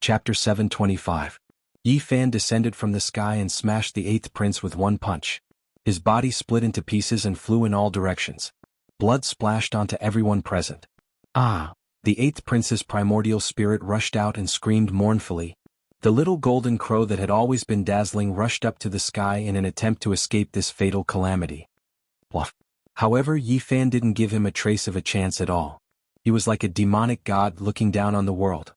Chapter 725. Yi Fan descended from the sky and smashed the 8th prince with one punch. His body split into pieces and flew in all directions. Blood splashed onto everyone present. Ah! The 8th prince's primordial spirit rushed out and screamed mournfully. The little golden crow that had always been dazzling rushed up to the sky in an attempt to escape this fatal calamity. Bluff. However, Yi Fan didn't give him a trace of a chance at all. He was like a demonic god looking down on the world.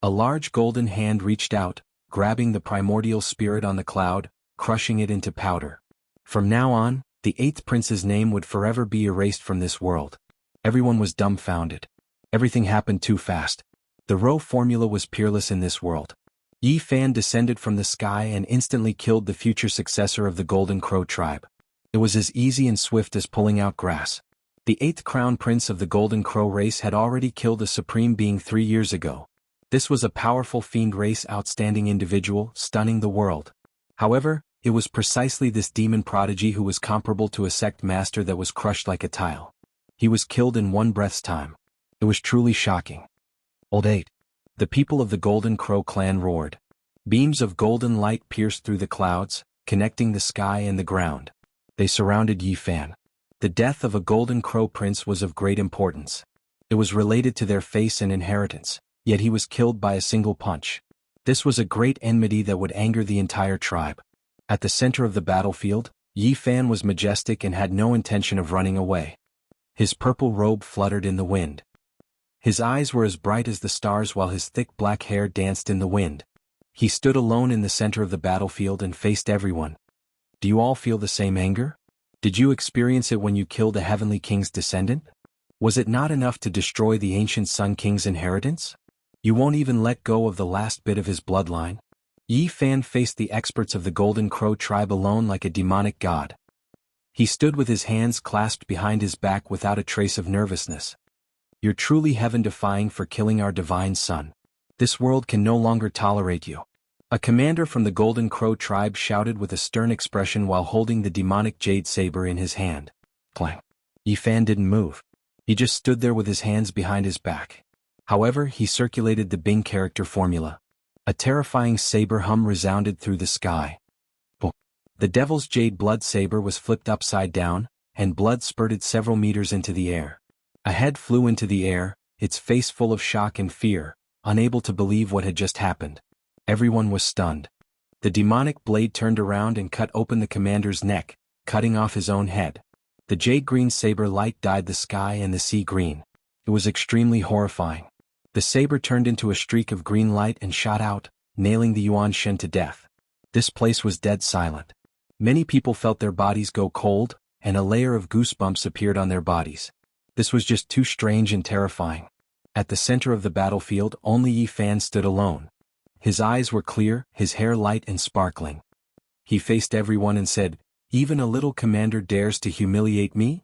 A large golden hand reached out, grabbing the primordial spirit on the cloud, crushing it into powder. From now on, the 8th prince's name would forever be erased from this world. Everyone was dumbfounded. Everything happened too fast. The Rho formula was peerless in this world. Yi Fan descended from the sky and instantly killed the future successor of the Golden Crow tribe. It was as easy and swift as pulling out grass. The 8th crown prince of the Golden Crow race had already killed a supreme being 3 years ago. This was a powerful fiend race outstanding individual, stunning the world. However, it was precisely this demon prodigy who was comparable to a sect master that was crushed like a tile. He was killed in one breath's time. It was truly shocking. Old 8. The people of the Golden Crow clan roared. Beams of golden light pierced through the clouds, connecting the sky and the ground. They surrounded Yi Fan. The death of a Golden Crow prince was of great importance. It was related to their face and inheritance, yet he was killed by a single punch. This was a great enmity that would anger the entire tribe. At the center of the battlefield, Yi Fan was majestic and had no intention of running away. His purple robe fluttered in the wind. His eyes were as bright as the stars while his thick black hair danced in the wind. He stood alone in the center of the battlefield and faced everyone. Do you all feel the same anger? Did you experience it when you killed a heavenly king's descendant? Was it not enough to destroy the ancient Sun King's inheritance? You won't even let go of the last bit of his bloodline? Yi Fan faced the experts of the Golden Crow tribe alone like a demonic god. He stood with his hands clasped behind his back without a trace of nervousness. You're truly heaven-defying for killing our divine son. This world can no longer tolerate you. A commander from the Golden Crow tribe shouted with a stern expression while holding the demonic jade saber in his hand. Clang. Yi Fan didn't move. He just stood there with his hands behind his back. However, he circulated the Bing character formula. A terrifying saber hum resounded through the sky. Boom. The devil's jade blood saber was flipped upside down, and blood spurted several meters into the air. A head flew into the air, its face full of shock and fear, unable to believe what had just happened. Everyone was stunned. The demonic blade turned around and cut open the commander's neck, cutting off his own head. The jade-green saber light dyed the sky and the sea green. It was extremely horrifying. The saber turned into a streak of green light and shot out, nailing the Yuan Shen to death. This place was dead silent. Many people felt their bodies go cold, and a layer of goosebumps appeared on their bodies. This was just too strange and terrifying. At the center of the battlefield, only Yi Fan stood alone. His eyes were clear, his hair light and sparkling. He faced everyone and said, "Even a little commander dares to humiliate me?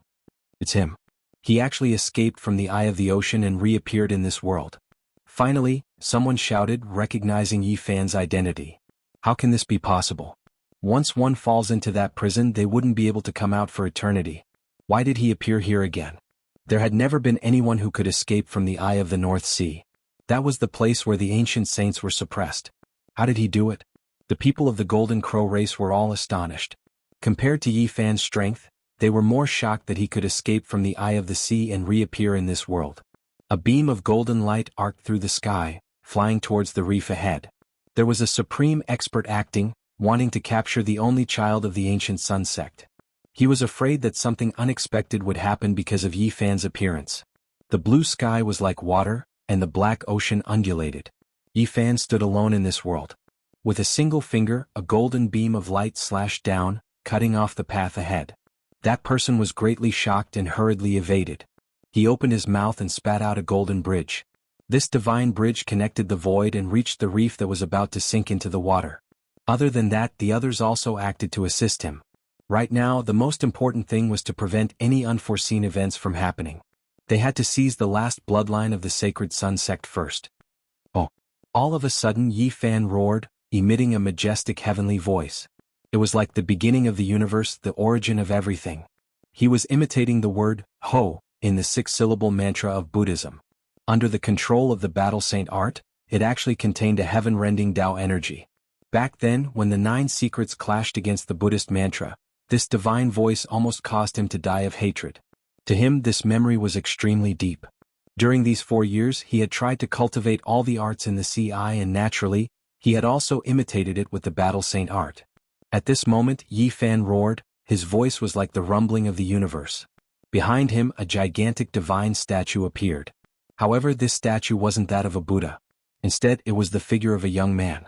It's him." He actually escaped from the eye of the ocean and reappeared in this world. Finally, someone shouted, recognizing Yi Fan's identity. How can this be possible? Once one falls into that prison, they wouldn't be able to come out for eternity. Why did he appear here again? There had never been anyone who could escape from the eye of the North Sea. That was the place where the ancient saints were suppressed. How did he do it? The people of the Golden Crow race were all astonished. Compared to Yi Fan's strength, they were more shocked that he could escape from the eye of the sea and reappear in this world. A beam of golden light arced through the sky, flying towards the reef ahead. There was a supreme expert acting, wanting to capture the only child of the ancient Sun sect. He was afraid that something unexpected would happen because of Yi Fan's appearance. The blue sky was like water, and the black ocean undulated. Yi Fan stood alone in this world. With a single finger, a golden beam of light slashed down, cutting off the path ahead. That person was greatly shocked and hurriedly evaded. He opened his mouth and spat out a golden bridge. This divine bridge connected the void and reached the reef that was about to sink into the water. Other than that, the others also acted to assist him. Right now, the most important thing was to prevent any unforeseen events from happening. They had to seize the last bloodline of the sacred Sun sect first. Oh! All of a sudden Yi Fan roared, emitting a majestic heavenly voice. It was like the beginning of the universe, the origin of everything. He was imitating the word, Ho, in the 6-syllable mantra of Buddhism. Under the control of the battle saint art, it actually contained a heaven-rending Tao energy. Back then, when the 9 secrets clashed against the Buddhist mantra, this divine voice almost caused him to die of hatred. To him, this memory was extremely deep. During these 4 years, he had tried to cultivate all the arts in the CI, and naturally, he had also imitated it with the battle saint art. At this moment, Yi Fan roared. His voice was like the rumbling of the universe. Behind him, a gigantic divine statue appeared. However, this statue wasn't that of a Buddha. Instead, it was the figure of a young man.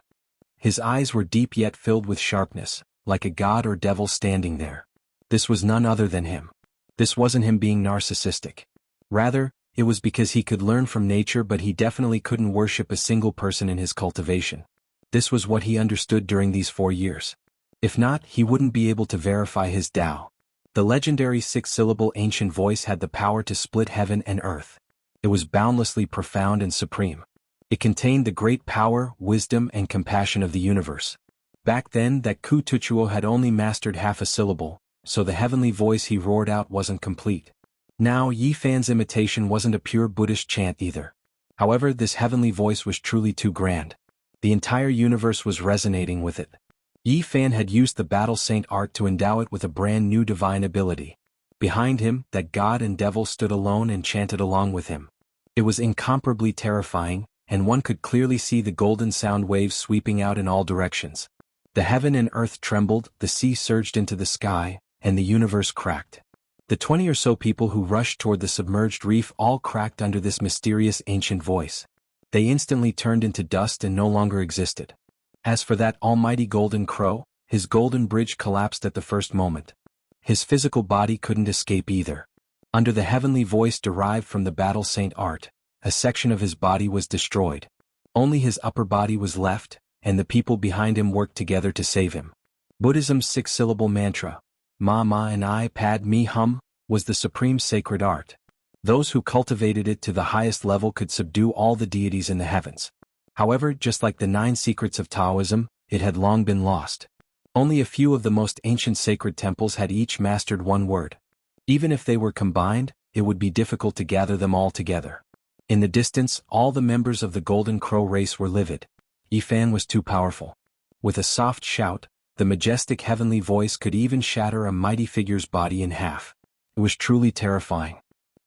His eyes were deep yet filled with sharpness, like a god or devil standing there. This was none other than him. This wasn't him being narcissistic. Rather, it was because he could learn from nature, but he definitely couldn't worship a single person in his cultivation. This was what he understood during these 4 years. If not, he wouldn't be able to verify his Tao. The legendary 6-syllable ancient voice had the power to split heaven and earth. It was boundlessly profound and supreme. It contained the great power, wisdom, and compassion of the universe. Back then, that Ku Tuchuo had only mastered half a syllable, so the heavenly voice he roared out wasn't complete. Now, Yi Fan's imitation wasn't a pure Buddhist chant either. However, this heavenly voice was truly too grand. The entire universe was resonating with it. Yi Fan had used the battle saint art to endow it with a brand new divine ability. Behind him, that god and devil stood alone and chanted along with him. It was incomparably terrifying, and one could clearly see the golden sound waves sweeping out in all directions. The heaven and earth trembled, the sea surged into the sky, and the universe cracked. The 20 or so people who rushed toward the submerged reef all cracked under this mysterious ancient voice. They instantly turned into dust and no longer existed. As for that almighty golden crow, his golden bridge collapsed at the first moment. His physical body couldn't escape either. Under the heavenly voice derived from the battle saint art, a section of his body was destroyed. Only his upper body was left, and the people behind him worked together to save him. Buddhism's 6-syllable mantra, Ma Ma and I Pad Me Hum, was the supreme sacred art. Those who cultivated it to the highest level could subdue all the deities in the heavens. However, just like the 9 secrets of Taoism, it had long been lost. Only a few of the most ancient sacred temples had each mastered one word. Even if they were combined, it would be difficult to gather them all together. In the distance, all the members of the Golden Crow race were livid. Yi Fan was too powerful. With a soft shout, the majestic heavenly voice could even shatter a mighty figure's body in half. It was truly terrifying.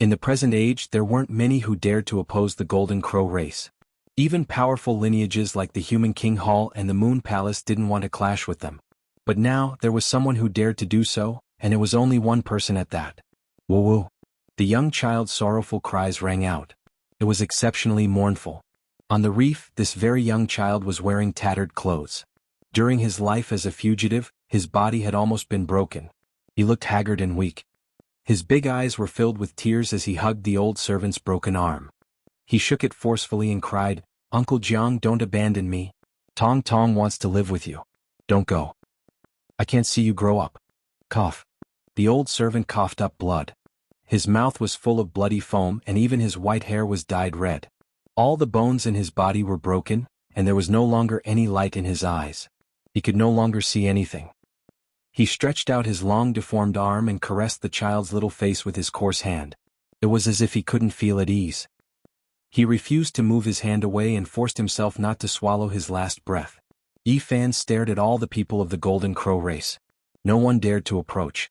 In the present age, there weren't many who dared to oppose the Golden Crow race. Even powerful lineages like the Human King Hall and the Moon Palace didn't want to clash with them. But now, there was someone who dared to do so, and it was only one person at that. Woo-woo. The young child's sorrowful cries rang out. It was exceptionally mournful. On the reef, this very young child was wearing tattered clothes. During his life as a fugitive, his body had almost been broken. He looked haggard and weak. His big eyes were filled with tears as he hugged the old servant's broken arm. He shook it forcefully and cried, "Uncle Jiang, don't abandon me. Tong Tong wants to live with you. Don't go. I can't see you grow up." Cough. The old servant coughed up blood. His mouth was full of bloody foam, and even his white hair was dyed red. All the bones in his body were broken, and there was no longer any light in his eyes. He could no longer see anything. He stretched out his long deformed arm and caressed the child's little face with his coarse hand. It was as if he couldn't feel at ease. He refused to move his hand away and forced himself not to swallow his last breath. Yi Fan stared at all the people of the Golden Crow race. No one dared to approach.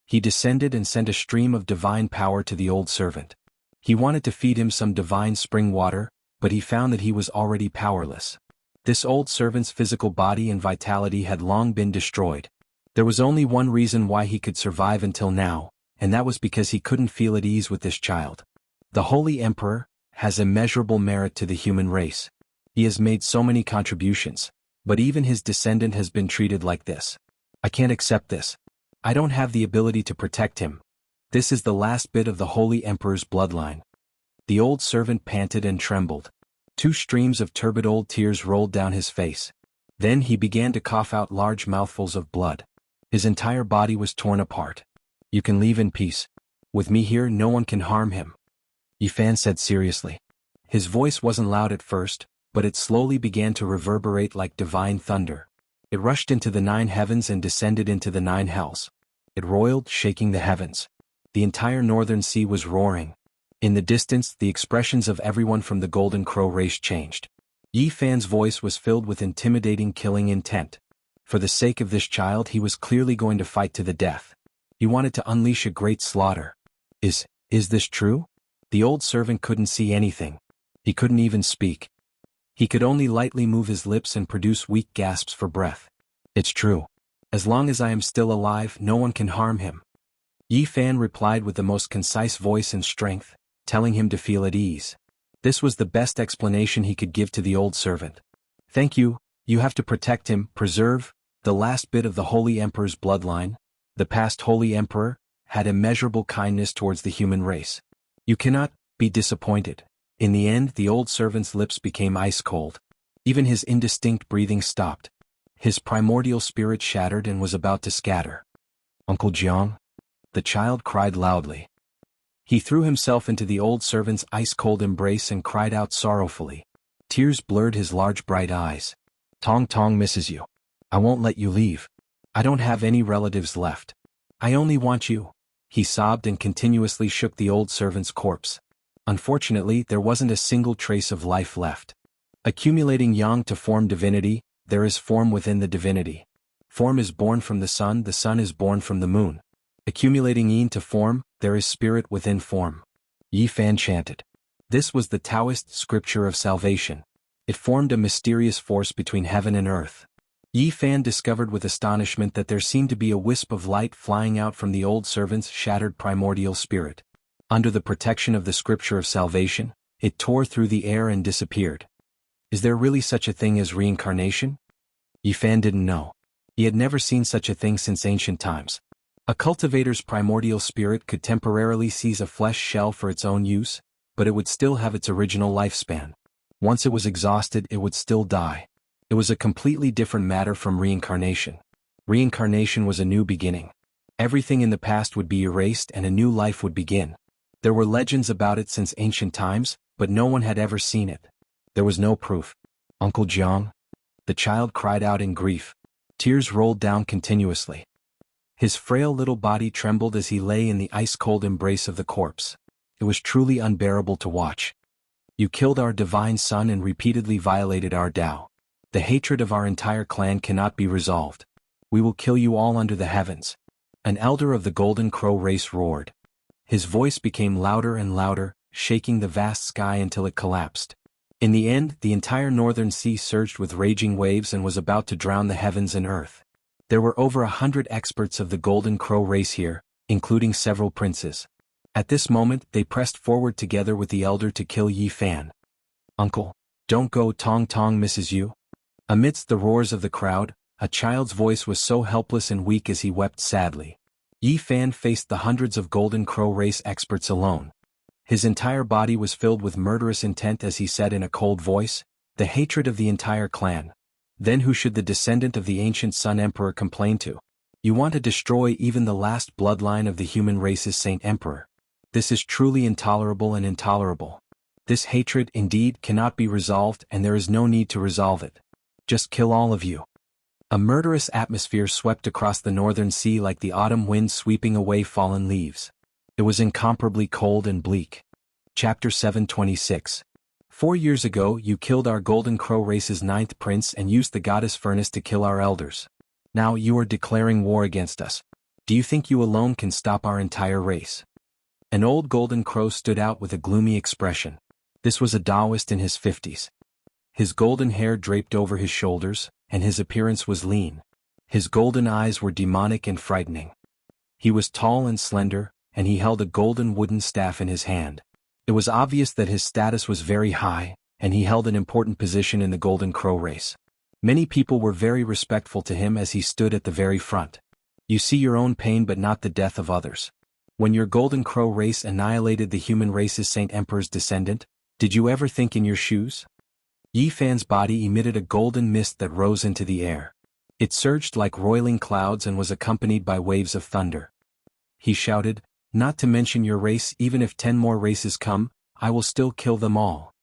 He descended and sent a stream of divine power to the old servant. He wanted to feed him some divine spring water, but he found that he was already powerless. This old servant's physical body and vitality had long been destroyed. There was only one reason why he could survive until now, and that was because he couldn't feel at ease with this child. The Holy Emperor has immeasurable merit to the human race. He has made so many contributions, but even his descendant has been treated like this. I can't accept this. I don't have the ability to protect him. This is the last bit of the Holy Emperor's bloodline. The old servant panted and trembled. 2 streams of turbid old tears rolled down his face. Then he began to cough out large mouthfuls of blood. His entire body was torn apart. "You can leave in peace. With me here, no one can harm him," Yi Fan said seriously. His voice wasn't loud at first, but it slowly began to reverberate like divine thunder. It rushed into the 9 heavens and descended into the 9 hells. It roiled, shaking the heavens. The entire northern sea was roaring. In the distance, the expressions of everyone from the Golden Crow race changed. Yi Fan's voice was filled with intimidating killing intent. For the sake of this child he was clearly going to fight to the death. He wanted to unleash a great slaughter. Is this true? The old servant couldn't see anything. He couldn't even speak. He could only lightly move his lips and produce weak gasps for breath. It's true. As long as I am still alive, no one can harm him. Yi Fan replied with the most concise voice and strength, telling him to feel at ease. This was the best explanation he could give to the old servant. Thank you, you have to protect him, preserve, the last bit of the Holy Emperor's bloodline. The past Holy Emperor had immeasurable kindness towards the human race. You cannot be disappointed. In the end, the old servant's lips became ice cold. Even his indistinct breathing stopped. His primordial spirit shattered and was about to scatter. Uncle Jiang? The child cried loudly. He threw himself into the old servant's ice-cold embrace and cried out sorrowfully. Tears blurred his large bright eyes. Tong Tong misses you. I won't let you leave. I don't have any relatives left. I only want you. He sobbed and continuously shook the old servant's corpse. Unfortunately, there wasn't a single trace of life left. Accumulating yang to form divinity, there is form within the divinity. Form is born from the sun is born from the moon. Accumulating yin to form, there is spirit within form. Yi Fan chanted. This was the Taoist scripture of salvation. It formed a mysterious force between heaven and earth. Yi Fan discovered with astonishment that there seemed to be a wisp of light flying out from the old servant's shattered primordial spirit. Under the protection of the scripture of salvation, it tore through the air and disappeared. Is there really such a thing as reincarnation? Yi Fan didn't know. He had never seen such a thing since ancient times. A cultivator's primordial spirit could temporarily seize a flesh shell for its own use, but it would still have its original lifespan. Once it was exhausted, it would still die. It was a completely different matter from reincarnation. Reincarnation was a new beginning. Everything in the past would be erased and a new life would begin. There were legends about it since ancient times, but no one had ever seen it. There was no proof. Uncle Jiang? The child cried out in grief. Tears rolled down continuously. His frail little body trembled as he lay in the ice-cold embrace of the corpse. It was truly unbearable to watch. You killed our divine son and repeatedly violated our Tao. The hatred of our entire clan cannot be resolved. We will kill you all under the heavens. An elder of the Golden Crow race roared. His voice became louder and louder, shaking the vast sky until it collapsed. In the end, the entire northern sea surged with raging waves and was about to drown the heavens and earth. There were over 100 experts of the Golden Crow race here, including several princes. At this moment, they pressed forward together with the elder to kill Yi Fan. Uncle, don't go, Tong Tong misses you. Amidst the roars of the crowd, a child's voice was so helpless and weak as he wept sadly. Yi Fan faced the hundreds of Golden Crow race experts alone. His entire body was filled with murderous intent as he said in a cold voice, the hatred of the entire clan. Then who should the descendant of the ancient Sun Emperor complain to? You want to destroy even the last bloodline of the human race's Saint Emperor. This is truly intolerable and intolerable. This hatred, indeed, cannot be resolved and there is no need to resolve it. Just kill all of you. A murderous atmosphere swept across the northern sea like the autumn wind sweeping away fallen leaves. It was incomparably cold and bleak. Chapter 726. 4 years ago you killed our Golden Crow race's 9th prince and used the goddess furnace to kill our elders. Now you are declaring war against us. Do you think you alone can stop our entire race? An old Golden Crow stood out with a gloomy expression. This was a Taoist in his 50s. His golden hair draped over his shoulders, and his appearance was lean. His golden eyes were demonic and frightening. He was tall and slender, and he held a golden wooden staff in his hand. It was obvious that his status was very high, and he held an important position in the Golden Crow race. Many people were very respectful to him as he stood at the very front. You see your own pain but not the death of others. When your Golden Crow race annihilated the human race's Saint Emperor's descendant, did you ever think in your shoes? Yi Fan's body emitted a golden mist that rose into the air. It surged like roiling clouds and was accompanied by waves of thunder. He shouted, not to mention your race, even if 10 more races come, I will still kill them all.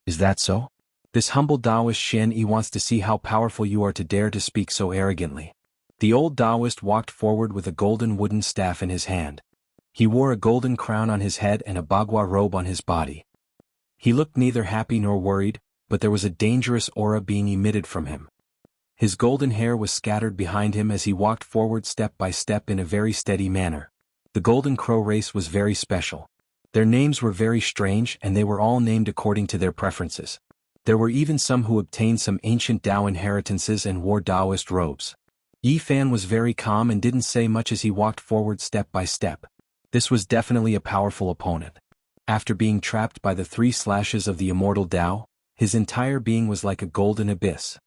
Is that so? This humble Taoist Shen Yi wants to see how powerful you are to dare to speak so arrogantly. The old Taoist walked forward with a golden wooden staff in his hand. He wore a golden crown on his head and a bagua robe on his body. He looked neither happy nor worried, but there was a dangerous aura being emitted from him. His golden hair was scattered behind him as he walked forward step by step in a very steady manner. The Golden Crow race was very special. Their names were very strange and they were all named according to their preferences. There were even some who obtained some ancient Tao inheritances and wore Taoist robes. Yi Fan was very calm and didn't say much as he walked forward step by step. This was definitely a powerful opponent. After being trapped by the 3 slashes of the immortal Tao, his entire being was like a golden abyss.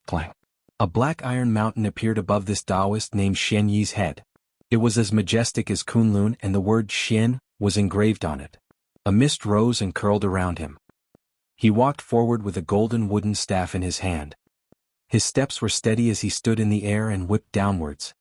Clang. A black iron mountain appeared above this Taoist named Xian Yi's head. It was as majestic as Kunlun and the word Xian was engraved on it. A mist rose and curled around him. He walked forward with a golden wooden staff in his hand. His steps were steady as he stood in the air and whipped downwards.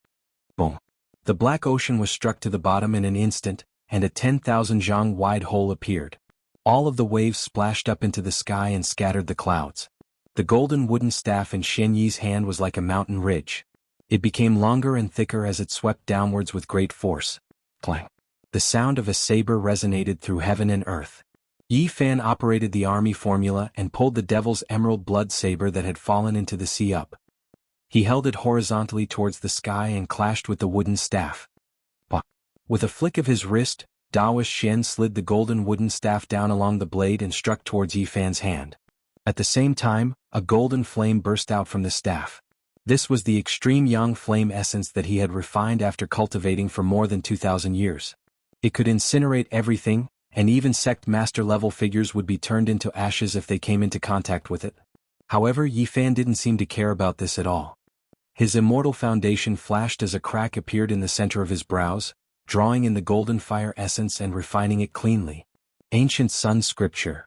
Boom. The black ocean was struck to the bottom in an instant, and a 10,000 zhang wide hole appeared. All of the waves splashed up into the sky and scattered the clouds. The golden wooden staff in Xian Yi's hand was like a mountain ridge. It became longer and thicker as it swept downwards with great force. Clang. The sound of a saber resonated through heaven and earth. Yi Fan operated the army formula and pulled the devil's emerald blood saber that had fallen into the sea up. He held it horizontally towards the sky and clashed with the wooden staff. Bah. With a flick of his wrist, Taoist Shen slid the golden wooden staff down along the blade and struck towards Yi Fan's hand. At the same time, a golden flame burst out from the staff. This was the extreme yang flame essence that he had refined after cultivating for more than 2,000 years. It could incinerate everything, and even sect master-level figures would be turned into ashes if they came into contact with it. However, Yi Fan didn't seem to care about this at all. His immortal foundation flashed as a crack appeared in the center of his brows, drawing in the golden fire essence and refining it cleanly. Ancient Sun Scripture.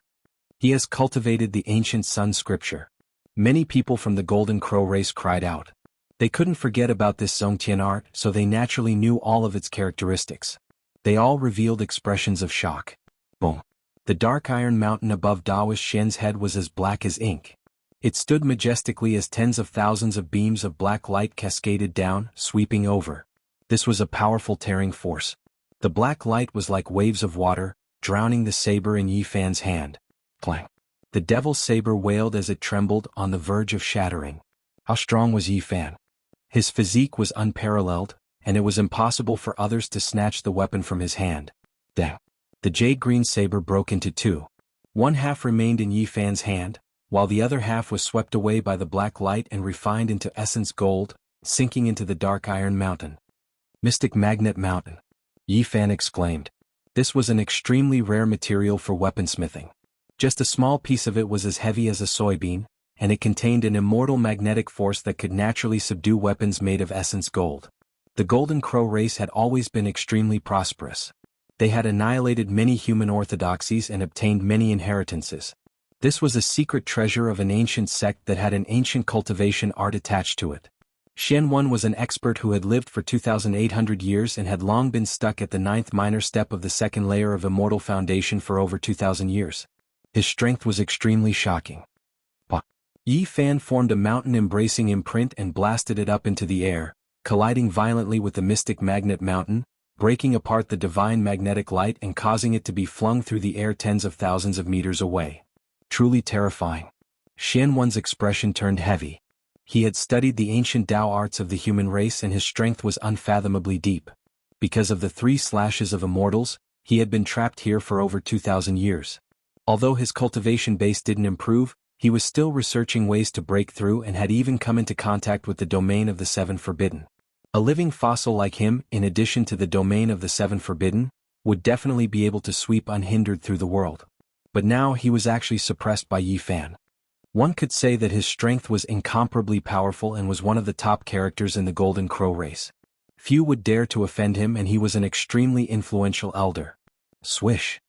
He has cultivated the Ancient Sun Scripture. Many people from the Golden Crow race cried out. They couldn't forget about this Zongtian art, so they naturally knew all of its characteristics. They all revealed expressions of shock. Boom. The dark iron mountain above Taoist Shen's head was as black as ink. It stood majestically as tens of thousands of beams of black light cascaded down, sweeping over. This was a powerful tearing force. The black light was like waves of water, drowning the saber in Yi Fan's hand. Clang. The devil's saber wailed as it trembled on the verge of shattering. How strong was Yi Fan? His physique was unparalleled, and it was impossible for others to snatch the weapon from his hand. Dang. The jade-green saber broke into 2. One half remained in Yi Fan's hand, while the other half was swept away by the black light and refined into essence gold, sinking into the dark iron mountain. Mystic Magnet Mountain. Yi Fan exclaimed. This was an extremely rare material for weaponsmithing. Just a small piece of it was as heavy as a soybean, and it contained an immortal magnetic force that could naturally subdue weapons made of essence gold. The Golden Crow race had always been extremely prosperous. They had annihilated many human orthodoxies and obtained many inheritances. This was a secret treasure of an ancient sect that had an ancient cultivation art attached to it. Shen Wan was an expert who had lived for 2,800 years and had long been stuck at the 9th minor step of the second layer of Immortal Foundation for over 2,000 years. His strength was extremely shocking. Bah. Yi Fan formed a mountain-embracing imprint and blasted it up into the air, colliding violently with the Mystic Magnet Mountain, breaking apart the divine magnetic light and causing it to be flung through the air tens of thousands of meters away. Truly terrifying. Shen Wan's expression turned heavy. He had studied the ancient Tao arts of the human race and his strength was unfathomably deep. Because of the 3 slashes of immortals, he had been trapped here for over 2,000 years. Although his cultivation base didn't improve, he was still researching ways to break through and had even come into contact with the domain of the 7 Forbidden. A living fossil like him, in addition to the domain of the 7 Forbidden, would definitely be able to sweep unhindered through the world. But now he was actually suppressed by Yi Fan. One could say that his strength was incomparably powerful and was one of the top characters in the Golden Crow race. Few would dare to offend him and he was an extremely influential elder. Swish.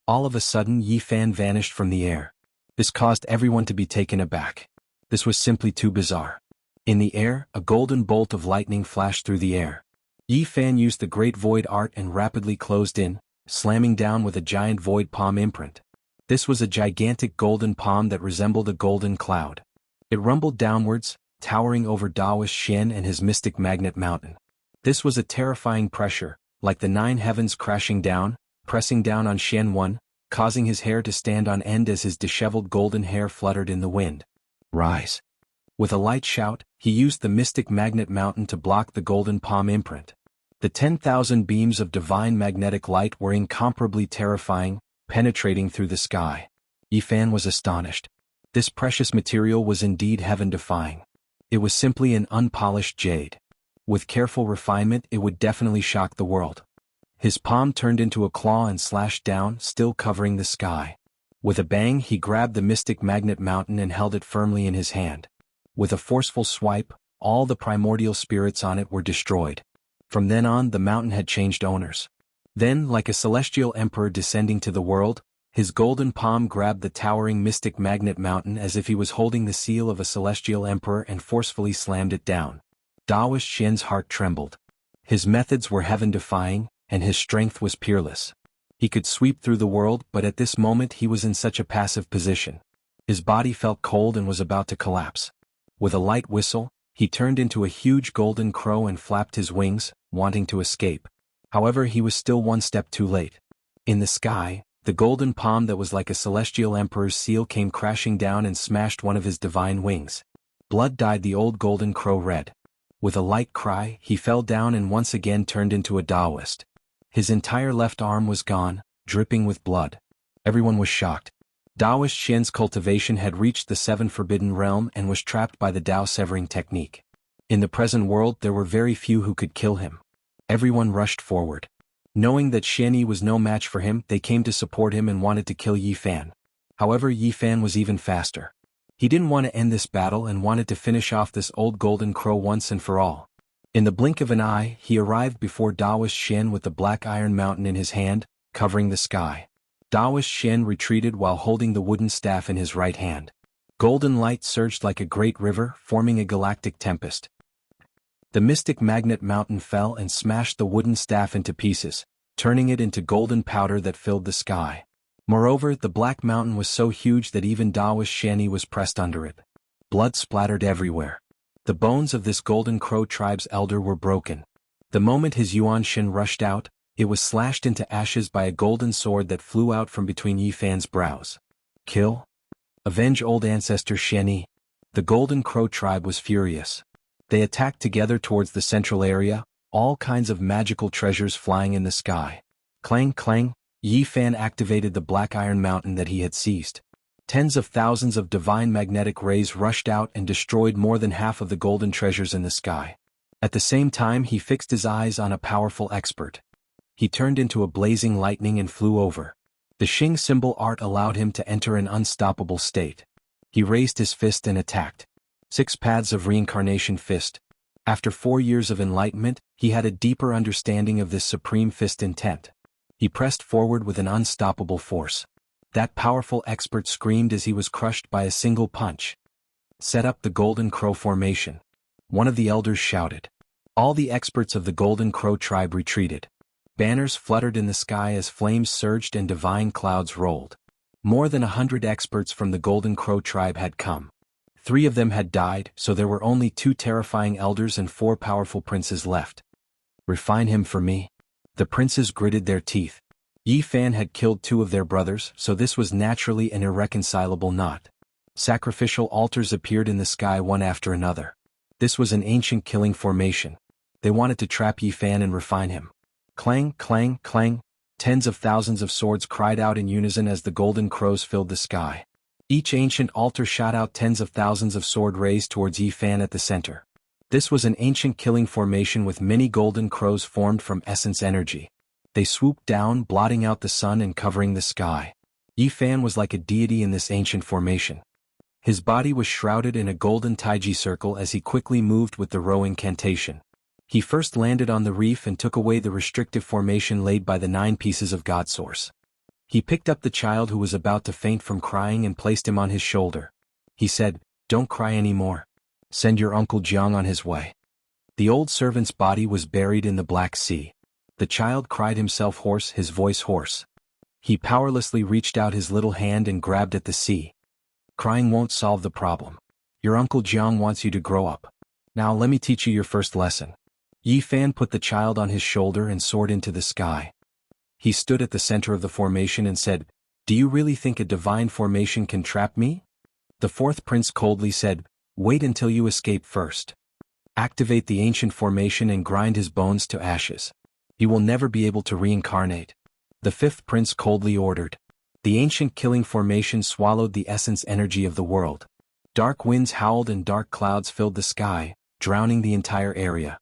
All of a sudden Yi Fan vanished from the air. This caused everyone to be taken aback. This was simply too bizarre. In the air, a golden bolt of lightning flashed through the air. Yi Fan used the Great Void art and rapidly closed in, slamming down with a giant void palm imprint. This was a gigantic golden palm that resembled a golden cloud. It rumbled downwards, towering over Taoist Shen and his Mystic Magnet Mountain. This was a terrifying pressure, like the 9 heavens crashing down, pressing down on Shen Wan, causing his hair to stand on end as his disheveled golden hair fluttered in the wind. Rise. With a light shout, he used the mystic magnet mountain to block the golden palm imprint. The 10,000 beams of divine magnetic light were incomparably terrifying, penetrating through the sky. Yifan was astonished. This precious material was indeed heaven-defying. It was simply an unpolished jade. With careful refinement, it would definitely shock the world. His palm turned into a claw and slashed down, still covering the sky. With a bang, he grabbed the mystic magnet mountain and held it firmly in his hand. With a forceful swipe, all the primordial spirits on it were destroyed. From then on, the mountain had changed owners. Then, like a celestial emperor descending to the world, his golden palm grabbed the towering mystic magnet mountain as if he was holding the seal of a celestial emperor and forcefully slammed it down. Daoist Xian's heart trembled. His methods were heaven-defying, and his strength was peerless. He could sweep through the world, but at this moment he was in such a passive position. His body felt cold and was about to collapse. With a light whistle, he turned into a huge golden crow and flapped his wings, wanting to escape. However, he was still one step too late. In the sky, the golden palm that was like a celestial emperor's seal came crashing down and smashed one of his divine wings. Blood dyed the old golden crow red. With a light cry, he fell down and once again turned into a Taoist. His entire left arm was gone, dripping with blood. Everyone was shocked. Daoist Xian's cultivation had reached the 7 forbidden realm and was trapped by the Dao severing technique. In the present world there were very few who could kill him. Everyone rushed forward. Knowing that Xianyi was no match for him, they came to support him and wanted to kill Yifan. However, Yifan was even faster. He didn't want to end this battle and wanted to finish off this old golden crow once and for all. In the blink of an eye, he arrived before Daoist Xian with the black iron mountain in his hand, covering the sky. Daoist Xian retreated while holding the wooden staff in his right hand. Golden light surged like a great river, forming a galactic tempest. The mystic magnet mountain fell and smashed the wooden staff into pieces, turning it into golden powder that filled the sky. Moreover, the black mountain was so huge that even Daoist Xianyi was pressed under it. Blood splattered everywhere. The bones of this golden crow tribe's elder were broken. The moment his Yuan Shin rushed out, it was slashed into ashes by a golden sword that flew out from between Yifan's brows. Kill? Avenge old ancestor Xianyi. The golden crow tribe was furious. They attacked together towards the central area, all kinds of magical treasures flying in the sky. Clang clang, Yifan activated the black iron mountain that he had seized. Tens of thousands of divine magnetic rays rushed out and destroyed more than half of the golden treasures in the sky. At the same time, he fixed his eyes on a powerful expert. He turned into a blazing lightning and flew over. The Xing symbol art allowed him to enter an unstoppable state. He raised his fist and attacked. 6 paths of reincarnation fist. After 4 years of enlightenment, he had a deeper understanding of this supreme fist intent. He pressed forward with an unstoppable force. That powerful expert screamed as he was crushed by a single punch. Set up the Golden Crow formation. One of the elders shouted. All the experts of the Golden Crow tribe retreated. Banners fluttered in the sky as flames surged and divine clouds rolled. More than 100 experts from the Golden Crow tribe had come. 3 of them had died, so there were only 2 terrifying elders and 4 powerful princes left. Refine him for me. The princes gritted their teeth. Yifan had killed 2 of their brothers, so this was naturally an irreconcilable knot. Sacrificial altars appeared in the sky one after another. This was an ancient killing formation. They wanted to trap Yifan and refine him. Clang, clang, clang. Tens of thousands of swords cried out in unison as the golden crows filled the sky. Each ancient altar shot out tens of thousands of sword rays towards Yifan at the center. This was an ancient killing formation with many golden crows formed from essence energy. They swooped down, blotting out the sun and covering the sky. Yifan was like a deity in this ancient formation. His body was shrouded in a golden taiji circle as he quickly moved with the row incantation. He first landed on the reef and took away the restrictive formation laid by the 9 pieces of God Source. He picked up the child who was about to faint from crying and placed him on his shoulder. He said, "Don't cry anymore. Send your uncle Jiang on his way." The old servant's body was buried in the Black Sea. The child cried himself hoarse, his voice hoarse. He powerlessly reached out his little hand and grabbed at the sea. Crying won't solve the problem. Your uncle Jiang wants you to grow up. Now let me teach you your first lesson. Yifan put the child on his shoulder and soared into the sky. He stood at the center of the formation and said, Do you really think a divine formation can trap me? The fourth prince coldly said, wait until you escape first. Activate the ancient formation and grind his bones to ashes. He will never be able to reincarnate. The fifth prince coldly ordered. The ancient killing formation swallowed the essence energy of the world. Dark winds howled and dark clouds filled the sky, drowning the entire area.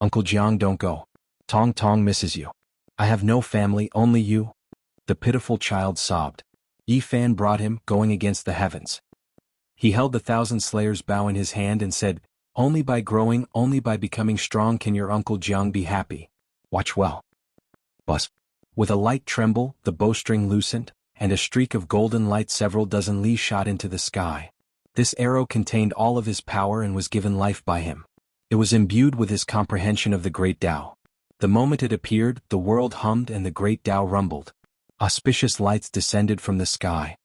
Uncle Jiang, don't go. Tong Tong misses you. I have no family, only you. The pitiful child sobbed. Yi Fan brought him, going against the heavens. He held the 1,000 Slayers' bow in his hand and said, only by growing, only by becoming strong can your Uncle Jiang be happy. Watch well. Buzz. With a light tremble, the bowstring loosened, and a streak of golden light several dozen li shot into the sky. This arrow contained all of his power and was given life by him. It was imbued with his comprehension of the great Tao. The moment it appeared, the world hummed and the great Tao rumbled. Auspicious lights descended from the sky.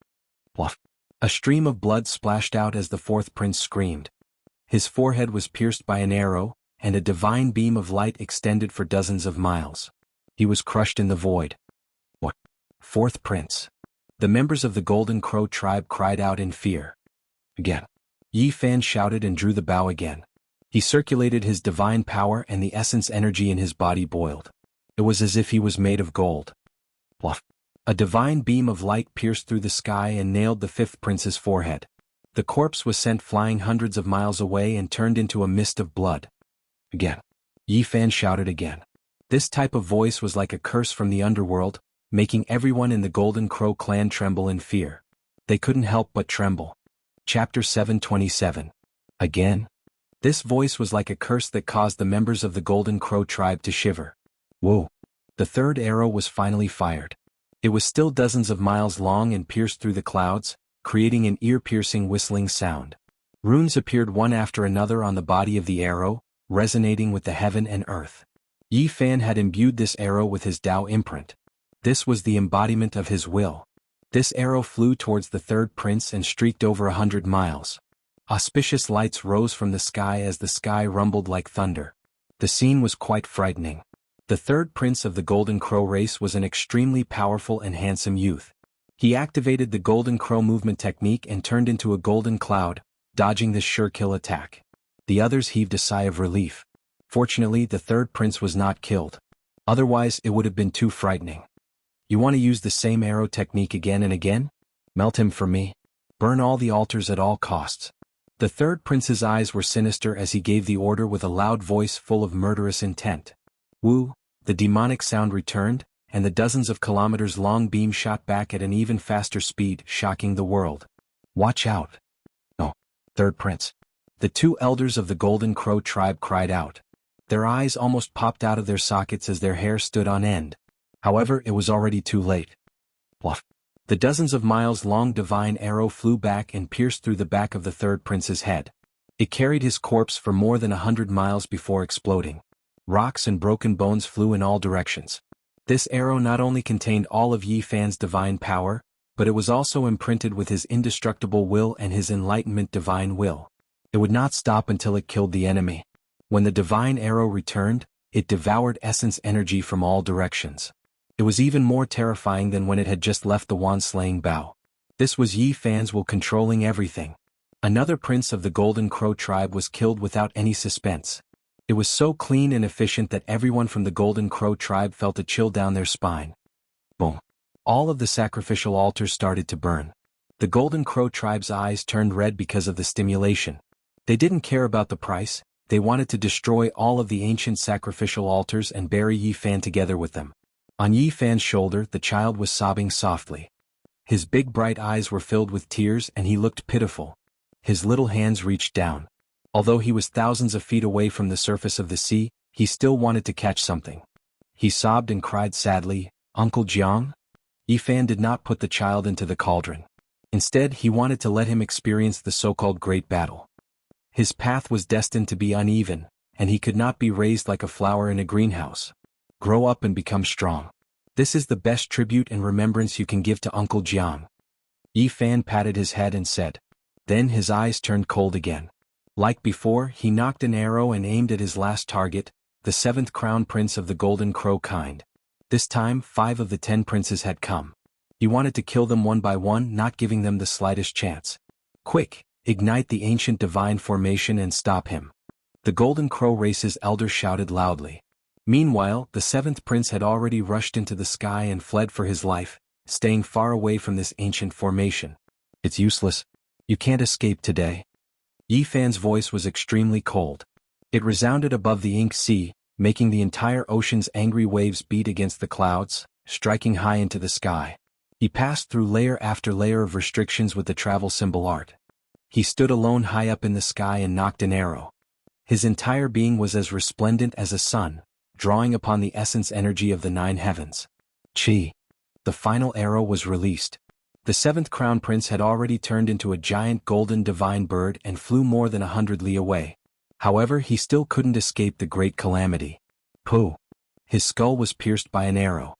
Bluff. A stream of blood splashed out as the fourth prince screamed. His forehead was pierced by an arrow, and a divine beam of light extended for dozens of miles. He was crushed in the void. What? Fourth prince. The members of the Golden Crow tribe cried out in fear. Again. Yi Fan shouted and drew the bow again. He circulated his divine power and the essence energy in his body boiled. It was as if he was made of gold. Bluff. A divine beam of light pierced through the sky and nailed the fifth prince's forehead. The corpse was sent flying hundreds of miles away and turned into a mist of blood. Again. Yi Fan shouted again. This type of voice was like a curse from the underworld, making everyone in the Golden Crow clan tremble in fear. They couldn't help but tremble. Chapter 727. Again? This voice was like a curse that caused the members of the Golden Crow tribe to shiver. Whoa! The third arrow was finally fired. It was still dozens of miles long and pierced through the clouds, creating an ear-piercing whistling sound. Runes appeared one after another on the body of the arrow, resonating with the heaven and earth. Yi Fan had imbued this arrow with his Tao imprint. This was the embodiment of his will. This arrow flew towards the third prince and streaked over 100 miles. Auspicious lights rose from the sky as the sky rumbled like thunder. The scene was quite frightening. The third prince of the Golden Crow race was an extremely powerful and handsome youth. He activated the Golden Crow movement technique and turned into a golden cloud, dodging this sure-kill attack. The others heaved a sigh of relief. Fortunately, the third prince was not killed. Otherwise, it would have been too frightening. You want to use the same arrow technique again and again? Melt him for me. Burn all the altars at all costs. The third prince's eyes were sinister as he gave the order with a loud voice full of murderous intent. Woo! The demonic sound returned, and the dozens of kilometers-long beam shot back at an even faster speed, shocking the world. Watch out! No. Third prince. The two elders of the Golden Crow tribe cried out. Their eyes almost popped out of their sockets as their hair stood on end. However, it was already too late. Bluff. The dozens of miles-long divine arrow flew back and pierced through the back of the third prince's head. It carried his corpse for more than 100 miles before exploding. Rocks and broken bones flew in all directions. This arrow not only contained all of Yi Fan's divine power, but it was also imprinted with his indestructible will and his enlightenment divine will. It would not stop until it killed the enemy. When the divine arrow returned, it devoured essence energy from all directions. It was even more terrifying than when it had just left the wand-slaying bow. This was Yi Fan's will controlling everything. Another prince of the Golden Crow tribe was killed without any suspense. It was so clean and efficient that everyone from the Golden Crow tribe felt a chill down their spine. Boom. All of the sacrificial altars started to burn. The Golden Crow tribe's eyes turned red because of the stimulation. They didn't care about the price, they wanted to destroy all of the ancient sacrificial altars and bury Yi Fan together with them. On Yi Fan's shoulder, the child was sobbing softly. His big bright eyes were filled with tears and he looked pitiful. His little hands reached down. Although he was thousands of feet away from the surface of the sea, he still wanted to catch something. He sobbed and cried sadly, Uncle Jiang? Yi Fan did not put the child into the cauldron. Instead, he wanted to let him experience the so-called great battle. His path was destined to be uneven, and he could not be raised like a flower in a greenhouse. Grow up and become strong. This is the best tribute and remembrance you can give to Uncle Jiang. Yi Fan patted his head and said. Then his eyes turned cold again. Like before, he knocked an arrow and aimed at his last target, the 7th crown prince of the Golden Crow kind. This time, 5 of the 10 princes had come. He wanted to kill them one by one, not giving them the slightest chance. Quick, ignite the ancient divine formation and stop him. The Golden Crow race's elder shouted loudly. Meanwhile, the seventh prince had already rushed into the sky and fled for his life, staying far away from this ancient formation. It's useless. You can't escape today. Yi Fan's voice was extremely cold. It resounded above the ink sea, making the entire ocean's angry waves beat against the clouds, striking high into the sky. He passed through layer after layer of restrictions with the travel symbol art. He stood alone high up in the sky and knocked an arrow. His entire being was as resplendent as a sun, drawing upon the essence energy of the 9 heavens. Chi. The final arrow was released. The seventh crown prince had already turned into a giant golden divine bird and flew more than 100 li away. However, he still couldn't escape the great calamity. Pooh! His skull was pierced by an arrow.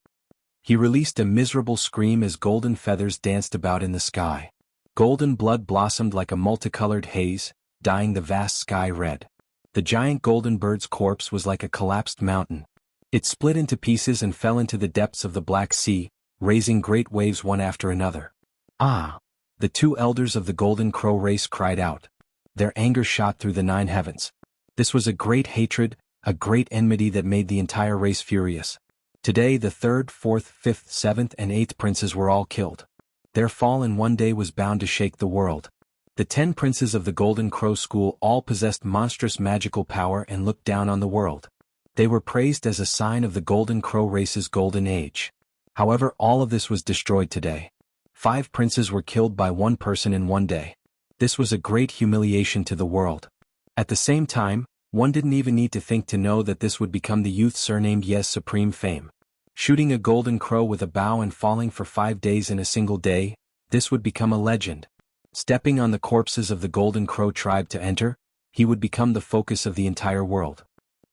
He released a miserable scream as golden feathers danced about in the sky. Golden blood blossomed like a multicolored haze, dyeing the vast sky red. The giant golden bird's corpse was like a collapsed mountain. It split into pieces and fell into the depths of the Black Sea, raising great waves one after another. Ah! The 2 elders of the Golden Crow race cried out. Their anger shot through the 9 heavens. This was a great hatred, a great enmity that made the entire race furious. Today the 3rd, 4th, 5th, 7th and 8th princes were all killed. Their fall in one day was bound to shake the world. The 10 princes of the Golden Crow school all possessed monstrous magical power and looked down on the world. They were praised as a sign of the Golden Crow race's golden age. However, all of this was destroyed today. 5 princes were killed by one person in one day. This was a great humiliation to the world. At the same time, one didn't even need to think to know that this would become the youth surnamed Ye's supreme fame. Shooting a golden crow with a bow and falling for 5 days in a single day, this would become a legend. Stepping on the corpses of the Golden Crow tribe to enter, he would become the focus of the entire world.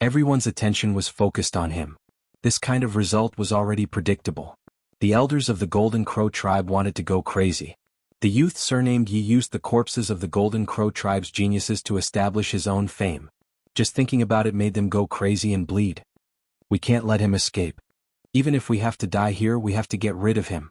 Everyone's attention was focused on him. This kind of result was already predictable. The elders of the Golden Crow tribe wanted to go crazy. The youth surnamed Yi used the corpses of the Golden Crow tribe's geniuses to establish his own fame. Just thinking about it made them go crazy and bleed. We can't let him escape. Even if we have to die here, we have to get rid of him.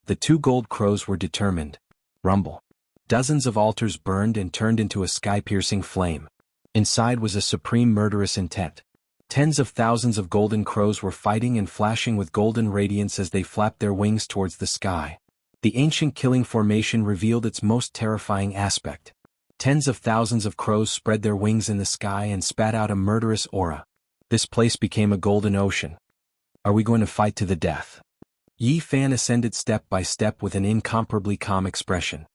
The 2 gold crows were determined. Rumble. Dozens of altars burned and turned into a sky-piercing flame. Inside was a supreme murderous intent. Tens of thousands of golden crows were fighting and flashing with golden radiance as they flapped their wings towards the sky. The ancient killing formation revealed its most terrifying aspect. Tens of thousands of crows spread their wings in the sky and spat out a murderous aura. This place became a golden ocean. Are we going to fight to the death? Yi Fan ascended step by step with an incomparably calm expression.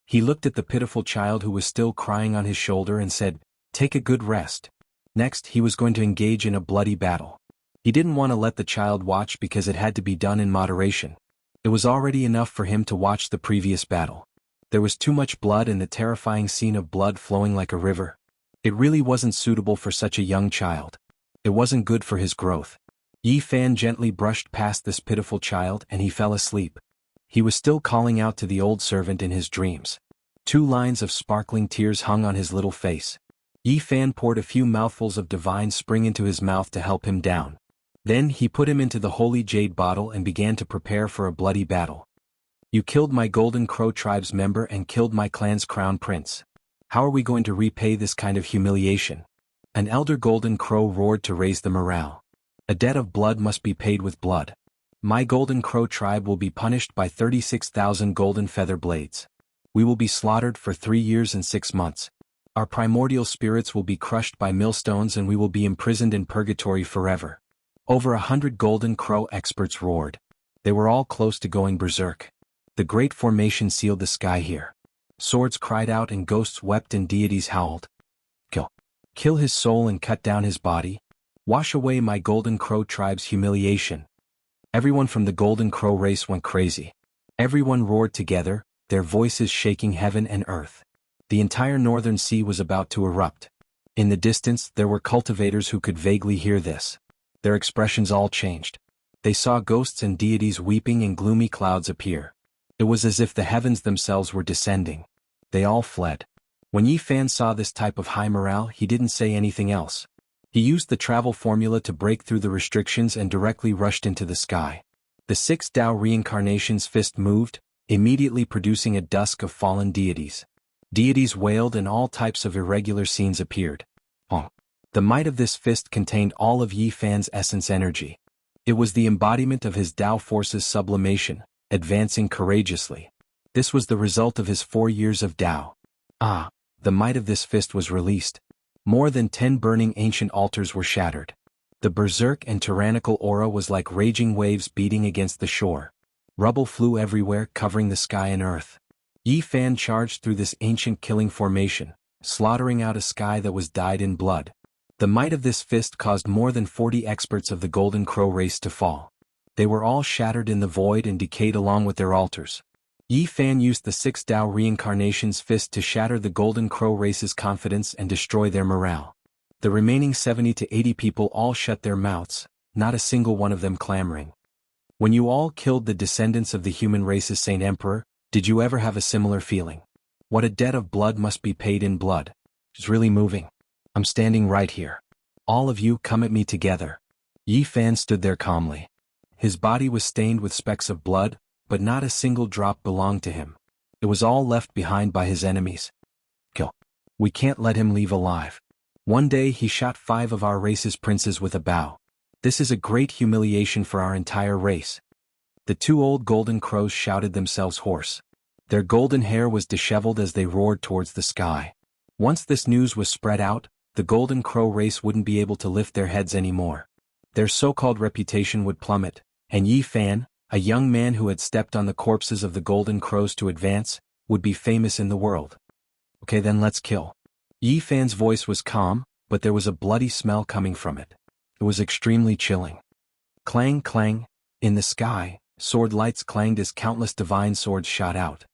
He looked at the pitiful child who was still crying on his shoulder and said, "Take a good rest." Next, he was going to engage in a bloody battle. He didn't want to let the child watch because it had to be done in moderation. It was already enough for him to watch the previous battle. There was too much blood and the terrifying scene of blood flowing like a river. It really wasn't suitable for such a young child. It wasn't good for his growth. Yi Fan gently brushed past this pitiful child and he fell asleep. He was still calling out to the old servant in his dreams. 2 lines of sparkling tears hung on his little face. Yi Fan poured a few mouthfuls of divine spring into his mouth to help him down. Then he put him into the holy jade bottle and began to prepare for a bloody battle. You killed my Golden Crow tribe's member and killed my clan's crown prince. How are we going to repay this kind of humiliation? An elder Golden Crow roared to raise the morale. A debt of blood must be paid with blood. My Golden Crow tribe will be punished by 36,000 golden feather blades. We will be slaughtered for 3 years and 6 months. Our primordial spirits will be crushed by millstones and we will be imprisoned in purgatory forever. Over 100 Golden Crow experts roared. They were all close to going berserk. The great formation sealed the sky here. Swords cried out and ghosts wept and deities howled. Kill. Kill his soul and cut down his body. Wash away my Golden Crow tribe's humiliation. Everyone from the Golden Crow race went crazy. Everyone roared together, their voices shaking heaven and earth. The entire northern sea was about to erupt. In the distance, there were cultivators who could vaguely hear this. Their expressions all changed. They saw ghosts and deities weeping and gloomy clouds appear. It was as if the heavens themselves were descending. They all fled. When Yi Fan saw this type of high morale, he didn't say anything else. He used the travel formula to break through the restrictions and directly rushed into the sky. The 6 Tao reincarnations fist moved, immediately producing a dusk of fallen deities. Deities wailed and all types of irregular scenes appeared. The might of this fist contained all of Yi Fan's essence energy. It was the embodiment of his Tao force's sublimation, advancing courageously. This was the result of his 4 years of Tao. The might of this fist was released. More than 10 burning ancient altars were shattered. The berserk and tyrannical aura was like raging waves beating against the shore. Rubble flew everywhere, covering the sky and earth. Yi Fan charged through this ancient killing formation, slaughtering out a sky that was dyed in blood. The might of this fist caused more than 40 experts of the Golden Crow race to fall. They were all shattered in the void and decayed along with their altars. Yi Fan used the 6 Tao reincarnations fist to shatter the Golden Crow race's confidence and destroy their morale. The remaining 70 to 80 people all shut their mouths, not a single one of them clamoring. When you all killed the descendants of the human race's Saint Emperor, did you ever have a similar feeling? What a debt of blood must be paid in blood. It's really moving. I'm standing right here. All of you come at me together. Yi Fan stood there calmly. His body was stained with specks of blood, but not a single drop belonged to him. It was all left behind by his enemies. Kill. We can't let him leave alive. One day he shot 5 of our race's princes with a bow. This is a great humiliation for our entire race. The 2 old golden crows shouted themselves hoarse. Their golden hair was disheveled as they roared towards the sky. Once this news was spread out, the Golden Crow race wouldn't be able to lift their heads anymore. Their so-called reputation would plummet, and Yi Fan, a young man who had stepped on the corpses of the Golden Crows to advance, would be famous in the world. Okay, then let's kill. Yi Fan's voice was calm, but there was a bloody smell coming from it. It was extremely chilling. Clang, clang. In the sky, sword lights clanged as countless divine swords shot out.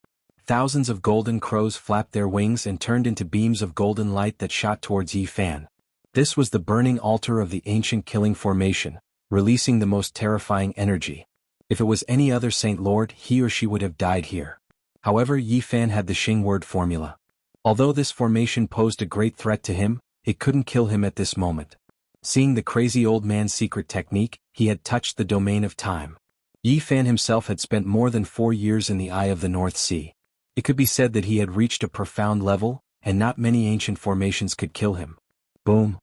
Thousands of golden crows flapped their wings and turned into beams of golden light that shot towards Yi Fan. This was the burning altar of the ancient killing formation, releasing the most terrifying energy. If it was any other Saint Lord, he or she would have died here. However, Yi Fan had the Xing word formula. Although this formation posed a great threat to him, it couldn't kill him at this moment. Seeing the crazy old man's secret technique, he had touched the domain of time. Yi Fan himself had spent more than 4 years in the eye of the North Sea. It could be said that he had reached a profound level, and not many ancient formations could kill him. Boom.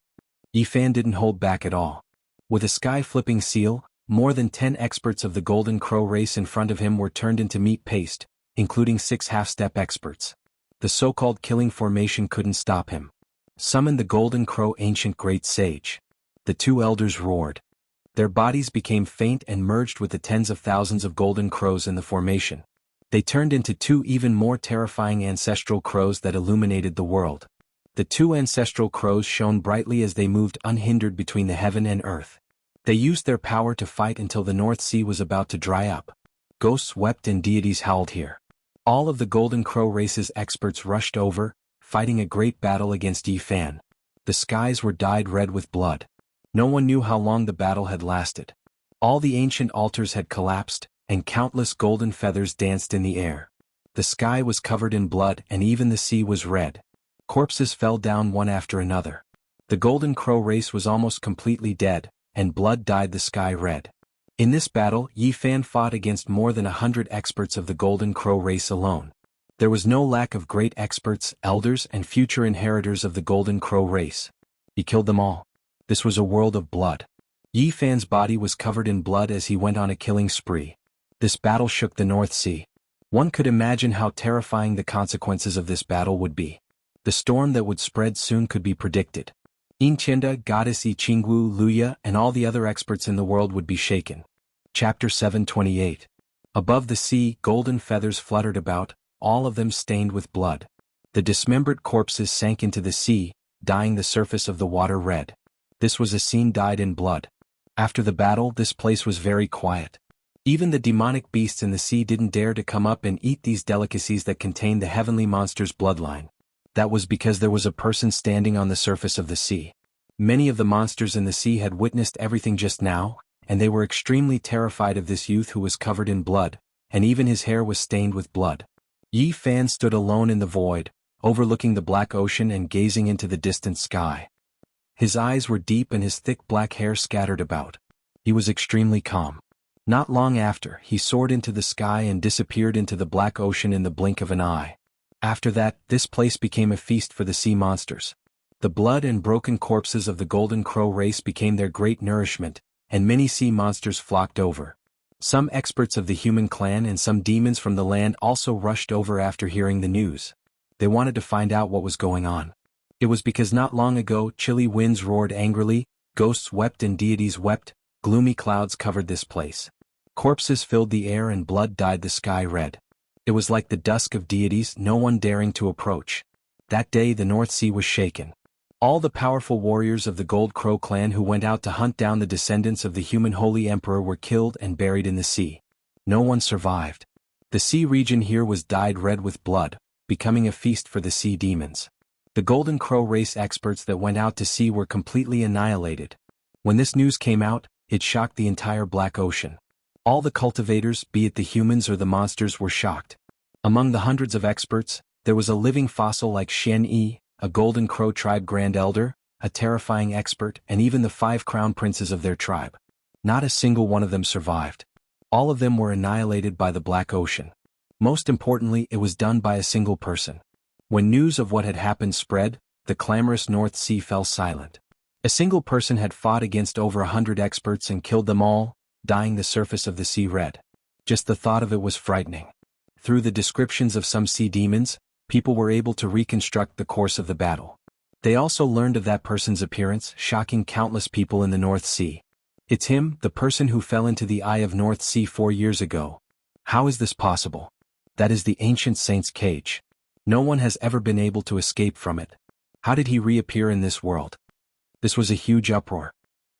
Yi Fan didn't hold back at all. With a sky-flipping seal, more than 10 experts of the Golden Crow race in front of him were turned into meat paste, including 6 half-step experts. The so-called killing formation couldn't stop him. Summon the Golden Crow ancient great sage. The 2 elders roared. Their bodies became faint and merged with the tens of thousands of golden crows in the formation. They turned into 2 even more terrifying ancestral crows that illuminated the world. The 2 ancestral crows shone brightly as they moved unhindered between the heaven and earth. They used their power to fight until the North Sea was about to dry up. Ghosts wept and deities howled here. All of the Golden Crow race's experts rushed over, fighting a great battle against Yi Fan. The skies were dyed red with blood. No one knew how long the battle had lasted. All the ancient altars had collapsed, and countless golden feathers danced in the air. The sky was covered in blood and even the sea was red. Corpses fell down one after another. The Golden Crow race was almost completely dead, and blood dyed the sky red. In this battle, Yi Fan fought against more than 100 experts of the Golden Crow race alone. There was no lack of great experts, elders, and future inheritors of the Golden Crow race. He killed them all. This was a world of blood. Yi Fan's body was covered in blood as he went on a killing spree. This battle shook the North Sea. One could imagine how terrifying the consequences of this battle would be. The storm that would spread soon could be predicted. Inchenda, goddess Jianghu, Luya, and all the other experts in the world would be shaken. Chapter 728. Above the sea, golden feathers fluttered about, all of them stained with blood. The dismembered corpses sank into the sea, dyeing the surface of the water red. This was a scene dyed in blood. After the battle, this place was very quiet. Even the demonic beasts in the sea didn't dare to come up and eat these delicacies that contained the heavenly monster's bloodline. That was because there was a person standing on the surface of the sea. Many of the monsters in the sea had witnessed everything just now, and they were extremely terrified of this youth who was covered in blood, and even his hair was stained with blood. Yi Fan stood alone in the void, overlooking the black ocean and gazing into the distant sky. His eyes were deep and his thick black hair scattered about. He was extremely calm. Not long after, he soared into the sky and disappeared into the black ocean in the blink of an eye. After that, this place became a feast for the sea monsters. The blood and broken corpses of the Golden Crow race became their great nourishment, and many sea monsters flocked over. Some experts of the human clan and some demons from the land also rushed over after hearing the news. They wanted to find out what was going on. It was because not long ago, chilly winds roared angrily, ghosts wept and deities wept, gloomy clouds covered this place. Corpses filled the air and blood dyed the sky red. It was like the dusk of deities, no one daring to approach. That day the North Sea was shaken. All the powerful warriors of the Gold Crow clan who went out to hunt down the descendants of the human Holy Emperor were killed and buried in the sea. No one survived. The sea region here was dyed red with blood, becoming a feast for the sea demons. The Golden Crow race experts that went out to sea were completely annihilated. When this news came out, it shocked the entire Black Ocean. All the cultivators, be it the humans or the monsters, were shocked. Among the hundreds of experts, there was a living fossil like Xian Yi, a Golden Crow tribe Grand Elder, a terrifying expert, and even the 5 crown princes of their tribe. Not a single one of them survived. All of them were annihilated by the Black Ocean. Most importantly, it was done by a single person. When news of what had happened spread, the clamorous North Sea fell silent. A single person had fought against over 100 experts and killed them all, dyeing the surface of the sea red. Just the thought of it was frightening. Through the descriptions of some sea demons, people were able to reconstruct the course of the battle. They also learned of that person's appearance, shocking countless people in the North Sea. It's him, the person who fell into the eye of North Sea 4 years ago. How is this possible? That is the ancient saint's cage. No one has ever been able to escape from it. How did he reappear in this world? This was a huge uproar.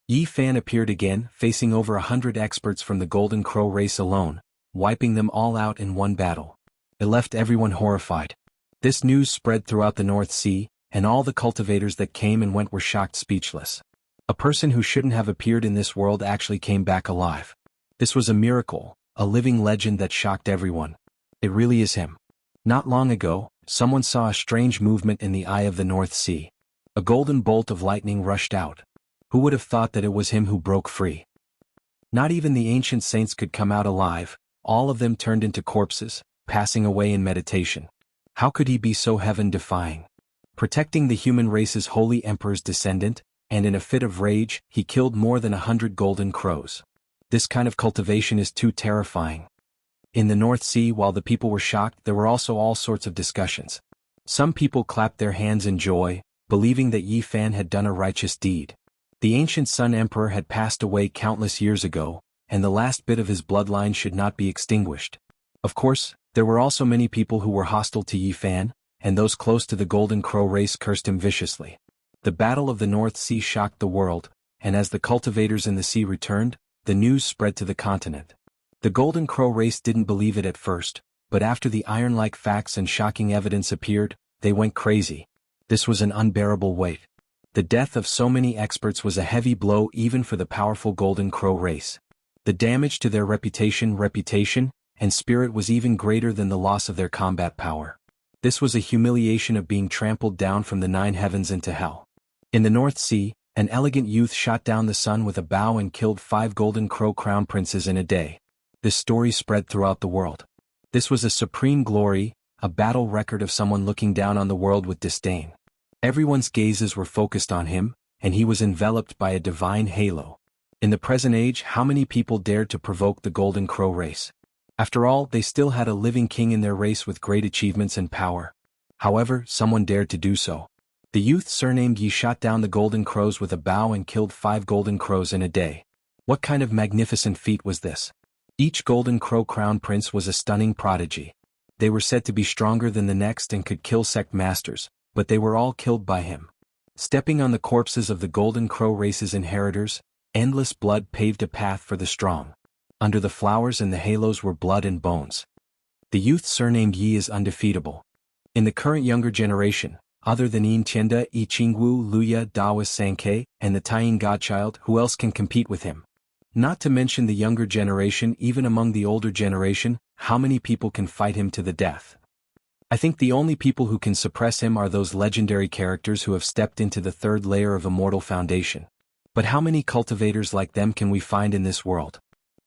Yi Fan appeared again, facing over 100 experts from the Golden Crow race alone, wiping them all out in one battle. It left everyone horrified. This news spread throughout the North Sea, and all the cultivators that came and went were shocked speechless. A person who shouldn't have appeared in this world actually came back alive. This was a miracle, a living legend that shocked everyone. It really is him. Not long ago, someone saw a strange movement in the eye of the North Sea. A golden bolt of lightning rushed out. Who would have thought that it was him who broke free? Not even the ancient saints could come out alive, all of them turned into corpses, passing away in meditation. How could he be so heaven-defying? Protecting the human race's holy emperor's descendant, and in a fit of rage, he killed more than 100 golden crows. This kind of cultivation is too terrifying. In the North Sea, while the people were shocked, there were also all sorts of discussions. Some people clapped their hands in joy, believing that Yi Fan had done a righteous deed. The ancient Sun Emperor had passed away countless years ago, and the last bit of his bloodline should not be extinguished. Of course, there were also many people who were hostile to Yi Fan, and those close to the Golden Crow race cursed him viciously. The Battle of the North Sea shocked the world, and as the cultivators in the sea returned, the news spread to the continent. The Golden Crow race didn't believe it at first, but after the iron-like facts and shocking evidence appeared, they went crazy. This was an unbearable weight. The death of so many experts was a heavy blow even for the powerful Golden Crow race. The damage to their reputation, and spirit was even greater than the loss of their combat power. This was a humiliation of being trampled down from the 9 heavens into hell. In the North Sea, an elegant youth shot down the sun with a bow and killed 5 Golden Crow crown princes in a day. This story spread throughout the world. This was a supreme glory, a battle record of someone looking down on the world with disdain. Everyone's gazes were focused on him, and he was enveloped by a divine halo. In the present age, how many people dared to provoke the Golden Crow race? After all, they still had a living king in their race with great achievements and power. However, someone dared to do so. The youth surnamed Yi shot down the Golden Crows with a bow and killed 5 Golden Crows in a day. What kind of magnificent feat was this? Each Golden Crow crown prince was a stunning prodigy. They were said to be stronger than the next and could kill sect masters, but they were all killed by him. Stepping on the corpses of the Golden Crow race's inheritors, endless blood paved a path for the strong. Under the flowers and the halos were blood and bones. The youth surnamed Yi is undefeatable. In the current younger generation, other than Yin Tianda, Yi Qingwu, Luya, Daoist Sankei, and the Taiyin Godchild, who else can compete with him? Not to mention the younger generation, even among the older generation, how many people can fight him to the death? I think the only people who can suppress him are those legendary characters who have stepped into the 3rd layer of Immortal Foundation. But how many cultivators like them can we find in this world?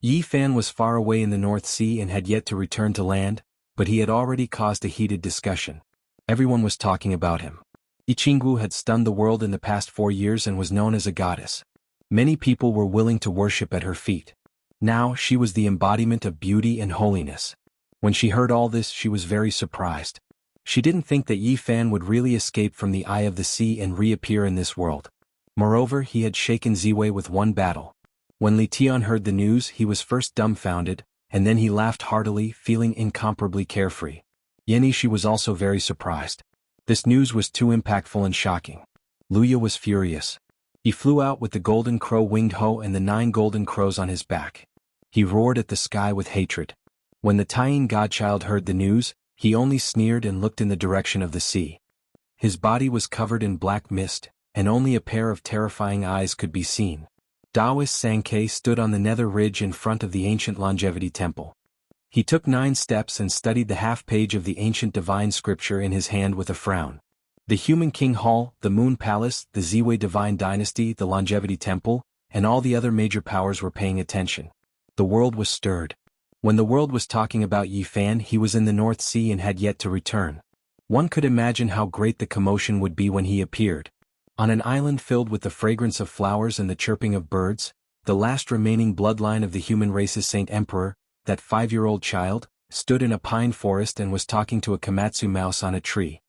Yi Fan was far away in the North Sea and had yet to return to land, but he had already caused a heated discussion. Everyone was talking about him. Jianghu had stunned the world in the past 4 years and was known as a goddess. Many people were willing to worship at her feet. Now she was the embodiment of beauty and holiness. When she heard all this, she was very surprised. She didn't think that Yi Fan would really escape from the eye of the sea and reappear in this world. Moreover, he had shaken Ziwei with one battle. When Li Tian heard the news, he was first dumbfounded, and then he laughed heartily, feeling incomparably carefree. Yenishi was also very surprised. This news was too impactful and shocking. Luya was furious. He flew out with the golden crow winged hoe and the 9 golden crows on his back. He roared at the sky with hatred. When the Taiyin godchild heard the news, he only sneered and looked in the direction of the sea. His body was covered in black mist, and only a pair of terrifying eyes could be seen. Taoist Sankei stood on the nether ridge in front of the ancient longevity temple. He took 9 steps and studied the half-page of the ancient divine scripture in his hand with a frown. The Human King Hall, the Moon Palace, the Ziwei Divine Dynasty, the Longevity Temple, and all the other major powers were paying attention. The world was stirred. When the world was talking about Yi Fan, he was in the North Sea and had yet to return. One could imagine how great the commotion would be when he appeared. On an island filled with the fragrance of flowers and the chirping of birds, the last remaining bloodline of the human race's Saint Emperor, that 5-year-old child, stood in a pine forest and was talking to a Komatsu mouse on a tree.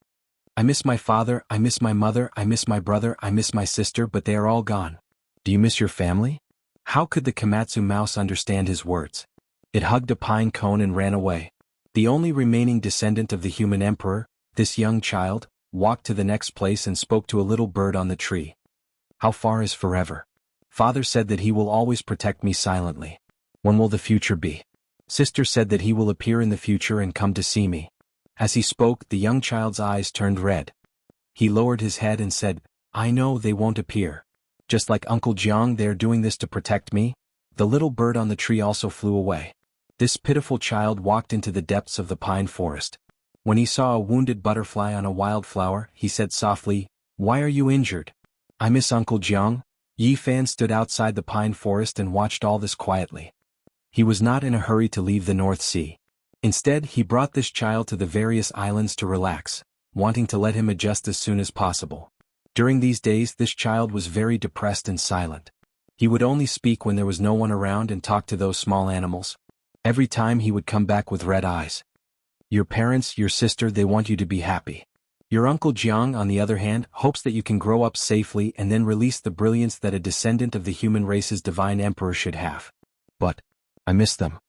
"I miss my father, I miss my mother, I miss my brother, I miss my sister, but they are all gone. Do you miss your family?" How could the Komatsu mouse understand his words? It hugged a pine cone and ran away. The only remaining descendant of the human emperor, this young child, walked to the next place and spoke to a little bird on the tree. "How far is forever? Father said that he will always protect me silently. When will the future be? Sister said that he will appear in the future and come to see me." As he spoke, the young child's eyes turned red. He lowered his head and said, "I know they won't appear. Just like Uncle Jiang, they are doing this to protect me." The little bird on the tree also flew away. This pitiful child walked into the depths of the pine forest. When he saw a wounded butterfly on a wildflower, he said softly, "Why are you injured?" "I miss Uncle Jiang." Yi Fan stood outside the pine forest and watched all this quietly. He was not in a hurry to leave the North Sea. Instead, he brought this child to the various islands to relax, wanting to let him adjust as soon as possible. During these days, this child was very depressed and silent. He would only speak when there was no one around and talk to those small animals. Every time he would come back with red eyes. Your parents, your sister, they want you to be happy. Your Uncle Jiang, on the other hand, hopes that you can grow up safely and then release the brilliance that a descendant of the human race's divine emperor should have. But I miss them.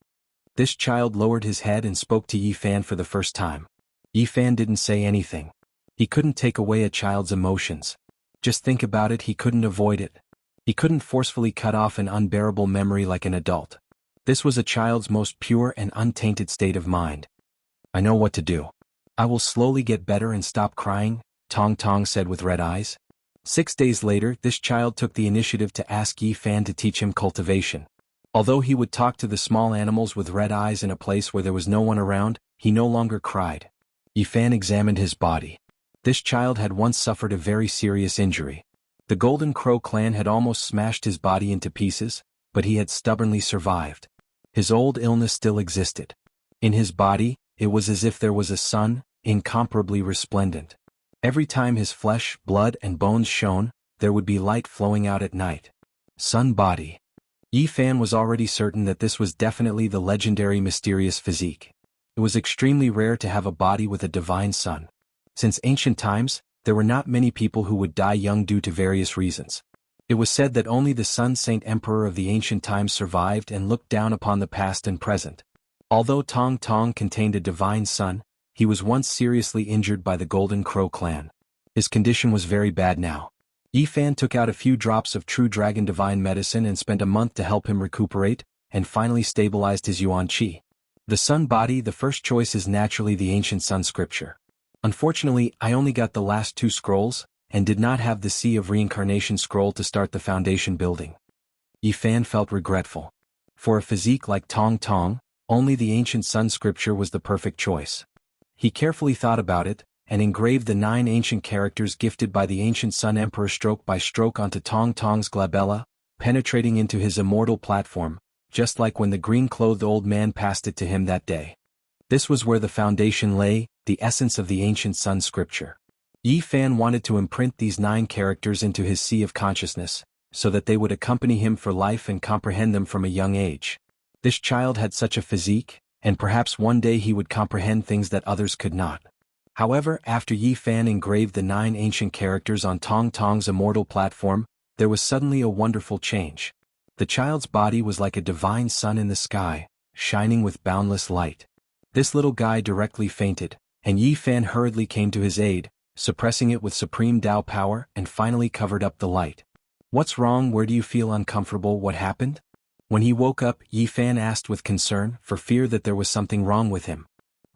This child lowered his head and spoke to Yi Fan for the first time. Yi Fan didn't say anything. He couldn't take away a child's emotions. Just think about it, he couldn't avoid it. He couldn't forcefully cut off an unbearable memory like an adult. This was a child's most pure and untainted state of mind. "I know what to do. I will slowly get better and stop crying," Tong Tong said with red eyes. 6 days later, this child took the initiative to ask Yi Fan to teach him cultivation. Although he would talk to the small animals with red eyes in a place where there was no one around, he no longer cried. Yi Fan examined his body. This child had once suffered a very serious injury. The Golden Crow clan had almost smashed his body into pieces, but he had stubbornly survived. His old illness still existed. In his body, it was as if there was a sun, incomparably resplendent. Every time his flesh, blood, and bones shone, there would be light flowing out at night. Sun body. Yi Fan was already certain that this was definitely the legendary mysterious physique. It was extremely rare to have a body with a divine sun. Since ancient times, there were not many people who would die young due to various reasons. It was said that only the Sun Saint Emperor of the ancient times survived and looked down upon the past and present. Although Tong Tong contained a divine sun, he was once seriously injured by the Golden Crow clan. His condition was very bad now. Yi Fan took out a few drops of True Dragon Divine Medicine and spent a month to help him recuperate, and finally stabilized his Yuan Qi. The sun body, the first choice, is naturally the ancient sun scripture. Unfortunately, I only got the last 2 scrolls, and did not have the Sea of Reincarnation scroll to start the foundation building. Yi Fan felt regretful. For a physique like Tong Tong, only the ancient sun scripture was the perfect choice. He carefully thought about it, and engraved the 9 ancient characters gifted by the ancient Sun Emperor stroke by stroke onto Tong Tong's glabella, penetrating into his immortal platform, just like when the green-clothed old man passed it to him that day. This was where the foundation lay, the essence of the ancient Sun scripture. Yi Fan wanted to imprint these 9 characters into his sea of consciousness, so that they would accompany him for life and comprehend them from a young age. This child had such a physique, and perhaps one day he would comprehend things that others could not. However, after Yi Fan engraved the 9 ancient characters on Tong Tong's immortal platform, there was suddenly a wonderful change. The child's body was like a divine sun in the sky, shining with boundless light. This little guy directly fainted, and Yi Fan hurriedly came to his aid, suppressing it with supreme Tao power and finally covered up the light. "What's wrong? Where do you feel uncomfortable? What happened?" When he woke up, Yi Fan asked with concern, for fear that there was something wrong with him.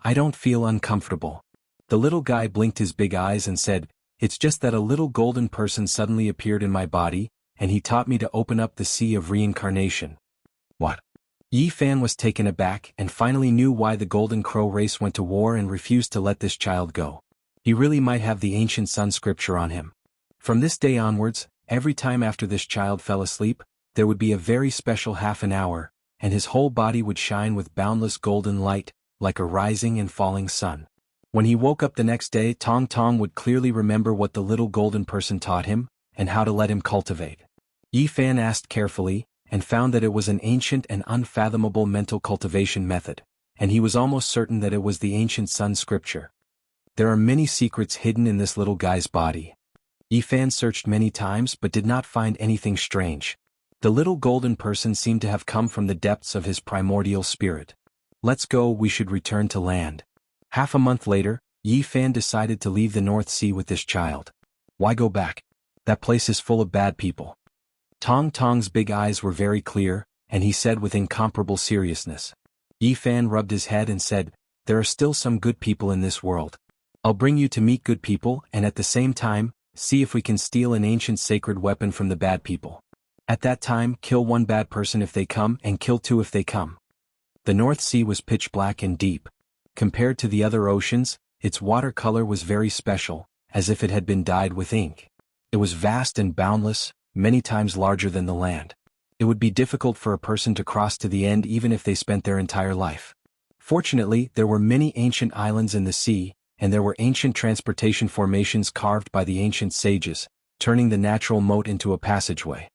"I don't feel uncomfortable." The little guy blinked his big eyes and said, "It's just that a little golden person suddenly appeared in my body, and he taught me to open up the sea of reincarnation." "What?" Yi Fan was taken aback and finally knew why the Golden Crow race went to war and refused to let this child go. He really might have the ancient Sun scripture on him. From this day onwards, every time after this child fell asleep, there would be a very special half an hour, and his whole body would shine with boundless golden light, like a rising and falling sun. When he woke up the next day, Tong Tong would clearly remember what the little golden person taught him, and how to let him cultivate. Yi Fan asked carefully, and found that it was an ancient and unfathomable mental cultivation method, and he was almost certain that it was the ancient Sun scripture. There are many secrets hidden in this little guy's body. Yi Fan searched many times but did not find anything strange. The little golden person seemed to have come from the depths of his primordial spirit. "Let's go, we should return to land." Half a month later, Yi Fan decided to leave the North Sea with this child. "Why go back? That place is full of bad people." Tong Tong's big eyes were very clear, and he said with incomparable seriousness. Yi Fan rubbed his head and said, "There are still some good people in this world. I'll bring you to meet good people and at the same time, see if we can steal an ancient sacred weapon from the bad people. At that time, kill 1 bad person if they come and kill 2 if they come." The North Sea was pitch black and deep. Compared to the other oceans, its water color was very special, as if it had been dyed with ink. It was vast and boundless, many times larger than the land. It would be difficult for a person to cross to the end even if they spent their entire life. Fortunately, there were many ancient islands in the sea, and there were ancient transportation formations carved by the ancient sages, turning the natural moat into a passageway.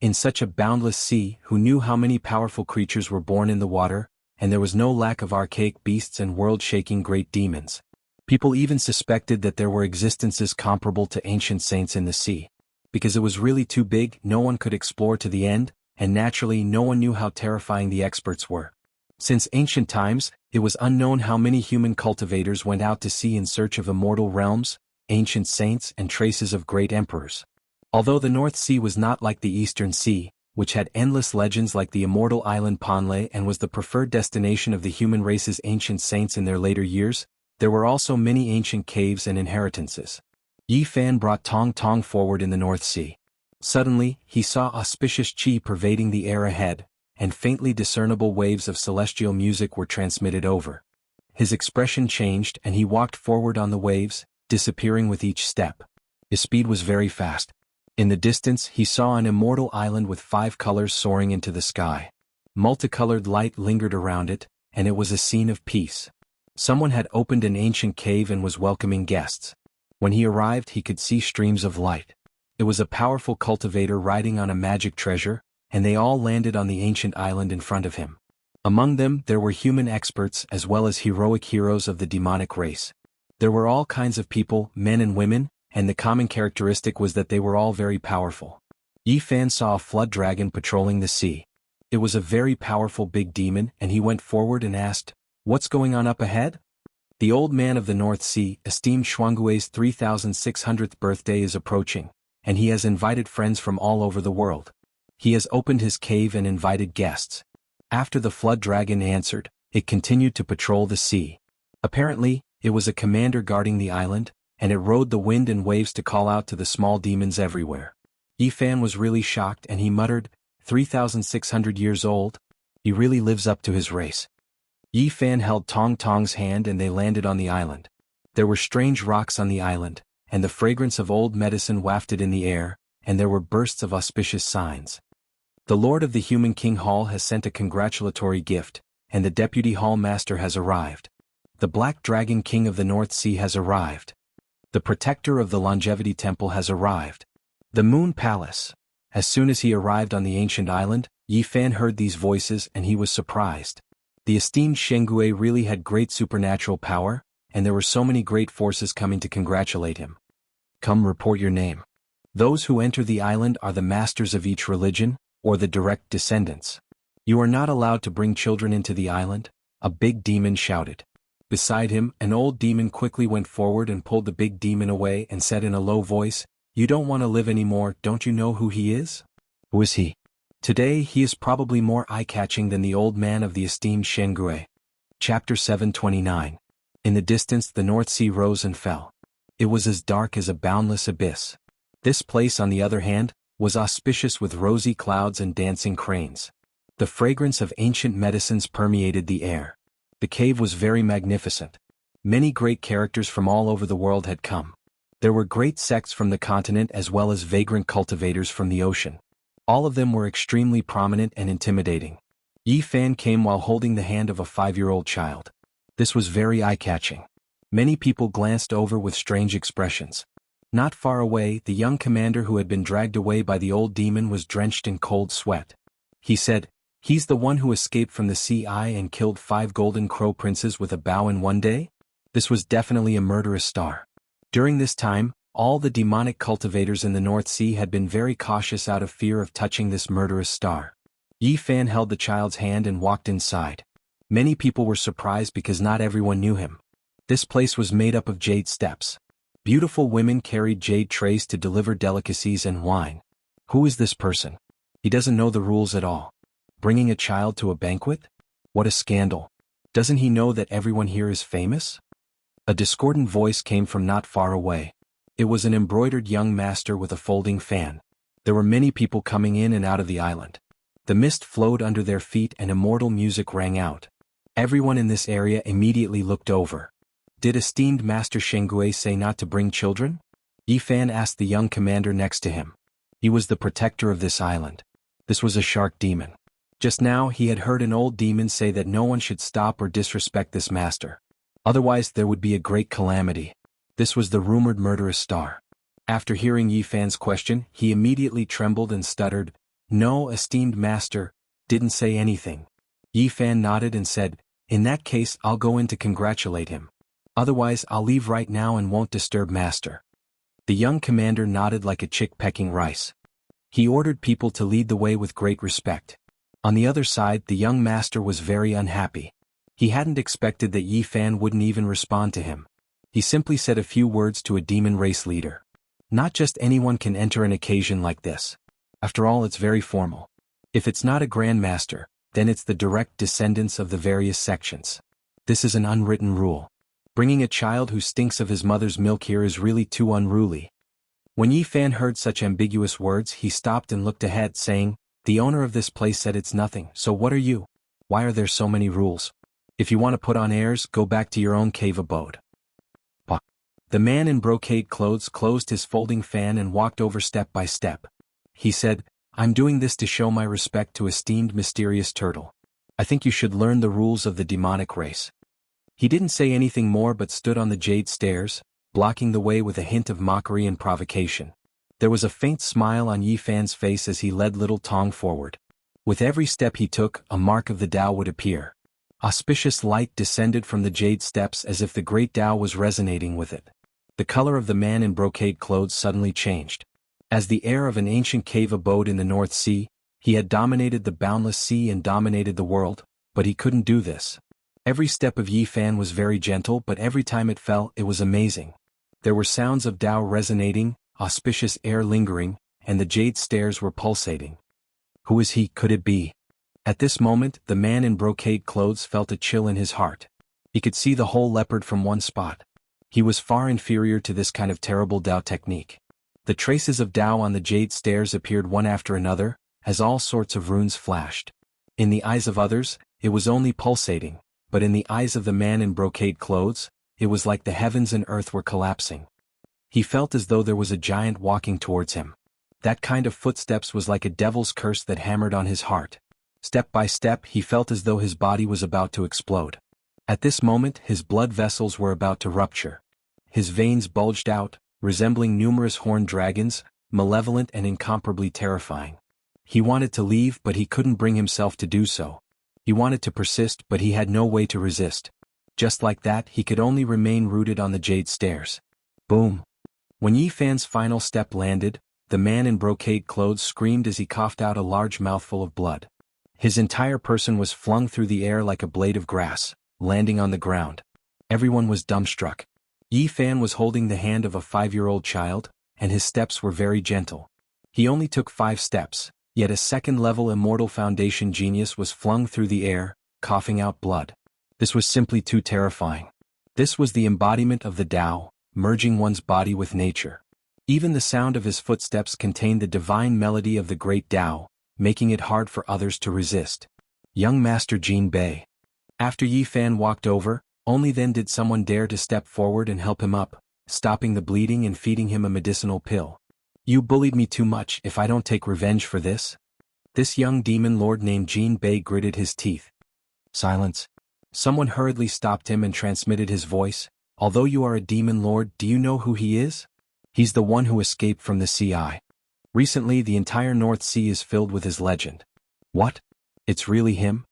In such a boundless sea, who knew how many powerful creatures were born in the water, and there was no lack of archaic beasts and world-shaking great demons. People even suspected that there were existences comparable to ancient saints in the sea. Because it was really too big, no one could explore to the end, and naturally no one knew how terrifying the experts were. Since ancient times, it was unknown how many human cultivators went out to sea in search of immortal realms, ancient saints and traces of great emperors. Although the North Sea was not like the Eastern Sea, which had endless legends like the immortal island Panle and was the preferred destination of the human race's ancient saints in their later years, there were also many ancient caves and inheritances. Yi Fan brought Tong Tong forward in the North Sea. Suddenly, he saw auspicious qi pervading the air ahead, and faintly discernible waves of celestial music were transmitted over. His expression changed and he walked forward on the waves, disappearing with each step. His speed was very fast. In the distance he saw an immortal island with 5 colors soaring into the sky. Multicolored light lingered around it, and it was a scene of peace. Someone had opened an ancient cave and was welcoming guests. When he arrived he could see streams of light. It was a powerful cultivator riding on a magic treasure, and they all landed on the ancient island in front of him. Among them there were human experts as well as heroic heroes of the demonic race. There were all kinds of people, men and women, and the common characteristic was that they were all very powerful. Yi Fan saw a flood dragon patrolling the sea. It was a very powerful big demon, and he went forward and asked, "What's going on up ahead?" The old man of the North Sea, esteemed Shuanggui's 3600th birthday is approaching, and he has invited friends from all over the world. He has opened his cave and invited guests. After the flood dragon answered, it continued to patrol the sea. Apparently, it was a commander guarding the island, and it rode the wind and waves to call out to the small demons everywhere. Yi Fan was really shocked and he muttered, 3,600 years old? He really lives up to his race. Yi Fan held Tong Tong's hand and they landed on the island. There were strange rocks on the island, and the fragrance of old medicine wafted in the air, and there were bursts of auspicious signs. The Lord of the Human King Hall has sent a congratulatory gift, and the Deputy Hall Master has arrived. The Black Dragon King of the North Sea has arrived. The Protector of the Longevity Temple has arrived. The Moon Palace. As soon as he arrived on the ancient island, Yi Fan heard these voices and he was surprised. The esteemed Shengue really had great supernatural power, and there were so many great forces coming to congratulate him. Come, report your name. Those who enter the island are the masters of each religion, or the direct descendants. You are not allowed to bring children into the island, a big demon shouted. Beside him, an old demon quickly went forward and pulled the big demon away and said in a low voice, "You don't want to live anymore, don't you know who he is?" Who is he? Today he is probably more eye-catching than the old man of the esteemed Shengue. Chapter 729. In the distance the North Sea rose and fell. It was as dark as a boundless abyss. This place, on the other hand, was auspicious with rosy clouds and dancing cranes. The fragrance of ancient medicines permeated the air. The cave was very magnificent. Many great characters from all over the world had come. There were great sects from the continent as well as vagrant cultivators from the ocean. All of them were extremely prominent and intimidating. Yi Fan came while holding the hand of a 5-year-old child. This was very eye-catching. Many people glanced over with strange expressions. Not far away, the young commander who had been dragged away by the old demon was drenched in cold sweat. He said, "He's the one who escaped from the sea and killed 5 golden crow princes with a bow in one day?" This was definitely a murderous star. During this time, all the demonic cultivators in the North Sea had been very cautious out of fear of touching this murderous star. Yi Fan held the child's hand and walked inside. Many people were surprised because not everyone knew him. This place was made up of jade steps. Beautiful women carried jade trays to deliver delicacies and wine. Who is this person? He doesn't know the rules at all. Bringing a child to a banquet? What a scandal. Doesn't he know that everyone here is famous? A discordant voice came from not far away. It was an embroidered young master with a folding fan. There were many people coming in and out of the island. The mist flowed under their feet and immortal music rang out. Everyone in this area immediately looked over. Did esteemed Master Shengue say not to bring children? Yi Fan asked the young commander next to him. He was the protector of this island. This was a shark demon. Just now he had heard an old demon say that no one should stop or disrespect this master. Otherwise there would be a great calamity. This was the rumored murderous star. After hearing Yi Fan's question, he immediately trembled and stuttered, "No, esteemed master, didn't say anything." Yi Fan nodded and said, "In that case I'll go in to congratulate him. Otherwise I'll leave right now and won't disturb master." The young commander nodded like a chick pecking rice. He ordered people to lead the way with great respect. On the other side, the young master was very unhappy. He hadn't expected that Yi Fan wouldn't even respond to him. He simply said a few words to a demon race leader. Not just anyone can enter an occasion like this. After all, it's very formal. If it's not a Grand Master, then it's the direct descendants of the various sections. This is an unwritten rule. Bringing a child who stinks of his mother's milk here is really too unruly. When Yi Fan heard such ambiguous words, he stopped and looked ahead, saying, "The owner of this place said it's nothing, so what are you? Why are there so many rules? If you want to put on airs, go back to your own cave abode." The man in brocade clothes closed his folding fan and walked over step by step. He said, "I'm doing this to show my respect to esteemed mysterious turtle. I think you should learn the rules of the demonic race." He didn't say anything more but stood on the jade stairs, blocking the way with a hint of mockery and provocation. There was a faint smile on Yi Fan's face as he led little Tong forward. With every step he took, a mark of the Tao would appear. Auspicious light descended from the jade steps as if the great Tao was resonating with it. The color of the man in brocade clothes suddenly changed. As the heir of an ancient cave abode in the North Sea, he had dominated the boundless sea and dominated the world, but he couldn't do this. Every step of Yi Fan was very gentle, but every time it fell, it was amazing. There were sounds of Tao resonating, auspicious air lingering, and the jade stairs were pulsating. Who is he? Could it be? At this moment, the man in brocade clothes felt a chill in his heart. He could see the whole leopard from one spot. He was far inferior to this kind of terrible Tao technique. The traces of Tao on the jade stairs appeared one after another, as all sorts of runes flashed. In the eyes of others, it was only pulsating, but in the eyes of the man in brocade clothes, it was like the heavens and earth were collapsing. He felt as though there was a giant walking towards him. That kind of footsteps was like a devil's curse that hammered on his heart. Step by step he felt as though his body was about to explode. At this moment his blood vessels were about to rupture. His veins bulged out, resembling numerous horned dragons, malevolent and incomparably terrifying. He wanted to leave but he couldn't bring himself to do so. He wanted to persist but he had no way to resist. Just like that he could only remain rooted on the jade stairs. Boom! When Yi Fan's final step landed, the man in brocade clothes screamed as he coughed out a large mouthful of blood. His entire person was flung through the air like a blade of grass, landing on the ground. Everyone was dumbstruck. Yi Fan was holding the hand of a 5-year-old child, and his steps were very gentle. He only took 5 steps, yet a second-level immortal foundation genius was flung through the air, coughing out blood. This was simply too terrifying. This was the embodiment of the Tao, merging one's body with nature. Even the sound of his footsteps contained the divine melody of the great Tao, making it hard for others to resist. Young Master Jin Bei. After Yi Fan walked over, only then did someone dare to step forward and help him up, stopping the bleeding and feeding him a medicinal pill. You bullied me too much. If I don't take revenge for this? This young demon lord named Jin Bei gritted his teeth. Silence. Someone hurriedly stopped him and transmitted his voice. Although you are a demon lord, do you know who he is? He's the one who escaped from the sea. Recently the entire North Sea is filled with his legend. What? It's really him?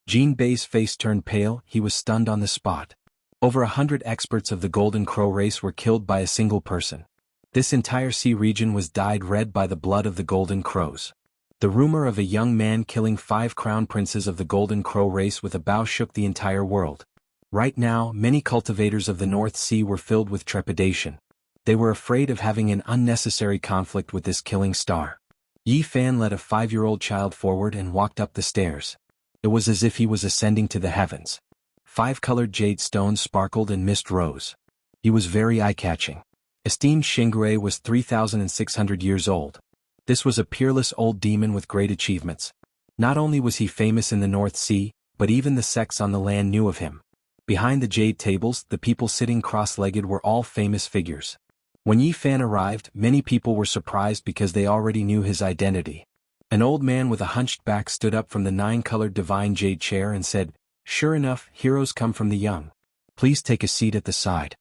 Jin Bei's face turned pale. He was stunned on the spot. Over 100 experts of the Golden Crow race were killed by a single person. This entire sea region was dyed red by the blood of the Golden Crows. The rumor of a young man killing 5 crown princes of the Golden Crow race with a bow shook the entire world. Right now, many cultivators of the North Sea were filled with trepidation. They were afraid of having an unnecessary conflict with this killing star. Yi Fan led a 5-year-old child forward and walked up the stairs. It was as if he was ascending to the heavens. 5 colored jade stones sparkled and mist rose. He was very eye-catching. Esteemed Xingui was 3,600 years old. This was a peerless old demon with great achievements. Not only was he famous in the North Sea, but even the sects on the land knew of him. Behind the jade tables, the people sitting cross-legged were all famous figures. When Yi Fan arrived, many people were surprised because they already knew his identity. An old man with a hunched back stood up from the 9-colored divine jade chair and said, "Sure enough, heroes come from the young. Please take a seat at the side."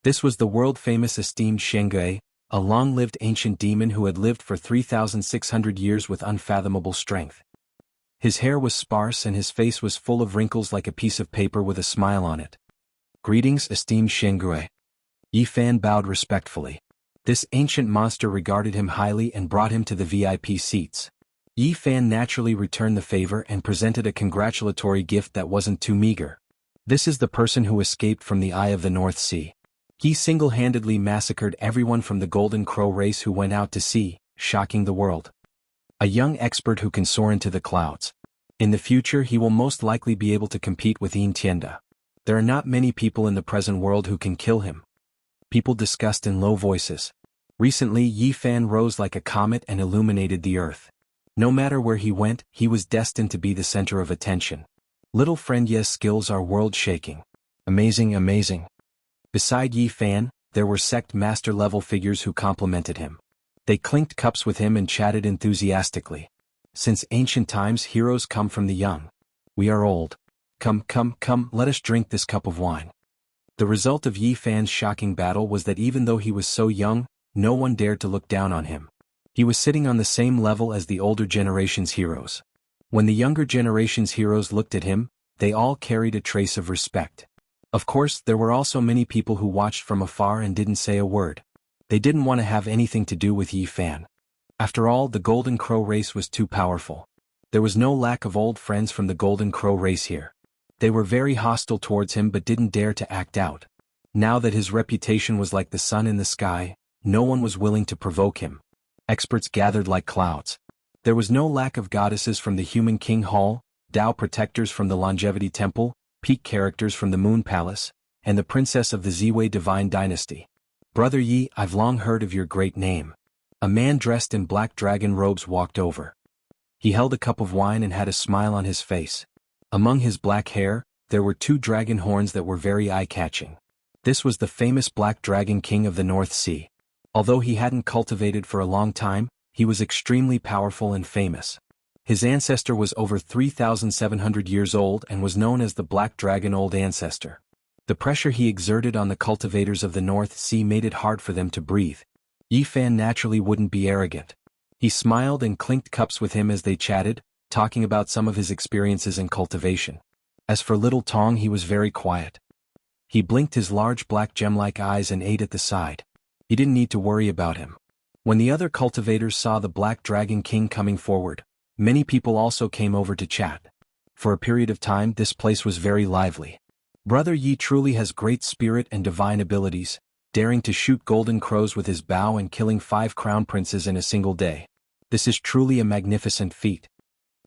This was the world-famous esteemed Xingui, a long-lived ancient demon who had lived for 3,600 years with unfathomable strength. His hair was sparse and his face was full of wrinkles like a piece of paper with a smile on it. "Greetings, esteemed Xingui." Yi Fan bowed respectfully. This ancient monster regarded him highly and brought him to the VIP seats. Yi Fan naturally returned the favor and presented a congratulatory gift that wasn't too meager. This is the person who escaped from the eye of the North Sea. He single-handedly massacred everyone from the Golden Crow race who went out to sea, shocking the world. A young expert who can soar into the clouds. In the future he will most likely be able to compete with Yin Tianda. There are not many people in the present world who can kill him. People discussed in low voices. Recently Yi Fan rose like a comet and illuminated the earth. No matter where he went, he was destined to be the center of attention. Little friend Ye's skills are world-shaking. Amazing, amazing. Beside Yi Fan, there were sect master-level figures who complimented him. They clinked cups with him and chatted enthusiastically. Since ancient times heroes come from the young. We are old. Come, let us drink this cup of wine. The result of Yi Fan's shocking battle was that even though he was so young, no one dared to look down on him. He was sitting on the same level as the older generation's heroes. When the younger generation's heroes looked at him, they all carried a trace of respect. Of course, there were also many people who watched from afar and didn't say a word. They didn't want to have anything to do with Yi Fan. After all, the Golden Crow race was too powerful. There was no lack of old friends from the Golden Crow race here. They were very hostile towards him but didn't dare to act out. Now that his reputation was like the sun in the sky, no one was willing to provoke him. Experts gathered like clouds. There was no lack of goddesses from the Human King Hall, Tao protectors from the Longevity Temple, peak characters from the Moon Palace, and the princess of the Ziwei Divine Dynasty. "Brother Yi, I've long heard of your great name." A man dressed in black dragon robes walked over. He held a cup of wine and had a smile on his face. Among his black hair, there were 2 dragon horns that were very eye-catching. This was the famous Black Dragon King of the North Sea. Although he hadn't cultivated for a long time, He was extremely powerful and famous. His ancestor was over 3,700 years old and was known as the Black Dragon Old Ancestor. The pressure he exerted on the cultivators of the North Sea made it hard for them to breathe. Yi Fan naturally wouldn't be arrogant. He smiled and clinked cups with him as they chatted, talking about some of his experiences in cultivation. As for Little Tong, he was very quiet. He blinked his large black gem-like eyes and ate at the side. He didn't need to worry about him. When the other cultivators saw the Black Dragon King coming forward, many people also came over to chat. For a period of time, this place was very lively. Brother Yi truly has great spirit and divine abilities, daring to shoot golden crows with his bow and killing 5 crown princes in a single day. This is truly a magnificent feat.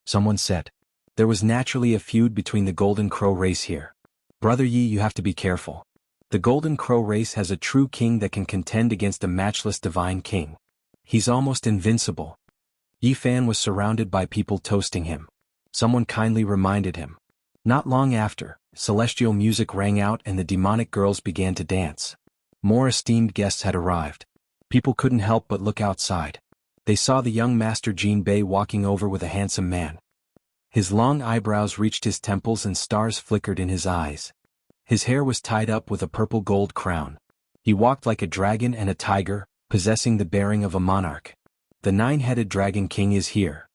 Someone said. There was naturally a feud between the Golden Crow race here. Brother Yi, you have to be careful. The Golden Crow race has a true king that can contend against a matchless divine king. He's almost invincible. Yi Fan was surrounded by people toasting him. Someone kindly reminded him. Not long after, celestial music rang out and the demonic girls began to dance. More esteemed guests had arrived. People couldn't help but look outside. They saw the young Master Jin Bei walking over with a handsome man. His long eyebrows reached his temples and stars flickered in his eyes. His hair was tied up with a purple gold crown. He walked like a dragon and a tiger, possessing the bearing of a monarch. The 9-headed Dragon King is here.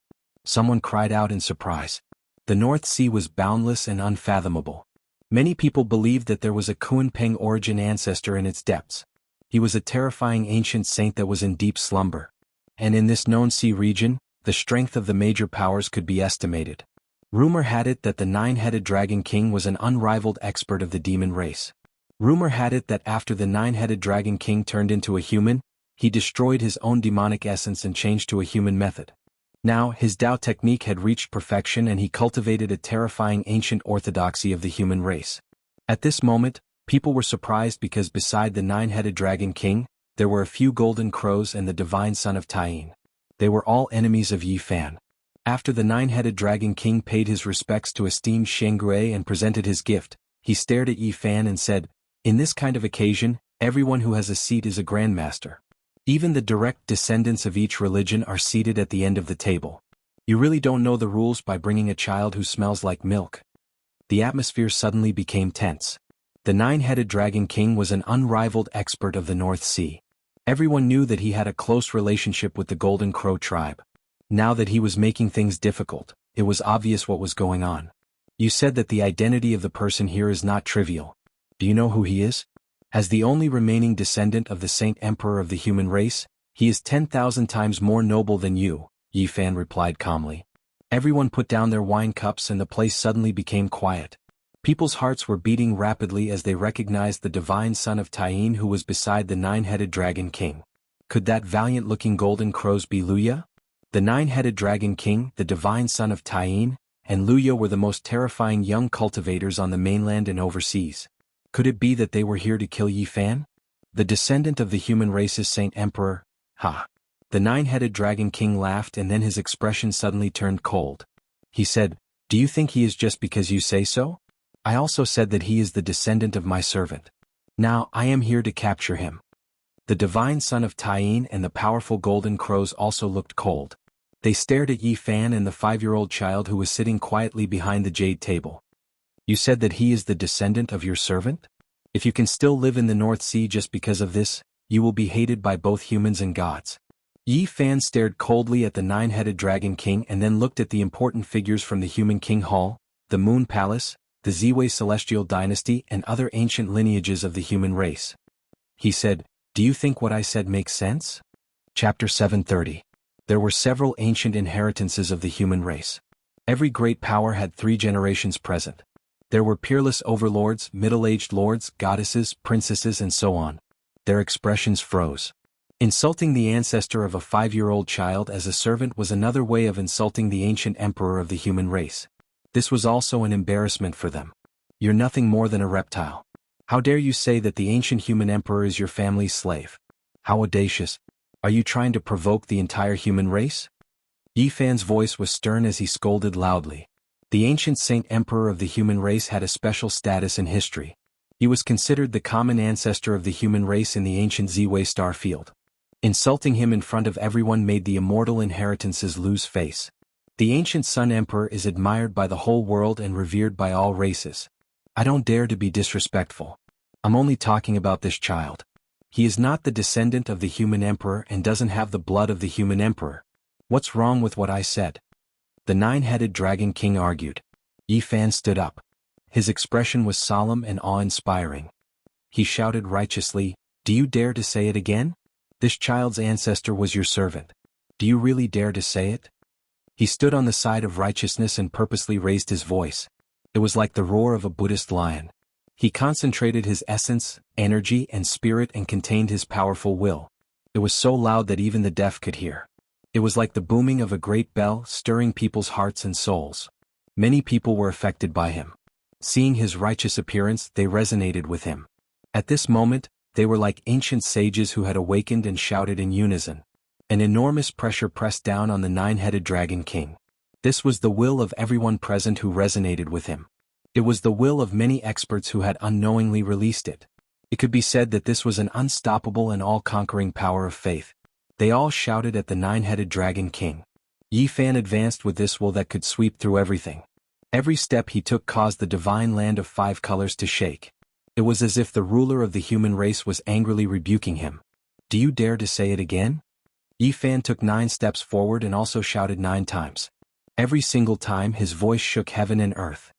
Someone cried out in surprise. The North Sea was boundless and unfathomable. Many people believed that there was a Kunpeng origin ancestor in its depths. He was a terrifying ancient saint that was in deep slumber. And in this known sea region, the strength of the major powers could be estimated. Rumor had it that the 9-headed Dragon King was an unrivaled expert of the demon race. Rumor had it that after the 9-headed Dragon King turned into a human, he destroyed his own demonic essence and changed to a human method. Now, his Tao technique had reached perfection and he cultivated a terrifying ancient orthodoxy of the human race. At this moment, people were surprised because beside the 9-headed Dragon King, there were a few golden crows and the divine son of Taiyin. They were all enemies of Yi Fan. After the 9-headed Dragon King paid his respects to esteemed Shengrui and presented his gift, he stared at Yi Fan and said, "In this kind of occasion, everyone who has a seat is a grandmaster. Even the direct descendants of each religion are seated at the end of the table. You really don't know the rules by bringing a child who smells like milk." The atmosphere suddenly became tense. The 9-headed Dragon King was an unrivaled expert of the North Sea. Everyone knew that he had a close relationship with the Golden Crow tribe. Now that he was making things difficult, it was obvious what was going on. "You said that the identity of the person here is not trivial. Do you know who he is? As the only remaining descendant of the Saint Emperor of the human race, he is 10,000 times more noble than you," Yi Fan replied calmly. Everyone put down their wine cups and the place suddenly became quiet. People's hearts were beating rapidly as they recognized the divine son of Taiyin who was beside the 9-headed Dragon King. Could that valiant-looking golden crows be Luya? The 9-headed Dragon King, the divine son of Taiyin, and Luya were the most terrifying young cultivators on the mainland and overseas. Could it be that they were here to kill Yi Fan? The descendant of the human race's Saint Emperor? Ha! The 9-headed Dragon King laughed and then his expression suddenly turned cold. He said, "Do you think he is just because you say so? I also said that he is the descendant of my servant. Now I am here to capture him." The divine son of Taiyin and the powerful golden crows also looked cold. They stared at Yi Fan and the 5-year-old child who was sitting quietly behind the jade table. "You said that he is the descendant of your servant? If you can still live in the North Sea just because of this, you will be hated by both humans and gods." Yi Fan stared coldly at the 9-headed Dragon King and then looked at the important figures from the Human King Hall, the Moon Palace, the Ziwei Celestial Dynasty and other ancient lineages of the human race. He said, "Do you think what I said makes sense?" Chapter 730. There were several ancient inheritances of the human race. Every great power had 3 generations present. There were peerless overlords, middle-aged lords, goddesses, princesses and so on. Their expressions froze. Insulting the ancestor of a 5-year-old child as a servant was another way of insulting the ancient emperor of the human race. This was also an embarrassment for them. "You're nothing more than a reptile. How dare you say that the ancient human emperor is your family's slave? How audacious! Are you trying to provoke the entire human race?" Yi Fan's voice was stern as he scolded loudly. The ancient Saint Emperor of the human race had a special status in history. He was considered the common ancestor of the human race in the ancient Ziwei star field. Insulting him in front of everyone made the immortal inheritances lose face. The ancient Sun Emperor is admired by the whole world and revered by all races. I don't dare to be disrespectful. I'm only talking about this child. He is not the descendant of the human emperor and doesn't have the blood of the human emperor. What's wrong with what I said? The nine-headed dragon king argued. Yi Fan stood up. His expression was solemn and awe-inspiring. He shouted righteously, "Do you dare to say it again? This child's ancestor was your servant. Do you really dare to say it?" He stood on the side of righteousness and purposely raised his voice. It was like the roar of a Buddhist lion. He concentrated his essence, energy, and spirit and contained his powerful will. It was so loud that even the deaf could hear. It was like the booming of a great bell, stirring people's hearts and souls. Many people were affected by him. Seeing his righteous appearance, they resonated with him. At this moment, they were like ancient sages who had awakened and shouted in unison. An enormous pressure pressed down on the nine-headed dragon king. This was the will of everyone present who resonated with him. It was the will of many experts who had unknowingly released it. It could be said that this was an unstoppable and all-conquering power of faith. They all shouted at the nine-headed dragon king. Yi Fan advanced with this will that could sweep through everything. Every step he took caused the divine land of 5 colors to shake. It was as if the ruler of the human race was angrily rebuking him. "Do you dare to say it again?" Yi Fan took 9 steps forward and also shouted 9 times. Every single time his voice shook heaven and earth.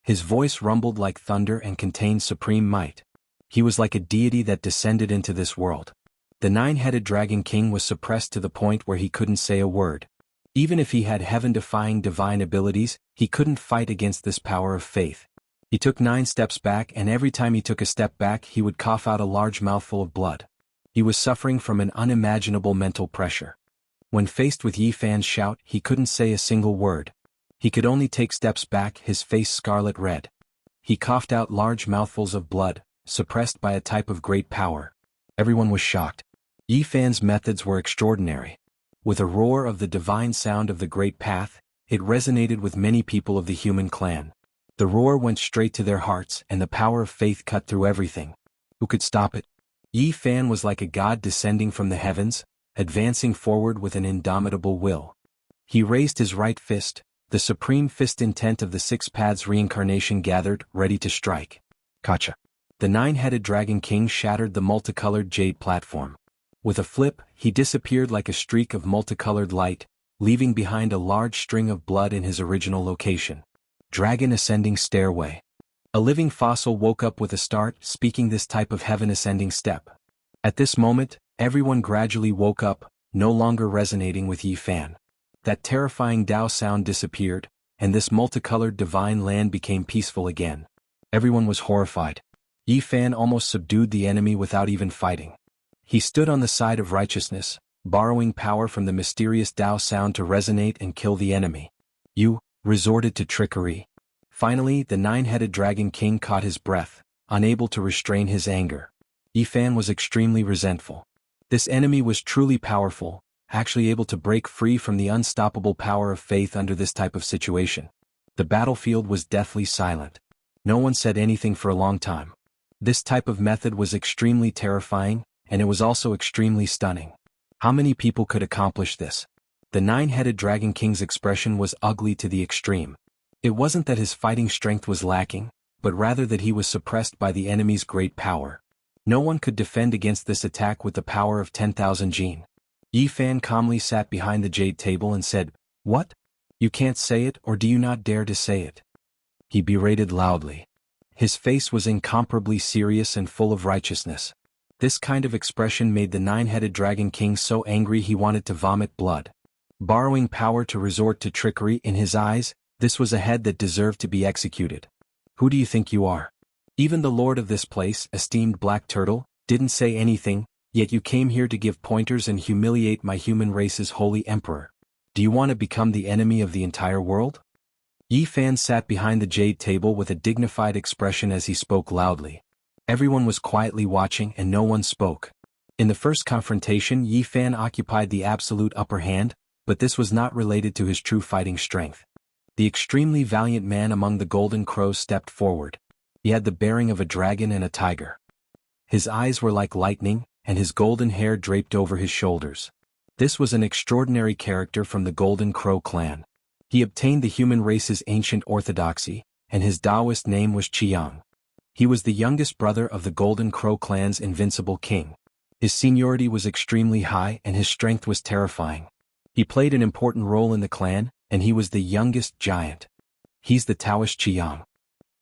His voice rumbled like thunder and contained supreme might. He was like a deity that descended into this world. The nine-headed dragon king was suppressed to the point where he couldn't say a word. Even if he had heaven-defying divine abilities, he couldn't fight against this power of faith. He took 9 steps back, and every time he took a step back he would cough out a large mouthful of blood. He was suffering from an unimaginable mental pressure. When faced with Yi Fan's shout, he couldn't say a single word. He could only take steps back, his face scarlet red. He coughed out large mouthfuls of blood, suppressed by a type of great power. Everyone was shocked. Yi Fan's methods were extraordinary. With a roar of the divine sound of the great path, it resonated with many people of the human clan. The roar went straight to their hearts, and the power of faith cut through everything. Who could stop it? Yi Fan was like a god descending from the heavens, advancing forward with an indomitable will. He raised his right fist, the supreme fist intent of the 6 paths reincarnation gathered, ready to strike. Kacha. The nine-headed dragon king shattered the multicolored jade platform. With a flip, he disappeared like a streak of multicolored light, leaving behind a large string of blood in his original location. Dragon ascending stairway. A living fossil woke up with a start, speaking this type of heaven-ascending step. At this moment, everyone gradually woke up, no longer resonating with Yi Fan. That terrifying Tao sound disappeared, and this multicolored divine land became peaceful again. Everyone was horrified. Yi Fan almost subdued the enemy without even fighting. He stood on the side of righteousness, borrowing power from the mysterious Tao sound to resonate and kill the enemy. You resorted to trickery. Finally, the nine-headed dragon king caught his breath, unable to restrain his anger. Yi Fan was extremely resentful. This enemy was truly powerful, actually able to break free from the unstoppable power of faith under this type of situation. The battlefield was deathly silent. No one said anything for a long time. This type of method was extremely terrifying, and it was also extremely stunning. How many people could accomplish this? The nine-headed dragon king's expression was ugly to the extreme. It wasn't that his fighting strength was lacking, but rather that he was suppressed by the enemy's great power. No one could defend against this attack with the power of 10,000 jin. Yi Fan calmly sat behind the jade table and said, "What? You can't say it, or do you not dare to say it?" He berated loudly. His face was incomparably serious and full of righteousness. This kind of expression made the nine-headed dragon king so angry he wanted to vomit blood. Borrowing power to resort to trickery, in his eyes, this was a head that deserved to be executed. Who do you think you are? Even the lord of this place, esteemed Black Turtle, didn't say anything, yet you came here to give pointers and humiliate my human race's holy emperor. Do you want to become the enemy of the entire world? Yi Fan sat behind the jade table with a dignified expression as he spoke loudly. Everyone was quietly watching and no one spoke. In the first confrontation, Yi Fan occupied the absolute upper hand, but this was not related to his true fighting strength. The extremely valiant man among the golden crows stepped forward. He had the bearing of a dragon and a tiger. His eyes were like lightning, and his golden hair draped over his shoulders. This was an extraordinary character from the Golden Crow clan. He obtained the human race's ancient orthodoxy, and his Taoist name was Jianghu. He was the youngest brother of the Golden Crow clan's invincible king. His seniority was extremely high and his strength was terrifying. He played an important role in the clan, and he was the youngest giant. He's the Taoist Jianghu.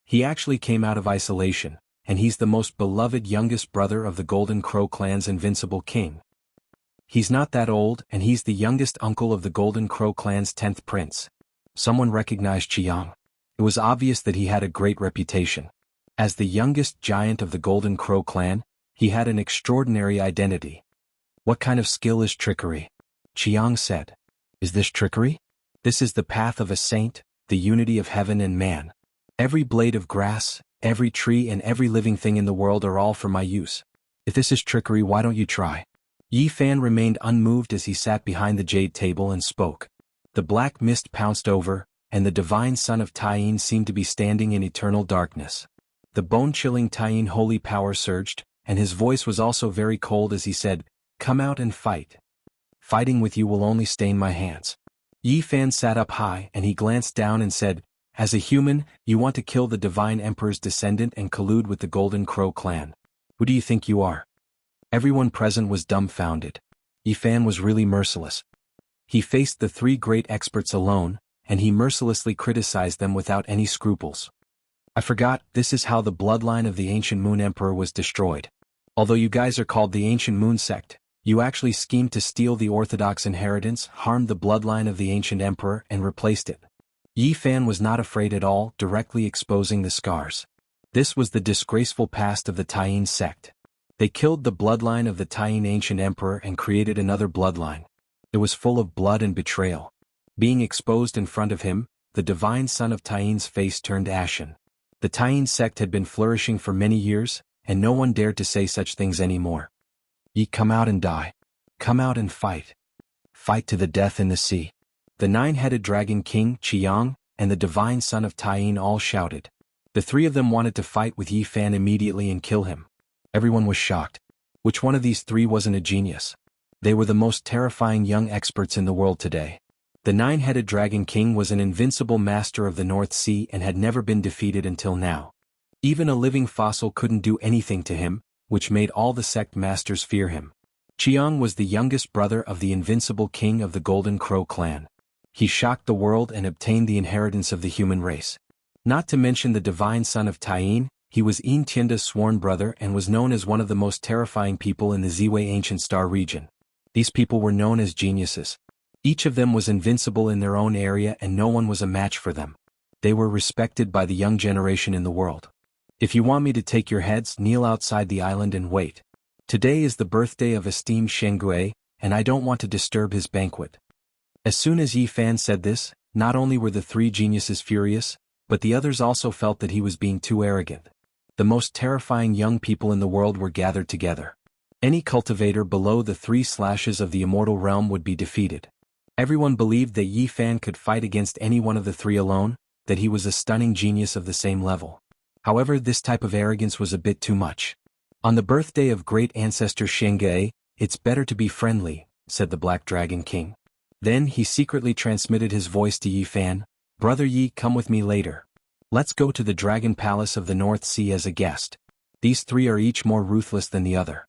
He actually came out of isolation, and he's the most beloved youngest brother of the Golden Crow clan's invincible king. He's not that old, and he's the youngest uncle of the Golden Crow clan's 10th prince. Someone recognized Jianghu. It was obvious that he had a great reputation. As the youngest giant of the Golden Crow clan, he had an extraordinary identity. What kind of skill is trickery? Jianghu said. Is this trickery? This is the path of a saint, the unity of heaven and man. Every blade of grass, every tree and every living thing in the world are all for my use. If this is trickery, why don't you try? Yi Fan remained unmoved as he sat behind the jade table and spoke. The black mist pounced over, and the divine son of Taiyin seemed to be standing in eternal darkness. The bone-chilling Taiyin holy power surged, and his voice was also very cold as he said, "Come out and fight. Fighting with you will only stain my hands." Yi Fan sat up high and he glanced down and said, "As a human, you want to kill the divine emperor's descendant and collude with the Golden Crow clan. Who do you think you are?" Everyone present was dumbfounded. Yi Fan was really merciless. He faced the three great experts alone, and he mercilessly criticized them without any scruples. "I forgot, this is how the bloodline of the Ancient Moon Emperor was destroyed. Although you guys are called the Ancient Moon Sect, you actually schemed to steal the Orthodox inheritance, harmed the bloodline of the Ancient Emperor, and replaced it." Yi Fan was not afraid at all, directly exposing the scars. This was the disgraceful past of the Taiyin sect. They killed the bloodline of the Taiyin Ancient Emperor and created another bloodline. It was full of blood and betrayal. Being exposed in front of him, the divine son of Taiyin's face turned ashen. The Taiyin sect had been flourishing for many years, and no one dared to say such things anymore. "Ye come out and die. Come out and fight. Fight to the death in the sea." The nine-headed dragon king, Jianghu, and the divine son of Taiyin all shouted. The three of them wanted to fight with Yi Fan immediately and kill him. Everyone was shocked. Which one of these three wasn't a genius? They were the most terrifying young experts in the world today. The nine-headed dragon king was an invincible master of the North Sea and had never been defeated until now. Even a living fossil couldn't do anything to him, which made all the sect masters fear him. Jianghu was the youngest brother of the invincible king of the Golden Crow clan. He shocked the world and obtained the inheritance of the human race. Not to mention the divine son of Taiyin, he was Yin Tianda's sworn brother and was known as one of the most terrifying people in the Ziwei Ancient Star region. These people were known as geniuses. Each of them was invincible in their own area and no one was a match for them. They were respected by the young generation in the world. "If you want me to take your heads, kneel outside the island and wait. Today is the birthday of esteemed Shenggui, and I don't want to disturb his banquet." As soon as Yi Fan said this, not only were the three geniuses furious, but the others also felt that he was being too arrogant. The most terrifying young people in the world were gathered together. Any cultivator below the 3 slashes of the immortal realm would be defeated. Everyone believed that Yi Fan could fight against any one of the three alone, that he was a stunning genius of the same level. However, this type of arrogance was a bit too much. "On the birthday of great ancestor Shenggui, it's better to be friendly," said the Black Dragon King. Then he secretly transmitted his voice to Yi Fan. "Brother Yi, come with me later. Let's go to the Dragon Palace of the North Sea as a guest. These three are each more ruthless than the other."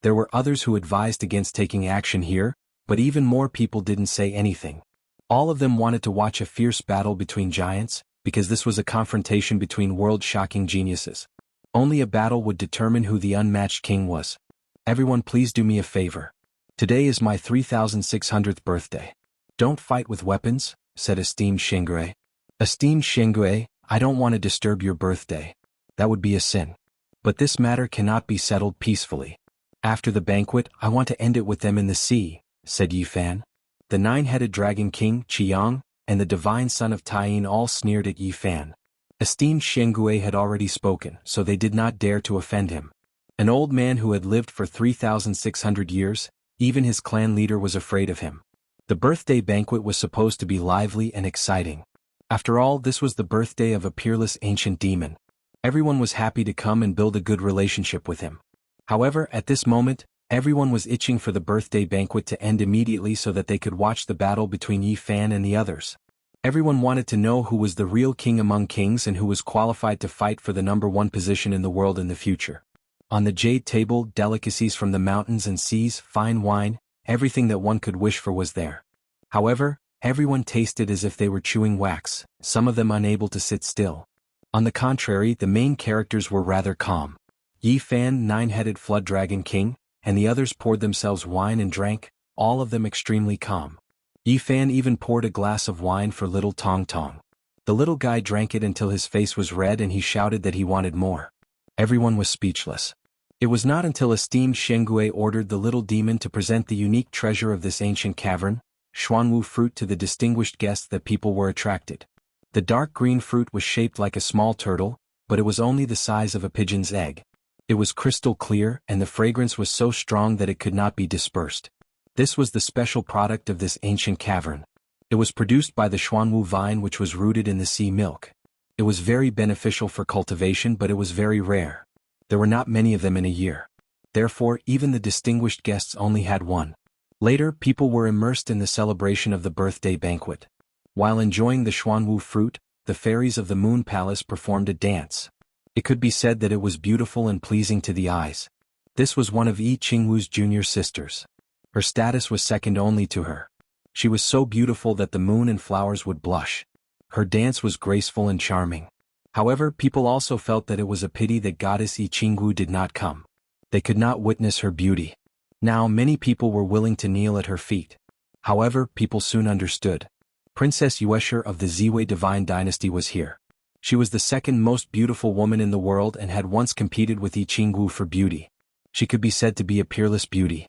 There were others who advised against taking action here, but even more people didn't say anything. All of them wanted to watch a fierce battle between giants, because this was a confrontation between world-shocking geniuses. Only a battle would determine who the unmatched king was. "Everyone, please do me a favor. Today is my 3600th birthday. Don't fight with weapons," said esteemed Shenggui. "Esteemed Shenggui, I don't want to disturb your birthday. That would be a sin. But this matter cannot be settled peacefully. After the banquet, I want to end it with them in the sea," said Yi Fan. The nine-headed dragon king, Jianghu, and the divine son of Taiyin all sneered at Yi Fan. Esteemed Shenggui had already spoken, so they did not dare to offend him. An old man who had lived for 3,600 years, even his clan leader was afraid of him. The birthday banquet was supposed to be lively and exciting. After all, this was the birthday of a peerless ancient demon. Everyone was happy to come and build a good relationship with him. However, at this moment, Everyone was itching for the birthday banquet to end immediately so that they could watch the battle between Yi Fan and the others. Everyone wanted to know who was the real king among kings and who was qualified to fight for the #1 position in the world in the future. On the jade table, delicacies from the mountains and seas, fine wine, everything that one could wish for was there. However, everyone tasted as if they were chewing wax, some of them unable to sit still. On the contrary, the main characters were rather calm. Yi Fan, 9-headed flood dragon king, and the others poured themselves wine and drank, all of them extremely calm. Yi Fan even poured a glass of wine for little Tong Tong. The little guy drank it until his face was red and he shouted that he wanted more. Everyone was speechless. It was not until esteemed Jianghu ordered the little demon to present the unique treasure of this ancient cavern, Xuanwu fruit, to the distinguished guests that people were attracted. The dark green fruit was shaped like a small turtle, but it was only the size of a pigeon's egg. It was crystal clear and the fragrance was so strong that it could not be dispersed. This was the special product of this ancient cavern. It was produced by the Xuanwu vine, which was rooted in the sea milk. It was very beneficial for cultivation, but it was very rare. There were not many of them in a year. Therefore, even the distinguished guests only had one. Later, people were immersed in the celebration of the birthday banquet. While enjoying the Xuanwu fruit, the fairies of the Moon Palace performed a dance. It could be said that it was beautiful and pleasing to the eyes. This was one of Yi Qingwu's junior sisters. Her status was second only to her. She was so beautiful that the moon and flowers would blush. Her dance was graceful and charming. However, people also felt that it was a pity that goddess Yi Qingwu did not come. They could not witness her beauty. Now many people were willing to kneel at her feet. However, people soon understood. Princess Yuesher of the Ziwei divine dynasty was here. She was the second most beautiful woman in the world and had once competed with Yi Qingwu for beauty. She could be said to be a peerless beauty.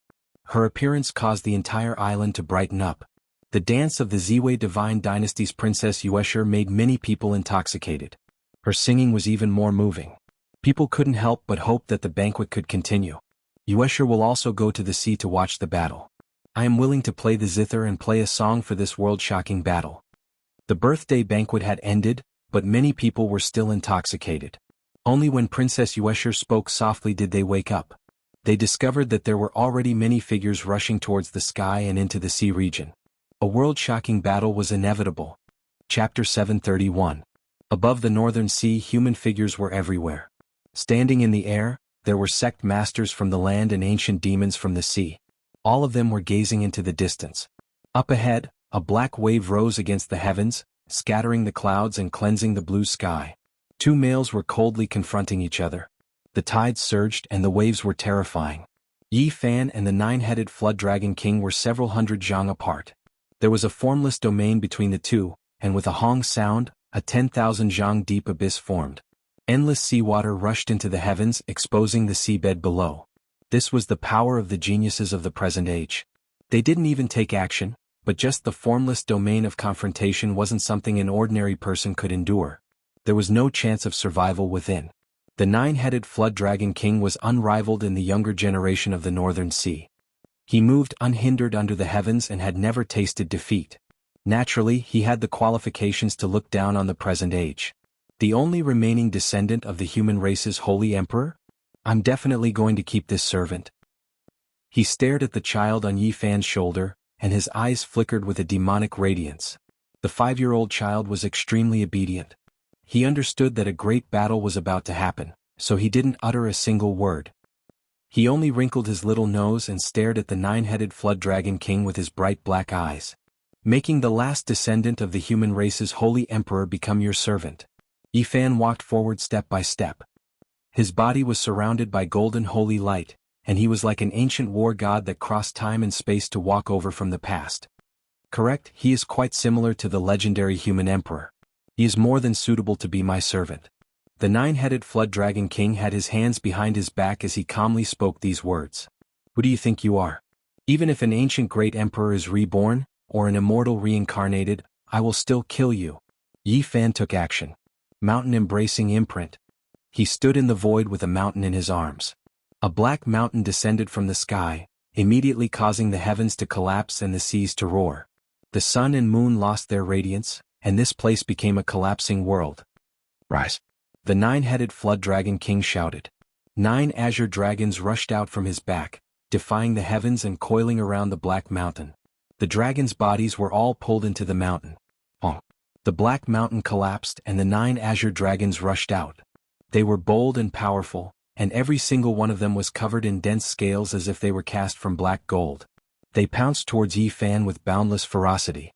Her appearance caused the entire island to brighten up. The dance of the Ziwei divine dynasty's Princess Yuesher made many people intoxicated. Her singing was even more moving. People couldn't help but hope that the banquet could continue. Yuesher will also go to the sea to watch the battle. I am willing to play the zither and play a song for this world-shocking battle. The birthday banquet had ended, but many people were still intoxicated. Only when Princess Yuesher spoke softly did they wake up. They discovered that there were already many figures rushing towards the sky and into the sea region. A world-shocking battle was inevitable. Chapter 731. Above the northern sea, human figures were everywhere. Standing in the air, there were sect masters from the land and ancient demons from the sea. All of them were gazing into the distance. Up ahead, a black wave rose against the heavens, scattering the clouds and cleansing the blue sky. Two males were coldly confronting each other. The tides surged and the waves were terrifying. Yi Fan and the 9-headed flood dragon king were several hundred zhang apart. There was a formless domain between the two, and with a hong sound, a 10,000 zhang deep abyss formed. Endless seawater rushed into the heavens, exposing the seabed below. This was the power of the geniuses of the present age. They didn't even take action, but just the formless domain of confrontation wasn't something an ordinary person could endure. There was no chance of survival within. The 9-headed flood dragon king was unrivaled in the younger generation of the northern sea. He moved unhindered under the heavens and had never tasted defeat. Naturally, he had the qualifications to look down on the present age. The only remaining descendant of the human race's holy emperor? I'm definitely going to keep this servant. He stared at the child on Yi Fan's shoulder, and his eyes flickered with a demonic radiance. The 5-year-old child was extremely obedient. He understood that a great battle was about to happen, so he didn't utter a single word. He only wrinkled his little nose and stared at the 9-headed flood dragon king with his bright black eyes. Making the last descendant of the human race's holy emperor become your servant. Yi Fan walked forward step by step. His body was surrounded by golden holy light, and he was like an ancient war god that crossed time and space to walk over from the past. Correct, he is quite similar to the legendary human emperor. He is more than suitable to be my servant. The 9-headed flood dragon king had his hands behind his back as he calmly spoke these words. Who do you think you are? Even if an ancient great emperor is reborn, or an immortal reincarnated, I will still kill you. Yi Fan took action. Mountain embracing imprint. He stood in the void with a mountain in his arms. A black mountain descended from the sky, immediately causing the heavens to collapse and the seas to roar. The sun and moon lost their radiance, and this place became a collapsing world. Rise! The 9-headed flood dragon king shouted. 9 azure dragons rushed out from his back, defying the heavens and coiling around the Black Mountain. The dragons' bodies were all pulled into the mountain. The Black Mountain collapsed and the 9 azure dragons rushed out. They were bold and powerful, and every single one of them was covered in dense scales as if they were cast from black gold. They pounced towards Yi Fan with boundless ferocity.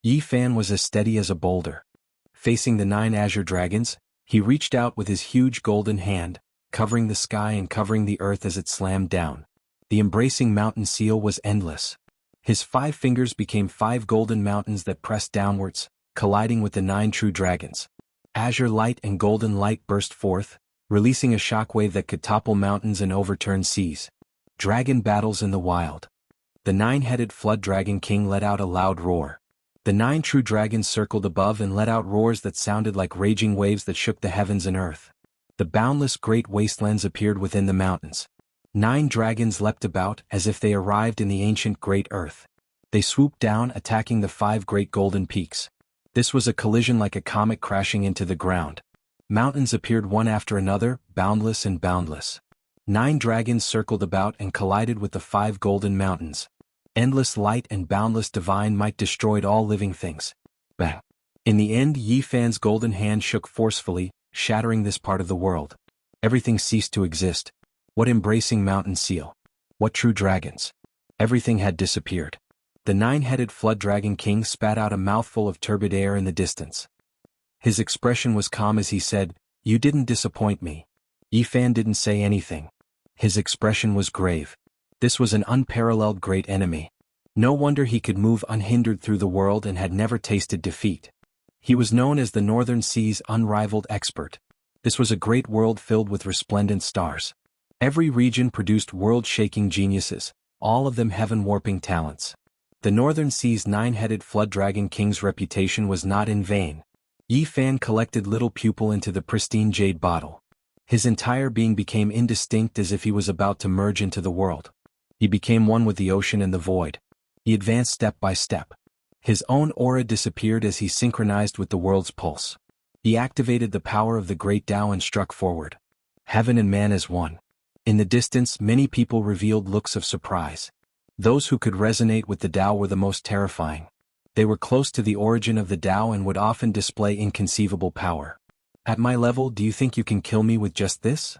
Yi Fan was as steady as a boulder. Facing the 9 azure dragons, he reached out with his huge golden hand, covering the sky and covering the earth as it slammed down. The embracing mountain seal was endless. His 5 fingers became 5 golden mountains that pressed downwards, colliding with the 9 true dragons. Azure light and golden light burst forth, releasing a shockwave that could topple mountains and overturn seas. Dragon battles in the wild. The 9-headed flood dragon king let out a loud roar. The 9 true dragons circled above and let out roars that sounded like raging waves that shook the heavens and earth. The boundless great wastelands appeared within the mountains. 9 dragons leapt about as if they arrived in the ancient great earth. They swooped down, attacking the 5 great golden peaks. This was a collision like a comet crashing into the ground. Mountains appeared one after another, boundless and boundless. 9 dragons circled about and collided with the 5 golden mountains. Endless light and boundless divine might destroyed all living things. Bang! In the end, Yi Fan's golden hand shook forcefully, shattering this part of the world. Everything ceased to exist. What embracing mountain seal? What true dragons? Everything had disappeared. The 9-headed flood dragon king spat out a mouthful of turbid air in the distance. His expression was calm as he said, "You didn't disappoint me." Yi Fan didn't say anything. His expression was grave. This was an unparalleled great enemy. No wonder he could move unhindered through the world and had never tasted defeat. He was known as the Northern Sea's unrivaled expert. This was a great world filled with resplendent stars. Every region produced world-shaking geniuses, all of them heaven-warping talents. The Northern Sea's 9-headed flood dragon king's reputation was not in vain. Yi Fan collected little pupil into the pristine jade bottle. His entire being became indistinct as if he was about to merge into the world. He became one with the ocean and the void. He advanced step by step. His own aura disappeared as he synchronized with the world's pulse. He activated the power of the great Tao and struck forward. Heaven and man as one. In the distance, many people revealed looks of surprise. Those who could resonate with the Tao were the most terrifying. They were close to the origin of the Tao and would often display inconceivable power. At my level, do you think you can kill me with just this?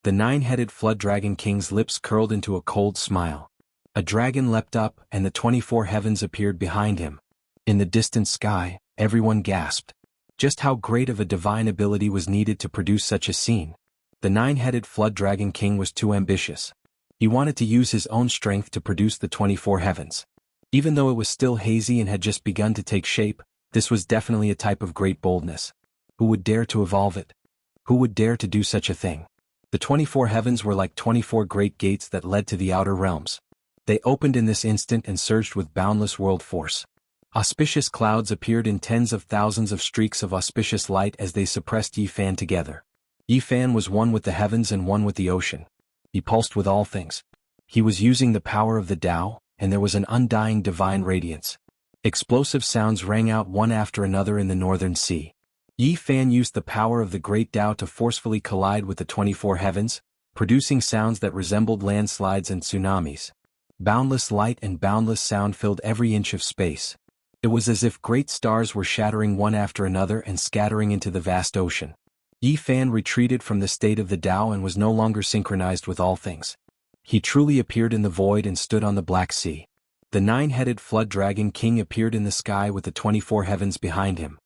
The 9-headed flood dragon king's lips curled into a cold smile. A dragon leapt up and the 24 heavens appeared behind him. In the distant sky, everyone gasped. Just how great of a divine ability was needed to produce such a scene? The 9-headed flood dragon king was too ambitious. He wanted to use his own strength to produce the 24 heavens. Even though it was still hazy and had just begun to take shape, this was definitely a type of great boldness. Who would dare to evolve it? Who would dare to do such a thing? The 24 heavens were like 24 great gates that led to the outer realms. They opened in this instant and surged with boundless world force. Auspicious clouds appeared in tens of thousands of streaks of auspicious light as they suppressed Yi Fan together. Yi Fan was one with the heavens and one with the ocean. He pulsed with all things. He was using the power of the Tao, and there was an undying divine radiance. Explosive sounds rang out one after another in the northern sea. Yi Fan used the power of the great Tao to forcefully collide with the 24 heavens, producing sounds that resembled landslides and tsunamis. Boundless light and boundless sound filled every inch of space. It was as if great stars were shattering one after another and scattering into the vast ocean. Yi Fan retreated from the state of the Tao and was no longer synchronized with all things. He truly appeared in the void and stood on the Black Sea. The 9-headed flood dragon king appeared in the sky with the 24 heavens behind him.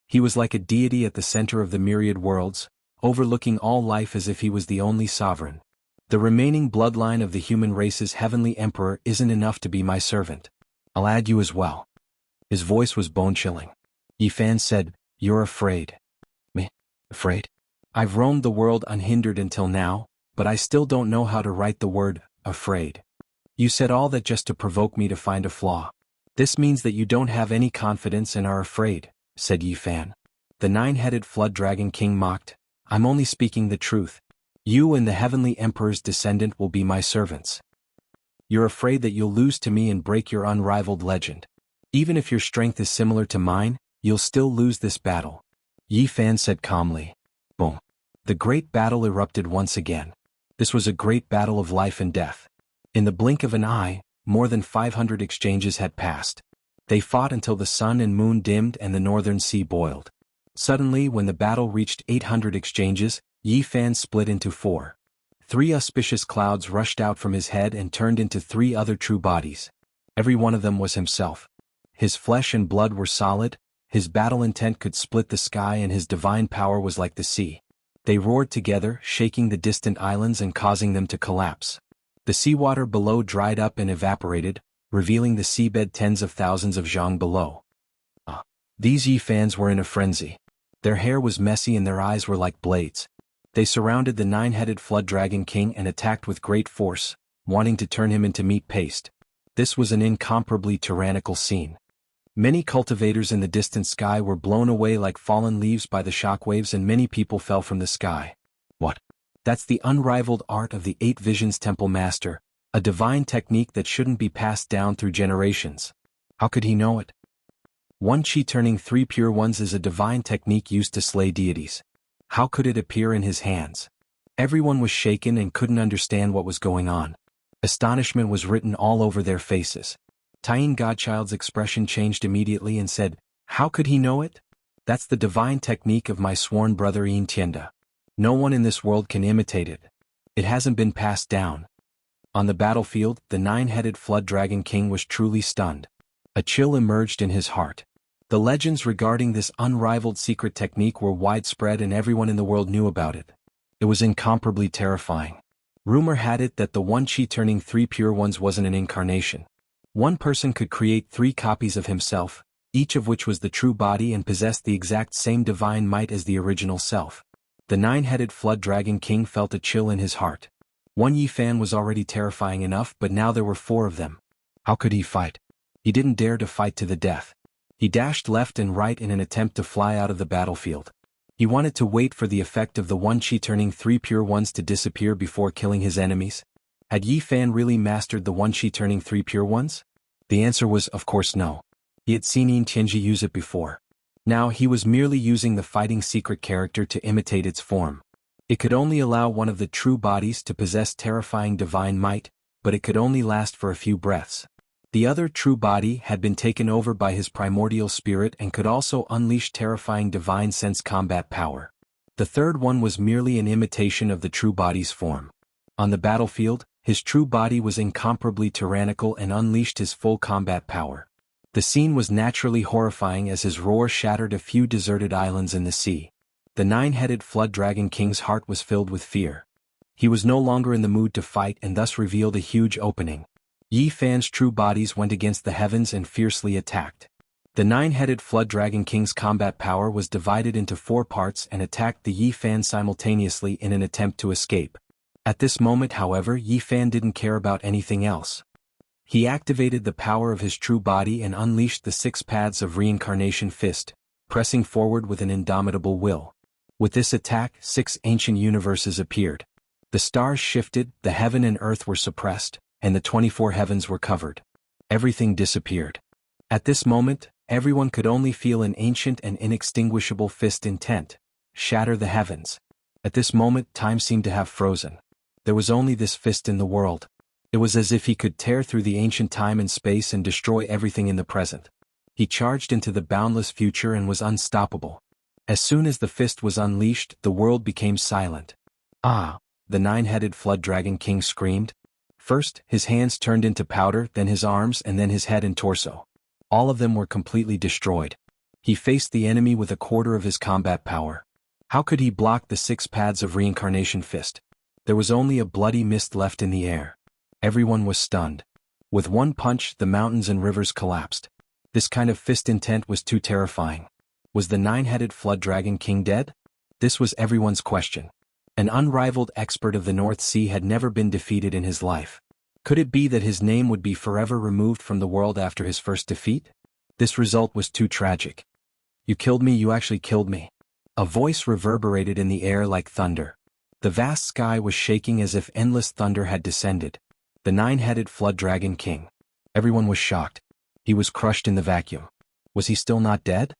He was like a deity at the center of the myriad worlds, overlooking all life as if he was the only sovereign. The remaining bloodline of the human race's heavenly emperor isn't enough to be my servant. I'll add you as well. His voice was bone-chilling. Yi Fan said, "You're afraid." Me? Afraid? I've roamed the world unhindered until now, but I still don't know how to write the word, afraid. You said all that just to provoke me to find a flaw. This means that you don't have any confidence and are afraid, said Yi Fan. The 9-headed flood dragon king mocked, I'm only speaking the truth. You and the heavenly emperor's descendant will be my servants. You're afraid that you'll lose to me and break your unrivaled legend. Even if your strength is similar to mine, you'll still lose this battle. Yi Fan said calmly. Boom. The great battle erupted once again. This was a great battle of life and death. In the blink of an eye, more than 500 exchanges had passed. They fought until the sun and moon dimmed and the northern sea boiled. Suddenly, when the battle reached 800 exchanges, Yi Fan split into four. 3 auspicious clouds rushed out from his head and turned into 3 other true bodies. Every one of them was himself. His flesh and blood were solid, his battle intent could split the sky, and his divine power was like the sea. They roared together, shaking the distant islands and causing them to collapse. The seawater below dried up and evaporated, revealing the seabed tens of thousands of zhang below. These Yi Fans were in a frenzy. Their hair was messy and their eyes were like blades. They surrounded the 9-headed flood dragon king and attacked with great force, wanting to turn him into meat paste. This was an incomparably tyrannical scene. Many cultivators in the distant sky were blown away like fallen leaves by the shockwaves, and many people fell from the sky. What? That's the unrivaled art of the 8 Visions Temple Master, a divine technique that shouldn't be passed down through generations. How could he know it? 1 Qi turning 3 pure ones is a divine technique used to slay deities. How could it appear in his hands? Everyone was shaken and couldn't understand what was going on. Astonishment was written all over their faces. Tying Godchild's expression changed immediately and said, "How could he know it? That's the divine technique of my sworn brother Yin Tianda. No one in this world can imitate it. It hasn't been passed down." On the battlefield, the 9-headed flood dragon king was truly stunned. A chill emerged in his heart. The legends regarding this unrivaled secret technique were widespread and everyone in the world knew about it. It was incomparably terrifying. Rumor had it that the 1 Qi turning 3 pure ones wasn't an incarnation. One person could create 3 copies of himself, each of which was the true body and possessed the exact same divine might as the original self. The 9-headed flood dragon king felt a chill in his heart. 1 Yi Fan was already terrifying enough, but now there were 4 of them. How could he fight? He didn't dare to fight to the death. He dashed left and right in an attempt to fly out of the battlefield. He wanted to wait for the effect of the 1 Qi turning 3 pure ones to disappear before killing his enemies. Had Yi Fan really mastered the 1 Qi turning 3 pure ones? The answer was, of course, no. He had seen Yin Tianji use it before. Now he was merely using the fighting secret character to imitate its form. It could only allow one of the true bodies to possess terrifying divine might, but it could only last for a few breaths. The other true body had been taken over by his primordial spirit and could also unleash terrifying divine sense combat power. The third one was merely an imitation of the true body's form. On the battlefield, his true body was incomparably tyrannical and unleashed his full combat power. The scene was naturally horrifying as his roar shattered a few deserted islands in the sea. The 9-headed flood dragon king's heart was filled with fear. He was no longer in the mood to fight and thus revealed a huge opening. Yi Fan's true bodies went against the heavens and fiercely attacked. The 9-headed flood dragon king's combat power was divided into 4 parts and attacked the Yi Fan simultaneously in an attempt to escape. At this moment, however, Yi Fan didn't care about anything else. He activated the power of his true body and unleashed the 6 paths of reincarnation fist, pressing forward with an indomitable will. With this attack, 6 ancient universes appeared. The stars shifted, the heaven and earth were suppressed, and the 24 heavens were covered. Everything disappeared. At this moment, everyone could only feel an ancient and inextinguishable fist intent: shatter the heavens. At this moment, time seemed to have frozen. There was only this fist in the world. It was as if he could tear through the ancient time and space and destroy everything in the present. He charged into the boundless future and was unstoppable. As soon as the fist was unleashed, the world became silent. "Ah!" the 9-headed flood dragon king screamed. First, his hands turned into powder, then his arms, and then his head and torso. All of them were completely destroyed. He faced the enemy with a quarter of his combat power. How could he block the 6 paths of reincarnation fist? There was only a bloody mist left in the air. Everyone was stunned. With one punch, the mountains and rivers collapsed. This kind of fist intent was too terrifying. Was the 9-headed flood dragon king dead? This was everyone's question. An unrivaled expert of the North Sea had never been defeated in his life. Could it be that his name would be forever removed from the world after his first defeat? This result was too tragic. "You killed me, you actually killed me." A voice reverberated in the air like thunder. The vast sky was shaking as if endless thunder had descended. The 9-headed flood dragon king. Everyone was shocked. He was crushed in the vacuum. Was he still not dead?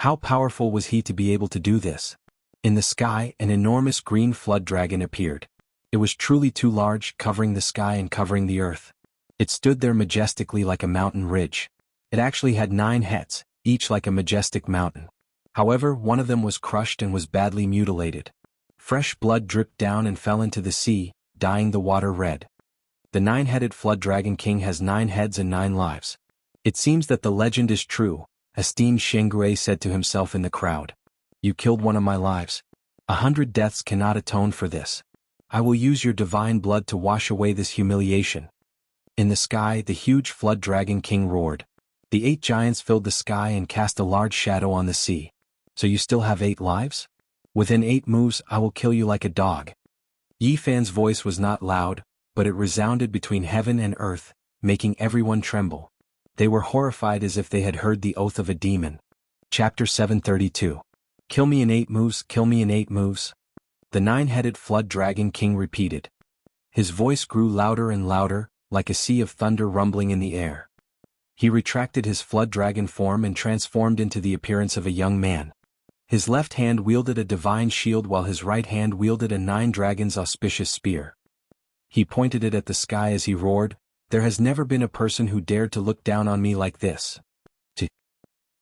How powerful was he to be able to do this? In the sky, an enormous green flood dragon appeared. It was truly too large, covering the sky and covering the earth. It stood there majestically like a mountain ridge. It actually had 9 heads, each like a majestic mountain. However, one of them was crushed and was badly mutilated. Fresh blood dripped down and fell into the sea, dyeing the water red. The 9-headed flood dragon king has 9 heads and 9 lives. It seems that the legend is true, esteemed Jianghu said to himself in the crowd. You killed one of my lives. 100 deaths cannot atone for this. I will use your divine blood to wash away this humiliation. In the sky, the huge flood dragon king roared. The 8 giants filled the sky and cast a large shadow on the sea. So you still have 8 lives? Within 8 moves I will kill you like a dog. Yi Fan's voice was not loud, but it resounded between heaven and earth, making everyone tremble. They were horrified as if they had heard the oath of a demon. Chapter 732. Kill me in 8 moves, kill me in 8 moves. The 9-headed flood dragon king repeated. His voice grew louder and louder, like a sea of thunder rumbling in the air. He retracted his flood dragon form and transformed into the appearance of a young man. His left hand wielded a divine shield while his right hand wielded a 9 dragon's auspicious spear. He pointed it at the sky as he roared, "There has never been a person who dared to look down on me like this."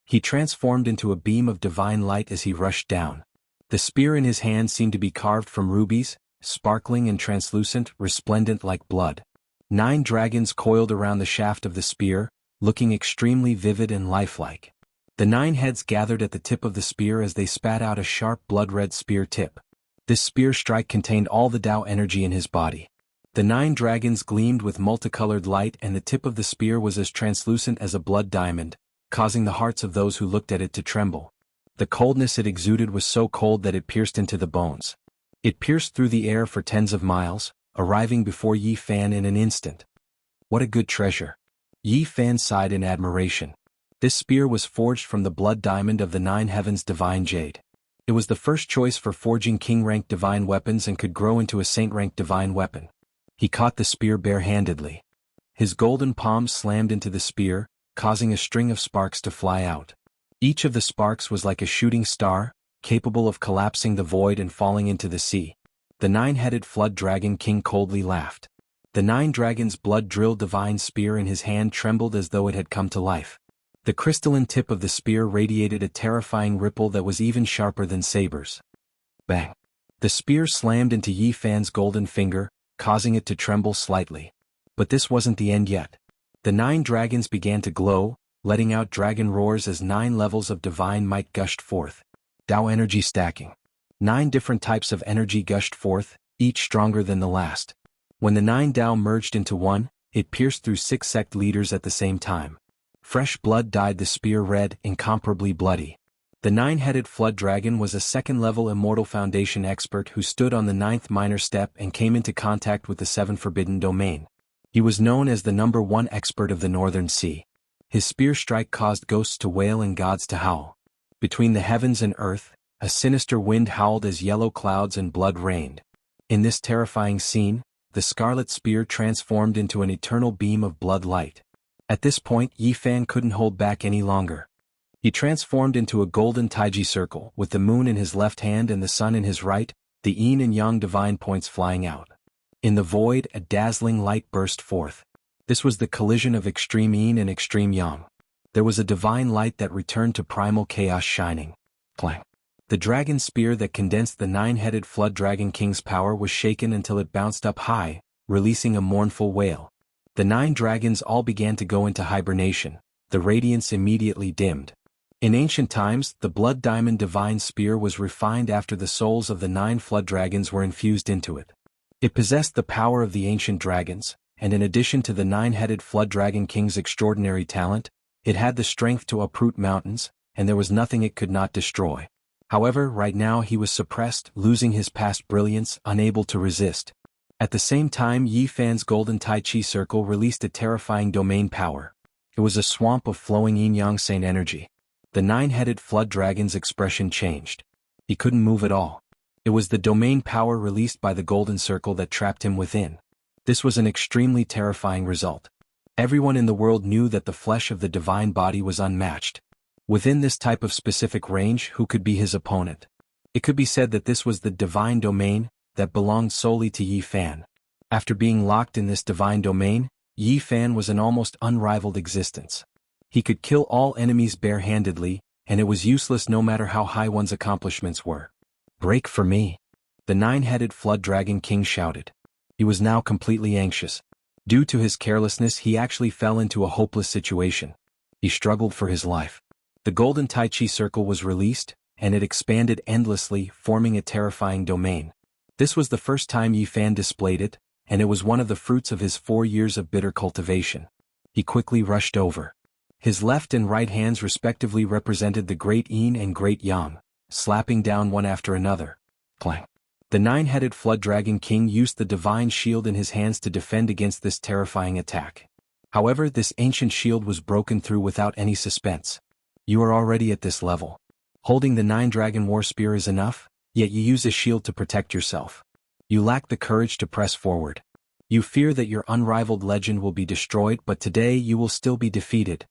He transformed into a beam of divine light as he rushed down. The spear in his hand seemed to be carved from rubies, sparkling and translucent, resplendent like blood. 9 dragons coiled around the shaft of the spear, looking extremely vivid and lifelike. The 9 heads gathered at the tip of the spear as they spat out a sharp blood-red spear tip. This spear strike contained all the Tao energy in his body. The 9 dragons gleamed with multicolored light and the tip of the spear was as translucent as a blood diamond, causing the hearts of those who looked at it to tremble. The coldness it exuded was so cold that it pierced into the bones. It pierced through the air for tens of miles, arriving before Yi Fan in an instant. What a good treasure! Yi Fan sighed in admiration. This spear was forged from the blood diamond of the 9 heavens divine jade. It was the first choice for forging king-rank divine weapons and could grow into a saint-rank divine weapon. He caught the spear bare-handedly. His golden palms slammed into the spear, causing a string of sparks to fly out. Each of the sparks was like a shooting star, capable of collapsing the void and falling into the sea. The 9-headed flood dragon king coldly laughed. The 9 dragons' blood-drilled divine spear in his hand trembled as though it had come to life. The crystalline tip of the spear radiated a terrifying ripple that was even sharper than sabers. Bang! The spear slammed into Yi Fan's golden finger, causing it to tremble slightly. But this wasn't the end yet. The 9 dragons began to glow, letting out dragon roars as 9 levels of divine might gushed forth. Tao energy stacking. 9 different types of energy gushed forth, each stronger than the last. When the 9 Tao merged into one, it pierced through 6 sect leaders at the same time. Fresh blood dyed the spear red, incomparably bloody. The 9-headed flood dragon was a 2nd-level immortal foundation expert who stood on the 9th minor step and came into contact with the 7 forbidden domain. He was known as the number 1 expert of the Northern Sea. His spear strike caused ghosts to wail and gods to howl. Between the heavens and earth, a sinister wind howled as yellow clouds and blood rained. In this terrifying scene, the scarlet spear transformed into an eternal beam of blood light. At this point, Yi Fan couldn't hold back any longer. He transformed into a golden taiji circle, with the moon in his left hand and the sun in his right, the yin and yang divine points flying out. In the void, a dazzling light burst forth. This was the collision of extreme yin and extreme yang. There was a divine light that returned to primal chaos shining. Clang! The dragon spear that condensed the 9-headed flood dragon king's power was shaken until it bounced up high, releasing a mournful wail. The 9 dragons all began to go into hibernation. The radiance immediately dimmed. In ancient times, the blood diamond divine spear was refined after the souls of the 9 flood dragons were infused into it. It possessed the power of the ancient dragons, and in addition to the 9-headed flood dragon king's extraordinary talent, it had the strength to uproot mountains, and there was nothing it could not destroy. However, right now he was suppressed, losing his past brilliance, unable to resist. At the same time, Yi Fan's golden Tai Chi circle released a terrifying domain power. It was a swamp of flowing yin-yang saint energy. The 9-headed flood dragon's expression changed. He couldn't move at all. It was the domain power released by the golden circle that trapped him within. This was an extremely terrifying result. Everyone in the world knew that the flesh of the divine body was unmatched. Within this type of specific range, who could be his opponent? It could be said that this was the divine domain, that belonged solely to Yi Fan. After being locked in this divine domain, Yi Fan was an almost unrivaled existence. He could kill all enemies bare-handedly, and it was useless no matter how high one's accomplishments were. "Break for me!" the nine-headed Flood Dragon King shouted. He was now completely anxious. Due to his carelessness, he actually fell into a hopeless situation. He struggled for his life. The golden Tai Chi circle was released, and it expanded endlessly, forming a terrifying domain. This was the first time Yi Fan displayed it, and it was one of the fruits of his 4 years of bitter cultivation. He quickly rushed over. His left and right hands respectively represented the Great Yin and Great Yang, slapping down one after another. Clang. The nine-headed Flood Dragon King used the divine shield in his hands to defend against this terrifying attack. However, this ancient shield was broken through without any suspense. You are already at this level. Holding the nine-dragon war spear is enough, yet you use a shield to protect yourself. You lack the courage to press forward. You fear that your unrivaled legend will be destroyed, but today you will still be defeated.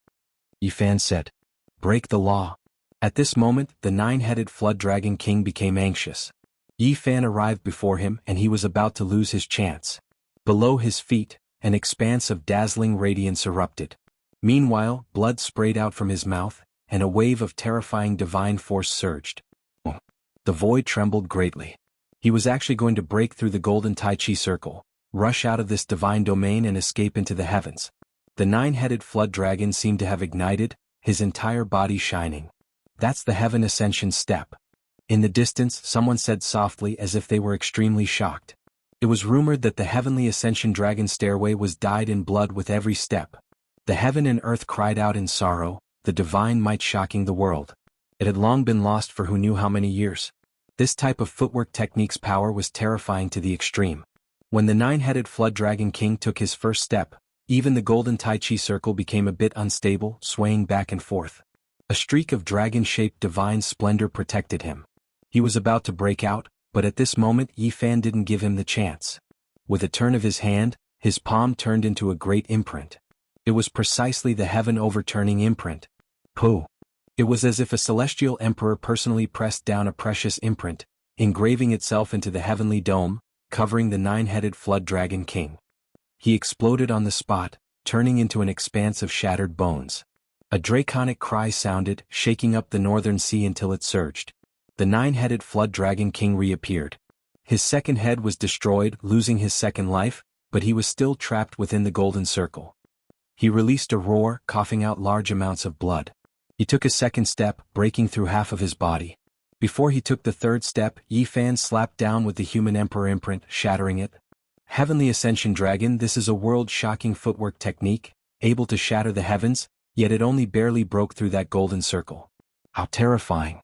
Yi Fan said. "Break the law." At this moment, the nine-headed Flood Dragon King became anxious. Yi Fan arrived before him and he was about to lose his chance. Below his feet, an expanse of dazzling radiance erupted. Meanwhile, blood sprayed out from his mouth, and a wave of terrifying divine force surged. The void trembled greatly. He was actually going to break through the golden Tai Chi circle, rush out of this divine domain and escape into the heavens. The nine-headed Flood Dragon seemed to have ignited, his entire body shining. "That's the Heaven Ascension step." In the distance, someone said softly as if they were extremely shocked. It was rumored that the Heavenly Ascension Dragon stairway was dyed in blood with every step. The heaven and earth cried out in sorrow, the divine might shocking the world. It had long been lost for who knew how many years. This type of footwork technique's power was terrifying to the extreme. When the nine-headed Flood Dragon King took his first step, even the golden Tai Chi circle became a bit unstable, swaying back and forth. A streak of dragon-shaped divine splendor protected him. He was about to break out, but at this moment Yi Fan didn't give him the chance. With a turn of his hand, his palm turned into a great imprint. It was precisely the heaven-overturning imprint. Pooh! It was as if a celestial emperor personally pressed down a precious imprint, engraving itself into the heavenly dome, covering the nine-headed Flood Dragon King. He exploded on the spot, turning into an expanse of shattered bones. A draconic cry sounded, shaking up the northern sea until it surged. The nine-headed Flood Dragon King reappeared. His second head was destroyed, losing his second life, but he was still trapped within the golden circle. He released a roar, coughing out large amounts of blood. He took a second step, breaking through half of his body. Before he took the third step, Yi Fan slapped down with the human emperor imprint, shattering it. Heavenly Ascension Dragon, this is a world-shocking footwork technique, able to shatter the heavens, yet it only barely broke through that golden circle. How terrifying.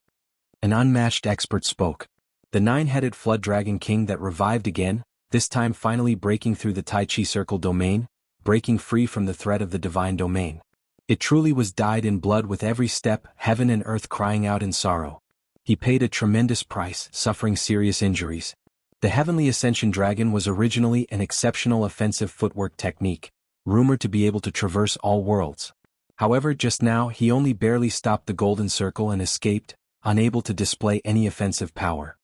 An unmatched expert spoke. The nine-headed Flood Dragon King that revived again, this time finally breaking through the Tai Chi circle domain, breaking free from the threat of the divine domain. It truly was dyed in blood with every step, heaven and earth crying out in sorrow. He paid a tremendous price, suffering serious injuries. The Heavenly Ascension Dragon was originally an exceptional offensive footwork technique, rumored to be able to traverse all worlds. However, just now he only barely stopped the golden circle and escaped, unable to display any offensive power.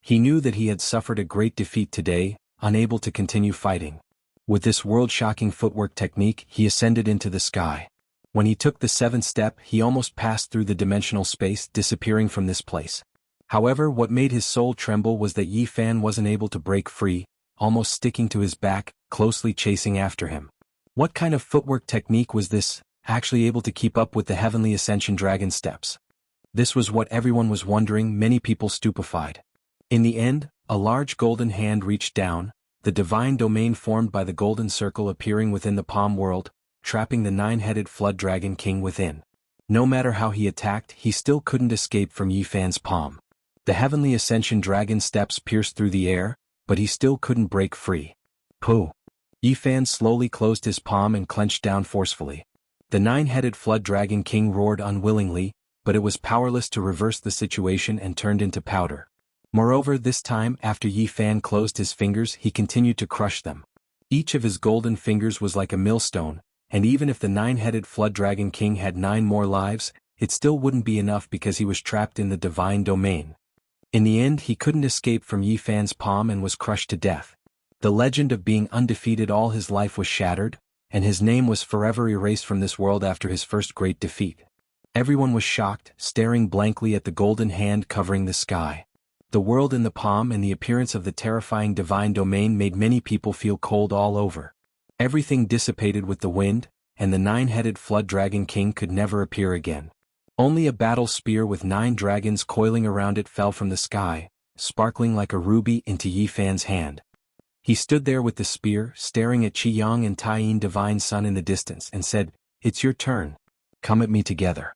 He knew that he had suffered a great defeat today, unable to continue fighting. With this world-shocking footwork technique, he ascended into the sky. When he took the seventh step, he almost passed through the dimensional space, disappearing from this place. However, what made his soul tremble was that Yi Fan wasn't able to break free, almost sticking to his back, closely chasing after him. What kind of footwork technique was this, actually able to keep up with the Heavenly Ascension Dragon steps? This was what everyone was wondering, many people stupefied. In the end, a large golden hand reached down, the divine domain formed by the golden circle appearing within the palm world, trapping the nine-headed Flood Dragon King within. No matter how he attacked, he still couldn't escape from Yi Fan's palm. The Heavenly Ascension Dragon steps pierced through the air, but he still couldn't break free. Pooh! Yi Fan slowly closed his palm and clenched down forcefully. The nine-headed Flood Dragon King roared unwillingly, but it was powerless to reverse the situation and turned into powder. Moreover, this time, after Yi Fan closed his fingers, he continued to crush them. Each of his golden fingers was like a millstone, and even if the nine-headed Flood Dragon King had 9 more lives, it still wouldn't be enough because he was trapped in the divine domain. In the end, he couldn't escape from Yi Fan's palm and was crushed to death. The legend of being undefeated all his life was shattered, and his name was forever erased from this world after his first great defeat. Everyone was shocked, staring blankly at the golden hand covering the sky. The world in the palm and the appearance of the terrifying divine domain made many people feel cold all over. Everything dissipated with the wind, and the nine-headed flood dragon king could never appear again. Only a battle spear with 9 dragons coiling around it fell from the sky, sparkling like a ruby into Yi Fan's hand. He stood there with the spear, staring at Qiyang and Taiyin divine sun in the distance, and said, "It's your turn. Come at me together."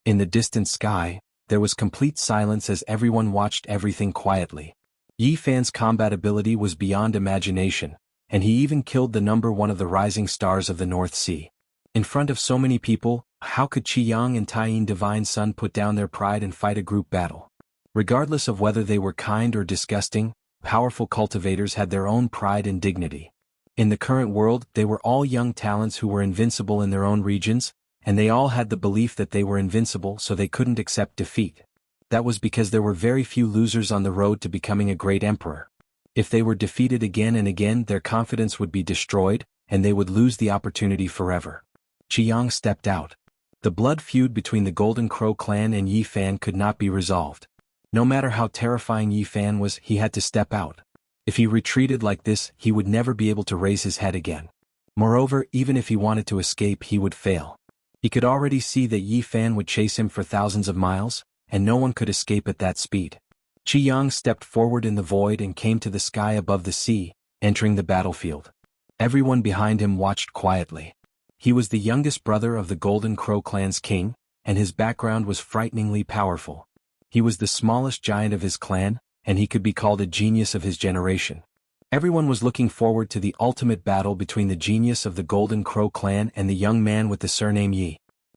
In the distant sky, there was complete silence as everyone watched everything quietly. Yi Fan's combat ability was beyond imagination, and he even killed the number 1 of the rising stars of the North Sea. In front of so many people, how could Qiyang and Taiyin divine sun put down their pride and fight a group battle? Regardless of whether they were kind or disgusting, powerful cultivators had their own pride and dignity. In the current world, they were all young talents who were invincible in their own regions, and they all had the belief that they were invincible, so they couldn't accept defeat. That was because there were very few losers on the road to becoming a great emperor. If they were defeated again and again, their confidence would be destroyed, and they would lose the opportunity forever. Qiyang stepped out. The blood feud between the Golden Crow clan and Yi Fan could not be resolved. No matter how terrifying Yi Fan was, he had to step out. If he retreated like this, he would never be able to raise his head again. Moreover, even if he wanted to escape, he would fail. He could already see that Yi Fan would chase him for thousands of miles, and no one could escape at that speed. Qiyang stepped forward in the void and came to the sky above the sea, entering the battlefield. Everyone behind him watched quietly. He was the youngest brother of the Golden Crow clan's king, and his background was frighteningly powerful. He was the smallest giant of his clan, and he could be called a genius of his generation. Everyone was looking forward to the ultimate battle between the genius of the Golden Crow clan and the young man with the surname Yi.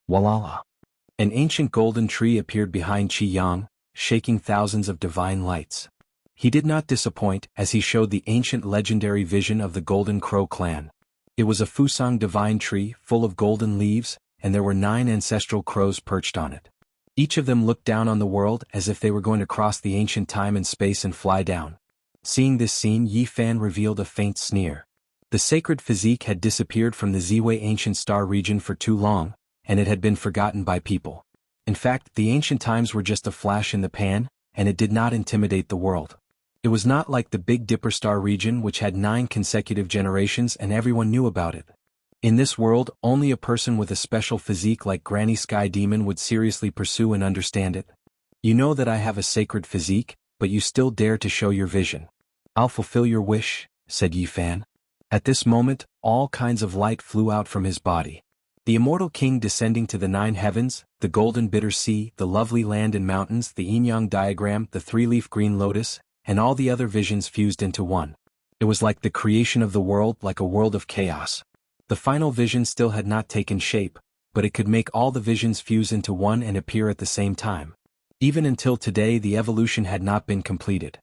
Walala. An ancient golden tree appeared behind Qiyang, shaking thousands of divine lights. He did not disappoint as he showed the ancient legendary vision of the Golden Crow clan. It was a Fusang divine tree full of golden leaves, and there were 9 ancestral crows perched on it. Each of them looked down on the world as if they were going to cross the ancient time and space and fly down. Seeing this scene, Yi Fan revealed a faint sneer. The sacred physique had disappeared from the Ziwei ancient star region for too long, and it had been forgotten by people. In fact, the ancient times were just a flash in the pan, and it did not intimidate the world. It was not like the Big Dipper star region, which had 9 consecutive generations and everyone knew about it. In this world, only a person with a special physique like Granny Sky Demon would seriously pursue and understand it. You know that I have a sacred physique, but you still dare to show your vision. I'll fulfill your wish, said Yi Fan. At this moment, all kinds of light flew out from his body. The immortal king descending to the 9 heavens, the golden bitter sea, the lovely land and mountains, the yin-yang diagram, the 3-leaf green lotus, and all the other visions fused into one. It was like the creation of the world, like a world of chaos. The final vision still had not taken shape, but it could make all the visions fuse into one and appear at the same time. Even until today, the evolution had not been completed.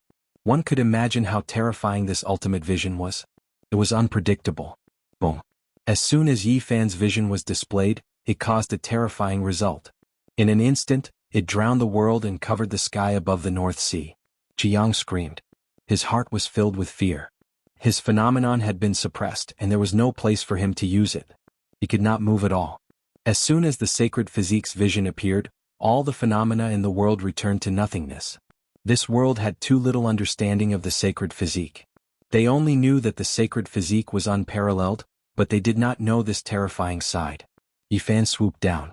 One could imagine how terrifying this ultimate vision was. It was unpredictable. Boom. As soon as Yi Fan's vision was displayed, it caused a terrifying result. In an instant, it drowned the world and covered the sky above the North Sea. Jianghu screamed. His heart was filled with fear. His phenomenon had been suppressed, and there was no place for him to use it. He could not move at all. As soon as the sacred physique's vision appeared, all the phenomena in the world returned to nothingness. This world had too little understanding of the sacred physique. They only knew that the sacred physique was unparalleled, but they did not know this terrifying side. Yi Fan swooped down.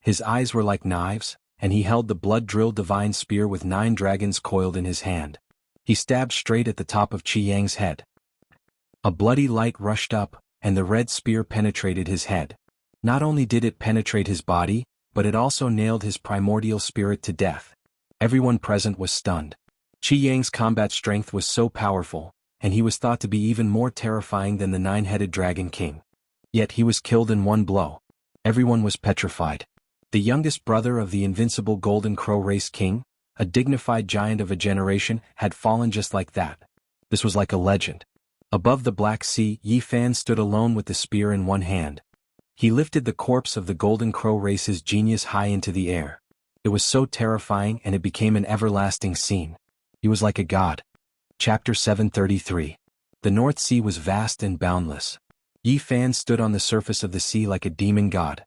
His eyes were like knives, and he held the blood-drilled divine spear with 9 dragons coiled in his hand. He stabbed straight at the top of Qiyang's head. A bloody light rushed up, and the red spear penetrated his head. Not only did it penetrate his body, but it also nailed his primordial spirit to death. Everyone present was stunned. Qiyang's combat strength was so powerful, and he was thought to be even more terrifying than the 9-headed dragon king. Yet he was killed in one blow. Everyone was petrified. The youngest brother of the invincible Golden Crow race king, a dignified giant of a generation, had fallen just like that. This was like a legend. Above the Black Sea, Yi Fan stood alone with the spear in one hand. He lifted the corpse of the Golden Crow race's genius high into the air. It was so terrifying and it became an everlasting scene. He was like a god. Chapter 733. The North Sea was vast and boundless. Yi Fan stood on the surface of the sea like a demon god.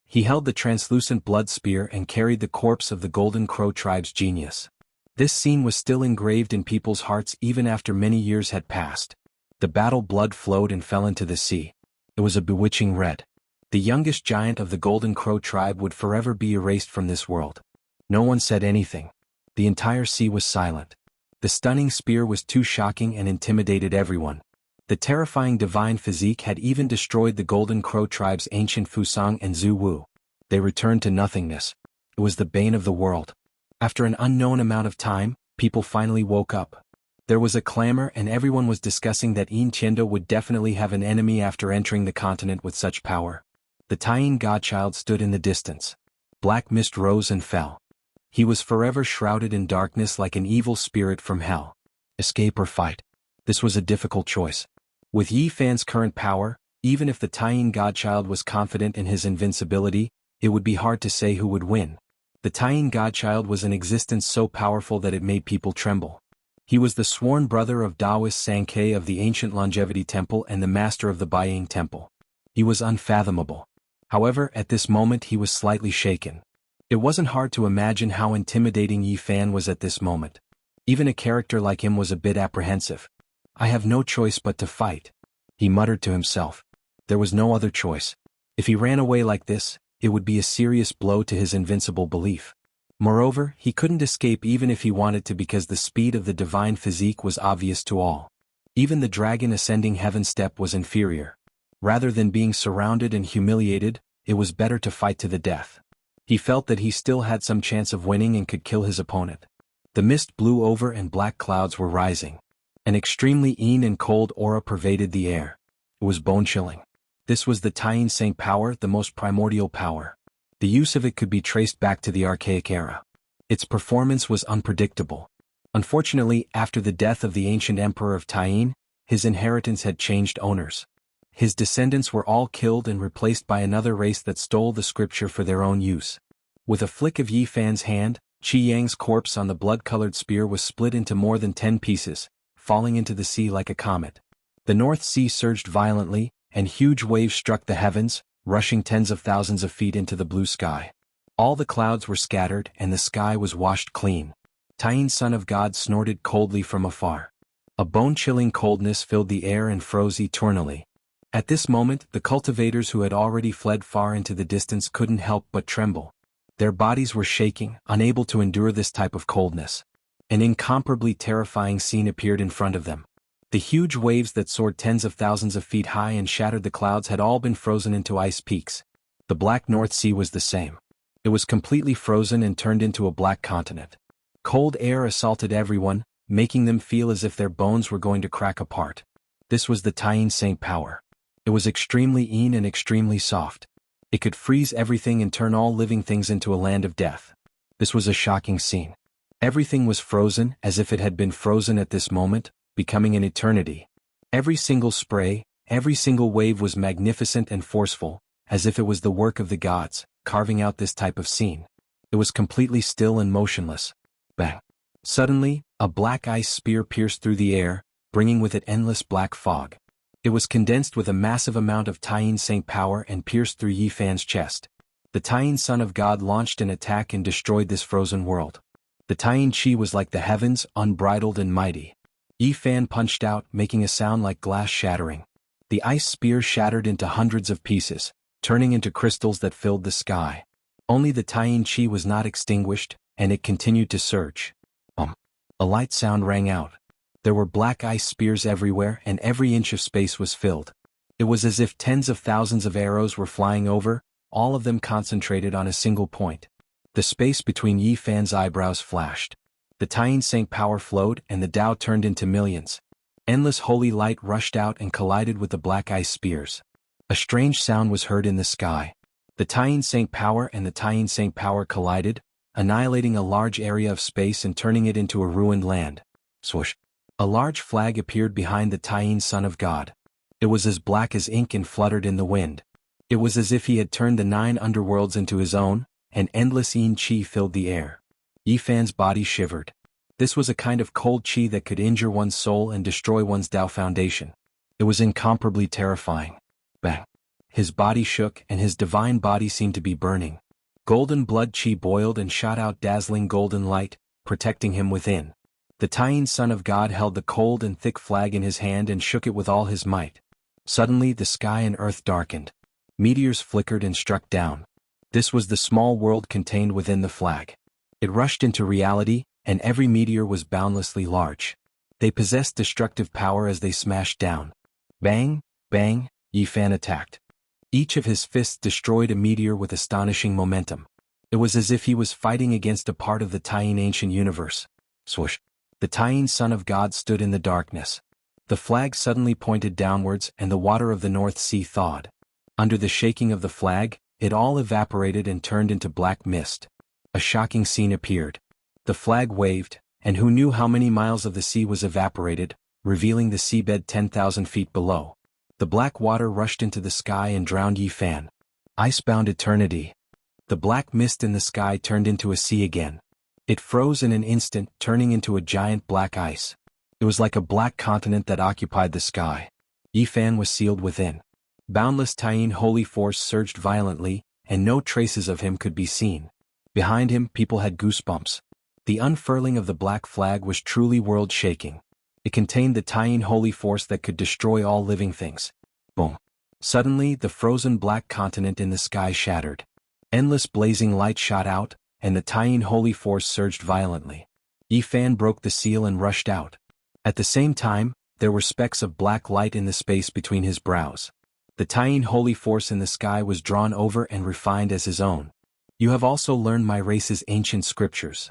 He held the translucent blood spear and carried the corpse of the Golden Crow tribe's genius. This scene was still engraved in people's hearts even after many years had passed. The battle blood flowed and fell into the sea. It was a bewitching red. The youngest giant of the Golden Crow tribe would forever be erased from this world. No one said anything. The entire sea was silent. The stunning spear was too shocking and intimidated everyone. The terrifying divine physique had even destroyed the Golden Crow tribe's ancient Fusang and Zhu Wu. They returned to nothingness. It was the bane of the world. After an unknown amount of time, people finally woke up. There was a clamor and everyone was discussing that Yin Tiendo would definitely have an enemy after entering the continent with such power. The Taiyin godchild stood in the distance. Black mist rose and fell. He was forever shrouded in darkness like an evil spirit from hell. Escape or fight? This was a difficult choice. With Yi Fan's current power, even if the Taiyin godchild was confident in his invincibility, it would be hard to say who would win. The Taiyin godchild was an existence so powerful that it made people tremble. He was the sworn brother of Taoist Sankei of the ancient Longevity Temple and the master of the Baiying Temple. He was unfathomable. However, at this moment he was slightly shaken. It wasn't hard to imagine how intimidating Yi Fan was at this moment. Even a character like him was a bit apprehensive. I have no choice but to fight, he muttered to himself. There was no other choice. If he ran away like this, it would be a serious blow to his invincible belief. Moreover, he couldn't escape even if he wanted to because the speed of the divine physique was obvious to all. Even the dragon ascending heaven step was inferior. Rather than being surrounded and humiliated, it was better to fight to the death. He felt that he still had some chance of winning and could kill his opponent. The mist blew over and black clouds were rising. An extremely keen and cold aura pervaded the air. It was bone-chilling. This was the Taiyin Saint power, the most primordial power. The use of it could be traced back to the archaic era. Its performance was unpredictable. Unfortunately, after the death of the ancient emperor of Taiyin, his inheritance had changed owners. His descendants were all killed and replaced by another race that stole the scripture for their own use. With a flick of Yi Fan's hand, Qi Yang's corpse on the blood-colored spear was split into more than 10 pieces, falling into the sea like a comet. The North Sea surged violently, and huge waves struck the heavens, rushing tens of thousands of feet into the blue sky. All the clouds were scattered and the sky was washed clean. Taiyin Son of God snorted coldly from afar. A bone-chilling coldness filled the air and froze eternally. At this moment, the cultivators who had already fled far into the distance couldn't help but tremble. Their bodies were shaking, unable to endure this type of coldness. An incomparably terrifying scene appeared in front of them. The huge waves that soared tens of thousands of feet high and shattered the clouds had all been frozen into ice peaks. The Black North Sea was the same. It was completely frozen and turned into a black continent. Cold air assaulted everyone, making them feel as if their bones were going to crack apart. This was the Taiyin Saint power. It was extremely keen and extremely soft. It could freeze everything and turn all living things into a land of death. This was a shocking scene. Everything was frozen as if it had been frozen at this moment, becoming an eternity. Every single spray, every single wave was magnificent and forceful, as if it was the work of the gods, carving out this type of scene. It was completely still and motionless. Bang! Suddenly, a black ice spear pierced through the air, bringing with it endless black fog. It was condensed with a massive amount of Taiyin Saint power and pierced through Yi Fan's chest. The Taiyin Son of God launched an attack and destroyed this frozen world. The Taiyin Qi was like the heavens, unbridled and mighty. Yi Fan punched out, making a sound like glass shattering. The ice spear shattered into hundreds of pieces, turning into crystals that filled the sky. Only the Taiyin Qi was not extinguished, and it continued to surge. A light sound rang out. There were black ice spears everywhere and every inch of space was filled. It was as if tens of thousands of arrows were flying over, all of them concentrated on a single point. The space between Yi Fan's eyebrows flashed. The Taiyin Saint power flowed and the Tao turned into millions. Endless holy light rushed out and collided with the black ice spears. A strange sound was heard in the sky. The Taiyin Saint power and the Taiyin Saint power collided, annihilating a large area of space and turning it into a ruined land. Swoosh! A large flag appeared behind the Taiyin Son of God. It was as black as ink and fluttered in the wind. It was as if he had turned the 9 underworlds into his own, and endless yin qi filled the air. Yi Fan's body shivered. This was a kind of cold qi that could injure one's soul and destroy one's Dao foundation. It was incomparably terrifying. Bang! His body shook and his divine body seemed to be burning. Golden blood qi boiled and shot out dazzling golden light, protecting him within. The Taiyin son of God held the cold and thick flag in his hand and shook it with all his might. Suddenly the sky and earth darkened. Meteors flickered and struck down. This was the small world contained within the flag. It rushed into reality, and every meteor was boundlessly large. They possessed destructive power as they smashed down. Bang, bang, Yi Fan attacked. Each of his fists destroyed a meteor with astonishing momentum. It was as if he was fighting against a part of the Taiyin ancient universe. Swoosh! The Taiyin son of God stood in the darkness. The flag suddenly pointed downwards and the water of the North Sea thawed. Under the shaking of the flag, it all evaporated and turned into black mist. A shocking scene appeared. The flag waved, and who knew how many miles of the sea was evaporated, revealing the seabed 10,000 feet below. The black water rushed into the sky and drowned Yi Fan. Icebound eternity. The black mist in the sky turned into a sea again. It froze in an instant, turning into a giant black ice. It was like a black continent that occupied the sky. Yi Fan was sealed within. Boundless Taiyin holy force surged violently, and no traces of him could be seen. Behind him, people had goosebumps. The unfurling of the black flag was truly world-shaking. It contained the Taiyin holy force that could destroy all living things. Boom! Suddenly, the frozen black continent in the sky shattered. Endless blazing light shot out, and the Taiyin holy force surged violently. Yi Fan broke the seal and rushed out. At the same time, there were specks of black light in the space between his brows. The Taiyin holy force in the sky was drawn over and refined as his own. You have also learned my race's ancient scriptures.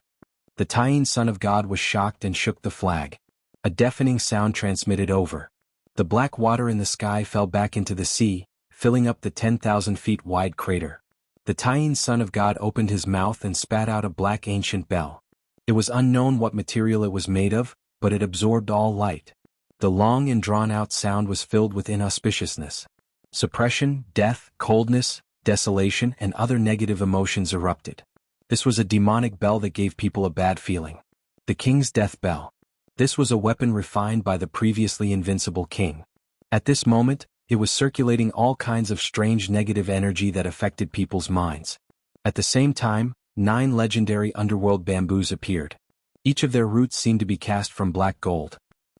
The Taiyin son of God was shocked and shook the flag. A deafening sound transmitted over. The black water in the sky fell back into the sea, filling up the 10,000 feet wide crater. The Taiyin son of God opened his mouth and spat out a black ancient bell. It was unknown what material it was made of, but it absorbed all light. The long and drawn-out sound was filled with inauspiciousness. Suppression, death, coldness, desolation, and other negative emotions erupted. This was a demonic bell that gave people a bad feeling. The king's death bell. This was a weapon refined by the previously invincible king. At this moment, it was circulating all kinds of strange negative energy that affected people's minds. At the same time, 9 legendary underworld bamboos appeared. Each of their roots seemed to be cast from black gold.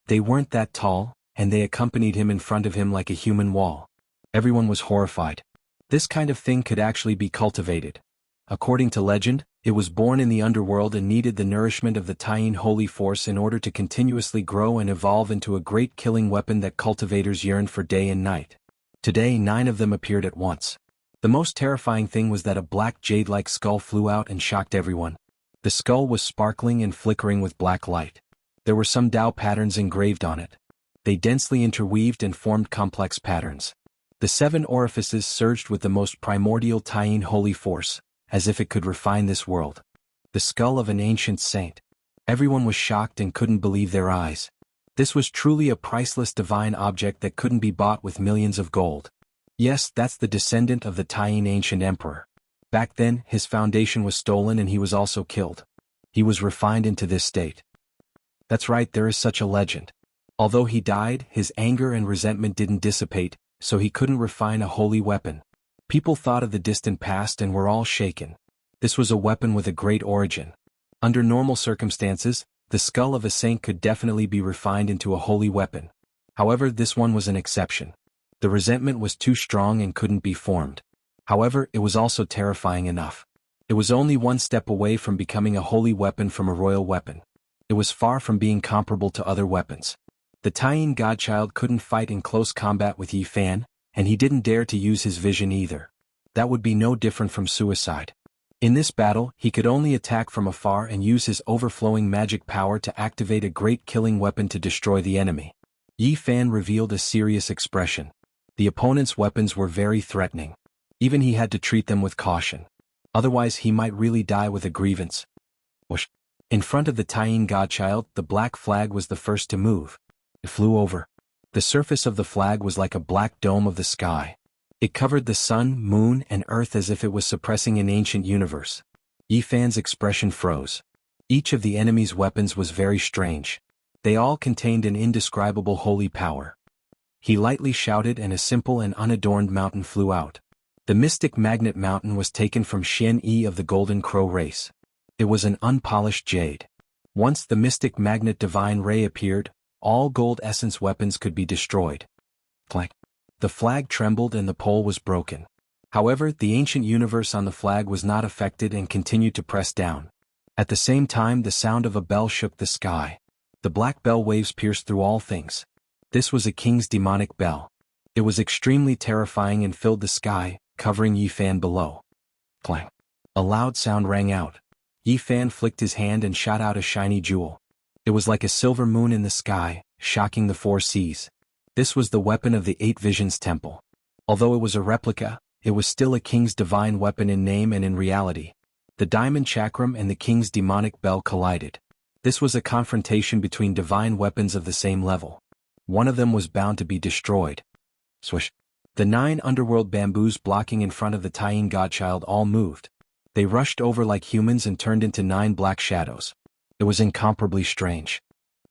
They weren't that tall, and they accompanied him in front of him like a human wall. Everyone was horrified. This kind of thing could actually be cultivated. According to legend, it was born in the underworld and needed the nourishment of the Taiyin holy force in order to continuously grow and evolve into a great killing weapon that cultivators yearned for day and night. Today 9 of them appeared at once. The most terrifying thing was that a black jade-like skull flew out and shocked everyone. The skull was sparkling and flickering with black light. There were some Dao patterns engraved on it. They densely interweaved and formed complex patterns. The 7 orifices surged with the most primordial Taiyin holy force, as if it could refine this world. The skull of an ancient saint. Everyone was shocked and couldn't believe their eyes. This was truly a priceless divine object that couldn't be bought with millions of gold. Yes, that's the descendant of the Taiyin ancient emperor. Back then, his foundation was stolen and he was also killed. He was refined into this state. That's right, there is such a legend. Although he died, his anger and resentment didn't dissipate, so he couldn't refine a holy weapon. People thought of the distant past and were all shaken. This was a weapon with a great origin. Under normal circumstances, the skull of a saint could definitely be refined into a holy weapon. However, this one was an exception. The resentment was too strong and couldn't be formed. However, it was also terrifying enough. It was only one step away from becoming a holy weapon from a royal weapon. It was far from being comparable to other weapons. The Taiyin godchild couldn't fight in close combat with Yi Fan, and he didn't dare to use his vision either. That would be no different from suicide. In this battle, he could only attack from afar and use his overflowing magic power to activate a great killing weapon to destroy the enemy. Yi Fan revealed a serious expression. The opponent's weapons were very threatening. Even he had to treat them with caution. Otherwise he might really die with a grievance. Whoosh! In front of the Taiyin godchild, the black flag was the first to move. It flew over. The surface of the flag was like a black dome of the sky. It covered the sun, moon, and earth as if it was suppressing an ancient universe. Yi Fan's expression froze. Each of the enemy's weapons was very strange. They all contained an indescribable holy power. He lightly shouted and a simple and unadorned mountain flew out. The mystic magnet mountain was taken from Xian Yi of the Golden Crow race. It was an unpolished jade. Once the mystic magnet divine ray appeared, all gold essence weapons could be destroyed. Clank. The flag trembled and the pole was broken. However, the ancient universe on the flag was not affected and continued to press down. At the same time, the sound of a bell shook the sky. The black bell waves pierced through all things. This was a king's demonic bell. It was extremely terrifying and filled the sky, covering Yi Fan below. Clang. A loud sound rang out. Yi Fan flicked his hand and shot out a shiny jewel. It was like a silver moon in the sky, shocking the four seas. This was the weapon of the Eight Visions Temple. Although it was a replica, it was still a king's divine weapon in name and in reality. The diamond chakram and the king's demonic bell collided. This was a confrontation between divine weapons of the same level. One of them was bound to be destroyed. Swish. The 9 underworld bamboos blocking in front of the Taiyin godchild all moved. They rushed over like humans and turned into 9 black shadows. It was incomparably strange.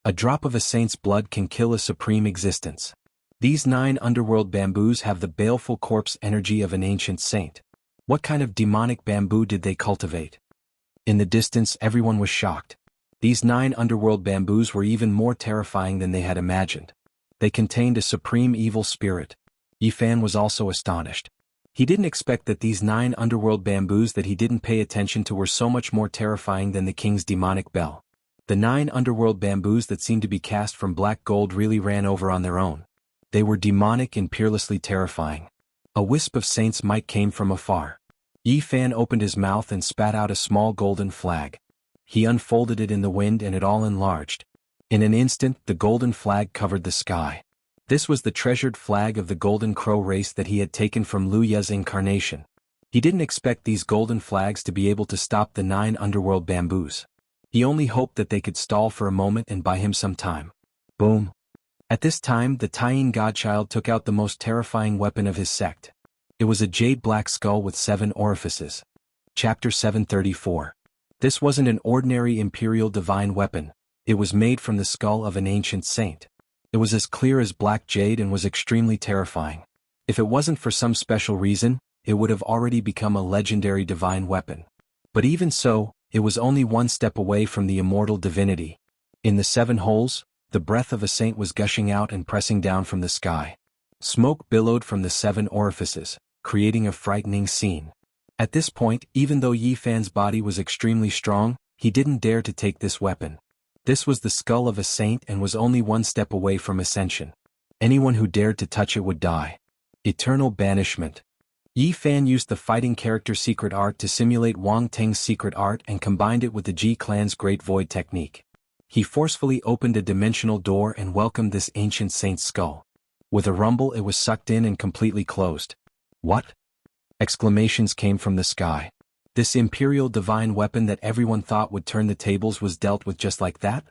A drop of a saint's blood can kill a supreme existence. These 9 underworld bamboos have the baleful corpse energy of an ancient saint. What kind of demonic bamboo did they cultivate? In the distance, everyone was shocked. These 9 underworld bamboos were even more terrifying than they had imagined. They contained a supreme evil spirit. Yi Fan was also astonished. He didn't expect that these 9 underworld bamboos that he didn't pay attention to were so much more terrifying than the king's demonic bell. The 9 underworld bamboos that seemed to be cast from black gold really ran over on their own. They were demonic and peerlessly terrifying. A wisp of saint's might came from afar. Yi Fan opened his mouth and spat out a small golden flag. He unfolded it in the wind and it all enlarged. In an instant, the golden flag covered the sky. This was the treasured flag of the Golden Crow race that he had taken from Lu Ye's incarnation. He didn't expect these golden flags to be able to stop the 9 underworld bamboos. He only hoped that they could stall for a moment and buy him some time. Boom. At this time, the Taiyin godchild took out the most terrifying weapon of his sect. It was a jade black skull with 7 orifices. Chapter 734. This wasn't an ordinary imperial divine weapon. It was made from the skull of an ancient saint. It was as clear as black jade and was extremely terrifying. If it wasn't for some special reason, it would have already become a legendary divine weapon. But even so, it was only one step away from the immortal divinity. In the 7 holes, the breath of a saint was gushing out and pressing down from the sky. Smoke billowed from the 7 orifices, creating a frightening scene. At this point, even though Yi Fan's body was extremely strong, he didn't dare to take this weapon. This was the skull of a saint and was only one step away from ascension. Anyone who dared to touch it would die. Eternal banishment. Yi Fan used the fighting character secret art to simulate Wang Teng's secret art and combined it with the Ji clan's Great Void technique. He forcefully opened a dimensional door and welcomed this ancient saint's skull. With a rumble, it was sucked in and completely closed. What? Exclamations came from the sky. This imperial divine weapon that everyone thought would turn the tables was dealt with just like that?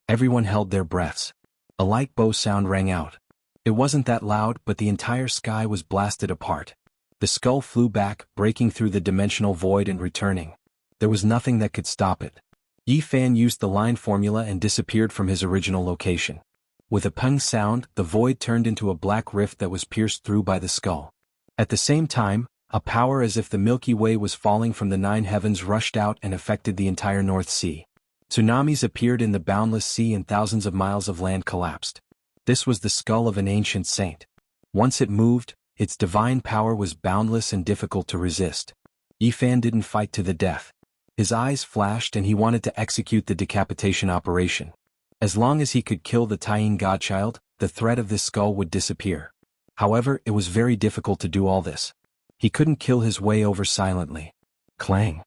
Everyone held their breaths. A light bow sound rang out. It wasn't that loud, but the entire sky was blasted apart. The skull flew back, breaking through the dimensional void and returning. There was nothing that could stop it. Yi Fan used the line formula and disappeared from his original location. With a pung sound, the void turned into a black rift that was pierced through by the skull. At the same time, a power as if the Milky Way was falling from the 9 heavens rushed out and affected the entire North Sea. Tsunamis appeared in the boundless sea and thousands of miles of land collapsed. This was the skull of an ancient saint. Once it moved, its divine power was boundless and difficult to resist. Yi Fan didn't fight to the death. His eyes flashed and he wanted to execute the decapitation operation. As long as he could kill the Taiyin godchild, the threat of this skull would disappear. However, it was very difficult to do all this. He couldn't kill his way over silently. Clang.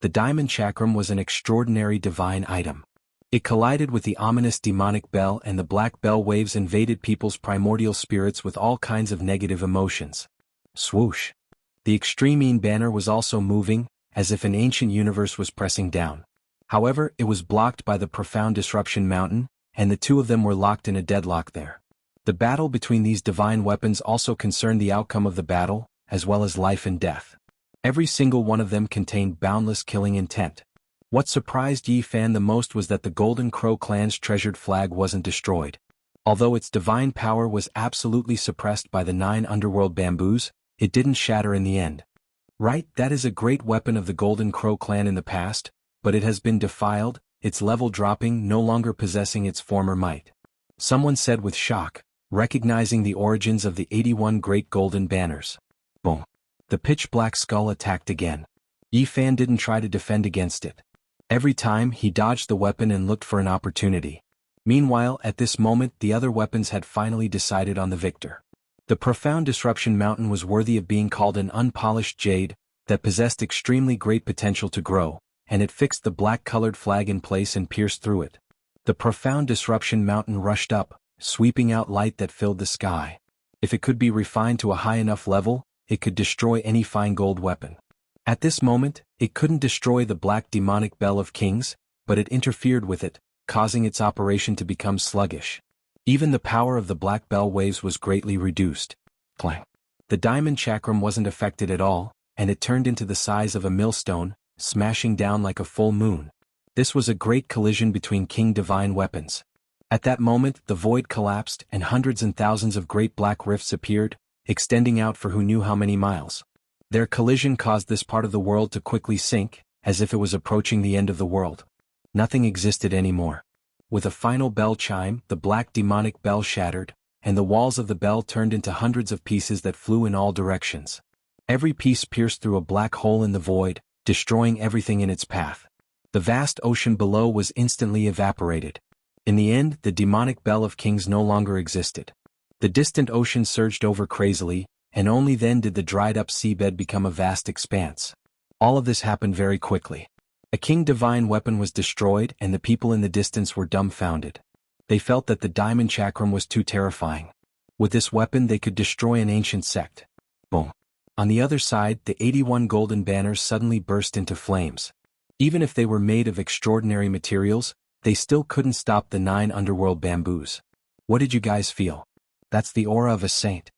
The diamond chakram was an extraordinary divine item. It collided with the ominous demonic bell and the black bell waves invaded people's primordial spirits with all kinds of negative emotions. Swoosh. The extreme banner was also moving, as if an ancient universe was pressing down. However, it was blocked by the profound disruption mountain, and the 2 of them were locked in a deadlock there. The battle between these divine weapons also concerned the outcome of the battle, as well as life and death. Every single one of them contained boundless killing intent. What surprised Yi Fan the most was that the Golden Crow clan's treasured flag wasn't destroyed. Although its divine power was absolutely suppressed by the 9 underworld bamboos, it didn't shatter in the end. Right, that is a great weapon of the Golden Crow clan in the past, but it has been defiled, its level dropping, no longer possessing its former might. Someone said with shock, recognizing the origins of the 81 great golden banners. Boom. The pitch-black skull attacked again. Yi Fan didn't try to defend against it. Every time, he dodged the weapon and looked for an opportunity. Meanwhile, at this moment, the other weapons had finally decided on the victor. The profound disruption mountain was worthy of being called an unpolished jade that possessed extremely great potential to grow, and it fixed the black-colored flag in place and pierced through it. The profound disruption mountain rushed up, sweeping out light that filled the sky. If it could be refined to a high enough level, it could destroy any fine gold weapon. At this moment, it couldn't destroy the black demonic bell of kings, but it interfered with it, causing its operation to become sluggish. Even the power of the black bell waves was greatly reduced. Clang. The diamond chakram wasn't affected at all, and it turned into the size of a millstone, smashing down like a full moon. This was a great collision between king divine weapons. At that moment, the void collapsed and hundreds and thousands of great black rifts appeared, extending out for who knew how many miles. Their collision caused this part of the world to quickly sink, as if it was approaching the end of the world. Nothing existed anymore. With a final bell chime, the black demonic bell shattered, and the walls of the bell turned into hundreds of pieces that flew in all directions. Every piece pierced through a black hole in the void, destroying everything in its path. The vast ocean below was instantly evaporated. In the end, the demonic bell of kings no longer existed. The distant ocean surged over crazily, and only then did the dried-up seabed become a vast expanse. All of this happened very quickly. A king divine weapon was destroyed and the people in the distance were dumbfounded. They felt that the diamond chakram was too terrifying. With this weapon they could destroy an ancient sect. Boom. On the other side, the 81 golden banners suddenly burst into flames. Even if they were made of extraordinary materials, they still couldn't stop the 9 underworld bamboos. What did you guys feel? That's the aura of a saint.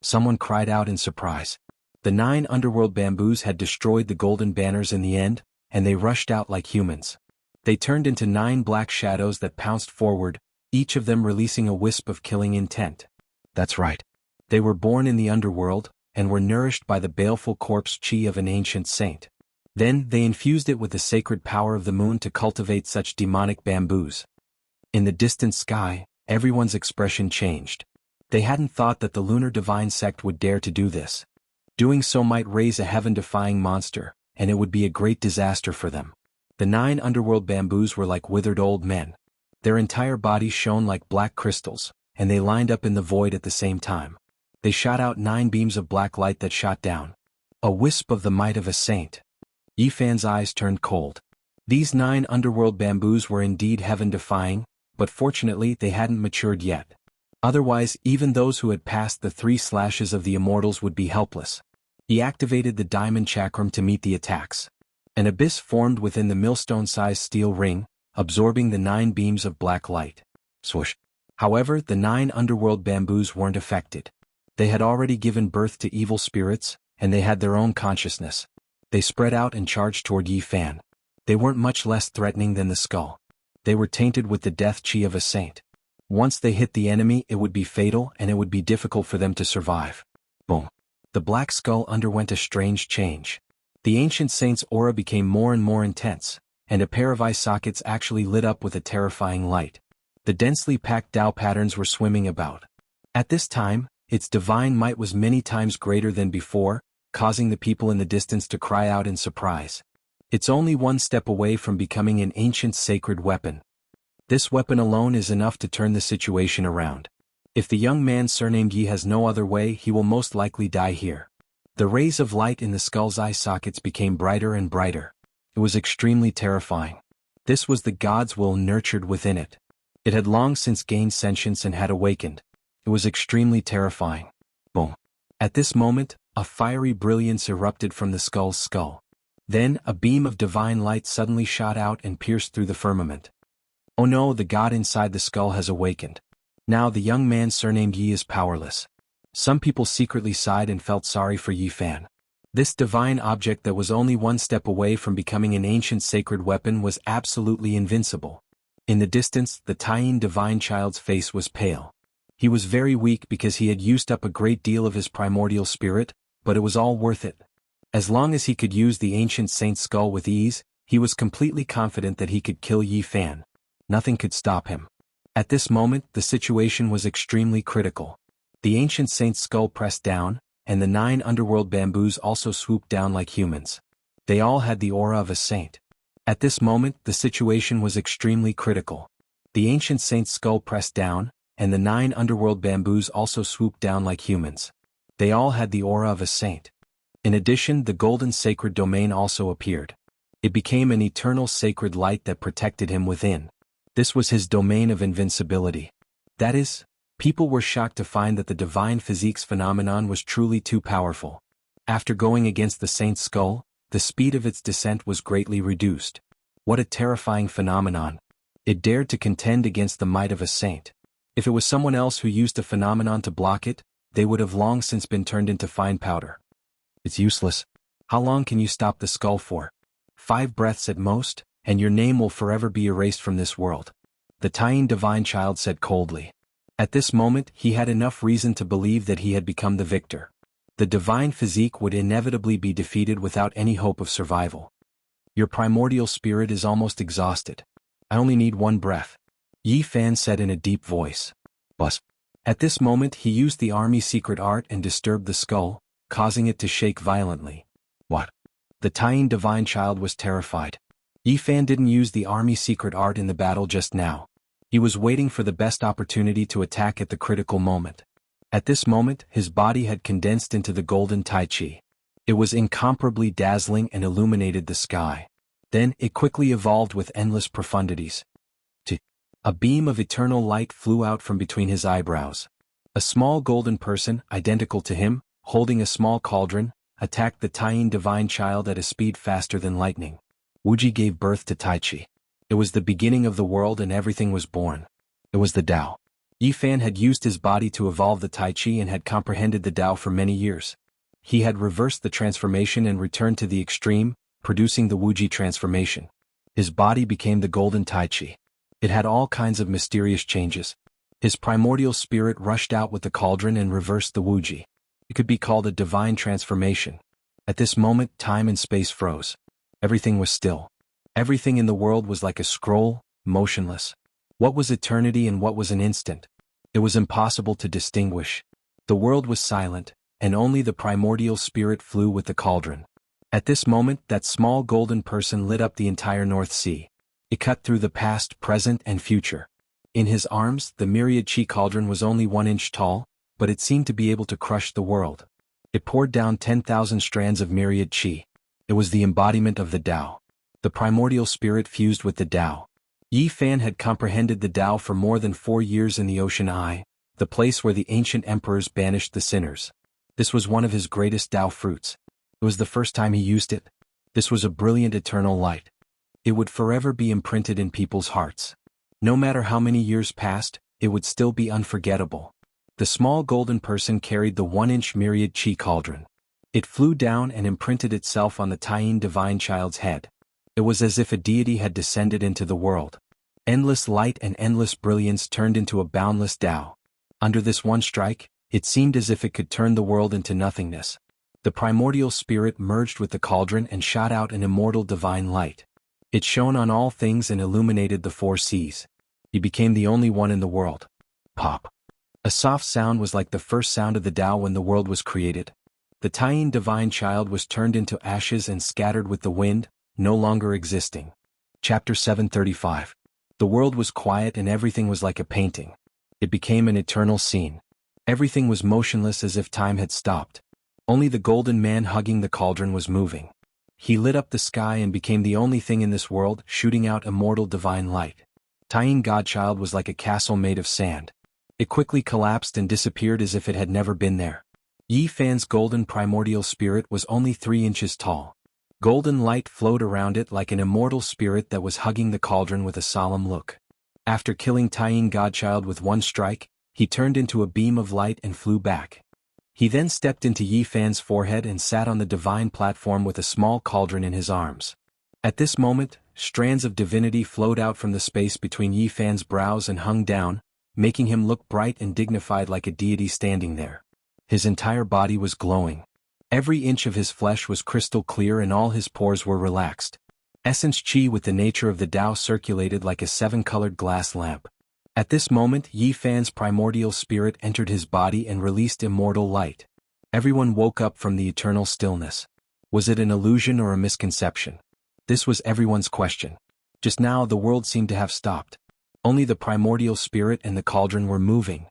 Someone cried out in surprise. The 9 underworld bamboos had destroyed the golden banners in the end, and they rushed out like humans. They turned into 9 black shadows that pounced forward, each of them releasing a wisp of killing intent. That's right. They were born in the underworld, and were nourished by the baleful corpse chi of an ancient saint. Then they infused it with the sacred power of the moon to cultivate such demonic bamboos. In the distant sky, everyone's expression changed. They hadn't thought that the lunar divine sect would dare to do this. Doing so might raise a heaven-defying monster, and it would be a great disaster for them. The 9 underworld bamboos were like withered old men. Their entire bodies shone like black crystals, and they lined up in the void at the same time. They shot out 9 beams of black light that shot down. A wisp of the might of a saint. Yi Fan's eyes turned cold. These 9 underworld bamboos were indeed heaven-defying, but fortunately they hadn't matured yet. Otherwise, even those who had passed the 3 slashes of the immortals would be helpless. He activated the diamond chakram to meet the attacks. An abyss formed within the millstone-sized steel ring, absorbing the 9 beams of black light. Swoosh. However, the 9 underworld bamboos weren't affected. They had already given birth to evil spirits, and they had their own consciousness. They spread out and charged toward Yi Fan. They weren't much less threatening than the skull. They were tainted with the death chi of a saint. Once they hit the enemy, it would be fatal and it would be difficult for them to survive. Boom. The black skull underwent a strange change. The ancient saint's aura became more and more intense, and a pair of eye sockets actually lit up with a terrifying light. The densely packed Tao patterns were swimming about. At this time, its divine might was many times greater than before, causing the people in the distance to cry out in surprise. It's only one step away from becoming an ancient sacred weapon. This weapon alone is enough to turn the situation around. If the young man surnamed Yi has no other way, he will most likely die here. The rays of light in the skull's eye sockets became brighter and brighter. It was extremely terrifying. This was the god's will nurtured within it. It had long since gained sentience and had awakened. It was extremely terrifying. Boom. At this moment, a fiery brilliance erupted from the skull's skull. Then, a beam of divine light suddenly shot out and pierced through the firmament. Oh no, the god inside the skull has awakened. Now the young man surnamed Yi is powerless. Some people secretly sighed and felt sorry for Yi Fan. This divine object that was only one step away from becoming an ancient sacred weapon was absolutely invincible. In the distance, the Taiyin divine child's face was pale. He was very weak because he had used up a great deal of his primordial spirit, but it was all worth it. As long as he could use the ancient saint's skull with ease, he was completely confident that he could kill Yi Fan. Nothing could stop him. At this moment, the situation was extremely critical. The ancient saint's skull pressed down, and the 9 underworld bamboos also swooped down like humans. They all had the aura of a saint. At this moment, the situation was extremely critical. The ancient saint's skull pressed down, and the 9 underworld bamboos also swooped down like humans. They all had the aura of a saint. In addition, the golden sacred domain also appeared. It became an eternal sacred light that protected him within. This was his domain of invincibility. That is, people were shocked to find that the divine physique's phenomenon was truly too powerful. After going against the saint's skull, the speed of its descent was greatly reduced. What a terrifying phenomenon. It dared to contend against the might of a saint. If it was someone else who used a phenomenon to block it, they would have long since been turned into fine powder. It's useless. How long can you stop the skull for? 5 breaths at most, and your name will forever be erased from this world. The Taiyin divine child said coldly. At this moment, he had enough reason to believe that he had become the victor. The divine physique would inevitably be defeated without any hope of survival. Your primordial spirit is almost exhausted. I only need 1 breath. Yi Fan said in a deep voice. Buzz. At this moment, he used the army's secret art and disturbed the skull, causing it to shake violently. What? The Taiyin divine child was terrified. Yi Fan didn't use the army's secret art in the battle just now. He was waiting for the best opportunity to attack at the critical moment. At this moment, his body had condensed into the golden Tai Chi. It was incomparably dazzling and illuminated the sky. Then, it quickly evolved with endless profundities. A beam of eternal light flew out from between his eyebrows. A small golden person, identical to him, holding a small cauldron, attacked the Taiyin divine child at a speed faster than lightning. Wuxia gave birth to Tai Chi. It was the beginning of the world and everything was born. It was the Tao. Yi Fan had used his body to evolve the Tai Chi and had comprehended the Tao for many years. He had reversed the transformation and returned to the extreme, producing the Wuxia transformation. His body became the golden Tai Chi. It had all kinds of mysterious changes. His primordial spirit rushed out with the cauldron and reversed the Wuxia. It could be called a divine transformation. At this moment, time and space froze. Everything was still. Everything in the world was like a scroll, motionless. What was eternity and what was an instant? It was impossible to distinguish. The world was silent, and only the primordial spirit flew with the cauldron. At this moment, that small golden person lit up the entire North Sea. It cut through the past, present, and future. In his arms, the myriad chi cauldron was only 1 inch tall, but it seemed to be able to crush the world. It poured down 10,000 strands of myriad chi. It was the embodiment of the Tao. The primordial spirit fused with the Tao. Yi Fan had comprehended the Tao for more than 4 years in the Ocean Eye, the place where the ancient emperors banished the sinners. This was one of his greatest Tao fruits. It was the first time he used it. This was a brilliant eternal light. It would forever be imprinted in people's hearts. No matter how many years passed, it would still be unforgettable. The small golden person carried the 1-inch myriad chi cauldron. It flew down and imprinted itself on the Taiyin divine child's head. It was as if a deity had descended into the world. Endless light and endless brilliance turned into a boundless Tao. Under this one strike, it seemed as if it could turn the world into nothingness. The primordial spirit merged with the cauldron and shot out an immortal divine light. It shone on all things and illuminated the 4 seas. He became the only one in the world. Pop. A soft sound was like the first sound of the Tao when the world was created. The Taiyin divine child was turned into ashes and scattered with the wind, no longer existing. Chapter 735. The world was quiet and everything was like a painting. It became an eternal scene. Everything was motionless as if time had stopped. Only the golden man hugging the cauldron was moving. He lit up the sky and became the only thing in this world, shooting out immortal divine light. Taiyin Godchild was like a castle made of sand. It quickly collapsed and disappeared as if it had never been there. Yi Fan's golden primordial spirit was only 3 inches tall. Golden light flowed around it like an immortal spirit that was hugging the cauldron with a solemn look. After killing Taiyin Godchild with one strike, he turned into a beam of light and flew back. He then stepped into Yi Fan's forehead and sat on the divine platform with a small cauldron in his arms. At this moment, strands of divinity flowed out from the space between Yi Fan's brows and hung down, making him look bright and dignified like a deity standing there. His entire body was glowing. Every inch of his flesh was crystal clear and all his pores were relaxed. Essence Qi with the nature of the Tao circulated like a seven-colored glass lamp. At this moment Yi Fan's primordial spirit entered his body and released immortal light. Everyone woke up from the eternal stillness. Was it an illusion or a misconception? This was everyone's question. Just now the world seemed to have stopped. Only the primordial spirit and the cauldron were moving.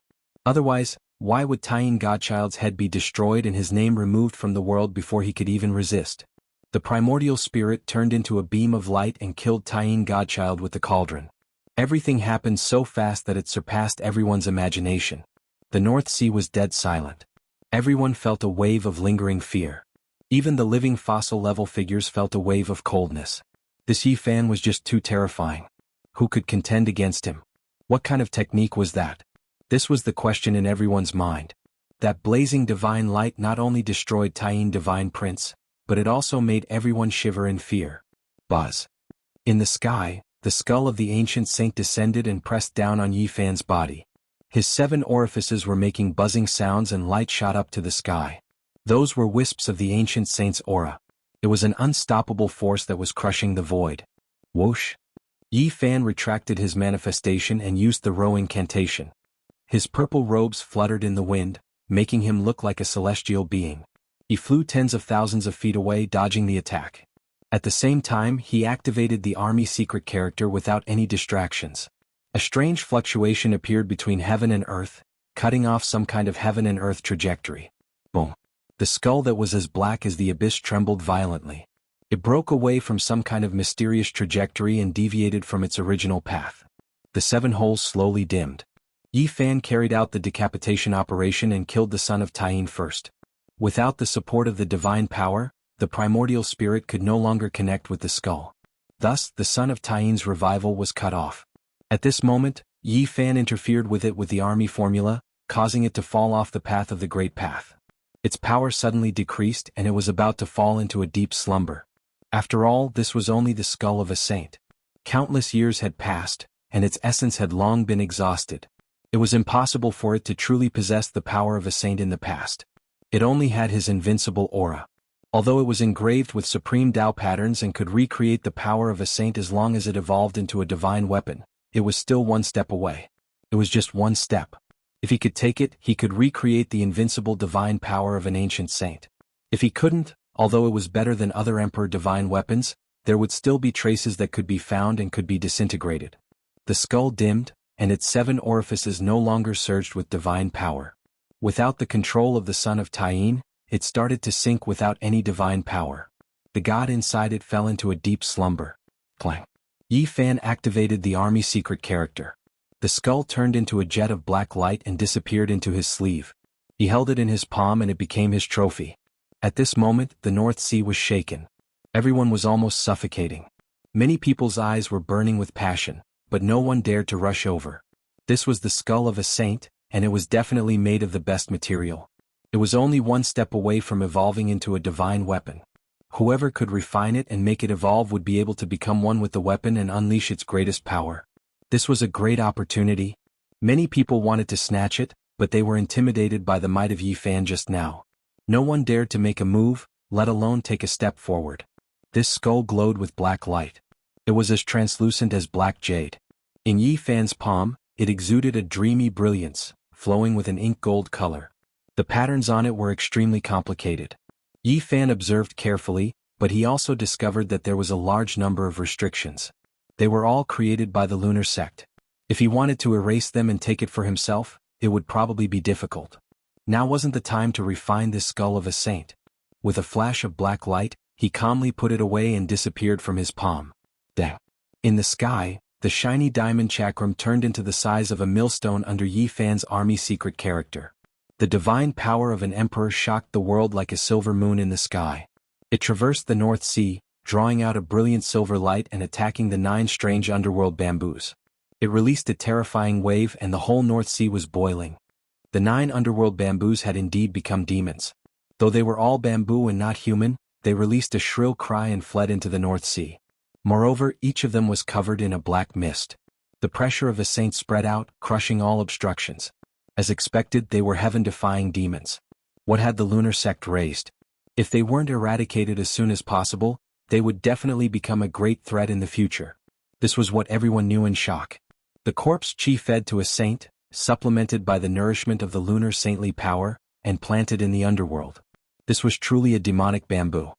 Otherwise, why would Taiyin Godchild's head be destroyed and his name removed from the world before he could even resist? The primordial spirit turned into a beam of light and killed Taiyin Godchild with the cauldron. Everything happened so fast that it surpassed everyone's imagination. The North Sea was dead silent. Everyone felt a wave of lingering fear. Even the living fossil-level figures felt a wave of coldness. This Yi Fan was just too terrifying. Who could contend against him? What kind of technique was that? This was the question in everyone's mind. That blazing divine light not only destroyed Taiyin Divine Prince, but it also made everyone shiver in fear. Buzz. In the sky, the skull of the ancient saint descended and pressed down on Yi Fan's body. His 7 orifices were making buzzing sounds and light shot up to the sky. Those were wisps of the ancient saint's aura. It was an unstoppable force that was crushing the void. Whoosh! Yi Fan retracted his manifestation and used the Ro incantation. His purple robes fluttered in the wind, making him look like a celestial being. He flew tens of thousands of feet away, dodging the attack. At the same time, he activated the army secret character without any distractions. A strange fluctuation appeared between heaven and earth, cutting off some kind of heaven and earth trajectory. Boom! The skull that was as black as the abyss trembled violently. It broke away from some kind of mysterious trajectory and deviated from its original path. The 7 holes slowly dimmed. Yi Fan carried out the decapitation operation and killed the son of Taiyin first. Without the support of the divine power, the primordial spirit could no longer connect with the skull. Thus, the son of Taiyin's revival was cut off. At this moment, Yi Fan interfered with it with the army formula, causing it to fall off the path of the Great Path. Its power suddenly decreased and it was about to fall into a deep slumber. After all, this was only the skull of a saint. Countless years had passed, and its essence had long been exhausted. It was impossible for it to truly possess the power of a saint in the past. It only had his invincible aura. Although it was engraved with supreme Tao patterns and could recreate the power of a saint as long as it evolved into a divine weapon, it was still one step away. It was just one step. If he could take it, he could recreate the invincible divine power of an ancient saint. If he couldn't, although it was better than other Emperor divine weapons, there would still be traces that could be found and could be disintegrated. The skull dimmed, and its 7 orifices no longer surged with divine power. Without the control of the son of Taiyin, it started to sink without any divine power. The god inside it fell into a deep slumber. Clang. Yi Fan activated the army secret character. The skull turned into a jet of black light and disappeared into his sleeve. He held it in his palm and it became his trophy. At this moment, the North Sea was shaken. Everyone was almost suffocating. Many people's eyes were burning with passion, but no one dared to rush over. This was the skull of a saint, and it was definitely made of the best material. It was only one step away from evolving into a divine weapon. Whoever could refine it and make it evolve would be able to become one with the weapon and unleash its greatest power. This was a great opportunity. Many people wanted to snatch it, but they were intimidated by the might of Yi Fan just now. No one dared to make a move, let alone take a step forward. This skull glowed with black light. It was as translucent as black jade. In Yi Fan's palm, it exuded a dreamy brilliance, flowing with an ink gold color. The patterns on it were extremely complicated. Yi Fan observed carefully, but he also discovered that there was a large number of restrictions. They were all created by the lunar sect. If he wanted to erase them and take it for himself, it would probably be difficult. Now wasn't the time to refine this skull of a saint. With a flash of black light, he calmly put it away and disappeared from his palm. Dang. In the sky, the shiny diamond chakram turned into the size of a millstone under Yi Fan's army secret character. The divine power of an emperor shocked the world like a silver moon in the sky. It traversed the North Sea, drawing out a brilliant silver light and attacking the 9 strange underworld bamboos. It released a terrifying wave and the whole North Sea was boiling. The 9 underworld bamboos had indeed become demons. Though they were all bamboo and not human, they released a shrill cry and fled into the North Sea. Moreover, each of them was covered in a black mist. The pressure of a saint spread out, crushing all obstructions. As expected, they were heaven-defying demons. What had the lunar sect raised? If they weren't eradicated as soon as possible, they would definitely become a great threat in the future. This was what everyone knew in shock. The corpse chi fed to a saint, supplemented by the nourishment of the lunar saintly power, and planted in the underworld. This was truly a demonic bamboo.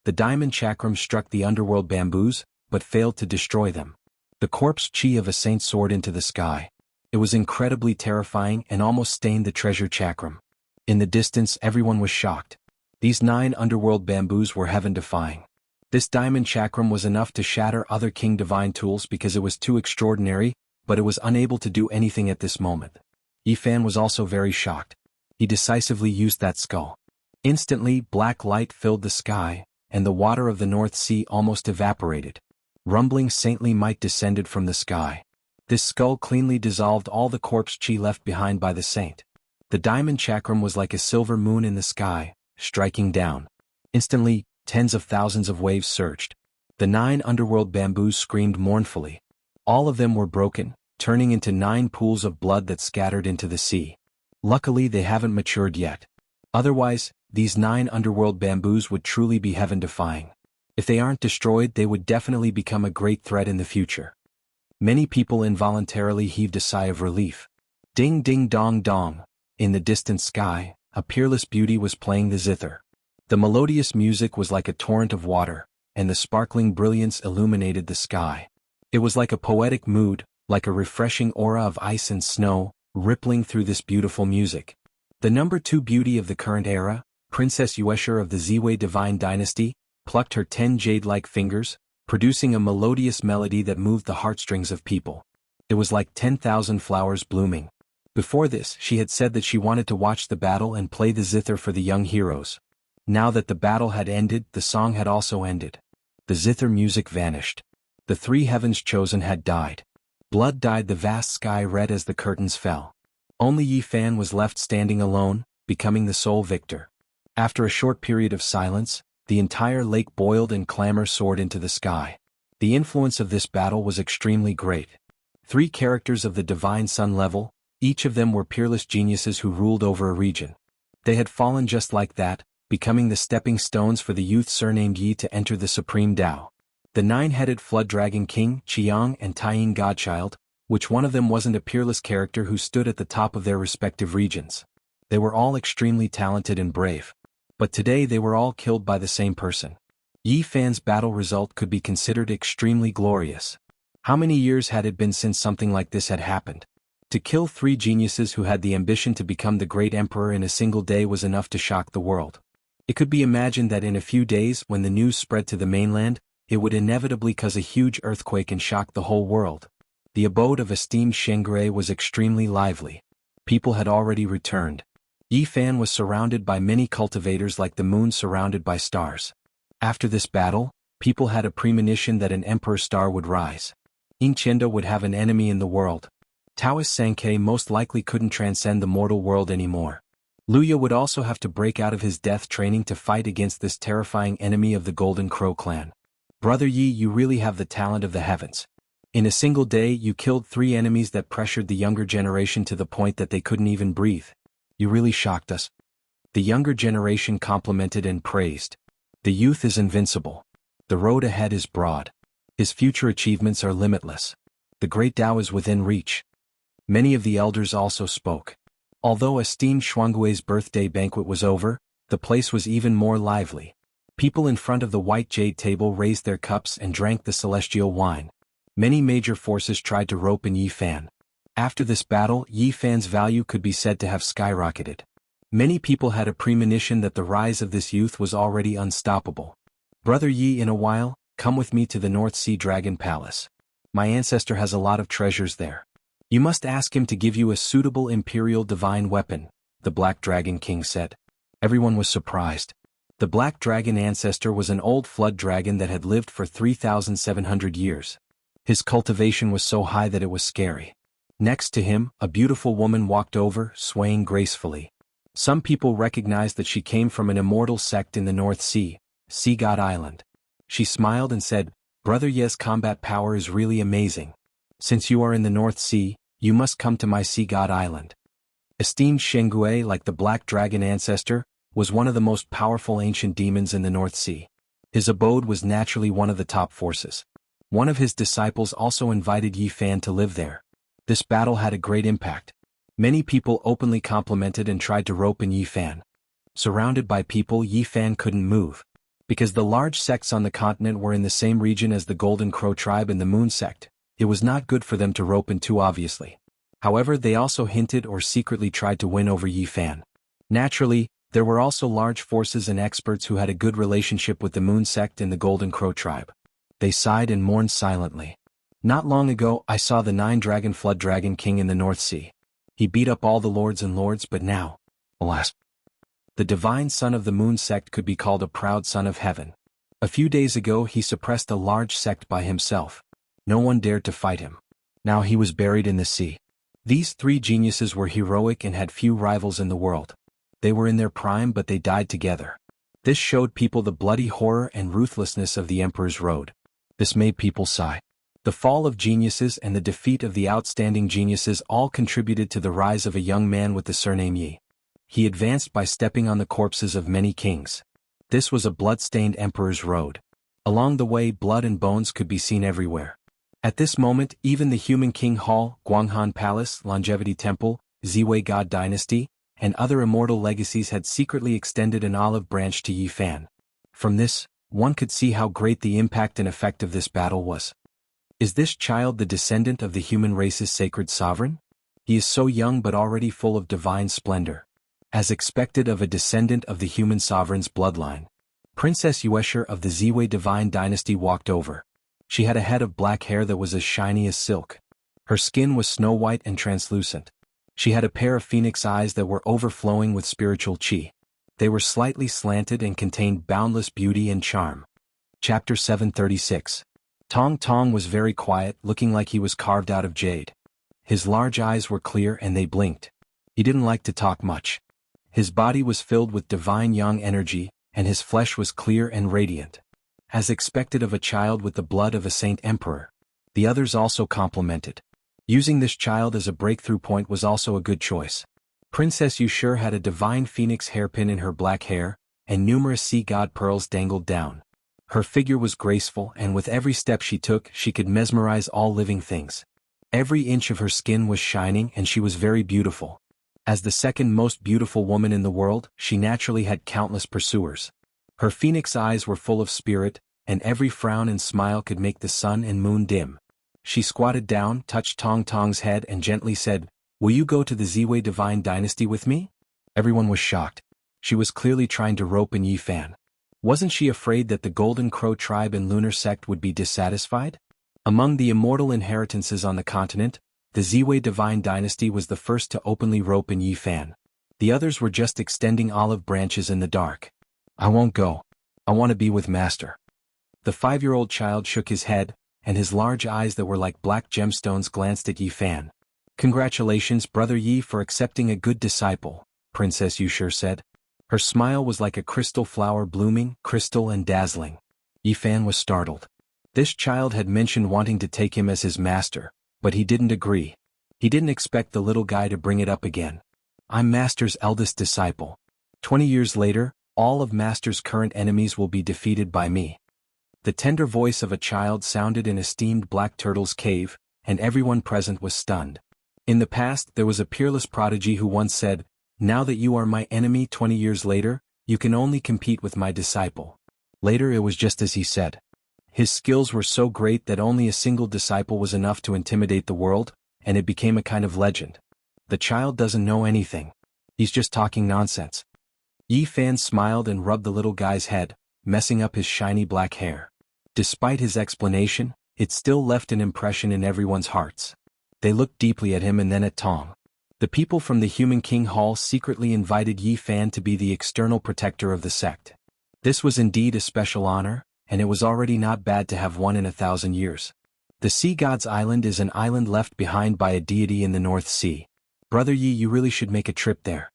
The diamond chakram struck the underworld bamboos, but failed to destroy them. The corpse chi of a saint soared into the sky. It was incredibly terrifying and almost stained the treasure chakram. In the distance, everyone was shocked. These 9 underworld bamboos were heaven-defying. This diamond chakram was enough to shatter other king divine tools because it was too extraordinary, but it was unable to do anything at this moment. Yifan was also very shocked. He decisively used that skull. Instantly, black light filled the sky, and the water of the North Sea almost evaporated. Rumbling saintly might descended from the sky. This skull cleanly dissolved all the corpse chi left behind by the saint. The diamond chakram was like a silver moon in the sky, striking down. Instantly, tens of thousands of waves surged. The 9 underworld bamboos screamed mournfully. All of them were broken, turning into 9 pools of blood that scattered into the sea. Luckily, they haven't matured yet. Otherwise, these 9 underworld bamboos would truly be heaven-defying. If they aren't destroyed, they would definitely become a great threat in the future. Many people involuntarily heaved a sigh of relief. Ding ding dong dong. In the distant sky, a peerless beauty was playing the zither. The melodious music was like a torrent of water, and the sparkling brilliance illuminated the sky. It was like a poetic mood, like a refreshing aura of ice and snow, rippling through this beautiful music. The number 2 beauty of the current era, Princess Yueshur of the Ziwei Divine Dynasty, plucked her 10 jade-like fingers, producing a melodious melody that moved the heartstrings of people. It was like 10,000 flowers blooming. Before this, she had said that she wanted to watch the battle and play the zither for the young heroes. Now that the battle had ended, the song had also ended. The zither music vanished. The 3 heavens chosen had died. Blood dyed the vast sky red as the curtains fell. Only Yifan was left standing alone, becoming the sole victor. After a short period of silence, the entire lake boiled and clamor soared into the sky. The influence of this battle was extremely great. 3 characters of the divine sun level, each of them were peerless geniuses who ruled over a region. They had fallen just like that, becoming the stepping stones for the youth surnamed Yi to enter the supreme Tao. The 9-headed flood dragon king, Qiang and Taiying Godchild, which one of them wasn't a peerless character who stood at the top of their respective regions. They were all extremely talented and brave. But today they were all killed by the same person. Yi Fan's battle result could be considered extremely glorious. How many years had it been since something like this had happened? To kill 3 geniuses who had the ambition to become the great emperor in a single day was enough to shock the world. It could be imagined that in a few days, when the news spread to the mainland, it would inevitably cause a huge earthquake and shock the whole world. The abode of esteemed Shengre was extremely lively. People had already returned. Yi Fan was surrounded by many cultivators like the moon surrounded by stars. After this battle, people had a premonition that an emperor star would rise. Ingqienda would have an enemy in the world. Taoist Sankei most likely couldn't transcend the mortal world anymore. Luya would also have to break out of his death training to fight against this terrifying enemy of the Golden Crow clan. Brother Yi, you really have the talent of the heavens. In a single day you killed 3 enemies that pressured the younger generation to the point that they couldn't even breathe. You really shocked us. The younger generation complimented and praised. The youth is invincible. The road ahead is broad. His future achievements are limitless. The great Tao is within reach. Many of the elders also spoke. Although esteemed Shuanggui's birthday banquet was over, the place was even more lively. People in front of the white jade table raised their cups and drank the celestial wine. Many major forces tried to rope in Yi Fan. After this battle, Yi Fan's value could be said to have skyrocketed. Many people had a premonition that the rise of this youth was already unstoppable. Brother Yi, in a while, come with me to the North Sea Dragon Palace. My ancestor has a lot of treasures there. You must ask him to give you a suitable imperial divine weapon, the Black Dragon King said. Everyone was surprised. The Black Dragon ancestor was an old flood dragon that had lived for 3,700 years. His cultivation was so high that it was scary. Next to him, a beautiful woman walked over, swaying gracefully. Some people recognized that she came from an immortal sect in the North Sea, Sea God Island. She smiled and said, "Brother Ye's combat power is really amazing. Since you are in the North Sea, you must come to my Sea God Island." Esteemed Jianghu, like the Black Dragon ancestor, was one of the most powerful ancient demons in the North Sea. His abode was naturally one of the top forces. One of his disciples also invited Yi Fan to live there. This battle had a great impact. Many people openly complimented and tried to rope in Yi Fan. Surrounded by people, Yi Fan couldn't move. Because the large sects on the continent were in the same region as the Golden Crow tribe and the Moon sect, it was not good for them to rope in too obviously. However, they also hinted or secretly tried to win over Yi Fan. Naturally, there were also large forces and experts who had a good relationship with the Moon sect and the Golden Crow tribe. They sighed and mourned silently. Not long ago, I saw the 9-dragon flood dragon king in the North Sea. He beat up all the lords and lords, but now, alas, the divine son of the Moon sect could be called a proud son of heaven. A few days ago he suppressed a large sect by himself. No one dared to fight him. Now he was buried in the sea. These 3 geniuses were heroic and had few rivals in the world. They were in their prime, but they died together. This showed people the bloody horror and ruthlessness of the Emperor's road. This made people sigh. The fall of geniuses and the defeat of the outstanding geniuses all contributed to the rise of a young man with the surname Yi. He advanced by stepping on the corpses of many kings. This was a blood-stained emperor's road. Along the way, blood and bones could be seen everywhere. At this moment, even the human king hall, Guanghan Palace, Longevity Temple, Ziwei God Dynasty, and other immortal legacies had secretly extended an olive branch to Yi Fan. From this, one could see how great the impact and effect of this battle was. Is this child the descendant of the human race's sacred sovereign? He is so young but already full of divine splendor. As expected of a descendant of the human sovereign's bloodline, Princess Yuesher of the Ziwei divine dynasty walked over. She had a head of black hair that was as shiny as silk. Her skin was snow-white and translucent. She had a pair of phoenix eyes that were overflowing with spiritual qi. They were slightly slanted and contained boundless beauty and charm. Chapter 736. Tong Tong was very quiet, looking like he was carved out of jade. His large eyes were clear and they blinked. He didn't like to talk much. His body was filled with divine yang energy, and his flesh was clear and radiant. As expected of a child with the blood of a saint emperor. The others also complimented. Using this child as a breakthrough point was also a good choice. Princess Yuesher had a divine phoenix hairpin in her black hair, and numerous sea god pearls dangled down. Her figure was graceful, and with every step she took, she could mesmerize all living things. Every inch of her skin was shining, and she was very beautiful. As the second most beautiful woman in the world, she naturally had countless pursuers. Her phoenix eyes were full of spirit, and every frown and smile could make the sun and moon dim. She squatted down, touched Tong Tong's head and gently said, "Will you go to the Ziwei divine dynasty with me?" Everyone was shocked. She was clearly trying to rope in Yi Fan. Wasn't she afraid that the Golden Crow tribe and lunar sect would be dissatisfied? Among the immortal inheritances on the continent, the Ziwei divine dynasty was the first to openly rope in Yi Fan. The others were just extending olive branches in the dark. "I won't go. I want to be with Master." The 5-year-old child shook his head, and his large eyes that were like black gemstones glanced at Yi Fan. "Congratulations, Brother Yi, for accepting a good disciple," Princess Yuesher said. Her smile was like a crystal flower blooming, crystal and dazzling. Yi Fan was startled. This child had mentioned wanting to take him as his master, but he didn't agree. He didn't expect the little guy to bring it up again. "I'm Master's eldest disciple. 20 years later, all of Master's current enemies will be defeated by me." The tender voice of a child sounded in esteemed Black Turtle's cave, and everyone present was stunned. In the past, there was a peerless prodigy who once said, "Now that you are my enemy 20 years later, you can only compete with my disciple." Later it was just as he said. His skills were so great that only a single disciple was enough to intimidate the world, and it became a kind of legend. The child doesn't know anything. He's just talking nonsense. Yi Fan smiled and rubbed the little guy's head, messing up his shiny black hair. Despite his explanation, it still left an impression in everyone's hearts. They looked deeply at him and then at Tong. The people from the Human King Hall secretly invited Yi Fan to be the external protector of the sect. This was indeed a special honor, and it was already not bad to have one in 1,000 years. The Sea God's Island is an island left behind by a deity in the North Sea. Brother Yi, you really should make a trip there.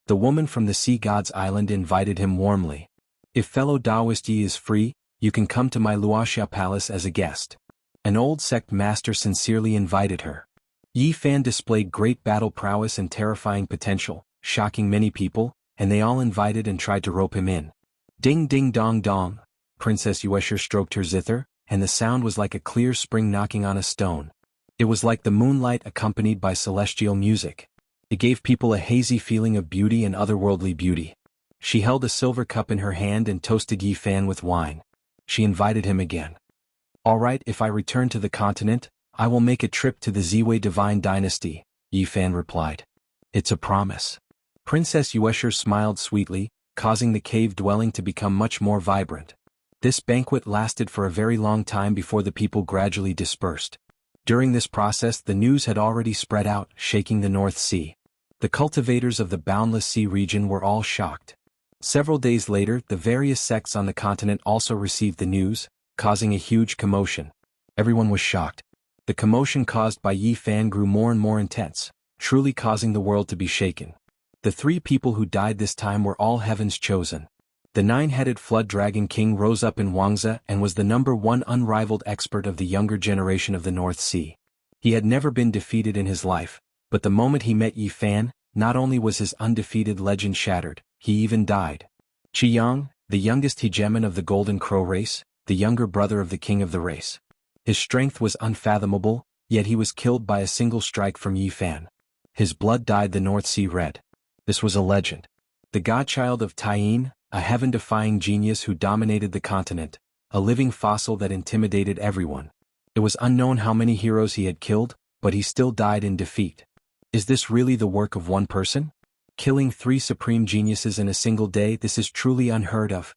The woman from the Sea God's Island invited him warmly. If fellow Taoist Yi is free, you can come to my Wuxia palace as a guest. An old sect master sincerely invited her. Yi Fan displayed great battle prowess and terrifying potential, shocking many people, and they all invited and tried to rope him in. Ding ding dong dong, Princess Yuesher stroked her zither, and the sound was like a clear spring knocking on a stone. It was like the moonlight accompanied by celestial music. It gave people a hazy feeling of beauty and otherworldly beauty. She held a silver cup in her hand and toasted Yi Fan with wine. She invited him again. All right, if I return to the continent, I will make a trip to the Ziwei divine dynasty, Yi Fan replied. It's a promise. Princess Yuesher smiled sweetly, causing the cave dwelling to become much more vibrant. This banquet lasted for a very long time before the people gradually dispersed. During this process the news had already spread out, shaking the North Sea. The cultivators of the Boundless Sea region were all shocked. Several days later the various sects on the continent also received the news, causing a huge commotion. Everyone was shocked. The commotion caused by Yi Fan grew more and more intense, truly causing the world to be shaken. The 3 people who died this time were all heaven's chosen. The 9-headed flood dragon king rose up in Wuxia and was the #1 unrivaled expert of the younger generation of the North Sea. He had never been defeated in his life, but the moment he met Yi Fan, not only was his undefeated legend shattered, he even died. Jianghu, the youngest hegemon of the Golden Crow race, the younger brother of the king of the race. His strength was unfathomable, yet he was killed by a single strike from Yi Fan. His blood dyed the North Sea red. This was a legend. The godchild of Taiyin, a heaven-defying genius who dominated the continent, a living fossil that intimidated everyone. It was unknown how many heroes he had killed, but he still died in defeat. Is this really the work of one person? Killing 3 supreme geniuses in a single day, this is truly unheard of.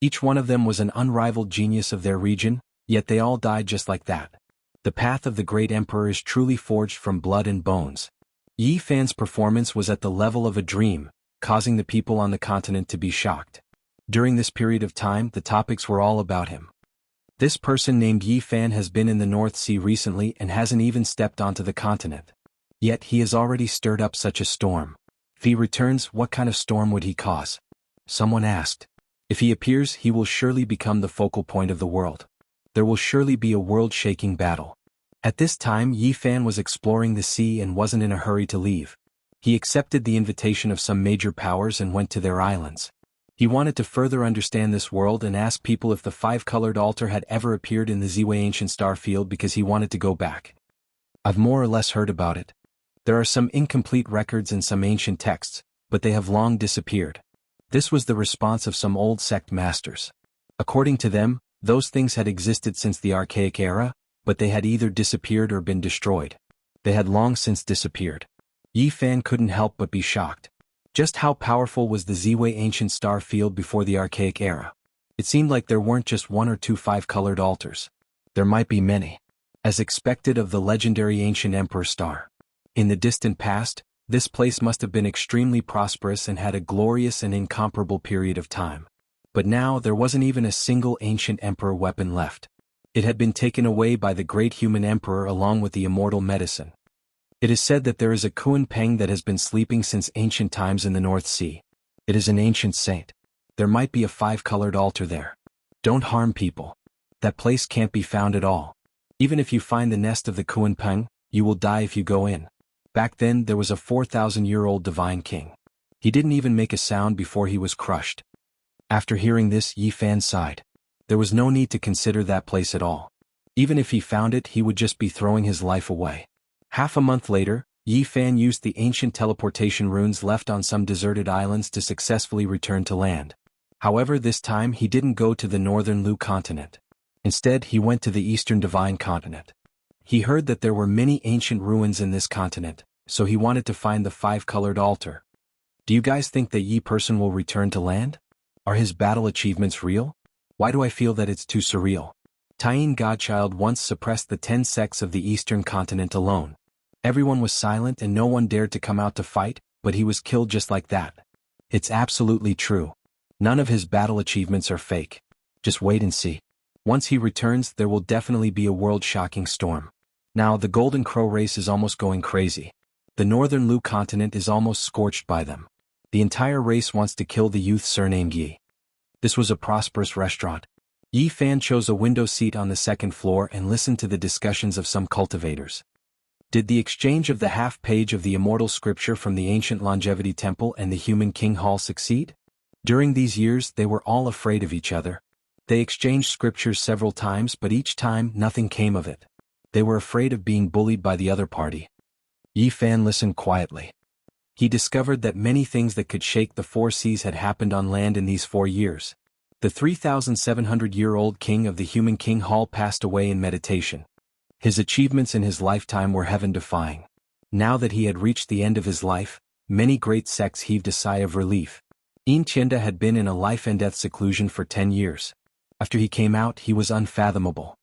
Each one of them was an unrivaled genius of their region, yet they all died just like that. The path of the great emperor is truly forged from blood and bones. Yi Fan's performance was at the level of a dream, causing the people on the continent to be shocked. During this period of time the topics were all about him. This person named Yi Fan has been in the North Sea recently and hasn't even stepped onto the continent. Yet he has already stirred up such a storm. If he returns, what kind of storm would he cause? Someone asked. If he appears, he will surely become the focal point of the world. There will surely be a world-shaking battle. At this time Yi Fan was exploring the sea and wasn't in a hurry to leave. He accepted the invitation of some major powers and went to their islands. He wanted to further understand this world and ask people if the 5-colored altar had ever appeared in the Ziwei ancient star field because he wanted to go back. I've more or less heard about it. There are some incomplete records and some ancient texts, but they have long disappeared. This was the response of some old sect masters. According to them, those things had existed since the archaic era, but they had either disappeared or been destroyed. They had long since disappeared. Yi Fan couldn't help but be shocked. Just how powerful was the Ziwei ancient star field before the archaic era? It seemed like there weren't just 1 or 2 5-colored altars. There might be many. As expected of the legendary ancient emperor star. In the distant past, this place must have been extremely prosperous and had a glorious and incomparable period of time. But now there wasn't even a single ancient emperor weapon left. It had been taken away by the great human emperor along with the immortal medicine. It is said that there is a Kuan Peng that has been sleeping since ancient times in the North Sea. It is an ancient saint. There might be a 5-colored altar there. Don't harm people. That place can't be found at all. Even if you find the nest of the Kuan Peng, you will die if you go in. Back then there was a 4,000-year-old divine king. He didn't even make a sound before he was crushed. After hearing this, Yi Fan sighed. There was no need to consider that place at all. Even if he found it, he would just be throwing his life away. Half a month later, Yi Fan used the ancient teleportation runes left on some deserted islands to successfully return to land. However, this time he didn't go to the northern Lu continent. Instead, he went to the eastern divine continent. He heard that there were many ancient ruins in this continent, so he wanted to find the 5-colored altar. Do you guys think that Yi person will return to land? Are his battle achievements real? Why do I feel that it's too surreal? Taiyin Godchild once suppressed the 10 sects of the eastern continent alone. Everyone was silent and no one dared to come out to fight, but he was killed just like that. It's absolutely true. None of his battle achievements are fake. Just wait and see. Once he returns, there will definitely be a world-shocking storm. Now, the Golden Crow race is almost going crazy. The northern Lu continent is almost scorched by them. The entire race wants to kill the youth surnamed Yi. This was a prosperous restaurant. Yi Fan chose a window seat on the second floor and listened to the discussions of some cultivators. Did the exchange of the half-page of the immortal scripture from the ancient longevity temple and the human king hall succeed? During these years, they were all afraid of each other. They exchanged scriptures several times, but each time nothing came of it. They were afraid of being bullied by the other party. Yi Fan listened quietly. He discovered that many things that could shake the four seas had happened on land in these 4 years. The 3,700-year-old king of the human king hall passed away in meditation. His achievements in his lifetime were heaven-defying. Now that he had reached the end of his life, many great sects heaved a sigh of relief. Yin Qianda had been in a life-and-death seclusion for 10 years. After he came out, he was unfathomable.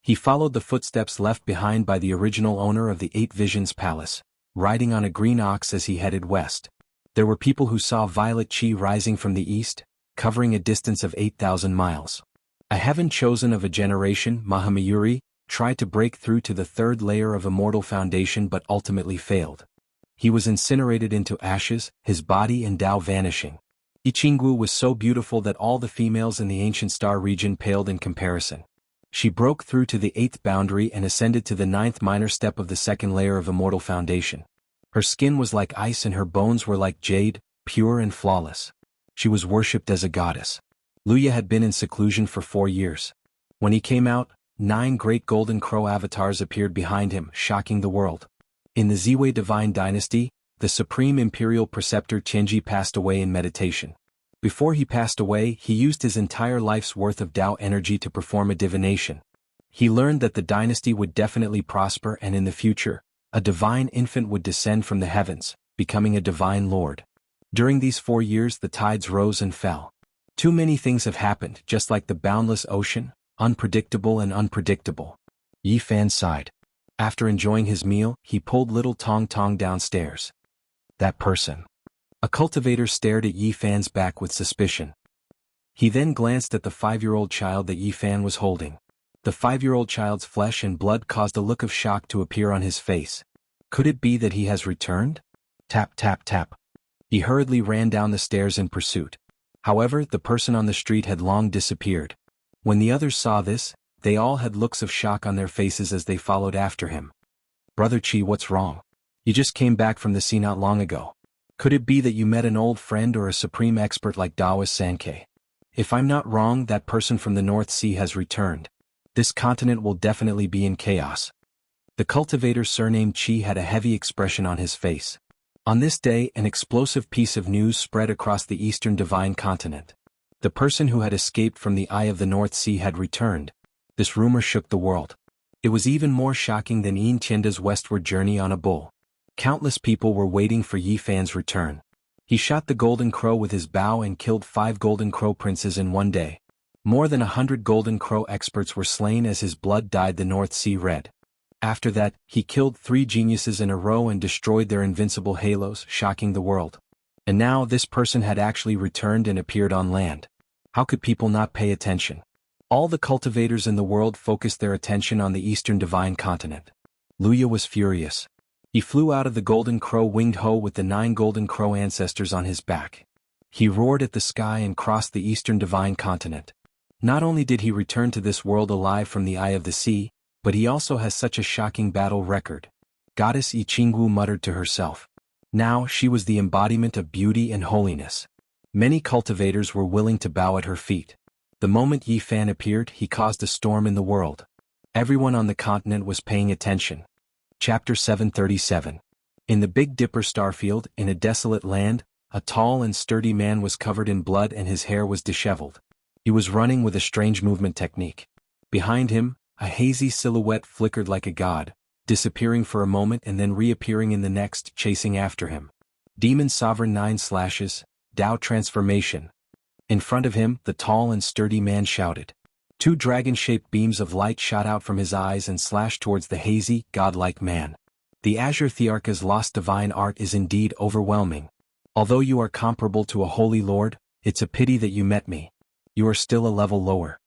He followed the footsteps left behind by the original owner of the 8 Visions Palace, riding on a green ox as he headed west. There were people who saw violet chi rising from the east, covering a distance of 8,000 miles. A heaven chosen of a generation, Mahamayuri, tried to break through to the 3rd layer of immortal foundation but ultimately failed. He was incinerated into ashes, his body and Tao vanishing. Jianghu was so beautiful that all the females in the ancient star region paled in comparison. She broke through to the 8th boundary and ascended to the 9th minor step of the 2nd layer of immortal foundation. Her skin was like ice and her bones were like jade, pure and flawless. She was worshipped as a goddess. Luya had been in seclusion for 4 years. When he came out, 9 great golden crow avatars appeared behind him, shocking the world. In the Ziwei divine dynasty, the supreme imperial preceptor Tianji passed away in meditation. Before he passed away, he used his entire life's worth of Tao energy to perform a divination. He learned that the dynasty would definitely prosper and in the future, a divine infant would descend from the heavens, becoming a divine lord. During these 4 years the tides rose and fell. Too many things have happened, just like the boundless ocean, unpredictable and unpredictable. Yi Fan sighed. After enjoying his meal, he pulled little Tong Tong downstairs. That person. A cultivator stared at Yi Fan's back with suspicion. He then glanced at the 5-year-old child that Yi Fan was holding. The 5-year-old child's flesh and blood caused a look of shock to appear on his face. Could it be that he has returned? Tap tap tap. He hurriedly ran down the stairs in pursuit. However, the person on the street had long disappeared. When the others saw this, they all had looks of shock on their faces as they followed after him. Brother Chi, what's wrong? You just came back from the sea not long ago. Could it be that you met an old friend or a supreme expert like Daoist Sankei? If I'm not wrong, that person from the North Sea has returned. This continent will definitely be in chaos. The cultivator surnamed Chi had a heavy expression on his face. On this day, an explosive piece of news spread across the eastern divine continent. The person who had escaped from the eye of the North Sea had returned. This rumor shook the world. It was even more shocking than Yin Qianda's westward journey on a bull. Countless people were waiting for Yi Fan's return. He shot the golden crow with his bow and killed 5 golden crow princes in one day. More than 100 golden crow experts were slain as his blood dyed the North Sea red. After that, he killed 3 geniuses in a row and destroyed their invincible halos, shocking the world. And now this person had actually returned and appeared on land. How could people not pay attention? All the cultivators in the world focused their attention on the eastern divine continent. Luya was furious. He flew out of the golden crow winged hoe with the 9 golden crow ancestors on his back. He roared at the sky and crossed the eastern divine continent. Not only did he return to this world alive from the eye of the sea, but he also has such a shocking battle record. Goddess Jianghu muttered to herself. Now she was the embodiment of beauty and holiness. Many cultivators were willing to bow at her feet. The moment Yi Fan appeared, he caused a storm in the world. Everyone on the continent was paying attention. Chapter 737. In the Big Dipper starfield, in a desolate land, a tall and sturdy man was covered in blood and his hair was disheveled. He was running with a strange movement technique. Behind him, a hazy silhouette flickered like a god, disappearing for a moment and then reappearing in the next, chasing after him. Demon Sovereign 9 slashes, Tao transformation. In front of him, the tall and sturdy man shouted. 2 dragon-shaped beams of light shot out from his eyes and slashed towards the hazy, godlike man. The Azure Thearka's lost divine art is indeed overwhelming. Although you are comparable to a holy lord, it's a pity that you met me. You are still a level lower.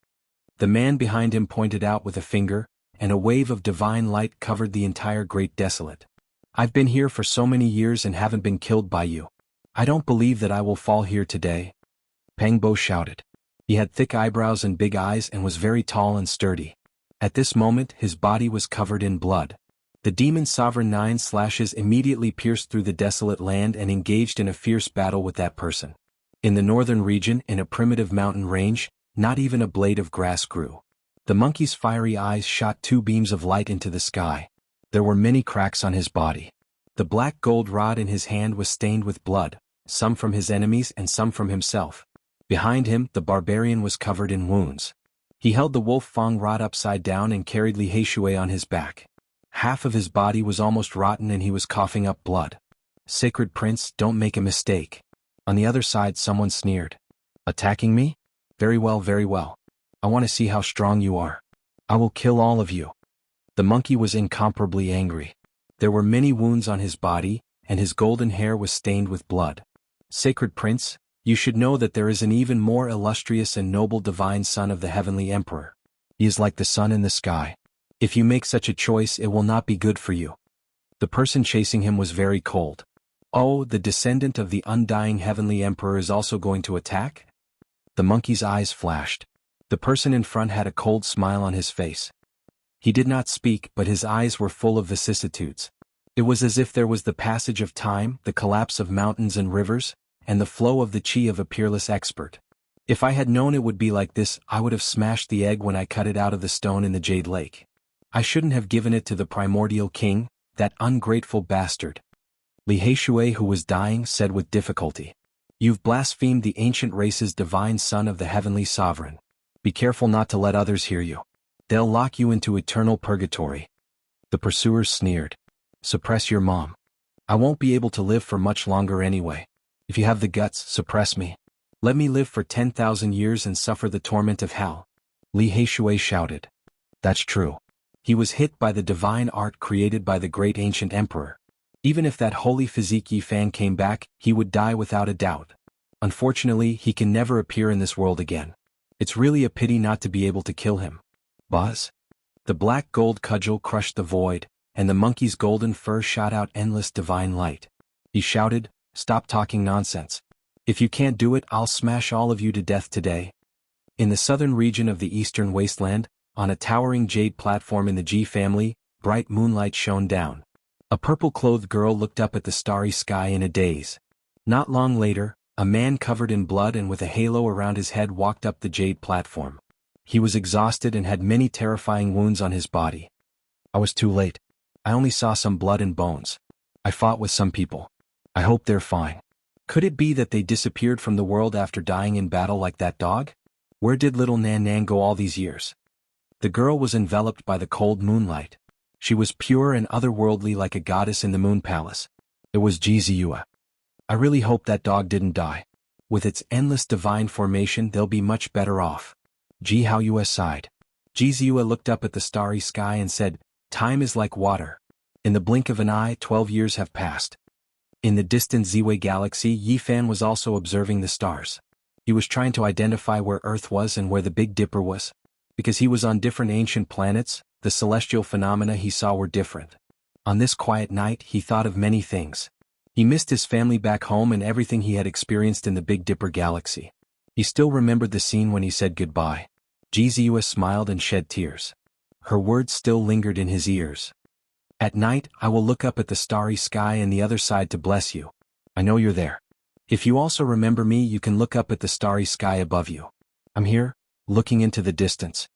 The man behind him pointed out with a finger, and a wave of divine light covered the entire Great Desolate. I've been here for so many years and haven't been killed by you. I don't believe that I will fall here today. Peng Bo shouted. He had thick eyebrows and big eyes and was very tall and sturdy. At this moment his body was covered in blood. The demon sovereign 9 slashes immediately pierced through the desolate land and engaged in a fierce battle with that person. In the northern region, in a primitive mountain range, not even a blade of grass grew. The monkey's fiery eyes shot 2 beams of light into the sky. There were many cracks on his body. The black gold rod in his hand was stained with blood, some from his enemies and some from himself. Behind him, the barbarian was covered in wounds. He held the wolf fang rod upside down and carried Li Heishui on his back. Half of his body was almost rotten and he was coughing up blood. Sacred Prince, don't make a mistake. On the other side someone sneered. Attacking me? Very well, very well. I want to see how strong you are. I will kill all of you. The monkey was incomparably angry. There were many wounds on his body, and his golden hair was stained with blood. Sacred Prince, you should know that there is an even more illustrious and noble divine son of the heavenly emperor. He is like the sun in the sky. If you make such a choice, it will not be good for you. The person chasing him was very cold. Oh, the descendant of the undying heavenly emperor is also going to attack? The monkey's eyes flashed. The person in front had a cold smile on his face. He did not speak, but his eyes were full of vicissitudes. It was as if there was the passage of time, the collapse of mountains and rivers, and the flow of the chi of a peerless expert. If I had known it would be like this, I would have smashed the egg when I cut it out of the stone in the Jade Lake. I shouldn't have given it to the primordial king, that ungrateful bastard. Li Heishui, who was dying, said with difficulty. You've blasphemed the ancient race's divine son of the heavenly sovereign. Be careful not to let others hear you. They'll lock you into eternal purgatory. The pursuers sneered. Suppress your mom. I won't be able to live for much longer anyway. If you have the guts, suppress me. Let me live for 10,000 years and suffer the torment of hell. Li Heishui shouted. That's true. He was hit by the divine art created by the great ancient emperor. Even if that holy physique Yi Fan came back, he would die without a doubt. Unfortunately, he can never appear in this world again. It's really a pity not to be able to kill him. Buzz. The black gold cudgel crushed the void, and the monkey's golden fur shot out endless divine light. He shouted, Stop talking nonsense. If you can't do it, I'll smash all of you to death today. In the southern region of the eastern wasteland, on a towering jade platform in the Ji family, bright moonlight shone down. A purple-clothed girl looked up at the starry sky in a daze. Not long later, a man covered in blood and with a halo around his head walked up the jade platform. He was exhausted and had many terrifying wounds on his body. I was too late. I only saw some blood and bones. I fought with some people. I hope they're fine. Could it be that they disappeared from the world after dying in battle like that dog? Where did little Nan Nan go all these years? The girl was enveloped by the cold moonlight. She was pure and otherworldly like a goddess in the moon palace. It was Jianghu. I really hope that dog didn't die. With its endless divine formation, they'll be much better off. Jianghu sighed. Jianghu looked up at the starry sky and said, Time is like water. In the blink of an eye, 12 years have passed. In the distant Ziwei galaxy, Yi Fan was also observing the stars. He was trying to identify where Earth was and where the Big Dipper was. Because he was on different ancient planets, the celestial phenomena he saw were different. On this quiet night, he thought of many things. He missed his family back home and everything he had experienced in the Big Dipper galaxy. He still remembered the scene when he said goodbye. Jianghu smiled and shed tears. Her words still lingered in his ears. At night, I will look up at the starry sky and the other side to bless you. I know you're there. If you also remember me, you can look up at the starry sky above you. I'm here, looking into the distance.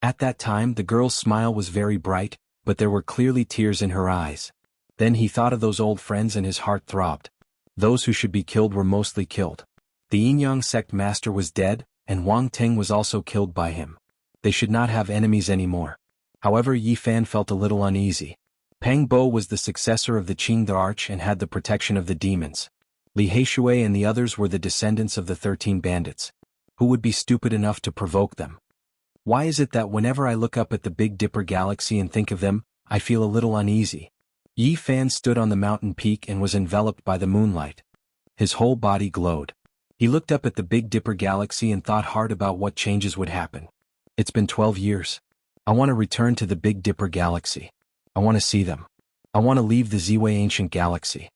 At that time, the girl's smile was very bright, but there were clearly tears in her eyes. Then he thought of those old friends and his heart throbbed. Those who should be killed were mostly killed. The Yin-Yang sect master was dead, and Wang Teng was also killed by him. They should not have enemies anymore. However, Yi Fan felt a little uneasy. Peng Bo was the successor of the Qing the Arch and had the protection of the demons. Li Heishui and the others were the descendants of the 13 bandits. Who would be stupid enough to provoke them? Why is it that whenever I look up at the Big Dipper galaxy and think of them, I feel a little uneasy? Yi Fan stood on the mountain peak and was enveloped by the moonlight. His whole body glowed. He looked up at the Big Dipper galaxy and thought hard about what changes would happen. It's been 12 years. I want to return to the Big Dipper galaxy. I want to see them. I want to leave the Ziwei ancient galaxy.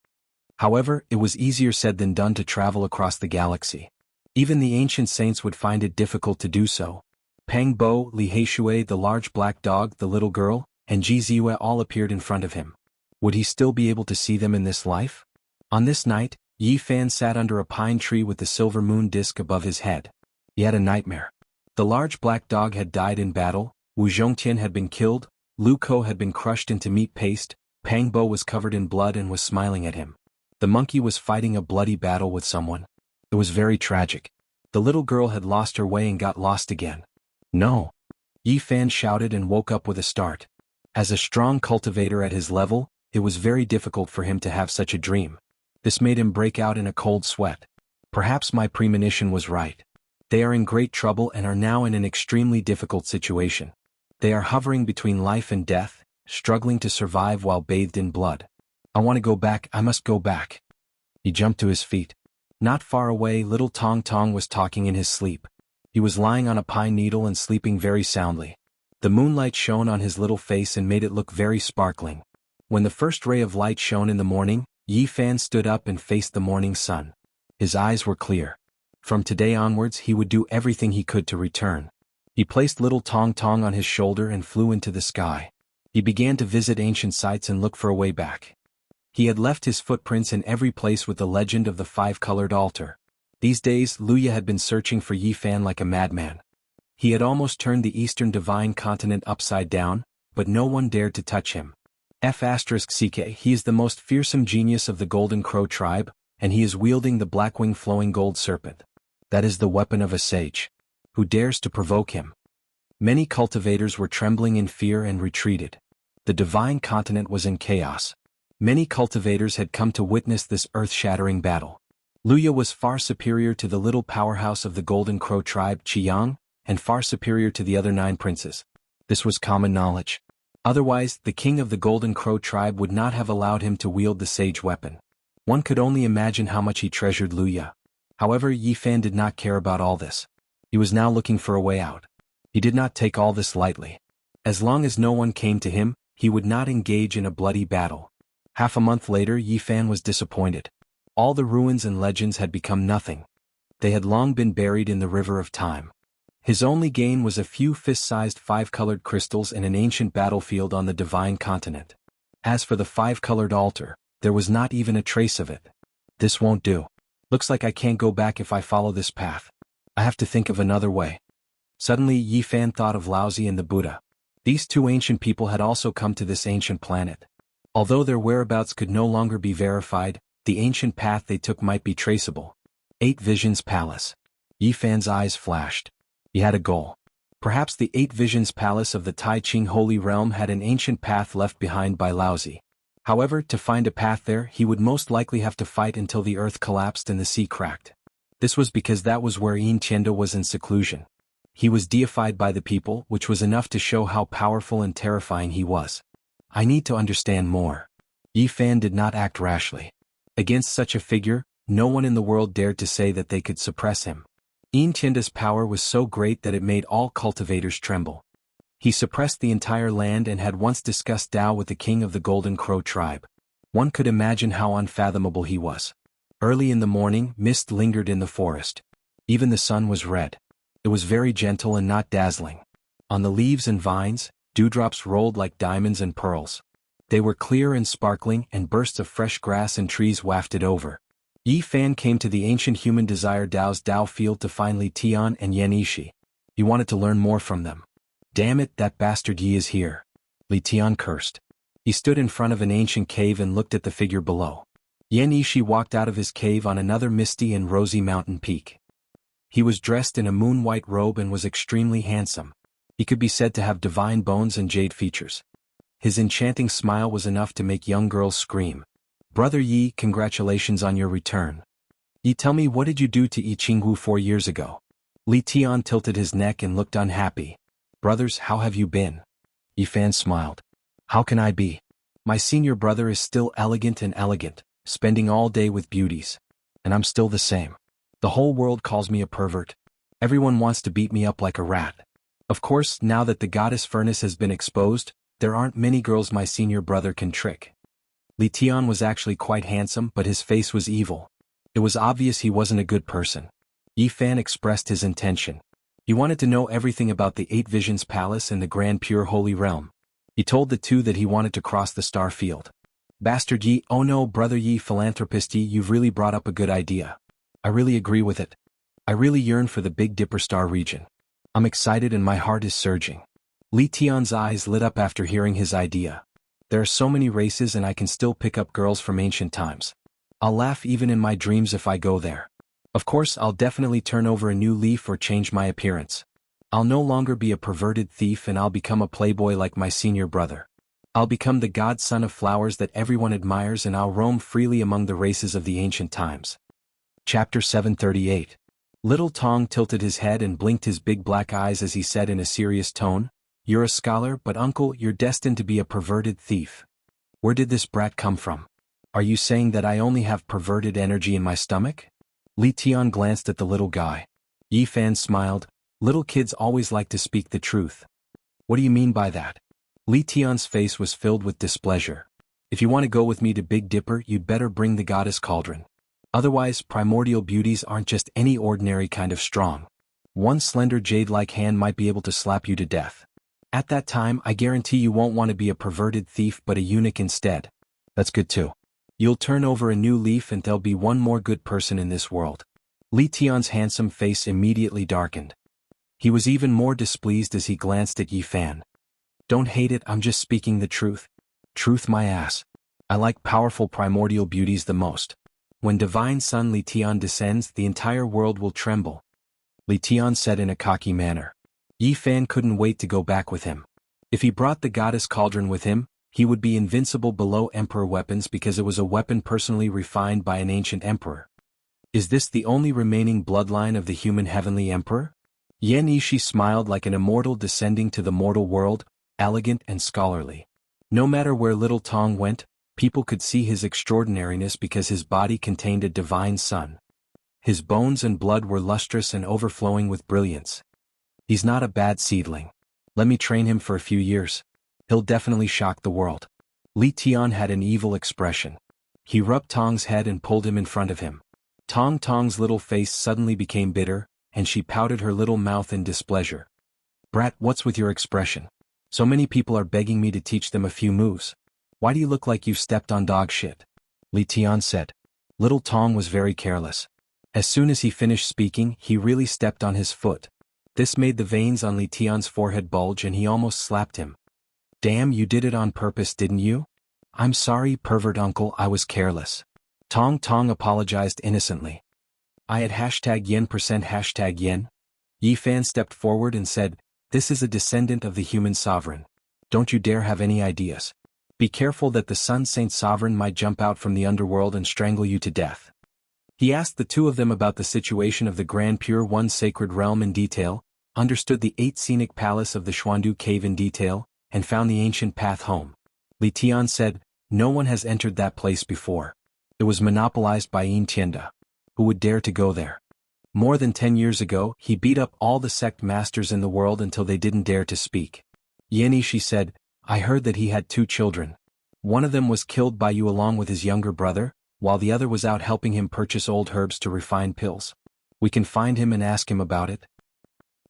However, it was easier said than done to travel across the galaxy. Even the ancient saints would find it difficult to do so. Pang Bo, Li Heishui, the large black dog, the little girl, and Ji Ziwei all appeared in front of him. Would he still be able to see them in this life? On this night, Yi Fan sat under a pine tree with the silver moon disk above his head. He had a nightmare. The large black dog had died in battle, Wu Zhongtian had been killed, Lu Ko had been crushed into meat paste, Pang Bo was covered in blood and was smiling at him. The monkey was fighting a bloody battle with someone. It was very tragic. The little girl had lost her way and got lost again. No! Yi Fan shouted and woke up with a start. As a strong cultivator at his level, it was very difficult for him to have such a dream. This made him break out in a cold sweat. Perhaps my premonition was right. They are in great trouble and are now in an extremely difficult situation. They are hovering between life and death, struggling to survive while bathed in blood. I want to go back, I must go back. He jumped to his feet. Not far away, little Tong Tong was talking in his sleep. He was lying on a pine needle and sleeping very soundly. The moonlight shone on his little face and made it look very sparkling. When the first ray of light shone in the morning, Yi Fan stood up and faced the morning sun. His eyes were clear. From today onwards he would do everything he could to return. He placed little Tong Tong on his shoulder and flew into the sky. He began to visit ancient sites and look for a way back. He had left his footprints in every place with the legend of the five-colored altar. These days Luya had been searching for Yi Fan like a madman. He had almost turned the eastern divine continent upside down, but no one dared to touch him. F***ck, he is the most fearsome genius of the Golden Crow tribe, and he is wielding the Blackwing flowing gold serpent. That is the weapon of a sage. Who dares to provoke him? Many cultivators were trembling in fear and retreated. The divine continent was in chaos. Many cultivators had come to witness this earth-shattering battle. Luya was far superior to the little powerhouse of the Golden Crow tribe, Jianghu, and far superior to the other 9 princes. This was common knowledge. Otherwise, the king of the Golden Crow tribe would not have allowed him to wield the sage weapon. One could only imagine how much he treasured Luya. However, Yi Fan did not care about all this. He was now looking for a way out. He did not take all this lightly. As long as no one came to him, he would not engage in a bloody battle. Half a month later, Yi Fan was disappointed. All the ruins and legends had become nothing. They had long been buried in the river of time. His only gain was a few fist-sized 5-colored crystals in an ancient battlefield on the divine continent. As for the 5-colored altar, there was not even a trace of it. This won't do. Looks like I can't go back if I follow this path. I have to think of another way. Suddenly Yi Fan thought of Laozi and the Buddha. These 2 ancient people had also come to this ancient planet. Although their whereabouts could no longer be verified, the ancient path they took might be traceable. 8 Visions Palace. Yi Fan's eyes flashed. He had a goal. Perhaps the 8 Visions Palace of the Tai Ching Holy Realm had an ancient path left behind by Laozi. However, to find a path there, he would most likely have to fight until the earth collapsed and the sea cracked. This was because that was where Yin Tianda was in seclusion. He was deified by the people, which was enough to show how powerful and terrifying he was. I need to understand more. Yi Fan did not act rashly. Against such a figure, no one in the world dared to say that they could suppress him. Yin Tianda's power was so great that it made all cultivators tremble. He suppressed the entire land and had once discussed Dao with the king of the Golden Crow tribe. One could imagine how unfathomable he was. Early in the morning, mist lingered in the forest. Even the sun was red. It was very gentle and not dazzling. On the leaves and vines, dewdrops rolled like diamonds and pearls. They were clear and sparkling, and bursts of fresh grass and trees wafted over. Yi Fan came to the ancient human desire Dao's Dao field to find Li Tian and Yan Ishi. He wanted to learn more from them. Damn it, that bastard Yi is here. Li Tian cursed. He stood in front of an ancient cave and looked at the figure below. Yan Ishi walked out of his cave on another misty and rosy mountain peak. He was dressed in a moon-white robe and was extremely handsome. He could be said to have divine bones and jade features. His enchanting smile was enough to make young girls scream. Brother Yi, congratulations on your return. Yi, tell me, what did you do to Jianghu 4 years ago? Li Tian tilted his neck and looked unhappy. Brothers, how have you been? Yi Fan smiled. How can I be? My senior brother is still elegant and elegant, spending all day with beauties. And I'm still the same. The whole world calls me a pervert. Everyone wants to beat me up like a rat. Of course, now that the goddess furnace has been exposed, there aren't many girls my senior brother can trick. Li Tian was actually quite handsome, but his face was evil. It was obvious he wasn't a good person. Yi Fan expressed his intention. He wanted to know everything about the Eight Visions Palace and the Grand Pure Holy Realm. He told the two that he wanted to cross the star field. Bastard Yi, oh no, brother Yi, philanthropist Yi, you've really brought up a good idea. I really agree with it. I really yearn for the Big Dipper star region. I'm excited and my heart is surging. Li Tian's eyes lit up after hearing his idea. There are so many races and I can still pick up girls from ancient times. I'll laugh even in my dreams if I go there. Of course, I'll definitely turn over a new leaf or change my appearance. I'll no longer be a perverted thief and I'll become a playboy like my senior brother. I'll become the godson of flowers that everyone admires and I'll roam freely among the races of the ancient times. Chapter 738. Little Tong tilted his head and blinked his big black eyes as he said in a serious tone, "You're a scholar, but uncle, you're destined to be a perverted thief. Where did this brat come from? Are you saying that I only have perverted energy in my stomach?" Li Tian glanced at the little guy. Yi Fan smiled. Little kids always like to speak the truth. What do you mean by that? Li Tian's face was filled with displeasure. If you want to go with me to Big Dipper, you'd better bring the goddess cauldron. Otherwise, primordial beauties aren't just any ordinary kind of strong. One slender jade-like hand might be able to slap you to death. At that time, I guarantee you won't want to be a perverted thief but a eunuch instead. That's good too. You'll turn over a new leaf and there'll be one more good person in this world. Li Tian's handsome face immediately darkened. He was even more displeased as he glanced at Yi Fan. Don't hate it, I'm just speaking the truth. Truth my ass. I like powerful primordial beauties the most. When Divine Son Li Tian descends, the entire world will tremble. Li Tian said in a cocky manner. Yi Fan couldn't wait to go back with him. If he brought the goddess cauldron with him, he would be invincible below emperor weapons because it was a weapon personally refined by an ancient emperor. Is this the only remaining bloodline of the human heavenly emperor? Yan Yishi smiled like an immortal descending to the mortal world, elegant and scholarly. No matter where little Tong went, people could see his extraordinariness because his body contained a divine sun. His bones and blood were lustrous and overflowing with brilliance. He's not a bad seedling. Let me train him for a few years. He'll definitely shock the world. Li Tian had an evil expression. He rubbed Tong's head and pulled him in front of him. Tong's little face suddenly became bitter, and she pouted her little mouth in displeasure. Brat, what's with your expression? So many people are begging me to teach them a few moves. Why do you look like you've stepped on dog shit? Li Tian said. Little Tong was very careless. As soon as he finished speaking, he really stepped on his foot. This made the veins on Li Tian's forehead bulge and he almost slapped him. Damn, you did it on purpose, didn't you? I'm sorry, pervert uncle, I was careless. Tong apologized innocently. I had #yen%#yen. Yi Fan stepped forward and said, "This is a descendant of the human sovereign. Don't you dare have any ideas. Be careful that the Sun Saint Sovereign might jump out from the underworld and strangle you to death." He asked the two of them about the situation of the Grand Pure One Sacred Realm in detail, understood the 8 scenic palace of the Xuandu Cave in detail, and found the ancient path home. Li Tian said, "No one has entered that place before. It was monopolized by Yin Tianda. Who would dare to go there? More than 10 years ago, he beat up all the sect masters in the world until they didn't dare to speak." Yan Yishi said, "I heard that he had 2 children. One of them was killed by you along with his younger brother, while the other was out helping him purchase old herbs to refine pills. We can find him and ask him about it.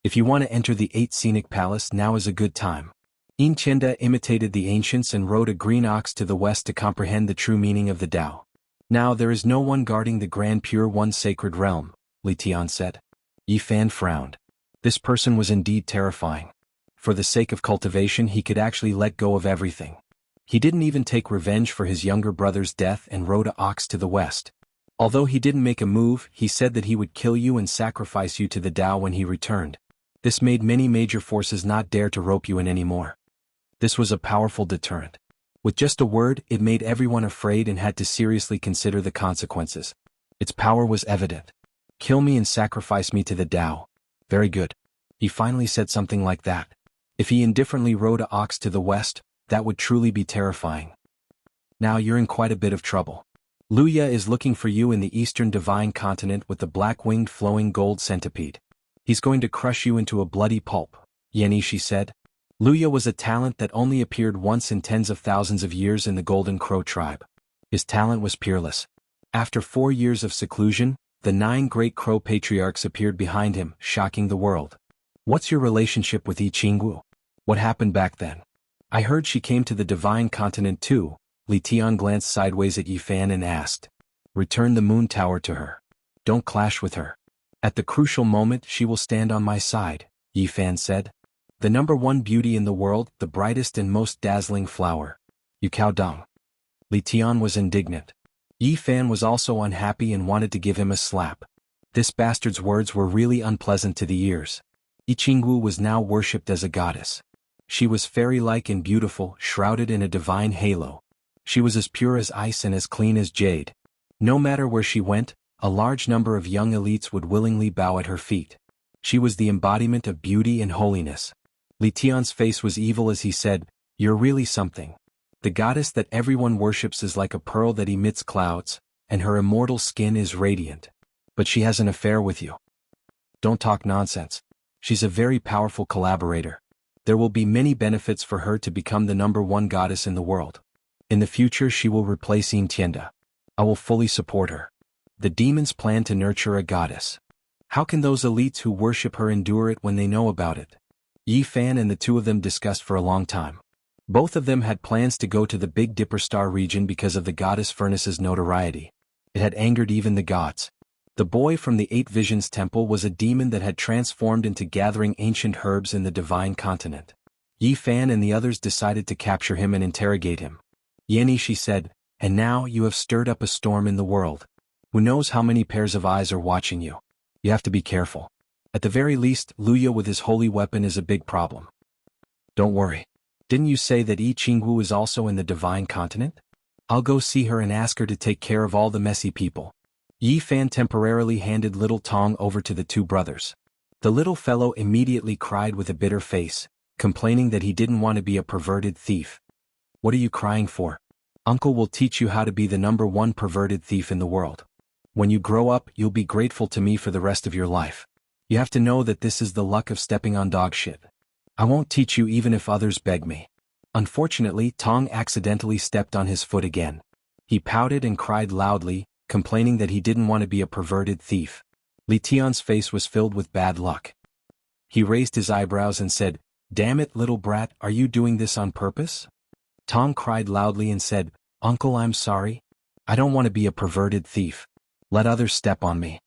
If you want to enter the 8 scenic palace, now is a good time." Yin Tianda imitated the ancients and rode a green ox to the west to comprehend the true meaning of the Tao. Now there is no one guarding the Grand Pure One Sacred Realm, Li Tian said. Yi Fan frowned. This person was indeed terrifying. For the sake of cultivation he could actually let go of everything. He didn't even take revenge for his younger brother's death and rode an ox to the west. Although he didn't make a move, he said that he would kill you and sacrifice you to the Tao when he returned. This made many major forces not dare to rope you in anymore. This was a powerful deterrent. With just a word, it made everyone afraid and had to seriously consider the consequences. Its power was evident. Kill me and sacrifice me to the Tao. Very good. He finally said something like that. If he indifferently rode an ox to the west, that would truly be terrifying. Now you're in quite a bit of trouble. Luya is looking for you in the eastern divine continent with the black-winged flowing gold centipede. He's going to crush you into a bloody pulp. Yenny, she said. Luya was a talent that only appeared once in tens of thousands of years in the Golden Crow tribe. His talent was peerless. After 4 years of seclusion, the 9 great crow patriarchs appeared behind him, shocking the world. What's your relationship with Jianghu? What happened back then? I heard she came to the divine continent too. Li Tian glanced sideways at Yi Fan and asked. Return the moon tower to her. Don't clash with her. At the crucial moment she will stand on my side, Yi Fan said. The #1 beauty in the world, the brightest and most dazzling flower. You cow dung. Li Tian was indignant. Yi Fan was also unhappy and wanted to give him a slap. This bastard's words were really unpleasant to the ears. Jianghu was now worshipped as a goddess. She was fairy-like and beautiful, shrouded in a divine halo. She was as pure as ice and as clean as jade. No matter where she went, a large number of young elites would willingly bow at her feet. She was the embodiment of beauty and holiness. Li Tian's face was evil as he said, You're really something. The goddess that everyone worships is like a pearl that emits clouds, and her immortal skin is radiant. But she has an affair with you. Don't talk nonsense. She's a very powerful collaborator. There will be many benefits for her to become the #1 goddess in the world. In the future she will replace Yin Tianda. I will fully support her. The demons plan to nurture a goddess. How can those elites who worship her endure it when they know about it? Yi Fan and the two of them discussed for a long time. Both of them had plans to go to the Big Dipper Star region because of the goddess Furnace's notoriety. It had angered even the gods. The boy from the 8 Visions Temple was a demon that had transformed into gathering ancient herbs in the divine continent. Yi Fan and the others decided to capture him and interrogate him. Yenny, she said, and now you have stirred up a storm in the world. Who knows how many pairs of eyes are watching you? You have to be careful. At the very least, Luya with his holy weapon is a big problem. Don't worry. Didn't you say that Jianghu is also in the divine continent? I'll go see her and ask her to take care of all the messy people. Yi Fan temporarily handed little Tong over to the two brothers. The little fellow immediately cried with a bitter face, complaining that he didn't want to be a perverted thief. What are you crying for? Uncle will teach you how to be the #1 perverted thief in the world. When you grow up, you'll be grateful to me for the rest of your life. You have to know that this is the luck of stepping on dog shit. I won't teach you even if others beg me. Unfortunately, Tong accidentally stepped on his foot again. He pouted and cried loudly, complaining that he didn't want to be a perverted thief. Li Tian's face was filled with bad luck. He raised his eyebrows and said, Damn it, little brat, are you doing this on purpose? Tong cried loudly and said, Uncle, I'm sorry. I don't want to be a perverted thief. Let others step on me.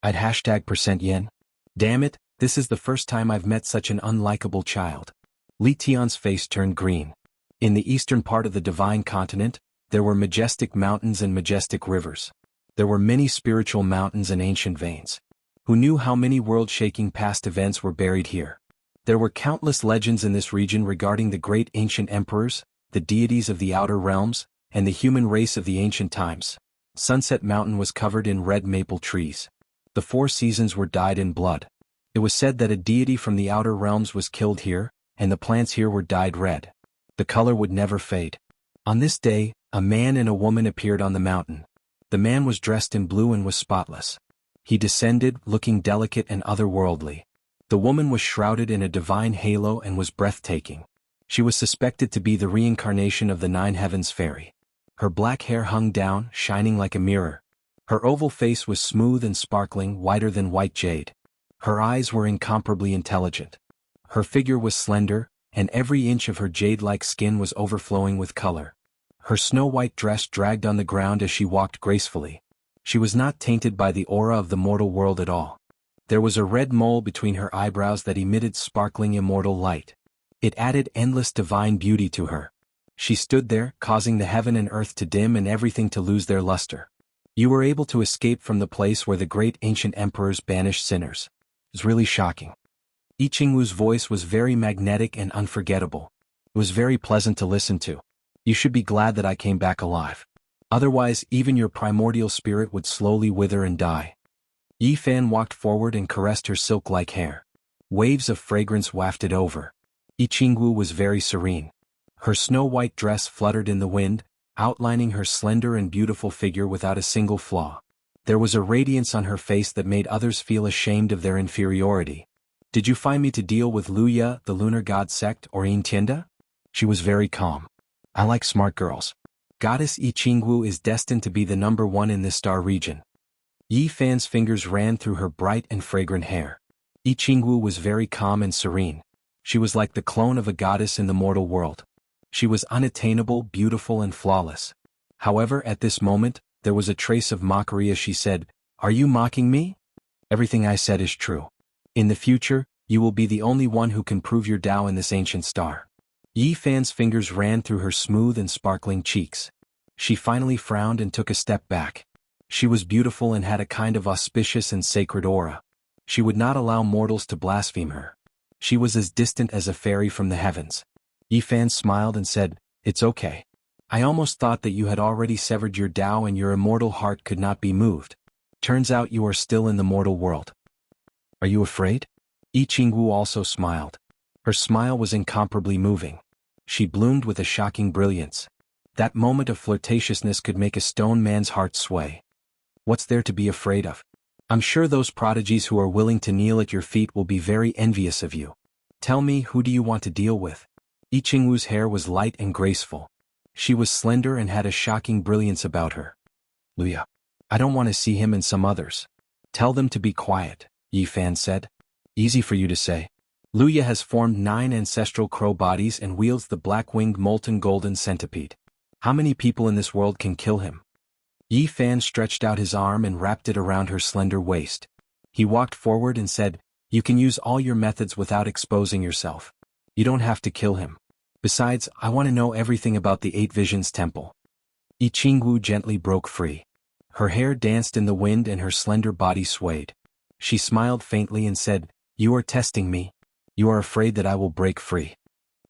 I'd #%yen. Damn it, this is the first time I've met such an unlikable child. Li Tian's face turned green. In the eastern part of the divine continent, there were majestic mountains and majestic rivers. There were many spiritual mountains and ancient veins. Who knew how many world-shaking past events were buried here? There were countless legends in this region regarding the great ancient emperors, the deities of the outer realms, and the human race of the ancient times. Sunset Mountain was covered in red maple trees. The 4 seasons were dyed in blood. It was said that a deity from the outer realms was killed here, and the plants here were dyed red. The color would never fade. On this day, a man and a woman appeared on the mountain. The man was dressed in blue and was spotless. He descended, looking delicate and otherworldly. The woman was shrouded in a divine halo and was breathtaking. She was suspected to be the reincarnation of the 9 Heavens fairy. Her black hair hung down, shining like a mirror. Her oval face was smooth and sparkling, whiter than white jade. Her eyes were incomparably intelligent. Her figure was slender, and every inch of her jade-like skin was overflowing with color. Her snow-white dress dragged on the ground as she walked gracefully. She was not tainted by the aura of the mortal world at all. There was a red mole between her eyebrows that emitted sparkling immortal light. It added endless divine beauty to her. She stood there, causing the heaven and earth to dim and everything to lose their luster. You were able to escape from the place where the great ancient emperors banished sinners. It was really shocking. Jianghu's voice was very magnetic and unforgettable. It was very pleasant to listen to. You should be glad that I came back alive. Otherwise, even your primordial spirit would slowly wither and die. Yi Fan walked forward and caressed her silk-like hair. Waves of fragrance wafted over. Jianghu was very serene. Her snow-white dress fluttered in the wind, outlining her slender and beautiful figure without a single flaw. There was a radiance on her face that made others feel ashamed of their inferiority. Did you find me to deal with Luya, the lunar god sect, or Yin Tienda? She was very calm. I like smart girls. Goddess Jianghu is destined to be the #1 in this star region. Yi Fan's fingers ran through her bright and fragrant hair. Jianghu was very calm and serene. She was like the clone of a goddess in the mortal world. She was unattainable, beautiful and flawless. However, at this moment, there was a trace of mockery as she said, "Are you mocking me? Everything I said is true. In the future, you will be the only one who can prove your Tao in this ancient star." Yi Fan's fingers ran through her smooth and sparkling cheeks. She finally frowned and took a step back. She was beautiful and had a kind of auspicious and sacred aura. She would not allow mortals to blaspheme her. She was as distant as a fairy from the heavens. Yi Fan smiled and said, "It's okay. I almost thought that you had already severed your Tao and your immortal heart could not be moved. Turns out you are still in the mortal world. Are you afraid?" Jianghu also smiled. Her smile was incomparably moving. She bloomed with a shocking brilliance. That moment of flirtatiousness could make a stone man's heart sway. What's there to be afraid of? I'm sure those prodigies who are willing to kneel at your feet will be very envious of you. Tell me, who do you want to deal with? Jianghu's hair was light and graceful. She was slender and had a shocking brilliance about her. Luya. I don't want to see him and some others. Tell them to be quiet, Yi Fan said. Easy for you to say. Luya has formed 9 ancestral crow bodies and wields the black-winged molten golden centipede. How many people in this world can kill him? Yi Fan stretched out his arm and wrapped it around her slender waist. He walked forward and said, "You can use all your methods without exposing yourself. You don't have to kill him. Besides, I want to know everything about the 8 Visions Temple." Jianghu gently broke free. Her hair danced in the wind and her slender body swayed. She smiled faintly and said, "You are testing me. You are afraid that I will break free.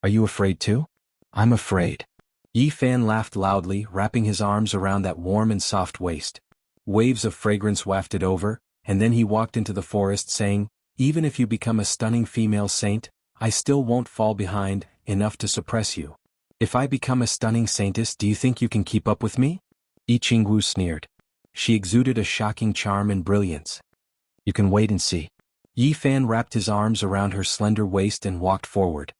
Are you afraid too?" "I'm afraid." Yi Fan laughed loudly, wrapping his arms around that warm and soft waist. Waves of fragrance wafted over, and then he walked into the forest saying, "Even if you become a stunning female saint, I still won't fall behind enough to suppress you. If I become a stunning saintess, do you think you can keep up with me?" Jianghu sneered. She exuded a shocking charm and brilliance. "You can wait and see." Yi Fan wrapped his arms around her slender waist and walked forward.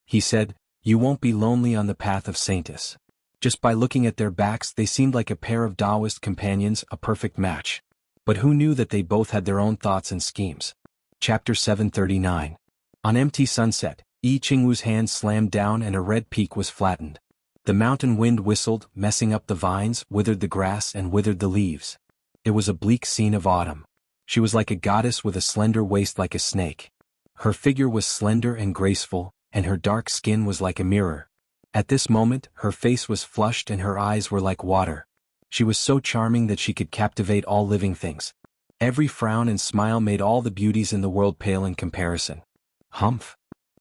He said, "You won't be lonely on the path of saintess." Just by looking at their backs they seemed like a pair of Taoist companions, a perfect match. But who knew that they both had their own thoughts and schemes? Chapter 739. On empty sunset, Jianghu's hand slammed down and a red peak was flattened. The mountain wind whistled, messing up the vines, withered the grass and withered the leaves. It was a bleak scene of autumn. She was like a goddess with a slender waist like a snake. Her figure was slender and graceful, and her dark skin was like a mirror. At this moment, her face was flushed and her eyes were like water. She was so charming that she could captivate all living things. Every frown and smile made all the beauties in the world pale in comparison. Humph!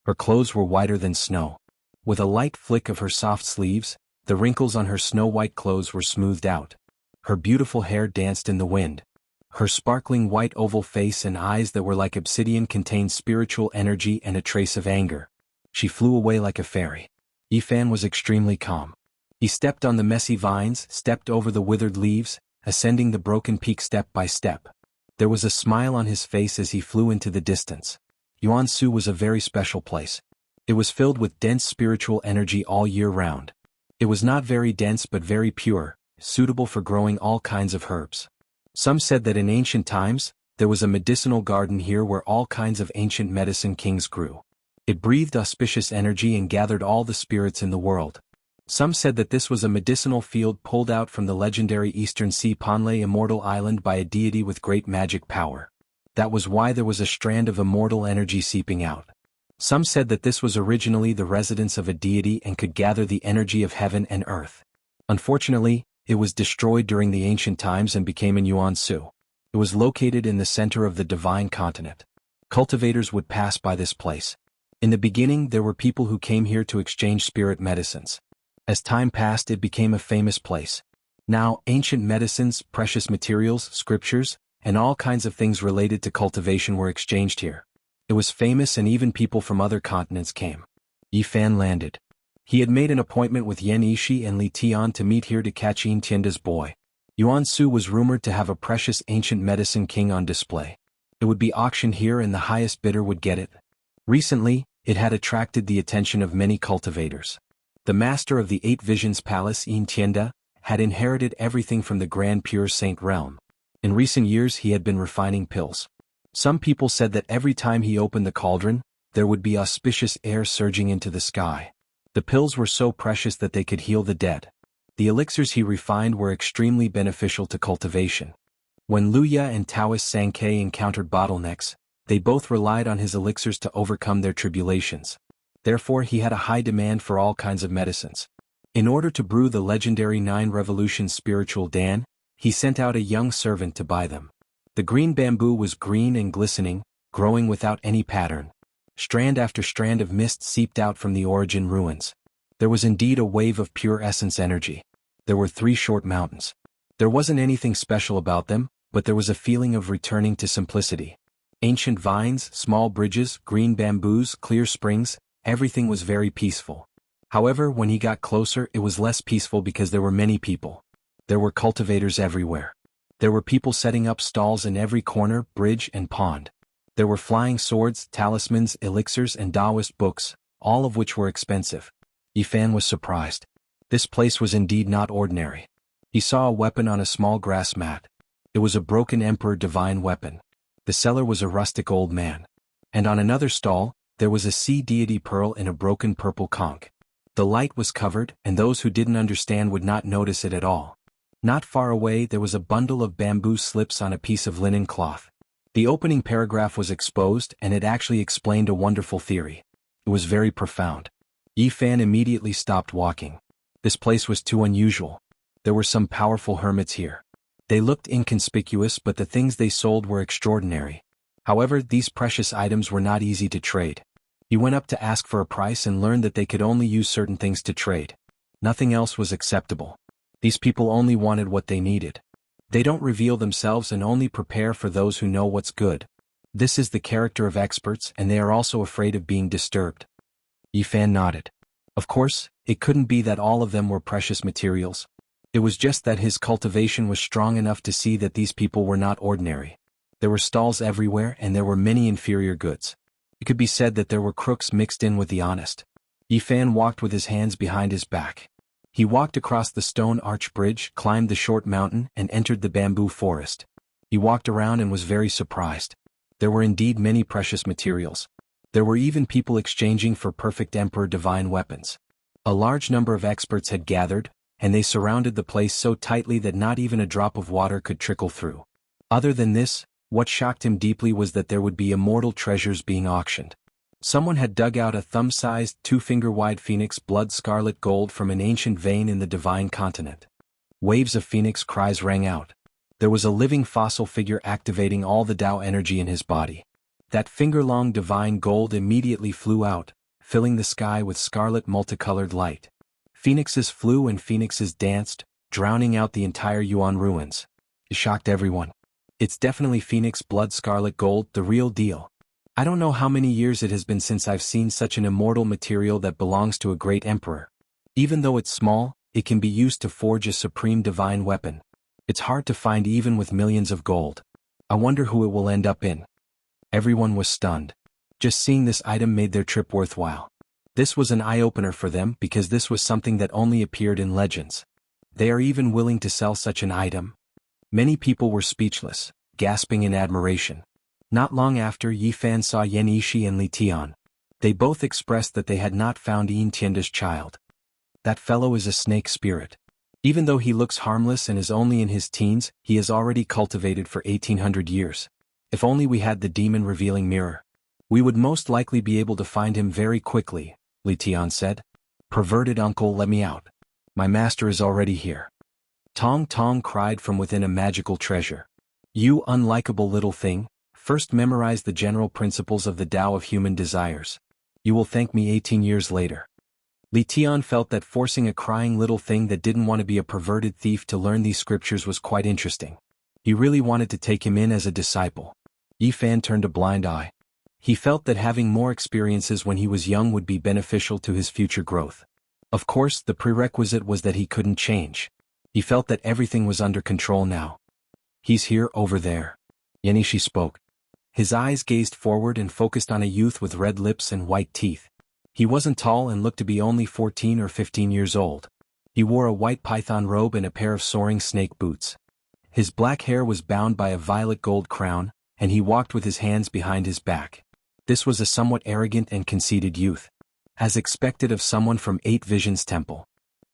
Her clothes were whiter than snow. With a light flick of her soft sleeves, the wrinkles on her snow-white clothes were smoothed out. Her beautiful hair danced in the wind. Her sparkling white oval face and eyes that were like obsidian contained spiritual energy and a trace of anger. She flew away like a fairy. Yi Fan was extremely calm. He stepped on the messy vines, stepped over the withered leaves, ascending the broken peak step by step. There was a smile on his face as he flew into the distance. Jianghu was a very special place. It was filled with dense spiritual energy all year round. It was not very dense but very pure, suitable for growing all kinds of herbs. Some said that in ancient times, there was a medicinal garden here where all kinds of ancient medicine kings grew. It breathed auspicious energy and gathered all the spirits in the world. Some said that this was a medicinal field pulled out from the legendary Eastern Sea Panle immortal island by a deity with great magic power. That was why there was a strand of immortal energy seeping out. Some said that this was originally the residence of a deity and could gather the energy of heaven and earth. Unfortunately, it was destroyed during the ancient times and became in Jianghu. It was located in the center of the divine continent. Cultivators would pass by this place. In the beginning there were people who came here to exchange spirit medicines. As time passed it became a famous place. Now, ancient medicines, precious materials, scriptures, and all kinds of things related to cultivation were exchanged here. It was famous and even people from other continents came. Yi Fan landed. He had made an appointment with Yan Yishi and Li Tian to meet here to catch Yin Tienda's boy. Jianghu was rumored to have a precious ancient medicine king on display. It would be auctioned here and the highest bidder would get it. Recently, it had attracted the attention of many cultivators. The master of the Eight Visions Palace in Tienda had inherited everything from the Grand Pure Saint realm. In recent years he had been refining pills. Some people said that every time he opened the cauldron, there would be auspicious air surging into the sky. The pills were so precious that they could heal the dead. The elixirs he refined were extremely beneficial to cultivation. When Luya and Taoist Sankei encountered bottlenecks, they both relied on his elixirs to overcome their tribulations. Therefore he had a high demand for all kinds of medicines. In order to brew the legendary 9 Revolutions spiritual Dan, he sent out a young servant to buy them. The green bamboo was green and glistening, growing without any pattern. Strand after strand of mist seeped out from the origin ruins. There was indeed a wave of pure essence energy. There were 3 short mountains. There wasn't anything special about them, but there was a feeling of returning to simplicity. Ancient vines, small bridges, green bamboos, clear springs, everything was very peaceful. However, when he got closer it was less peaceful because there were many people. There were cultivators everywhere. There were people setting up stalls in every corner, bridge and pond. There were flying swords, talismans, elixirs and Taoist books, all of which were expensive. Yifan was surprised. This place was indeed not ordinary. He saw a weapon on a small grass mat. It was a broken emperor divine weapon. The seller was a rustic old man. And on another stall, there was a sea deity pearl in a broken purple conch. The light was covered, and those who didn't understand would not notice it at all. Not far away there was a bundle of bamboo slips on a piece of linen cloth. The opening paragraph was exposed and it actually explained a wonderful theory. It was very profound. Yifan immediately stopped walking. This place was too unusual. There were some powerful hermits here. They looked inconspicuous but the things they sold were extraordinary. However, these precious items were not easy to trade. He went up to ask for a price and learned that they could only use certain things to trade. Nothing else was acceptable. These people only wanted what they needed. They don't reveal themselves and only prepare for those who know what's good. This is the character of experts and they are also afraid of being disturbed. Yifan nodded. Of course, it couldn't be that all of them were precious materials. It was just that his cultivation was strong enough to see that these people were not ordinary. There were stalls everywhere and there were many inferior goods. It could be said that there were crooks mixed in with the honest. Yifan walked with his hands behind his back. He walked across the stone arch bridge, climbed the short mountain and entered the bamboo forest. He walked around and was very surprised. There were indeed many precious materials. There were even people exchanging for perfect emperor divine weapons. A large number of experts had gathered, and they surrounded the place so tightly that not even a drop of water could trickle through. Other than this, what shocked him deeply was that there would be immortal treasures being auctioned. Someone had dug out a thumb-sized, 2-finger-wide phoenix blood scarlet gold from an ancient vein in the divine continent. Waves of phoenix cries rang out. There was a living fossil figure activating all the Tao energy in his body. That finger-long divine gold immediately flew out, filling the sky with scarlet multicolored light. Phoenixes flew and phoenixes danced, drowning out the entire Yuan ruins. It shocked everyone. It's definitely phoenix blood scarlet gold, the real deal. I don't know how many years it has been since I've seen such an immortal material that belongs to a great emperor. Even though it's small, it can be used to forge a supreme divine weapon. It's hard to find even with millions of gold. I wonder who it will end up in. Everyone was stunned. Just seeing this item made their trip worthwhile. This was an eye-opener for them because this was something that only appeared in legends. They are even willing to sell such an item. Many people were speechless, gasping in admiration. Not long after, Yifan saw Yan Yishi and Li Tian. They both expressed that they had not found Yin Tianda's child. That fellow is a snake spirit. Even though he looks harmless and is only in his teens, he has already cultivated for 1800 years. If only we had the demon-revealing mirror. We would most likely be able to find him very quickly, Li Tian said. Perverted uncle, let me out. My master is already here. Tong Tong cried from within a magical treasure. You unlikable little thing. First memorize the general principles of the Tao of human desires. You will thank me 18 years later. Li Tian felt that forcing a crying little thing that didn't want to be a perverted thief to learn these scriptures was quite interesting. He really wanted to take him in as a disciple. Yifan turned a blind eye. He felt that having more experiences when he was young would be beneficial to his future growth. Of course, the prerequisite was that he couldn't change. He felt that everything was under control now. He's here, over there. Yan Yishi spoke. His eyes gazed forward and focused on a youth with red lips and white teeth. He wasn't tall and looked to be only 14 or 15 years old. He wore a white python robe and a pair of soaring snake boots. His black hair was bound by a violet gold crown, and he walked with his hands behind his back. This was a somewhat arrogant and conceited youth, as expected of someone from Eight Visions Temple.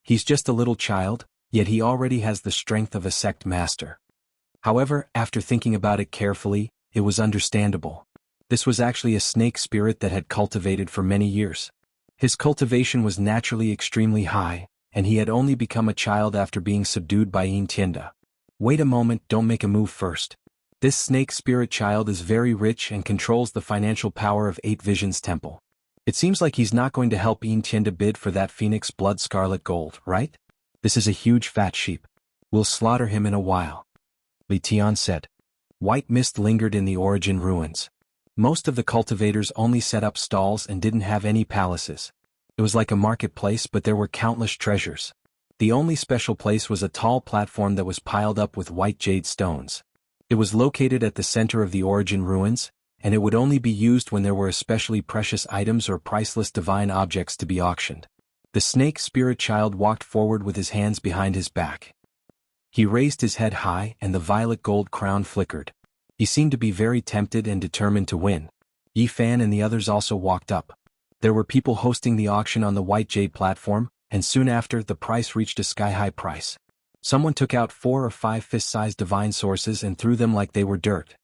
He's just a little child, yet he already has the strength of a sect master. However, after thinking about it carefully, it was understandable. This was actually a snake spirit that had cultivated for many years. His cultivation was naturally extremely high, and he had only become a child after being subdued by Yin Tienda. Wait a moment, don't make a move first. This snake spirit child is very rich and controls the financial power of Eight Visions Temple. It seems like he's not going to help Yin Tienda bid for that phoenix blood scarlet gold, right? This is a huge fat sheep. We'll slaughter him in a while. Li Tian said. White mist lingered in the origin ruins. Most of the cultivators only set up stalls and didn't have any palaces. It was like a marketplace, but there were countless treasures. The only special place was a tall platform that was piled up with white jade stones. It was located at the center of the origin ruins, and it would only be used when there were especially precious items or priceless divine objects to be auctioned. The snake spirit child walked forward with his hands behind his back. He raised his head high and the violet gold crown flickered. He seemed to be very tempted and determined to win. Yi Fan and the others also walked up. There were people hosting the auction on the white jade platform, and soon after the price reached a sky-high price. Someone took out 4 or 5 fist-sized divine sources and threw them like they were dirt.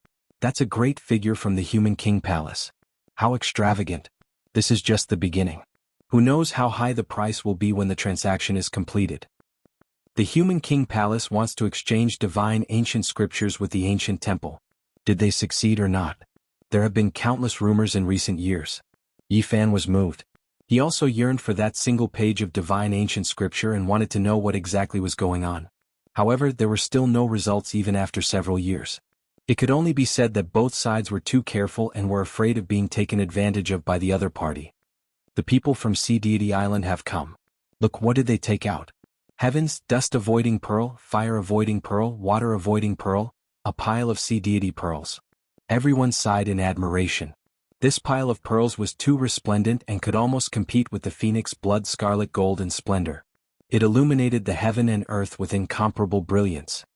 That's a great figure from the Human King Palace. How extravagant. This is just the beginning. Who knows how high the price will be when the transaction is completed. The Human King Palace wants to exchange divine ancient scriptures with the ancient temple. Did they succeed or not? There have been countless rumors in recent years. Yi Fan was moved. He also yearned for that single page of divine ancient scripture and wanted to know what exactly was going on. However, there were still no results even after several years. It could only be said that both sides were too careful and were afraid of being taken advantage of by the other party. The people from Sea Deity Island have come. Look, what did they take out? Heavens, dust-avoiding pearl, fire-avoiding pearl, water-avoiding pearl, a pile of Sea Deity pearls. Everyone sighed in admiration. This pile of pearls was too resplendent and could almost compete with the phoenix blood scarlet gold in splendor. It illuminated the heaven and earth with incomparable brilliance.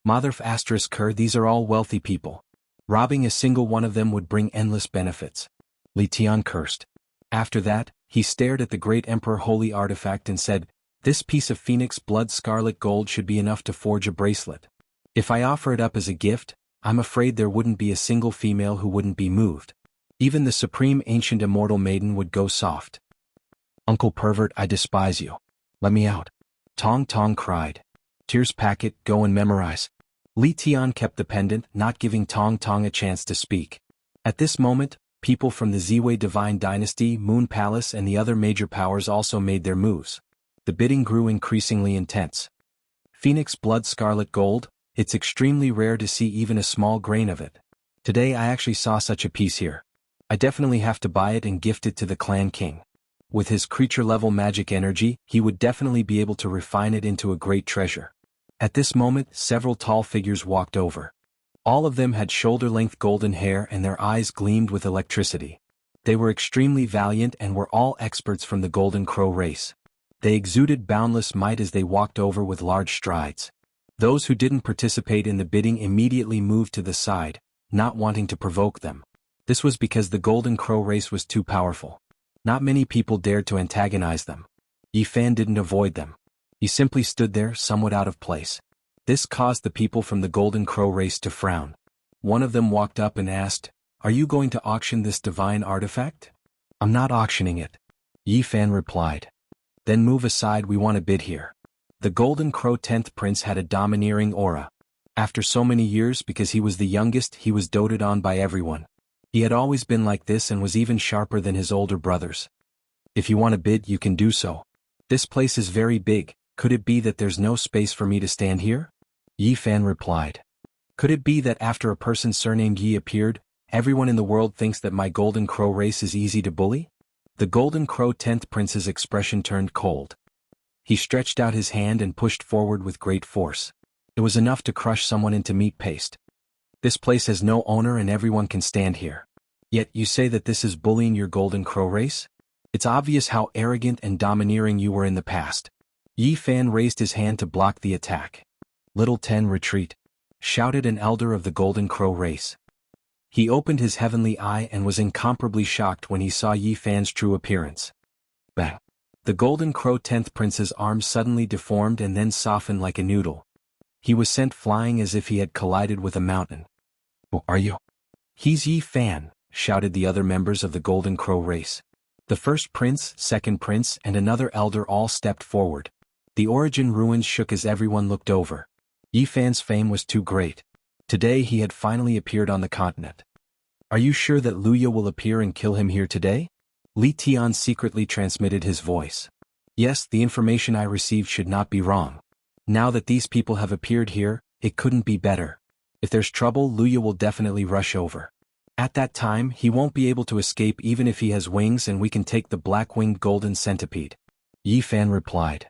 Motherf asterisk Kerr, these are all wealthy people. Robbing a single one of them would bring endless benefits. Li Tian cursed. After that, he stared at the great emperor holy artifact and said, this piece of phoenix blood scarlet gold should be enough to forge a bracelet. If I offer it up as a gift, I'm afraid there wouldn't be a single female who wouldn't be moved. Even the supreme ancient immortal maiden would go soft. Uncle Pervert, I despise you. Let me out. Tong Tong cried. Tears packet, go and memorize. Li Tian kept the pendant, not giving Tong Tong a chance to speak. At this moment, people from the Ziwei Divine Dynasty, Moon Palace and the other major powers also made their moves. The bidding grew increasingly intense. Phoenix blood scarlet gold, it's extremely rare to see even a small grain of it. Today I actually saw such a piece here. I definitely have to buy it and gift it to the clan king. With his creature-level magic energy, he would definitely be able to refine it into a great treasure. At this moment, several tall figures walked over. All of them had shoulder-length golden hair and their eyes gleamed with electricity. They were extremely valiant and were all experts from the Golden Crow race. They exuded boundless might as they walked over with large strides. Those who didn't participate in the bidding immediately moved to the side, not wanting to provoke them. This was because the Golden Crow race was too powerful. Not many people dared to antagonize them. Yi Fan didn't avoid them. He simply stood there, somewhat out of place. This caused the people from the Golden Crow race to frown. One of them walked up and asked, "Are you going to auction this divine artifact?" "I'm not auctioning it," Yi Fan replied. "Then move aside, we want to bid here." The Golden Crow 10th Prince had a domineering aura. After so many years, because he was the youngest, he was doted on by everyone. He had always been like this and was even sharper than his older brothers. "If you want to bid, you can do so. This place is very big, could it be that there's no space for me to stand here?" Yi Fan replied. "Could it be that after a person surnamed Yi appeared, everyone in the world thinks that my Golden Crow race is easy to bully?" The Golden Crow 10th Prince's expression turned cold. He stretched out his hand and pushed forward with great force. It was enough to crush someone into meat paste. This place has no owner and everyone can stand here. Yet you say that this is bullying your golden crow race? It's obvious how arrogant and domineering you were in the past. Yi Fan raised his hand to block the attack. Little Ten, retreat, shouted an elder of the golden crow race. He opened his heavenly eye and was incomparably shocked when he saw Yi Fan's true appearance. Bang! The golden crow 10th prince's arm suddenly deformed and then softened like a noodle. He was sent flying as if he had collided with a mountain. Who are you? He's Yi Fan, shouted the other members of the golden crow race. The first prince, second prince, and another elder all stepped forward. The origin ruins shook as everyone looked over. Yi Fan's fame was too great. Today he had finally appeared on the continent. Are you sure that Luya will appear and kill him here today? Li Tian secretly transmitted his voice. Yes, the information I received should not be wrong. Now that these people have appeared here, it couldn't be better. If there's trouble, Luya will definitely rush over. At that time, he won't be able to escape even if he has wings, and we can take the black-winged golden centipede. Yi Fan replied.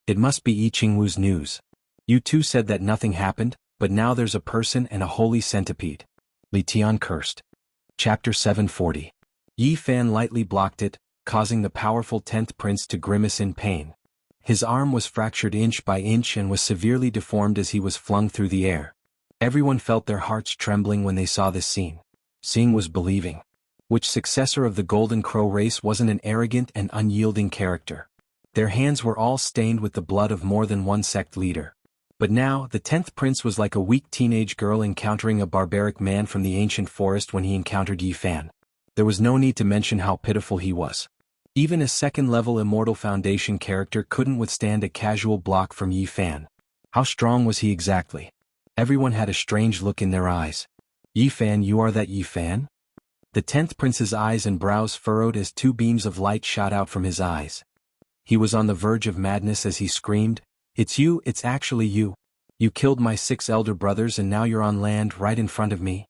It must be Yi Qingwu's news. You two said that nothing happened, but now there's a person and a holy centipede. Li Tian cursed. Chapter 740. Yi Fan lightly blocked it, causing the powerful 10th prince to grimace in pain. His arm was fractured inch by inch and was severely deformed as he was flung through the air. Everyone felt their hearts trembling when they saw this scene. Seeing was believing. Which successor of the Golden Crow race wasn't an arrogant and unyielding character? Their hands were all stained with the blood of more than one sect leader. But now, the 10th prince was like a weak teenage girl encountering a barbaric man from the ancient forest when he encountered Yi Fan. There was no need to mention how pitiful he was. Even a second-level Immortal Foundation character couldn't withstand a casual block from Yi Fan. How strong was he exactly? Everyone had a strange look in their eyes. Yi Fan, you are that Yi Fan? The 10th prince's eyes and brows furrowed as two beams of light shot out from his eyes. He was on the verge of madness as he screamed, "It's you, it's actually you. You killed my 6 elder brothers and now you're on land right in front of me.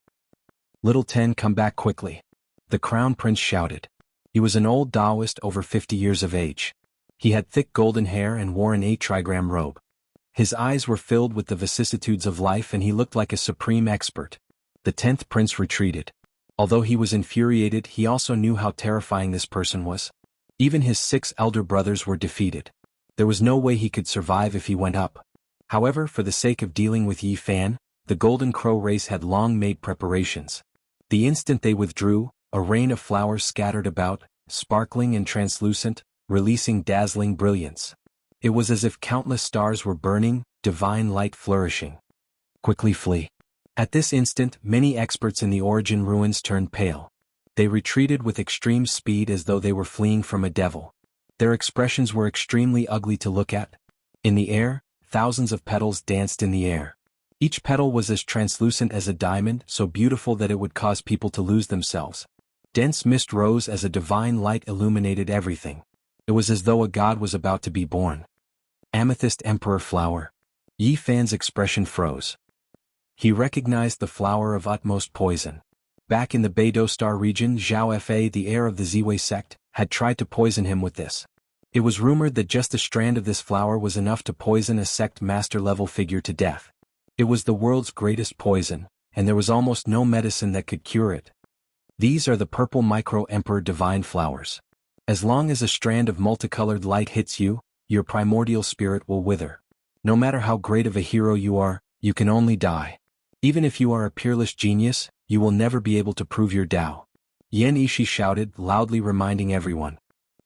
Little Ten, come back quickly." The crown prince shouted. He was an old Taoist over 50 years of age. He had thick golden hair and wore an 8-trigram robe. His eyes were filled with the vicissitudes of life and he looked like a supreme expert. The 10th prince retreated. Although he was infuriated, he also knew how terrifying this person was. Even his 6 elder brothers were defeated. There was no way he could survive if he went up. However, for the sake of dealing with Yi Fan, the Golden Crow race had long made preparations. The instant they withdrew, a rain of flowers scattered about, sparkling and translucent, releasing dazzling brilliance. It was as if countless stars were burning, divine light flourishing. Quickly flee. At this instant, many experts in the origin ruins turned pale. They retreated with extreme speed as though they were fleeing from a devil. Their expressions were extremely ugly to look at. In the air, thousands of petals danced in the air. Each petal was as translucent as a diamond, so beautiful that it would cause people to lose themselves. Dense mist rose as a divine light illuminated everything. It was as though a god was about to be born. Amethyst Emperor Flower. Yi Fan's expression froze. He recognized the flower of utmost poison. Back in the Beidou Star region, Zhao Fa, the heir of the Ziwei sect, had tried to poison him with this. It was rumored that just a strand of this flower was enough to poison a sect master-level figure to death. It was the world's greatest poison, and there was almost no medicine that could cure it. These are the purple micro-emperor divine flowers. As long as a strand of multicolored light hits you, your primordial spirit will wither. No matter how great of a hero you are, you can only die. Even if you are a peerless genius, you will never be able to prove your Tao. Yan Ishi shouted, loudly reminding everyone.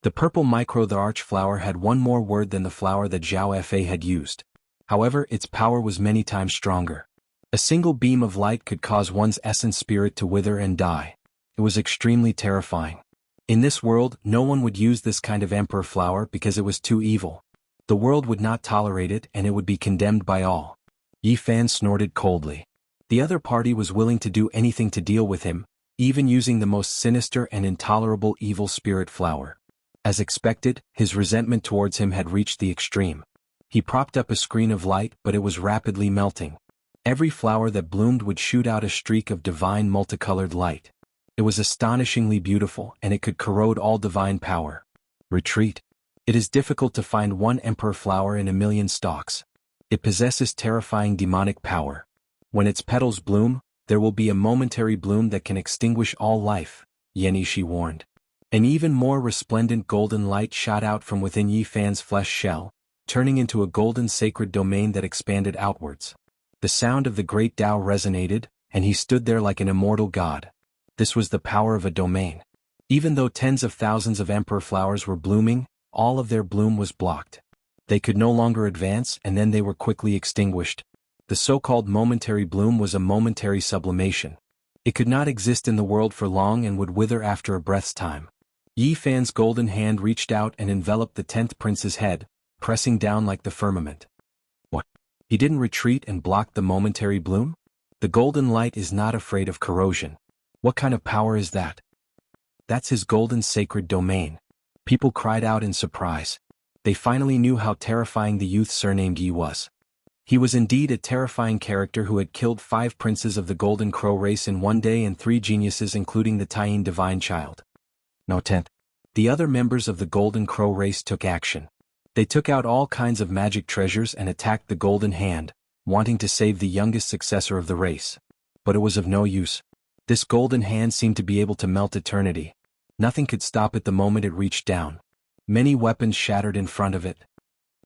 The purple the arch flower had one more word than the flower that Zhao Fa had used. However, its power was many times stronger. A single beam of light could cause one's essence spirit to wither and die. It was extremely terrifying. In this world, no one would use this kind of emperor flower because it was too evil. The world would not tolerate it and it would be condemned by all. Yi Fan snorted coldly. The other party was willing to do anything to deal with him, even using the most sinister and intolerable evil spirit flower. As expected, his resentment towards him had reached the extreme. He propped up a screen of light, but it was rapidly melting. Every flower that bloomed would shoot out a streak of divine multicolored light. It was astonishingly beautiful, and it could corrode all divine power. Retreat. It is difficult to find one emperor flower in 1,000,000 stalks. It possesses terrifying demonic power. When its petals bloom, There will be a momentary bloom that can extinguish all life, Yenishi warned. An even more resplendent golden light shot out from within Yi Fan's flesh shell, turning into a golden sacred domain that expanded outwards. The sound of the great Tao resonated, and he stood there like an immortal god. This was the power of a domain. Even though tens of thousands of emperor flowers were blooming, all of their bloom was blocked. They could no longer advance, and then they were quickly extinguished. The so-called momentary bloom was a momentary sublimation. It could not exist in the world for long and would wither after a breath's time. Yi Fan's golden hand reached out and enveloped the 10th prince's head, pressing down like the firmament. What? He didn't retreat and block the momentary bloom? The golden light is not afraid of corrosion. What kind of power is that? That's his golden sacred domain. People cried out in surprise. They finally knew how terrifying the youth surnamed Yi was. He was indeed a terrifying character who had killed 5 princes of the Golden Crow race in one day and 3 geniuses including the Taiyin divine child. No 10th. The other members of the Golden Crow race took action. They took out all kinds of magic treasures and attacked the Golden Hand, wanting to save the youngest successor of the race. But it was of no use. This Golden Hand seemed to be able to melt eternity. Nothing could stop it the moment it reached down. Many weapons shattered in front of it.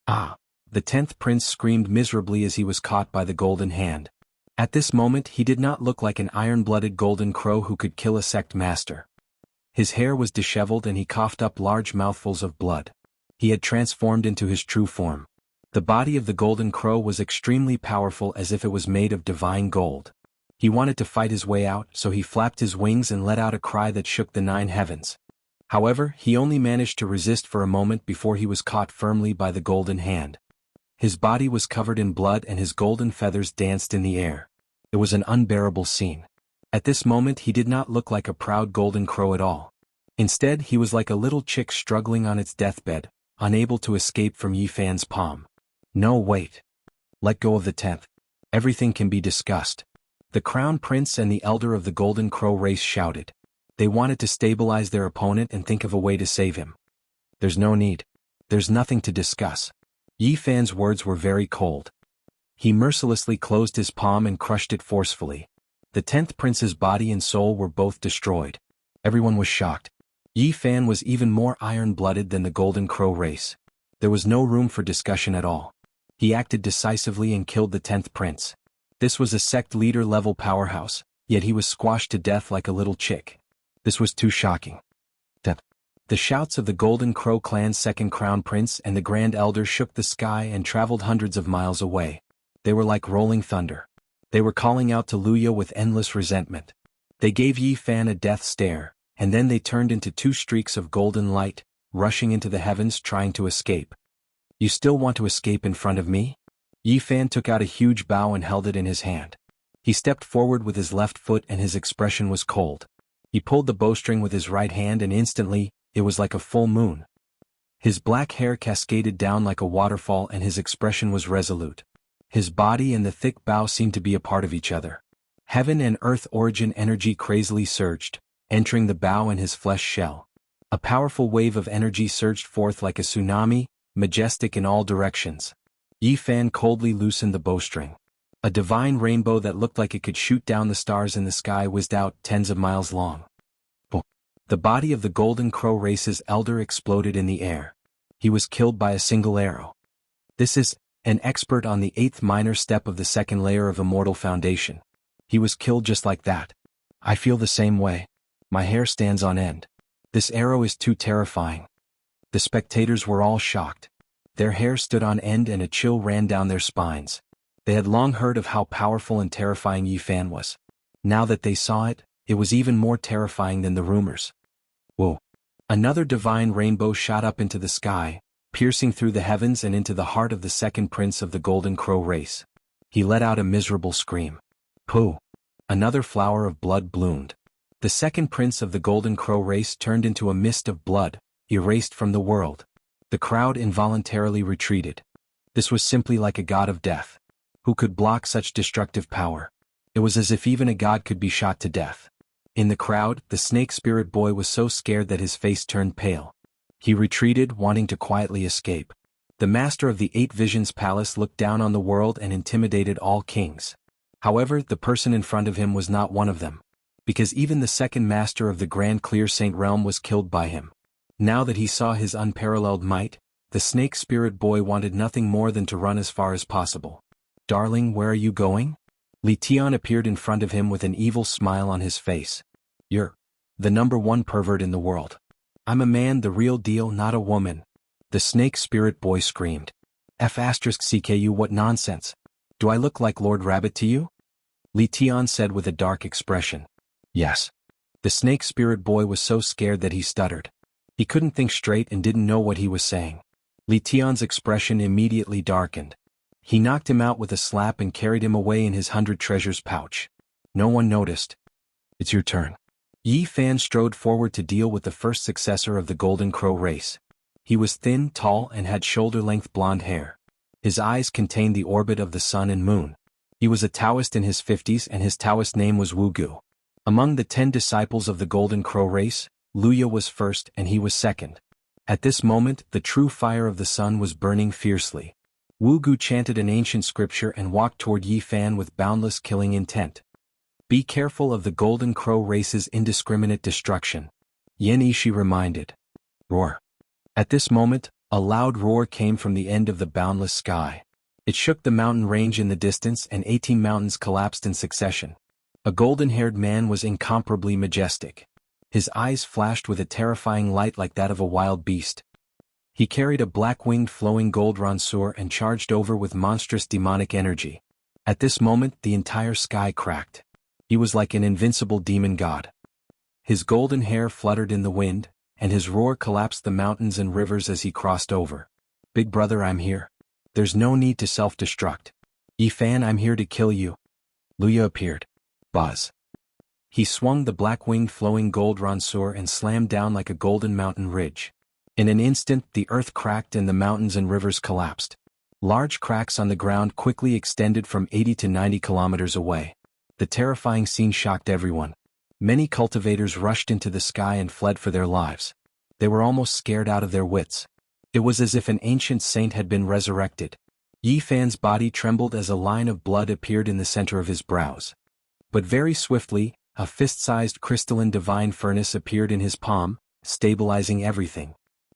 Ah! The 10th prince screamed miserably as he was caught by the Golden Hand. At this moment he did not look like an iron-blooded golden crow who could kill a sect master. His hair was disheveled and he coughed up large mouthfuls of blood. He had transformed into his true form. The body of the golden crow was extremely powerful as if it was made of divine gold. He wanted to fight his way out, so he flapped his wings and let out a cry that shook the 9 heavens. However, he only managed to resist for a moment before he was caught firmly by the Golden Hand. His body was covered in blood and his golden feathers danced in the air. It was an unbearable scene. At this moment he did not look like a proud golden crow at all. Instead he was like a little chick struggling on its deathbed, unable to escape from Yi Fan's palm. No, wait. Let go of the 10th. Everything can be discussed. The crown prince and the elder of the Golden Crow race shouted. They wanted to stabilize their opponent and think of a way to save him. There's no need. There's nothing to discuss. Yi Fan's words were very cold. He mercilessly closed his palm and crushed it forcefully. The 10th prince's body and soul were both destroyed. Everyone was shocked. Yi Fan was even more iron-blooded than the Golden Crow race. There was no room for discussion at all. He acted decisively and killed the 10th prince. This was a sect leader-level powerhouse, yet he was squashed to death like a little chick. This was too shocking. The shouts of the Golden Crow clan's second crown prince and the Grand Elder shook the sky and traveled hundreds of miles away. They were like rolling thunder. They were calling out to Luya with endless resentment. They gave Yi Fan a death stare, and then they turned into 2 streaks of golden light, rushing into the heavens trying to escape. You still want to escape in front of me? Yi Fan took out a huge bow and held it in his hand. He stepped forward with his left foot and his expression was cold. He pulled the bowstring with his right hand and instantly, it was like a full moon. His black hair cascaded down like a waterfall and his expression was resolute. His body and the thick bow seemed to be a part of each other. Heaven and earth origin energy crazily surged, entering the bow and his flesh shell. A powerful wave of energy surged forth like a tsunami, majestic in all directions. Yi Fan coldly loosened the bowstring. A divine rainbow that looked like it could shoot down the stars in the sky whizzed out tens of miles long. The body of the Golden Crow race's elder exploded in the air. He was killed by a single arrow. This is an expert on the 8th minor step of the 2nd layer of Immortal Foundation. He was killed just like that. I feel the same way. My hair stands on end. This arrow is too terrifying. The spectators were all shocked. Their hair stood on end and a chill ran down their spines. They had long heard of how powerful and terrifying Yi Fan was. Now that they saw it, it was even more terrifying than the rumors. Whoa. Another divine rainbow shot up into the sky, piercing through the heavens and into the heart of the 2nd prince of the Golden Crow race. He let out a miserable scream. Pooh! Another flower of blood bloomed. The 2nd prince of the Golden Crow race turned into a mist of blood, erased from the world. The crowd involuntarily retreated. This was simply like a god of death. Who could block such destructive power? It was as if even a god could be shot to death. In the crowd, the snake spirit boy was so scared that his face turned pale. He retreated, wanting to quietly escape. The master of the 8 Visions Palace looked down on the world and intimidated all kings. However, the person in front of him was not one of them, because even the second master of the Grand Clear Saint Realm was killed by him. Now that he saw his unparalleled might, the snake spirit boy wanted nothing more than to run as far as possible. "Darling, where are you going?" Li Tian appeared in front of him with an evil smile on his face. "You're the number one pervert in the world. I'm a man, the real deal, not a woman," the snake spirit boy screamed. "F***CKU, what nonsense. Do I look like Lord Rabbit to you?" Li Tian said with a dark expression. "Yes." The snake spirit boy was so scared that he stuttered. He couldn't think straight and didn't know what he was saying. Li Tian's expression immediately darkened. He knocked him out with a slap and carried him away in his 100 treasures pouch. No one noticed. "It's your turn." Yi Fan strode forward to deal with the first successor of the Golden Crow race. He was thin, tall, and had shoulder-length blonde hair. His eyes contained the orbit of the sun and moon. He was a Taoist in his 50s and his Taoist name was Wugu. Among the 10 disciples of the Golden Crow race, Luya was first and he was second. At this moment, the true fire of the sun was burning fiercely. Wugu chanted an ancient scripture and walked toward Yi Fan with boundless killing intent. "Be careful of the Golden Crow race's indiscriminate destruction," Yen Ishi reminded. Roar. At this moment, a loud roar came from the end of the boundless sky. It shook the mountain range in the distance and 18 mountains collapsed in succession. A golden-haired man was incomparably majestic. His eyes flashed with a terrifying light like that of a wild beast. He carried a black-winged flowing gold ranseur and charged over with monstrous demonic energy. At this moment, the entire sky cracked. He was like an invincible demon god. His golden hair fluttered in the wind, and his roar collapsed the mountains and rivers as he crossed over. "Big brother, I'm here. There's no need to self-destruct. Yi Fan, I'm here to kill you." Luya appeared. Buzz. He swung the black-winged flowing gold ranseur and slammed down like a golden mountain ridge. In an instant, the earth cracked and the mountains and rivers collapsed. Large cracks on the ground quickly extended from 80 to 90 kilometers away. The terrifying scene shocked everyone. Many cultivators rushed into the sky and fled for their lives. They were almost scared out of their wits. It was as if an ancient saint had been resurrected. Yi Fan's body trembled as a line of blood appeared in the center of his brows. But very swiftly, a fist-sized crystalline divine furnace appeared in his palm, stabilizing everything.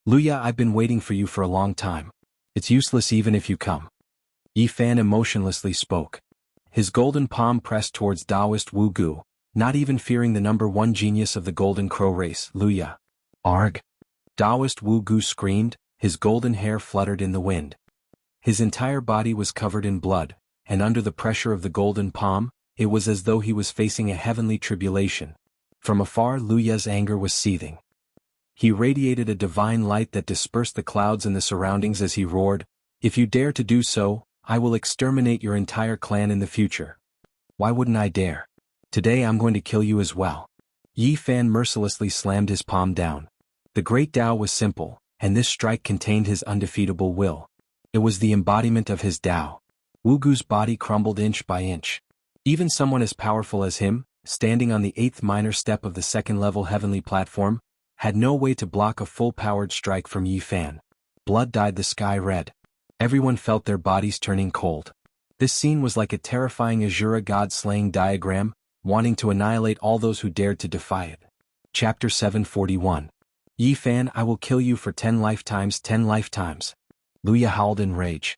"Luya, I've been waiting for you for a long time. It's useless even if you come." Yi Fan emotionlessly spoke. His golden palm pressed towards Taoist Wugu, not even fearing the number one genius of the Golden Crow race, Luya. "Arg!" Taoist Wugu screamed, his golden hair fluttered in the wind. His entire body was covered in blood, and under the pressure of the golden palm, it was as though he was facing a heavenly tribulation. From afar, Luya's anger was seething. He radiated a divine light that dispersed the clouds in the surroundings as he roared, "If you dare to do so, I will exterminate your entire clan in the future." "Why wouldn't I dare? Today I'm going to kill you as well." Yi Fan mercilessly slammed his palm down. The great Tao was simple, and this strike contained his undefeatable will. It was the embodiment of his Tao. Wugu's body crumbled inch by inch. Even someone as powerful as him, standing on the 8th minor step of the second-level heavenly platform, had no way to block a full-powered strike from Yi Fan. Blood dyed the sky red. Everyone felt their bodies turning cold. This scene was like a terrifying Azura god-slaying diagram, wanting to annihilate all those who dared to defy it. Chapter 741. "Yi Fan, I will kill you for 10 lifetimes, 10 lifetimes." Luya howled in rage.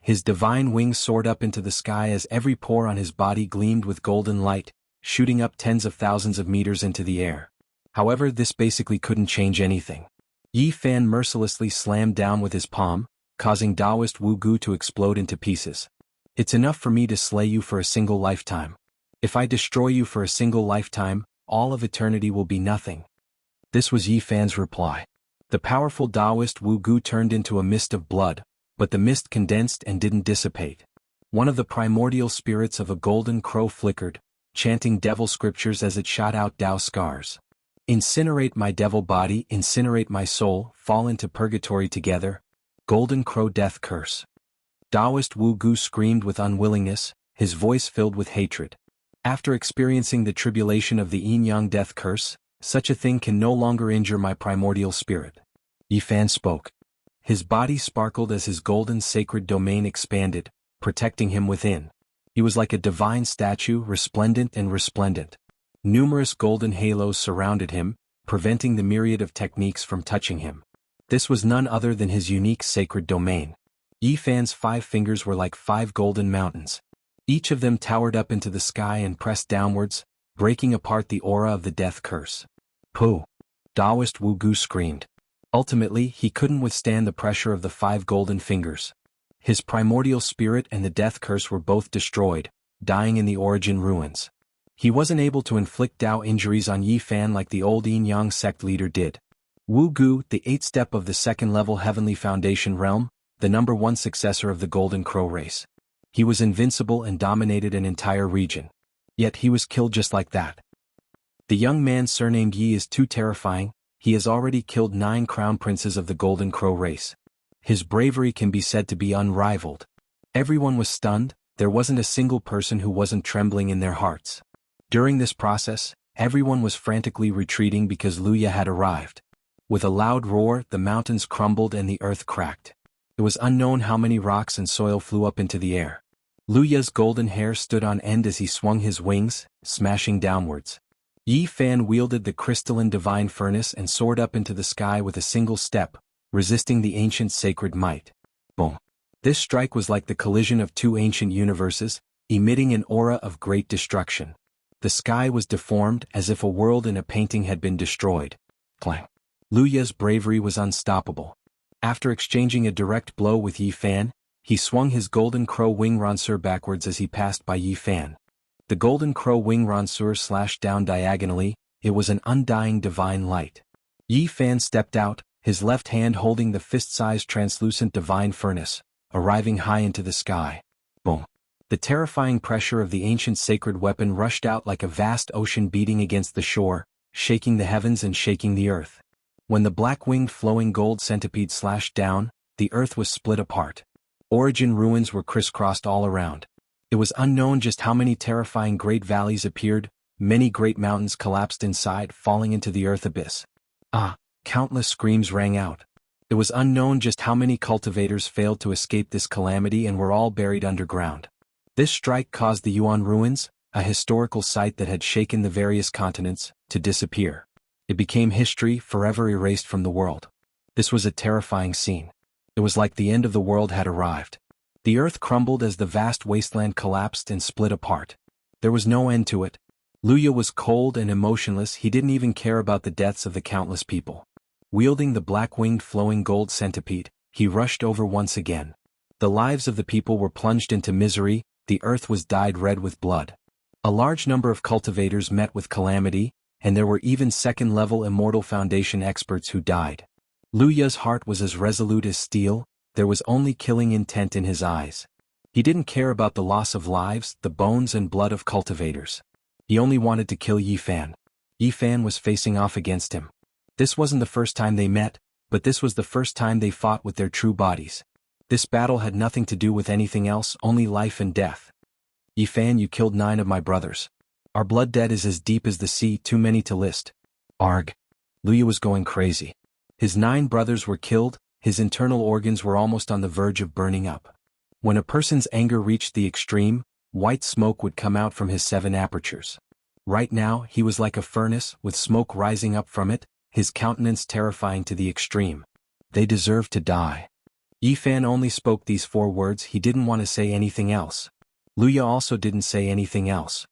His divine wings soared up into the sky as every pore on his body gleamed with golden light, shooting up tens of thousands of meters into the air. However, this basically couldn't change anything. Yi Fan mercilessly slammed down with his palm, causing Taoist Wugu to explode into pieces. "It's enough for me to slay you for a single lifetime. If I destroy you for a single lifetime, all of eternity will be nothing." This was Yi Fan's reply. The powerful Taoist Wugu turned into a mist of blood, but the mist condensed and didn't dissipate. One of the primordial spirits of a golden crow flickered, chanting devil scriptures as it shot out Tao scars. "Incinerate my devil body, incinerate my soul, fall into purgatory together." Golden Crow death curse. Taoist Wugu screamed with unwillingness, his voice filled with hatred. "After experiencing the tribulation of the yin-yang death curse, such a thing can no longer injure my primordial spirit." Yi Fan spoke. His body sparkled as his golden sacred domain expanded, protecting him within. He was like a divine statue, resplendent and resplendent. Numerous golden halos surrounded him, preventing the myriad of techniques from touching him. This was none other than his unique sacred domain. Yi Fan's 5 fingers were like 5 golden mountains. Each of them towered up into the sky and pressed downwards, breaking apart the aura of the death curse. Pooh! Taoist Wu Gu screamed. Ultimately, he couldn't withstand the pressure of the 5 golden fingers. His primordial spirit and the death curse were both destroyed, dying in the origin ruins. He wasn't able to inflict Dao injuries on Yi Fan like the old Yin Yang sect leader did. Wu Gu, the 8th step of the 2nd level Heavenly Foundation realm, the number 1 successor of the Golden Crow race. He was invincible and dominated an entire region. Yet he was killed just like that. The young man surnamed Yi is too terrifying. He has already killed 9 crown princes of the Golden Crow race. His bravery can be said to be unrivaled. Everyone was stunned. There wasn't a single person who wasn't trembling in their hearts. During this process, everyone was frantically retreating because Luya had arrived. With a loud roar, the mountains crumbled and the earth cracked. It was unknown how many rocks and soil flew up into the air. Luya's golden hair stood on end as he swung his wings, smashing downwards. Yi Fan wielded the crystalline divine furnace and soared up into the sky with a single step, resisting the ancient sacred might. Boom! This strike was like the collision of 2 ancient universes, emitting an aura of great destruction. The sky was deformed as if a world in a painting had been destroyed. Clang! Luya's bravery was unstoppable. After exchanging a direct blow with Yi Fan, he swung his Golden Crow Wing Ranseur backwards as he passed by Yi Fan. The Golden Crow Wing Ranseur slashed down diagonally. It was an undying divine light. Yi Fan stepped out, his left hand holding the fist-sized translucent divine furnace, arriving high into the sky. Boom! The terrifying pressure of the ancient sacred weapon rushed out like a vast ocean beating against the shore, shaking the heavens and shaking the earth. When the black-winged flowing gold centipede slashed down, the earth was split apart. Origin ruins were crisscrossed all around. It was unknown just how many terrifying great valleys appeared. Many great mountains collapsed inside, falling into the earth abyss. Countless screams rang out. It was unknown just how many cultivators failed to escape this calamity and were all buried underground. This strike caused the Yuan ruins, a historical site that had shaken the various continents, to disappear. It became history, forever erased from the world. This was a terrifying scene. It was like the end of the world had arrived. The earth crumbled as the vast wasteland collapsed and split apart. There was no end to it. Luya was cold and emotionless. He didn't even care about the deaths of the countless people. Wielding the black-winged flowing gold centipede, he rushed over once again. The lives of the people were plunged into misery. The earth was dyed red with blood. A large number of cultivators met with calamity, and there were even 2nd-level Immortal Foundation experts who died. Luya's heart was as resolute as steel. There was only killing intent in his eyes. He didn't care about the loss of lives, the bones and blood of cultivators. He only wanted to kill Yi Fan. Yi Fan was facing off against him. This wasn't the first time they met, but this was the first time they fought with their true bodies. This battle had nothing to do with anything else, only life and death. Yi Fan, you killed 9 of my brothers. Our blood debt is as deep as the sea, too many to list. Arg! Luya was going crazy. His 9 brothers were killed, his internal organs were almost on the verge of burning up. When a person's anger reached the extreme, white smoke would come out from his 7 apertures. Right now, he was like a furnace, with smoke rising up from it, his countenance terrifying to the extreme. They deserve to die. Yi Fan only spoke these 4 words. He didn't want to say anything else. Luya also didn't say anything else.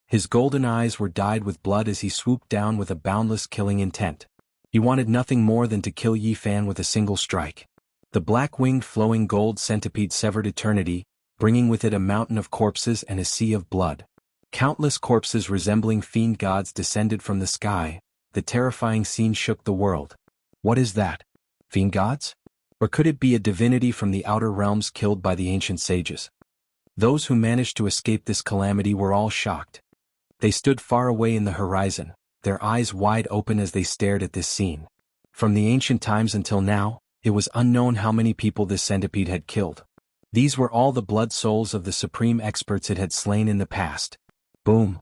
His golden eyes were dyed with blood as he swooped down with a boundless killing intent. He wanted nothing more than to kill Yi Fan with a single strike. The black-winged flowing gold centipede severed eternity, bringing with it a mountain of corpses and a sea of blood. Countless corpses resembling fiend gods descended from the sky. The terrifying scene shook the world. What is that? Fiend gods? Or could it be a divinity from the outer realms killed by the ancient sages? Those who managed to escape this calamity were all shocked. They stood far away in the horizon, their eyes wide open as they stared at this scene. From the ancient times until now, it was unknown how many people this centipede had killed. These were all the blood souls of the supreme experts it had slain in the past. Boom!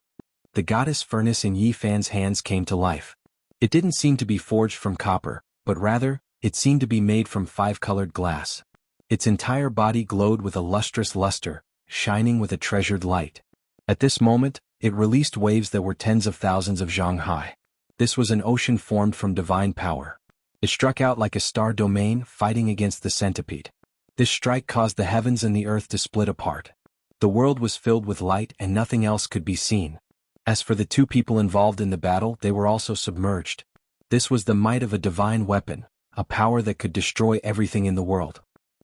The goddess furnace in Yi Fan's hands came to life. It didn't seem to be forged from copper, but rather, it seemed to be made from 5-colored glass. Its entire body glowed with a lustrous luster, shining with a treasured light. At this moment, it released waves that were tens of thousands of zhang high. This was an ocean formed from divine power. It struck out like a star domain fighting against the centipede. This strike caused the heavens and the earth to split apart. The world was filled with light and nothing else could be seen. As for the two people involved in the battle, they were also submerged. This was the might of a divine weapon, a power that could destroy everything in the world.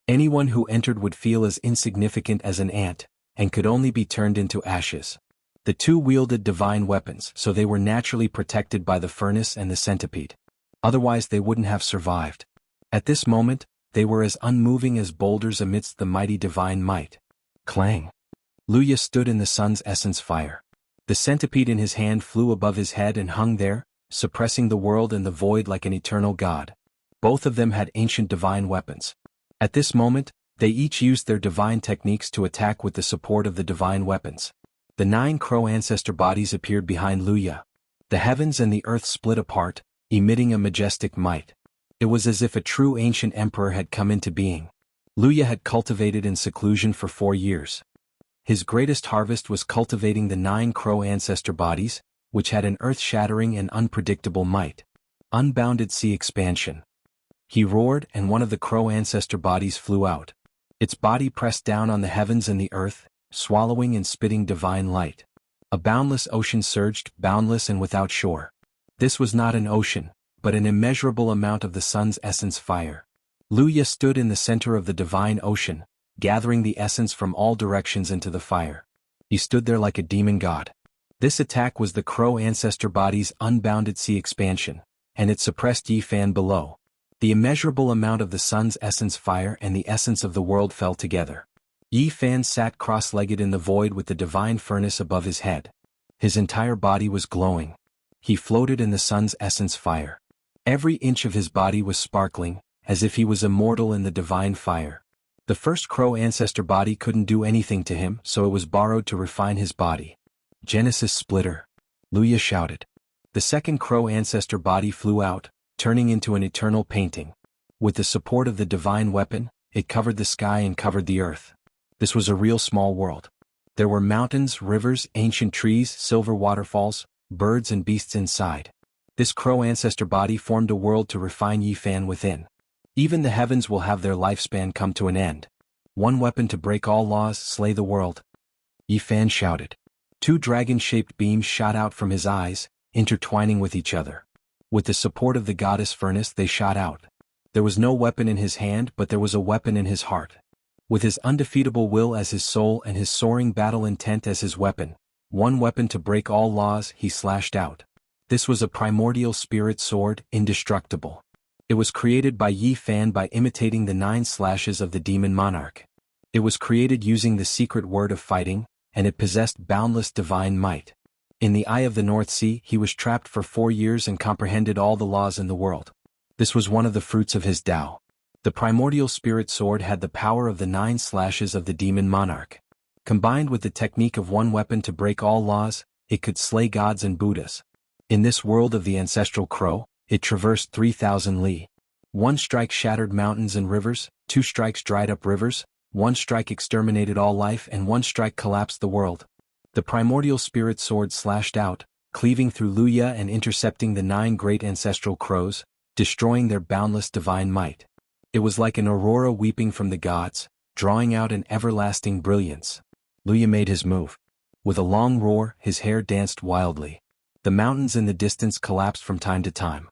Anyone who entered would feel as insignificant as an ant, and could only be turned into ashes. The two wielded divine weapons, so they were naturally protected by the furnace and the centipede. Otherwise they wouldn't have survived. At this moment, they were as unmoving as boulders amidst the mighty divine might. Clang! Luya stood in the sun's essence fire. The centipede in his hand flew above his head and hung there, suppressing the world and the void like an eternal god. Both of them had ancient divine weapons. At this moment, they each used their divine techniques to attack with the support of the divine weapons. The 9 crow ancestor bodies appeared behind Luya. The heavens and the earth split apart, emitting a majestic might. It was as if a true ancient emperor had come into being. Luya had cultivated in seclusion for 4 years. His greatest harvest was cultivating the 9 crow ancestor bodies, which had an earth-shattering and unpredictable might. Unbounded sea expansion. He roared, and one of the crow ancestor bodies flew out. Its body pressed down on the heavens and the earth, swallowing and spitting divine light. A boundless ocean surged, boundless and without shore. This was not an ocean, but an immeasurable amount of the sun's essence fire. Luya stood in the center of the divine ocean, gathering the essence from all directions into the fire. He stood there like a demon god. This attack was the crow ancestor body's unbounded sea expansion, and it suppressed Yi Fan below. The immeasurable amount of the sun's essence fire and the essence of the world fell together. Yi Fan sat cross-legged in the void with the divine furnace above his head. His entire body was glowing. He floated in the sun's essence fire. Every inch of his body was sparkling, as if he was immortal in the divine fire. The first crow ancestor body couldn't do anything to him, so it was borrowed to refine his body. Genesis splitter! Luya shouted. The second crow ancestor body flew out, turning into an eternal painting. With the support of the divine weapon, it covered the sky and covered the earth. This was a real small world. There were mountains, rivers, ancient trees, silver waterfalls, birds and beasts inside. This crow ancestor body formed a world to refine Yi Fan within. Even the heavens will have their lifespan come to an end. One weapon to break all laws, slay the world. Yi Fan shouted. 2 dragon-shaped beams shot out from his eyes, intertwining with each other. With the support of the goddess furnace they shot out. There was no weapon in his hand, but there was a weapon in his heart. With his undefeatable will as his soul and his soaring battle intent as his weapon, one weapon to break all laws, he slashed out. This was a primordial spirit sword, indestructible. It was created by Yi Fan by imitating the 9 slashes of the demon monarch. It was created using the secret word of fighting, and it possessed boundless divine might. In the eye of the North Sea he was trapped for 4 years and comprehended all the laws in the world. This was one of the fruits of his Tao. The primordial spirit sword had the power of the 9 slashes of the demon monarch. Combined with the technique of one weapon to break all laws, it could slay gods and Buddhas. In this world of the ancestral crow, it traversed 3,000 li. 1 strike shattered mountains and rivers, 2 strikes dried up rivers, 1 strike exterminated all life and 1 strike collapsed the world. The primordial spirit sword slashed out, cleaving through Luya and intercepting the 9 great ancestral crows, destroying their boundless divine might. It was like an aurora weeping from the gods, drawing out an everlasting brilliance. Luya made his move. With a long roar, his hair danced wildly. The mountains in the distance collapsed from time to time.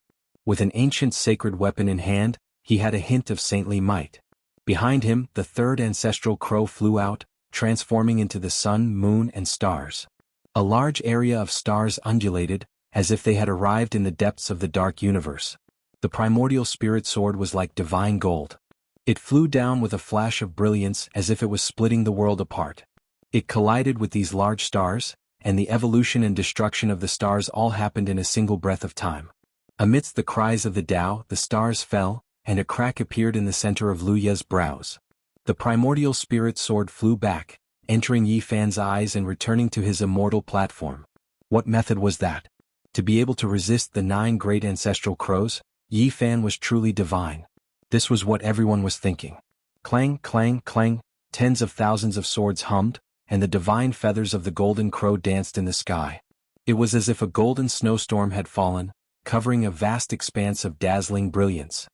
With an ancient sacred weapon in hand, he had a hint of saintly might. Behind him, the 3rd ancestral crow flew out, transforming into the sun, moon, and stars. A large area of stars undulated, as if they had arrived in the depths of the dark universe. The primordial spirit sword was like divine gold. It flew down with a flash of brilliance as if it was splitting the world apart. It collided with these large stars, and the evolution and destruction of the stars all happened in a single breath of time. Amidst the cries of the Tao, the stars fell, and a crack appeared in the center of Luya's brows. The primordial spirit sword flew back, entering Yi Fan's eyes and returning to his immortal platform. What method was that? To be able to resist the 9 great ancestral crows, Yi Fan was truly divine. This was what everyone was thinking. Clang, clang, clang, tens of thousands of swords hummed, and the divine feathers of the golden crow danced in the sky. It was as if a golden snowstorm had fallen, covering a vast expanse of dazzling brilliance.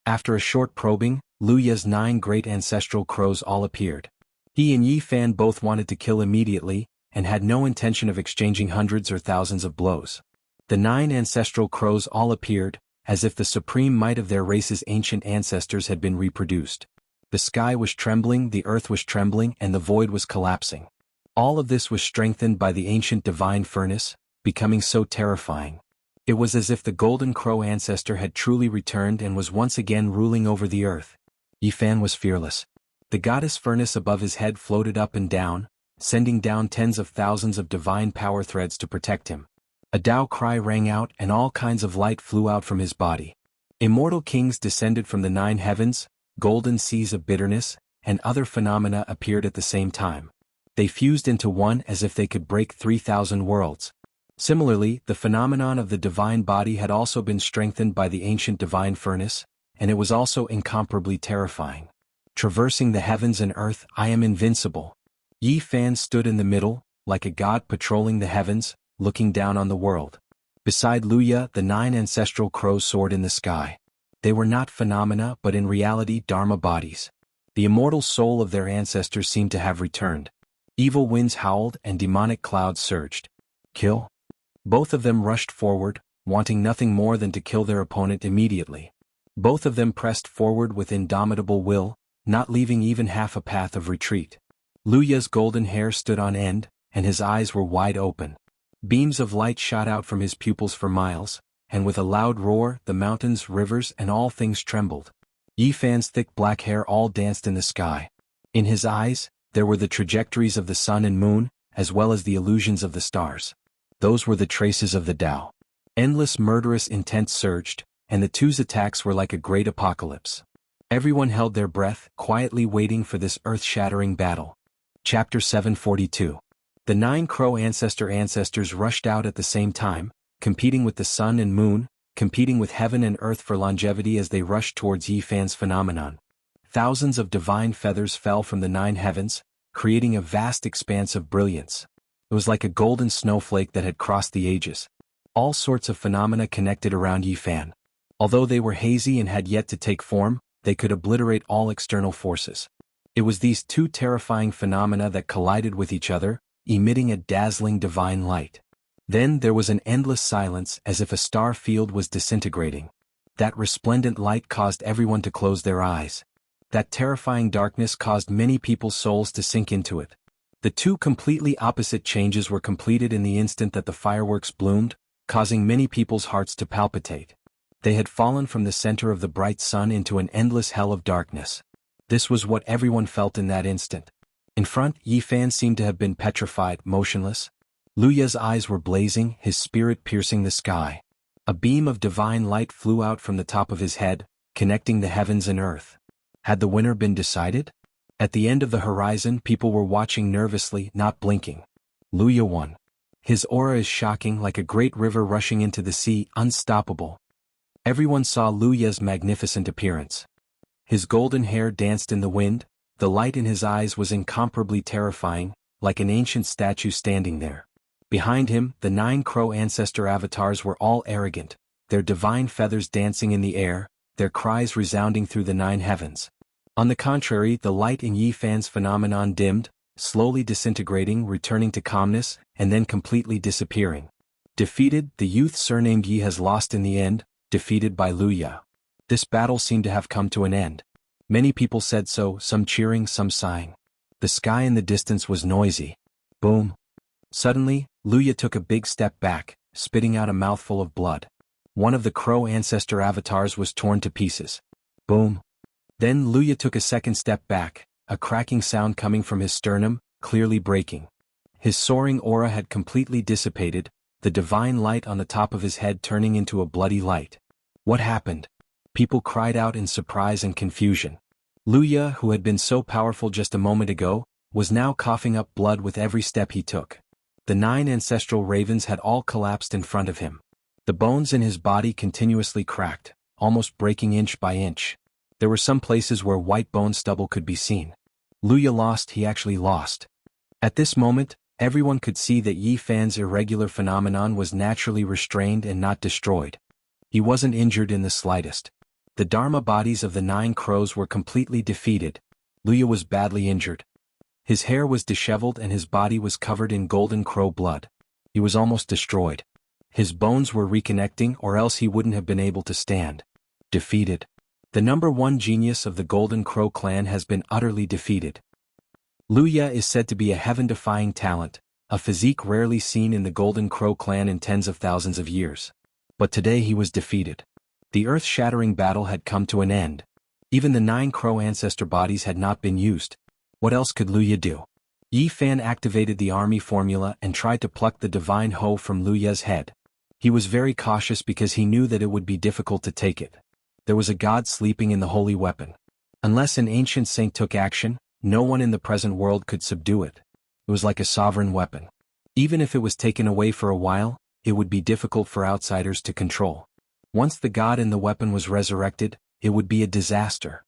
After a short probing, Lu Ye's 9 great ancestral crows all appeared. He and Yi Fan both wanted to kill immediately, and had no intention of exchanging hundreds or thousands of blows. The 9 ancestral crows all appeared, as if the supreme might of their race's ancient ancestors had been reproduced. The sky was trembling, the earth was trembling, and the void was collapsing. All of this was strengthened by the ancient divine furnace, becoming so terrifying. It was as if the golden crow ancestor had truly returned and was once again ruling over the earth. Yi Fan was fearless. The goddess furnace above his head floated up and down, sending down tens of thousands of divine power threads to protect him. A Tao cry rang out and all kinds of light flew out from his body. Immortal kings descended from the 9 heavens, golden seas of bitterness, and other phenomena appeared at the same time. They fused into one as if they could break 3,000 worlds. Similarly, the phenomenon of the divine body had also been strengthened by the ancient divine furnace, and it was also incomparably terrifying. Traversing the heavens and earth, I am invincible. Yi Fan stood in the middle, like a god patrolling the heavens, looking down on the world. Beside Lu Ye, the 9 ancestral crows soared in the sky. They were not phenomena but in reality Dharma bodies. The immortal soul of their ancestors seemed to have returned. Evil winds howled and demonic clouds surged. Kill? Both of them rushed forward, wanting nothing more than to kill their opponent immediately. Both of them pressed forward with indomitable will, not leaving even half a path of retreat. Lu Ye's golden hair stood on end, and his eyes were wide open. Beams of light shot out from his pupils for miles, and with a loud roar, the mountains, rivers, and all things trembled. Yi Fan's thick black hair all danced in the sky. In his eyes, there were the trajectories of the sun and moon, as well as the illusions of the stars. Those were the traces of the Tao. Endless murderous intent surged, and the two's attacks were like a great apocalypse. Everyone held their breath, quietly waiting for this earth-shattering battle. Chapter 742. The 9 crow ancestors rushed out at the same time, competing with the sun and moon, competing with heaven and earth for longevity as they rushed towards Yi Fan's phenomenon. Thousands of divine feathers fell from the 9 heavens, creating a vast expanse of brilliance. It was like a golden snowflake that had crossed the ages. All sorts of phenomena connected around Yi Fan. Although they were hazy and had yet to take form, they could obliterate all external forces. It was these 2 terrifying phenomena that collided with each other, emitting a dazzling divine light. Then there was an endless silence as if a star field was disintegrating. That resplendent light caused everyone to close their eyes. That terrifying darkness caused many people's souls to sink into it. The 2 completely opposite changes were completed in the instant that the fireworks bloomed, causing many people's hearts to palpitate. They had fallen from the center of the bright sun into an endless hell of darkness. This was what everyone felt in that instant. In front, Yi Fan seemed to have been petrified, motionless. Lu Ye's eyes were blazing, his spirit piercing the sky. A beam of divine light flew out from the top of his head, connecting the heavens and earth. Had the winner been decided? At the end of the horizon, people were watching nervously, not blinking. Lu Ye won. His aura is shocking, like a great river rushing into the sea, unstoppable. Everyone saw Lu Ye's magnificent appearance. His golden hair danced in the wind, the light in his eyes was incomparably terrifying, like an ancient statue standing there. Behind him, the 9 crow ancestor avatars were all arrogant, their divine feathers dancing in the air, their cries resounding through the 9 heavens. On the contrary, the light in Yi Fan's phenomenon dimmed, slowly disintegrating, returning to calmness, and then completely disappearing. Defeated, the youth surnamed Yi has lost in the end, defeated by Lu Ye. This battle seemed to have come to an end. Many people said so, some cheering, some sighing. The sky in the distance was noisy. Boom. Suddenly, Lu Ye took a big step back, spitting out a mouthful of blood. One of the crow ancestor avatars was torn to pieces. Boom. Then Lu Ye took a second step back, a cracking sound coming from his sternum, clearly breaking. His soaring aura had completely dissipated, the divine light on the top of his head turning into a bloody light. What happened? People cried out in surprise and confusion. Lu Ye, who had been so powerful just a moment ago, was now coughing up blood with every step he took. The 9 ancestral ravens had all collapsed in front of him. The bones in his body continuously cracked, almost breaking inch by inch. There were some places where white bone stubble could be seen. Luya lost, he actually lost. At this moment, everyone could see that Yi Fan's irregular phenomenon was naturally restrained and not destroyed. He wasn't injured in the slightest. The Dharma bodies of the 9 crows were completely defeated. Luya was badly injured. His hair was disheveled and his body was covered in golden crow blood. He was almost destroyed. His bones were reconnecting, or else he wouldn't have been able to stand. Defeated. The number 1 genius of the Golden Crow clan has been utterly defeated. Luya is said to be a heaven-defying talent, a physique rarely seen in the Golden Crow clan in tens of thousands of years. But today he was defeated. The earth-shattering battle had come to an end. Even the 9 crow ancestor bodies had not been used. What else could Luya do? Yi Fan activated the army formula and tried to pluck the divine hoe from Luya's head. He was very cautious because he knew that it would be difficult to take it. There was a god sleeping in the holy weapon. Unless an ancient saint took action, no one in the present world could subdue it. It was like a sovereign weapon. Even if it was taken away for a while, it would be difficult for outsiders to control. Once the god in the weapon was resurrected, it would be a disaster.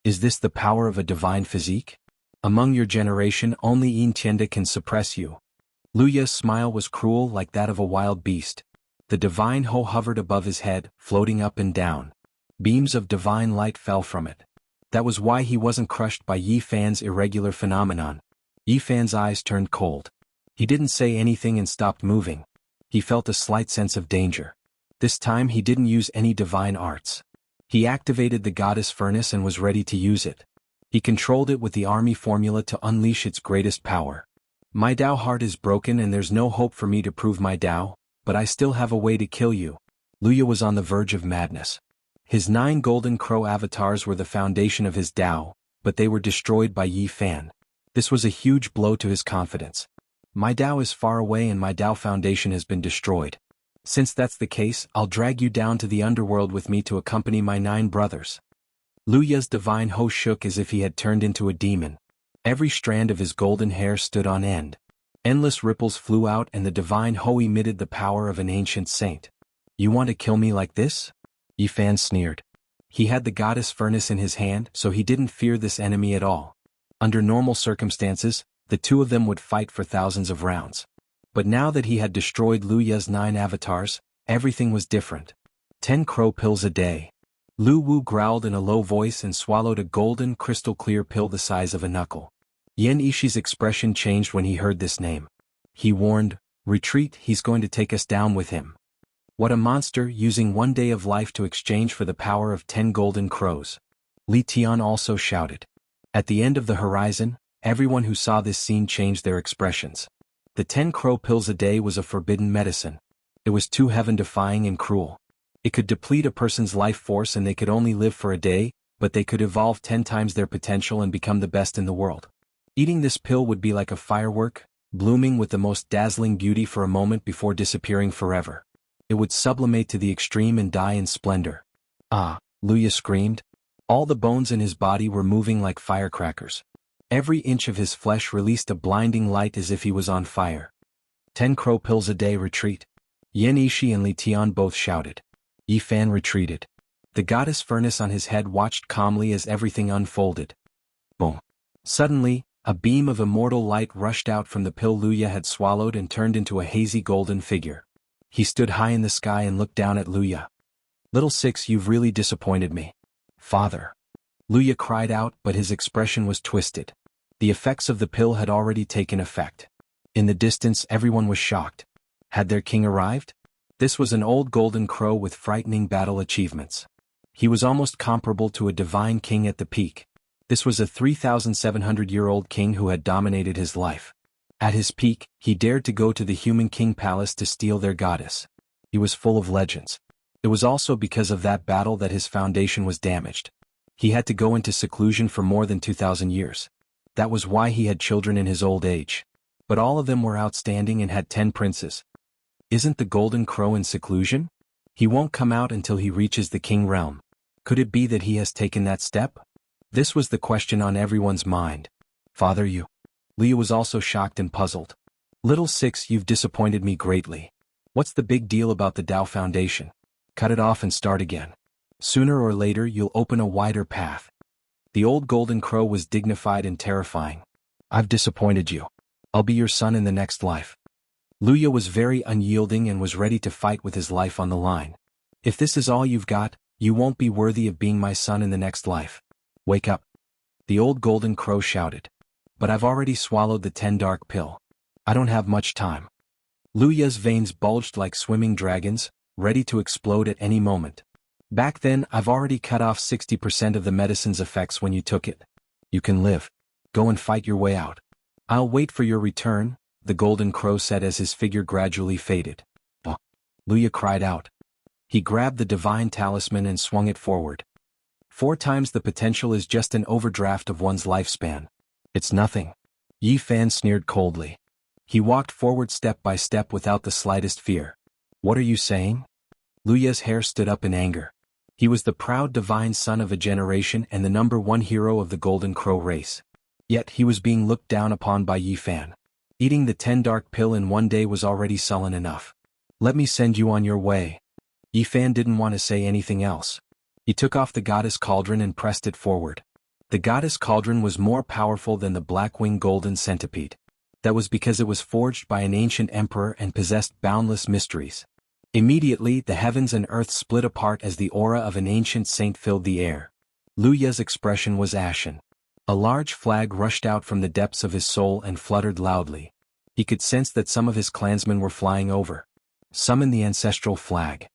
Is this the power of a divine physique? Among your generation, only Yin Tienda can suppress you. Luya's smile was cruel, like that of a wild beast. The divine hoe hovered above his head, floating up and down. Beams of divine light fell from it. That was why he wasn't crushed by Yi Fan's irregular phenomenon. Yi Fan's eyes turned cold. He didn't say anything and stopped moving. He felt a slight sense of danger. This time he didn't use any divine arts. He activated the goddess furnace and was ready to use it. He controlled it with the army formula to unleash its greatest power. My Tao heart is broken and there's no hope for me to prove my Tao, but I still have a way to kill you. Luya was on the verge of madness. His 9 golden crow avatars were the foundation of his Tao, but they were destroyed by Yi Fan. This was a huge blow to his confidence. My Tao is far away and my Tao foundation has been destroyed. Since that's the case, I'll drag you down to the underworld with me to accompany my 9 brothers. Luya's divine hoe shook as if he had turned into a demon. Every strand of his golden hair stood on end. Endless ripples flew out and the divine hoe emitted the power of an ancient saint. You want to kill me like this? Yi Fan sneered. He had the goddess furnace in his hand, so he didn't fear this enemy at all. Under normal circumstances, the 2 of them would fight for thousands of rounds. But now that he had destroyed Luya's 9 avatars, everything was different. 10 crow pills a day. Lu Wu growled in a low voice and swallowed a golden crystal-clear pill the size of a knuckle. Yan Ishi's expression changed when he heard this name. He warned, "Retreat, he's going to take us down with him." What a monster, using 1 day of life to exchange for the power of 10 golden crows. Li Tian also shouted. At the end of the horizon, everyone who saw this scene changed their expressions. The 10 crow pills a day was a forbidden medicine. It was too heaven-defying and cruel. It could deplete a person's life force and they could only live for a day, but they could evolve 10 times their potential and become the best in the world. Eating this pill would be like a firework, blooming with the most dazzling beauty for a moment before disappearing forever. It would sublimate to the extreme and die in splendor. Ah, Luya screamed. All the bones in his body were moving like firecrackers. Every inch of his flesh released a blinding light as if he was on fire. 10 crow pills a day, retreat. Yan Ishi and Li Tian both shouted. Yi Fan retreated. The goddess furnace on his head watched calmly as everything unfolded. Boom. Suddenly, a beam of immortal light rushed out from the pill Luya had swallowed and turned into a hazy golden figure. He stood high in the sky and looked down at Luya. "Little Six, you've really disappointed me." "Father." Luya cried out, but his expression was twisted. The effects of the pill had already taken effect. In the distance, everyone was shocked. Had their king arrived? This was an old golden crow with frightening battle achievements. He was almost comparable to a divine king at the peak. This was a 3,700-year-old king who had dominated his life. At his peak, he dared to go to the human king palace to steal their goddess. He was full of legends. It was also because of that battle that his foundation was damaged. He had to go into seclusion for more than 2,000 years. That was why he had children in his old age. But all of them were outstanding and had 10 princes. Isn't the golden crow in seclusion? He won't come out until he reaches the king realm. Could it be that he has taken that step? This was the question on everyone's mind. "Father, you..." Luya was also shocked and puzzled. "Little Six, you've disappointed me greatly. What's the big deal about the Tao Foundation? Cut it off and start again. Sooner or later you'll open a wider path." The old golden crow was dignified and terrifying. I've disappointed you. I'll be your son in the next life. Luya was very unyielding and was ready to fight with his life on the line. If this is all you've got, you won't be worthy of being my son in the next life. Wake up. The old golden crow shouted. But I've already swallowed the 10 dark pill. I don't have much time. Luya's veins bulged like swimming dragons, ready to explode at any moment. Back then, I've already cut off 60% of the medicine's effects when you took it. You can live. Go and fight your way out. I'll wait for your return, the golden crow said as his figure gradually faded. Oh! Luya cried out. He grabbed the divine talisman and swung it forward. 4 times the potential is just an overdraft of one's lifespan. It's nothing. Yi Fan sneered coldly. He walked forward step by step without the slightest fear. What are you saying? Luya's hair stood up in anger. He was the proud divine son of a generation and the #1 hero of the golden crow race. Yet he was being looked down upon by Yi Fan. Eating the 10 dark pill in one day was already sullen enough. Let me send you on your way. Yi Fan didn't want to say anything else. He took off the goddess cauldron and pressed it forward. The goddess cauldron was more powerful than the black-winged golden centipede. That was because it was forged by an ancient emperor and possessed boundless mysteries. Immediately, the heavens and earth split apart as the aura of an ancient saint filled the air. Luya's expression was ashen. A large flag rushed out from the depths of his soul and fluttered loudly. He could sense that some of his clansmen were flying over. Summon the ancestral flag.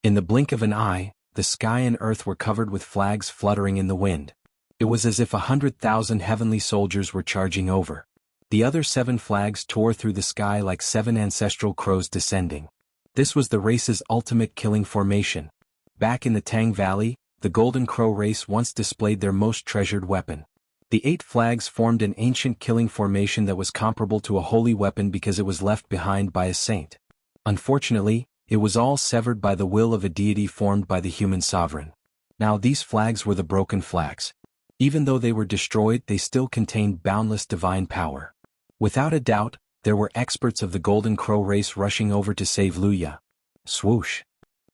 In the blink of an eye, the sky and earth were covered with flags fluttering in the wind. It was as if 100,000 heavenly soldiers were charging over. The other 7 flags tore through the sky like 7 ancestral crows descending. This was the race's ultimate killing formation. Back in the Tang Valley, the Golden Crow race once displayed their most treasured weapon. The 8 flags formed an ancient killing formation that was comparable to a holy weapon because it was left behind by a saint. Unfortunately, it was all severed by the will of a deity formed by the human sovereign. Now these flags were the broken flags. Even though they were destroyed, they still contained boundless divine power. Without a doubt, there were experts of the Golden Crow race rushing over to save Luya. Swoosh!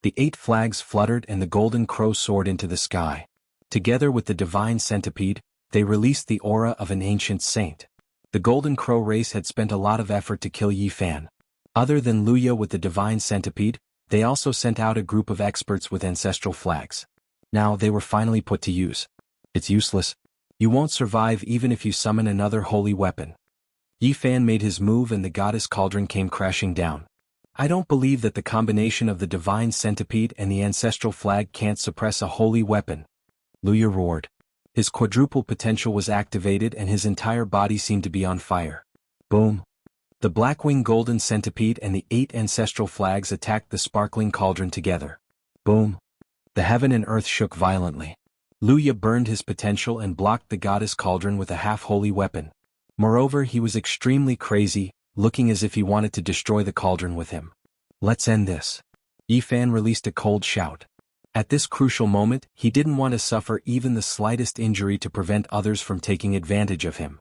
The 8 flags fluttered and the Golden Crow soared into the sky. Together with the divine centipede, they released the aura of an ancient saint. The Golden Crow race had spent a lot of effort to kill Yi Fan. Other than Luya with the divine centipede, they also sent out a group of experts with ancestral flags. Now they were finally put to use. It's useless. You won't survive even if you summon another holy weapon. Yi Fan made his move and the goddess cauldron came crashing down. I don't believe that the combination of the divine centipede and the ancestral flag can't suppress a holy weapon. Luya roared. His quadruple potential was activated and his entire body seemed to be on fire. Boom! The Blackwing Golden Centipede and the 8 ancestral flags attacked the sparkling cauldron together. Boom! The heaven and earth shook violently. Luya burned his potential and blocked the goddess cauldron with a half-holy weapon. Moreover, he was extremely crazy, looking as if he wanted to destroy the cauldron with him. Let's end this. Yi Fan released a cold shout. At this crucial moment, he didn't want to suffer even the slightest injury to prevent others from taking advantage of him.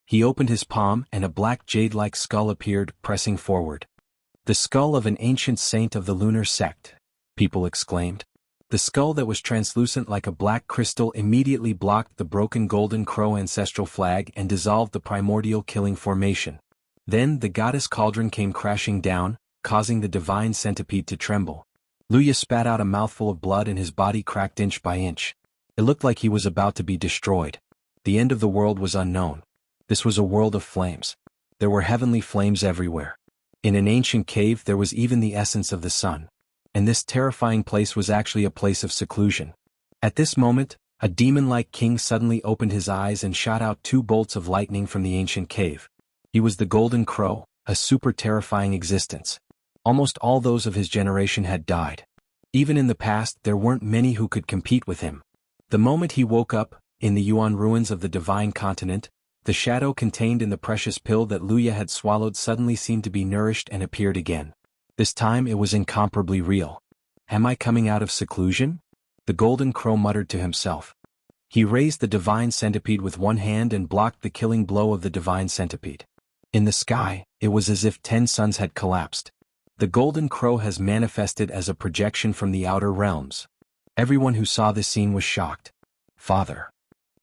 He opened his palm and a black jade-like skull appeared, pressing forward. The skull of an ancient saint of the lunar sect, people exclaimed. The skull that was translucent like a black crystal immediately blocked the broken Golden Crow ancestral flag and dissolved the primordial killing formation. Then the goddess cauldron came crashing down, causing the divine centipede to tremble. Luya spat out a mouthful of blood and his body cracked inch by inch. It looked like he was about to be destroyed. The end of the world was unknown. This was a world of flames. There were heavenly flames everywhere. In an ancient cave there was even the essence of the sun. And this terrifying place was actually a place of seclusion. At this moment, a demon-like king suddenly opened his eyes and shot out 2 bolts of lightning from the ancient cave. He was the Golden Crow, a super terrifying existence. Almost all those of his generation had died. Even in the past there weren't many who could compete with him. The moment he woke up, in the Yuan ruins of the Divine Continent, the shadow contained in the precious pill that Luya had swallowed suddenly seemed to be nourished and appeared again. This time it was incomparably real. Am I coming out of seclusion? The Golden Crow muttered to himself. He raised the divine centipede with one hand and blocked the killing blow of the divine centipede. In the sky, it was as if 10 suns had collapsed. The Golden Crow has manifested as a projection from the outer realms. Everyone who saw this scene was shocked. Father.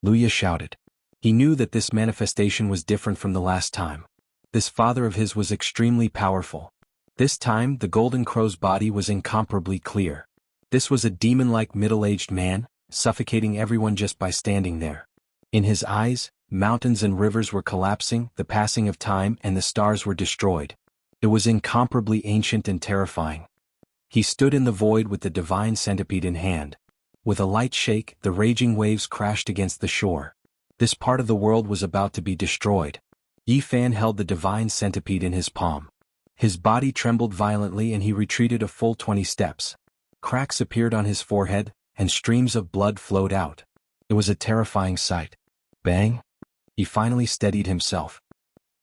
Luya shouted. He knew that this manifestation was different from the last time. This father of his was extremely powerful. This time, the Golden Crow's body was incomparably clear. This was a demon-like middle-aged man, suffocating everyone just by standing there. In his eyes, mountains and rivers were collapsing, the passing of time and the stars were destroyed. It was incomparably ancient and terrifying. He stood in the void with the divine centipede in hand. With a light shake, the raging waves crashed against the shore. This part of the world was about to be destroyed. Yi Fan held the divine centipede in his palm. His body trembled violently and he retreated a full 20 steps. Cracks appeared on his forehead, and streams of blood flowed out. It was a terrifying sight. Bang! He finally steadied himself.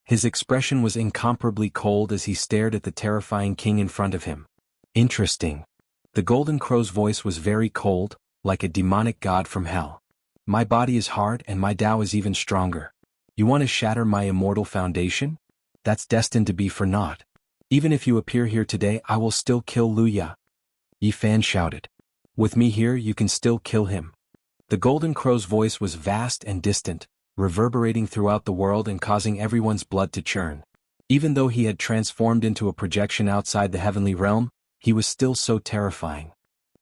His expression was incomparably cold as he stared at the terrifying king in front of him. Interesting. The Golden Crow's voice was very cold, like a demonic god from hell. My body is hard and my Tao is even stronger. You want to shatter my immortal foundation? That's destined to be for naught. Even if you appear here today, I will still kill Luya. Yi Fan shouted. With me here, you can still kill him. The Golden Crow's voice was vast and distant, reverberating throughout the world and causing everyone's blood to churn. Even though he had transformed into a projection outside the heavenly realm, he was still so terrifying.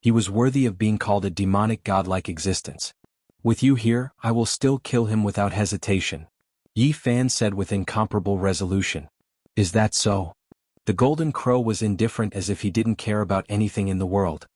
He was worthy of being called a demonic godlike existence. With you here, I will still kill him without hesitation. Yi Fan said with incomparable resolution. Is that so? The Golden Crow was indifferent as if he didn't care about anything in the world.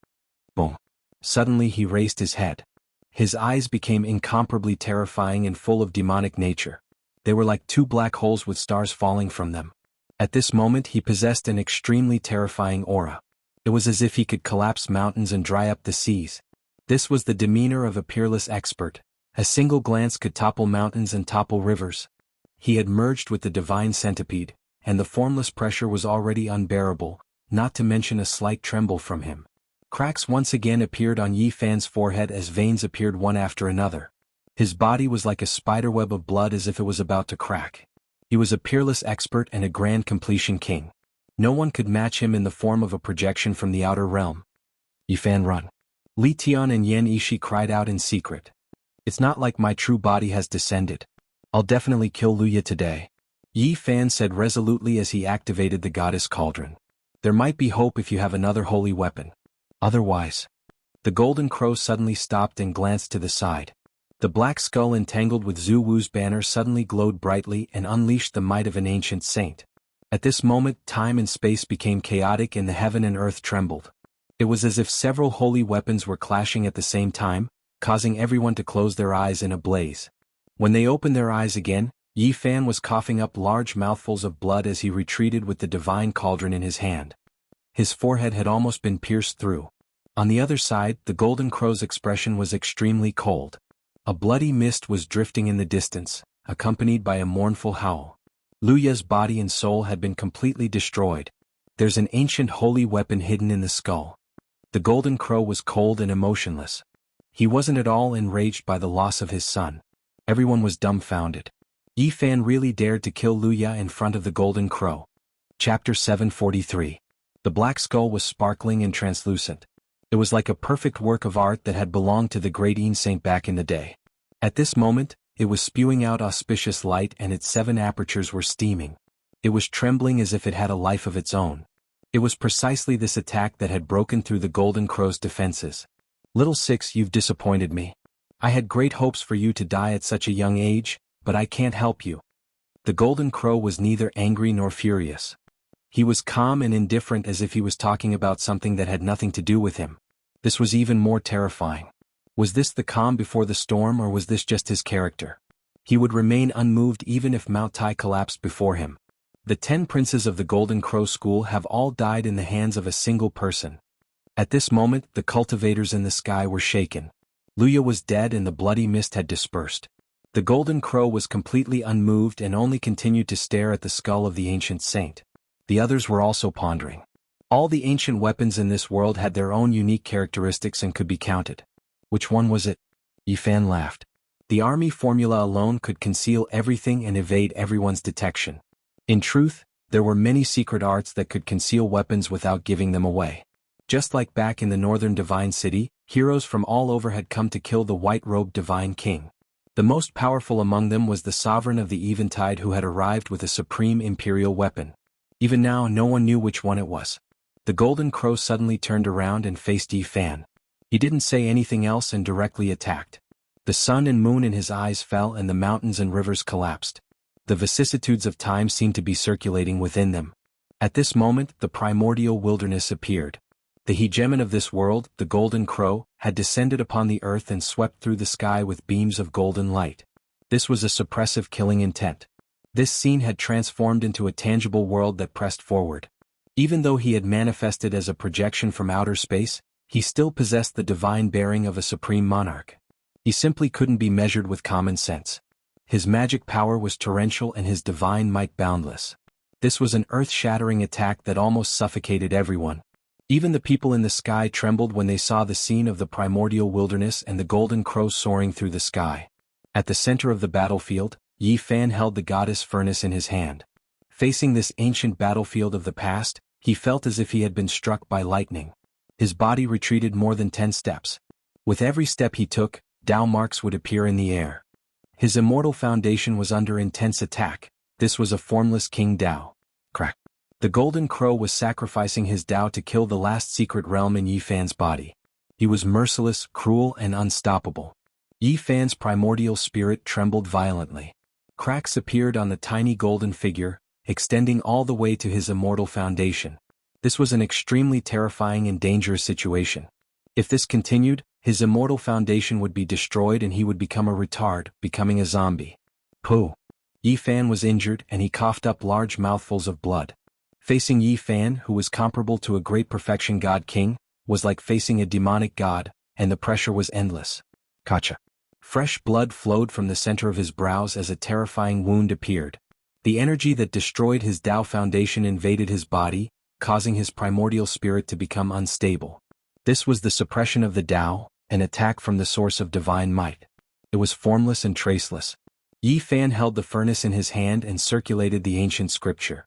Boom. Suddenly he raised his head. His eyes became incomparably terrifying and full of demonic nature. They were like two black holes with stars falling from them. At this moment he possessed an extremely terrifying aura. It was as if he could collapse mountains and dry up the seas. This was the demeanor of a peerless expert. A single glance could topple mountains and topple rivers. He had merged with the divine centipede, and the formless pressure was already unbearable, not to mention a slight tremble from him. Cracks once again appeared on Yi Fan's forehead as veins appeared one after another. His body was like a spiderweb of blood as if it was about to crack. He was a peerless expert and a grand completion king. No one could match him in the form of a projection from the outer realm. Yi Fan, run. Li Tian and Yan Ishi cried out in secret. It's not like my true body has descended. I'll definitely kill Luya today. Yi Fan said resolutely as he activated the goddess cauldron. There might be hope if you have another holy weapon. Otherwise. The Golden Crow suddenly stopped and glanced to the side. The black skull entangled with Zhu Wu's banner suddenly glowed brightly and unleashed the might of an ancient saint. At this moment, time and space became chaotic and the heaven and earth trembled. It was as if several holy weapons were clashing at the same time, causing everyone to close their eyes in a blaze. When they opened their eyes again, Yi Fan was coughing up large mouthfuls of blood as he retreated with the divine cauldron in his hand. His forehead had almost been pierced through. On the other side, the Golden Crow's expression was extremely cold. A bloody mist was drifting in the distance, accompanied by a mournful howl. Luya's body and soul had been completely destroyed. There's an ancient holy weapon hidden in the skull. The Golden Crow was cold and emotionless. He wasn't at all enraged by the loss of his son. Everyone was dumbfounded. Yi Fan really dared to kill Luya in front of the Golden Crow. Chapter 743. The black skull was sparkling and translucent. It was like a perfect work of art that had belonged to the great saint back in the day. At this moment, it was spewing out auspicious light and its 7 apertures were steaming. It was trembling as if it had a life of its own. It was precisely this attack that had broken through the Golden Crow's defenses. Little Six, you've disappointed me. I had great hopes for you to die at such a young age, but I can't help you. The Golden Crow was neither angry nor furious. He was calm and indifferent as if he was talking about something that had nothing to do with him. This was even more terrifying. Was this the calm before the storm or was this just his character? He would remain unmoved even if Mount Tai collapsed before him. The 10 princes of the Golden Crow school have all died in the hands of a single person. At this moment, the cultivators in the sky were shaken. Luya was dead and the bloody mist had dispersed. The Golden Crow was completely unmoved and only continued to stare at the skull of the ancient saint. The others were also pondering. All the ancient weapons in this world had their own unique characteristics and could be counted. Which one was it? Yi Fan laughed. The army formula alone could conceal everything and evade everyone's detection. In truth, there were many secret arts that could conceal weapons without giving them away. Just like back in the northern divine city, heroes from all over had come to kill the white-robed divine king. The most powerful among them was the sovereign of the Eventide, who had arrived with a supreme imperial weapon. Even now no one knew which one it was. The Golden Crow suddenly turned around and faced Yi Fan. He didn't say anything else and directly attacked. The sun and moon in his eyes fell and the mountains and rivers collapsed. The vicissitudes of time seemed to be circulating within them. At this moment the primordial wilderness appeared. The hegemon of this world, the Golden Crow, had descended upon the earth and swept through the sky with beams of golden light. This was a suppressive killing intent. This scene had transformed into a tangible world that pressed forward. Even though he had manifested as a projection from outer space, he still possessed the divine bearing of a supreme monarch. He simply couldn't be measured with common sense. His magic power was torrential and his divine might boundless. This was an earth-shattering attack that almost suffocated everyone. Even the people in the sky trembled when they saw the scene of the primordial wilderness and the Golden Crow soaring through the sky. At the center of the battlefield, Yi Fan held the goddess furnace in his hand. Facing this ancient battlefield of the past, he felt as if he had been struck by lightning. His body retreated more than 10 steps. With every step he took, Tao marks would appear in the air. His immortal foundation was under intense attack. This was a formless King Tao. Crack. The Golden Crow was sacrificing his Tao to kill the last secret realm in Yi Fan's body. He was merciless, cruel, and unstoppable. Yi Fan's primordial spirit trembled violently. Cracks appeared on the tiny golden figure, extending all the way to his immortal foundation. This was an extremely terrifying and dangerous situation. If this continued, his immortal foundation would be destroyed and he would become a retard, becoming a zombie. Pooh. Yi Fan was injured and he coughed up large mouthfuls of blood. Facing Yi Fan, who was comparable to a great perfection god king, was like facing a demonic god, and the pressure was endless. Gotcha. Fresh blood flowed from the center of his brows as a terrifying wound appeared. The energy that destroyed his Tao foundation invaded his body, causing his primordial spirit to become unstable. This was the suppression of the Tao, an attack from the source of divine might. It was formless and traceless. Yi Fan held the furnace in his hand and circulated the ancient scripture.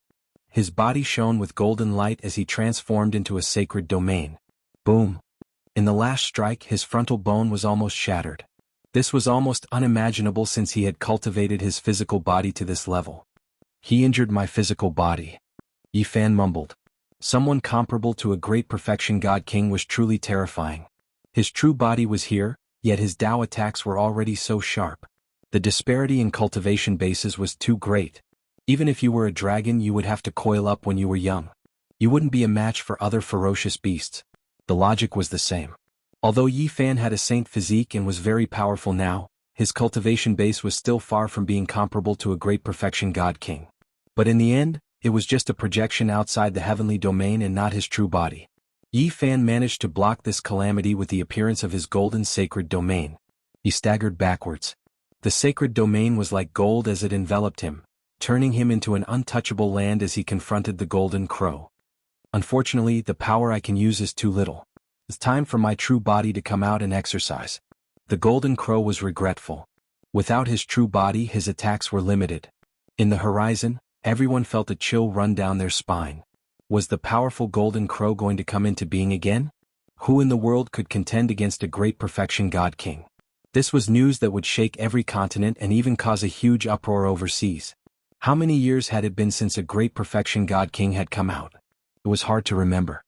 His body shone with golden light as he transformed into a sacred domain. Boom. In the last strike, his frontal bone was almost shattered. This was almost unimaginable since he had cultivated his physical body to this level. He injured my physical body. Yi Fan mumbled. Someone comparable to a great perfection god king was truly terrifying. His true body was here, yet his Tao attacks were already so sharp. The disparity in cultivation bases was too great. Even if you were a dragon, you would have to coil up when you were young. You wouldn't be a match for other ferocious beasts. The logic was the same. Although Yi Fan had a saint physique and was very powerful now, his cultivation base was still far from being comparable to a great perfection god king. But in the end, it was just a projection outside the heavenly domain and not his true body. Yi Fan managed to block this calamity with the appearance of his golden sacred domain. He staggered backwards. The sacred domain was like gold as it enveloped him, turning him into an untouchable land as he confronted the Golden Crow. Unfortunately, the power I can use is too little. It's time for my true body to come out and exercise. The Golden Crow was regretful. Without his true body, his attacks were limited. In the horizon, everyone felt a chill run down their spine. Was the powerful Golden Crow going to come into being again? Who in the world could contend against a great perfection god king? This was news that would shake every continent and even cause a huge uproar overseas. How many years had it been since a great perfection god king had come out? It was hard to remember.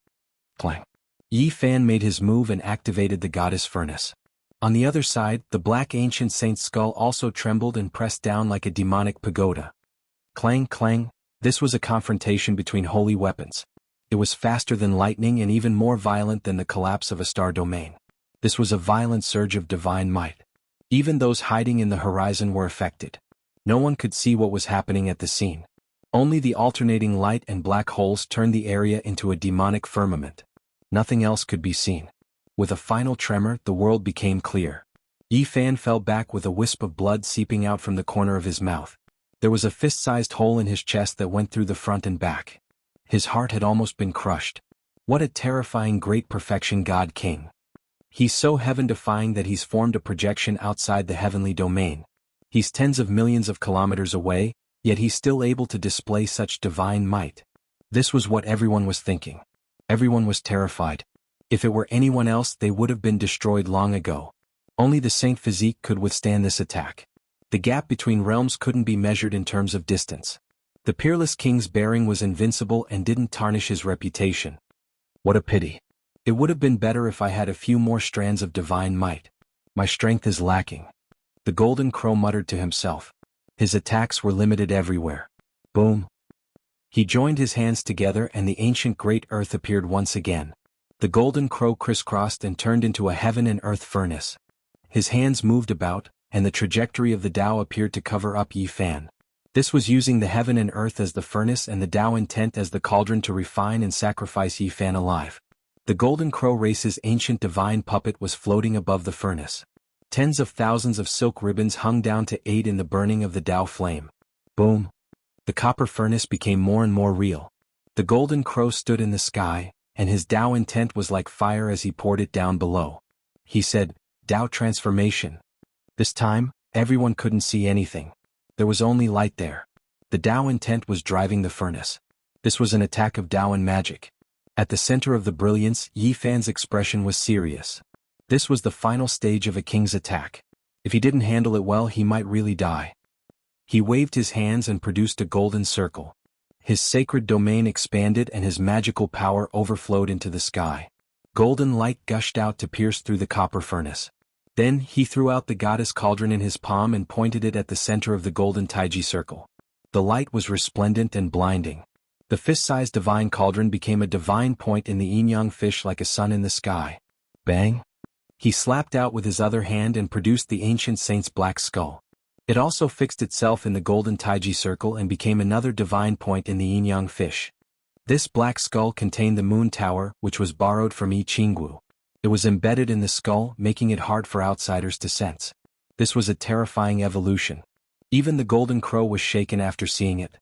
Clang. Yi Fan made his move and activated the goddess furnace. On the other side, the black ancient saint's skull also trembled and pressed down like a demonic pagoda. Clang clang, this was a confrontation between holy weapons. It was faster than lightning and even more violent than the collapse of a star domain. This was a violent surge of divine might. Even those hiding in the horizon were affected. No one could see what was happening at the scene. Only the alternating light and black holes turned the area into a demonic firmament. Nothing else could be seen. With a final tremor, the world became clear. Yi Fan fell back with a wisp of blood seeping out from the corner of his mouth. There was a fist-sized hole in his chest that went through the front and back. His heart had almost been crushed. What a terrifying great perfection god king. He's so heaven-defying that he's formed a projection outside the heavenly domain. He's tens of millions of kilometers away, yet he's still able to display such divine might. This was what everyone was thinking. Everyone was terrified. If it were anyone else, they would have been destroyed long ago. Only the saint physique could withstand this attack. The gap between realms couldn't be measured in terms of distance. The peerless king's bearing was invincible and didn't tarnish his reputation. What a pity. It would have been better if I had a few more strands of divine might. My strength is lacking. The golden crow muttered to himself. His attacks were limited everywhere. Boom. He joined his hands together and the ancient great earth appeared once again. The golden crow crisscrossed and turned into a heaven and earth furnace. His hands moved about, and the trajectory of the Tao appeared to cover up Yi Fan. This was using the heaven and earth as the furnace and the Tao intent as the cauldron to refine and sacrifice Yi Fan alive. The golden crow race's ancient divine puppet was floating above the furnace. Tens of thousands of silk ribbons hung down to aid in the burning of the Tao flame. Boom. The copper furnace became more and more real. The golden crow stood in the sky, and his Tao intent was like fire as he poured it down below. He said, Tao transformation. This time, everyone couldn't see anything. There was only light there. The Tao intent was driving the furnace. This was an attack of Tao and magic. At the center of the brilliance, Yi Fan's expression was serious. This was the final stage of a king's attack. If he didn't handle it well, he might really die. He waved his hands and produced a golden circle. His sacred domain expanded and his magical power overflowed into the sky. Golden light gushed out to pierce through the copper furnace. Then he threw out the goddess cauldron in his palm and pointed it at the center of the golden Taiji circle. The light was resplendent and blinding. The fist-sized divine cauldron became a divine point in the yin-yang fish like a sun in the sky. Bang! He slapped out with his other hand and produced the ancient saint's black skull. It also fixed itself in the golden Taiji circle and became another divine point in the yin-yang fish. This black skull contained the moon tower, which was borrowed from Jianghu. It was embedded in the skull, making it hard for outsiders to sense. This was a terrifying evolution. Even the golden crow was shaken after seeing it.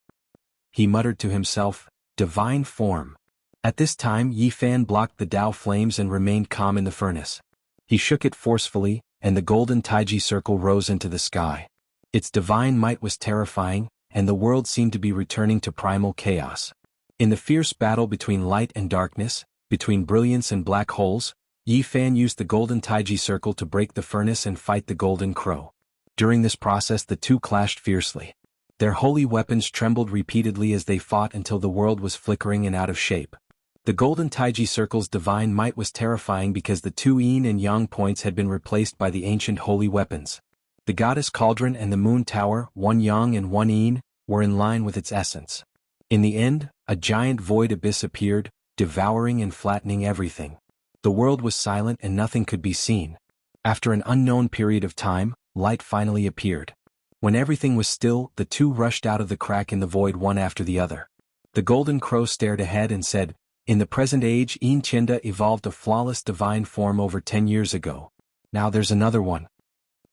He muttered to himself, divine form. At this time Yi Fan blocked the Tao flames and remained calm in the furnace. He shook it forcefully, and the golden Taiji circle rose into the sky. Its divine might was terrifying, and the world seemed to be returning to primal chaos. In the fierce battle between light and darkness, between brilliance and black holes, Yi Fan used the golden Taiji circle to break the furnace and fight the golden crow. During this process the two clashed fiercely. Their holy weapons trembled repeatedly as they fought until the world was flickering and out of shape. The golden Taiji circle's divine might was terrifying because the two yin and yang points had been replaced by the ancient holy weapons. The goddess cauldron and the moon tower, one yang and one yin, were in line with its essence. In the end, a giant void abyss appeared, devouring and flattening everything. The world was silent and nothing could be seen. After an unknown period of time, light finally appeared. When everything was still, the two rushed out of the crack in the void one after the other. The golden crow stared ahead and said, in the present age Yin Tianda evolved a flawless divine form over 10 years ago. Now there's another one.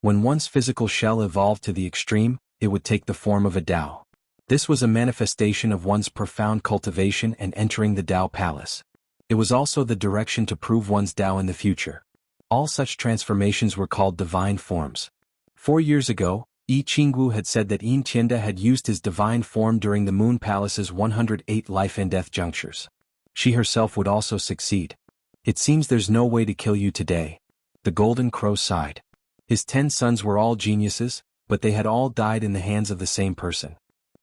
When one's physical shell evolved to the extreme, it would take the form of a Tao. This was a manifestation of one's profound cultivation and entering the Tao palace. It was also the direction to prove one's Tao in the future. All such transformations were called divine forms. 4 years ago, Jianghu had said that Yin Tianda had used his divine form during the Moon Palace's 108 life and death junctures. She herself would also succeed. It seems there's no way to kill you today. The golden crow sighed. His 10 sons were all geniuses, but they had all died in the hands of the same person.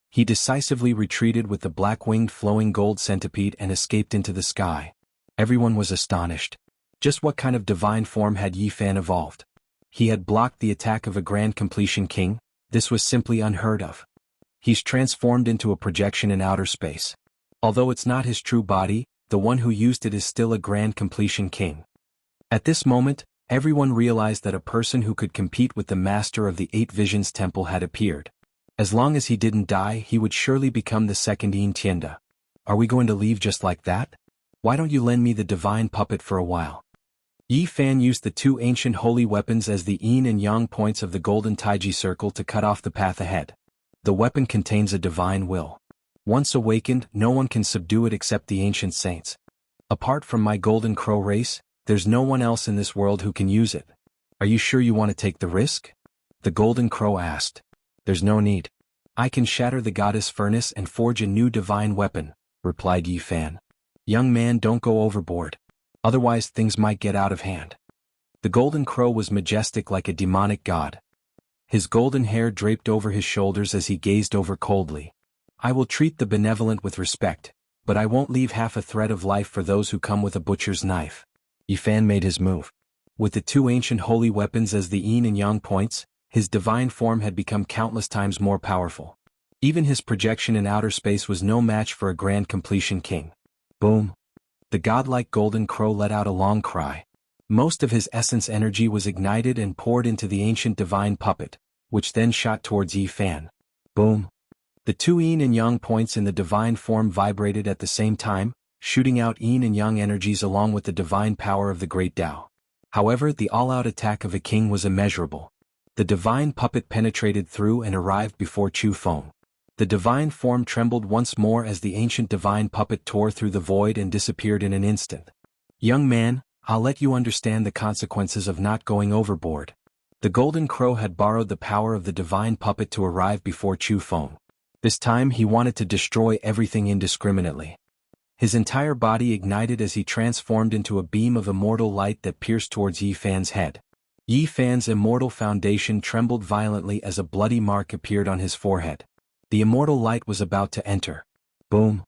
He decisively retreated with the black-winged flowing gold centipede and escaped into the sky. Everyone was astonished. Just what kind of divine form had Yi Fan evolved? He had blocked the attack of a grand completion king. This was simply unheard of. He's transformed into a projection in outer space. Although it's not his true body, the one who used it is still a grand completion king. At this moment, everyone realized that a person who could compete with the master of the 8 Visions Temple had appeared. As long as he didn't die, he would surely become the second Yin Tianda. Are we going to leave just like that? Why don't you lend me the divine puppet for a while? Yi Fan used the 2 ancient holy weapons as the yin and yang points of the golden Taiji circle to cut off the path ahead. The weapon contains a divine will. Once awakened, no one can subdue it except the ancient saints. Apart from my golden crow race, there's no one else in this world who can use it. Are you sure you want to take the risk? The golden crow asked. There's no need. I can shatter the goddess furnace and forge a new divine weapon, replied Yi Fan. Young man, don't go overboard. Otherwise things might get out of hand. The golden crow was majestic like a demonic god. His golden hair draped over his shoulders as he gazed over coldly. I will treat the benevolent with respect, but I won't leave half a thread of life for those who come with a butcher's knife. Yi Fan made his move. With the two ancient holy weapons as the yin and yang points, his divine form had become countless times more powerful. Even his projection in outer space was no match for a grand completion king. Boom! The godlike golden crow let out a long cry. Most of his essence energy was ignited and poured into the ancient divine puppet, which then shot towards Yi Fan. Boom! The two yin and yang points in the divine form vibrated at the same time, shooting out yin and yang energies along with the divine power of the great Tao. However, the all-out attack of a king was immeasurable. The divine puppet penetrated through and arrived before Chu Feng. The divine form trembled once more as the ancient divine puppet tore through the void and disappeared in an instant. Young man, I'll let you understand the consequences of not going overboard. The golden crow had borrowed the power of the divine puppet to arrive before Chu Feng. This time he wanted to destroy everything indiscriminately. His entire body ignited as he transformed into a beam of immortal light that pierced towards Yi Fan's head. Yi Fan's immortal foundation trembled violently as a bloody mark appeared on his forehead. The immortal light was about to enter. Boom!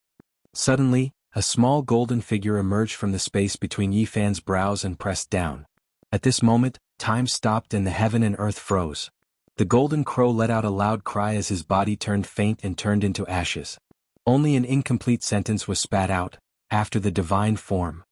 Suddenly, a small golden figure emerged from the space between Yi Fan's brows and pressed down. At this moment, time stopped and the heaven and earth froze. The golden crow let out a loud cry as his body turned faint and turned into ashes. Only an incomplete sentence was spat out, after the divine form.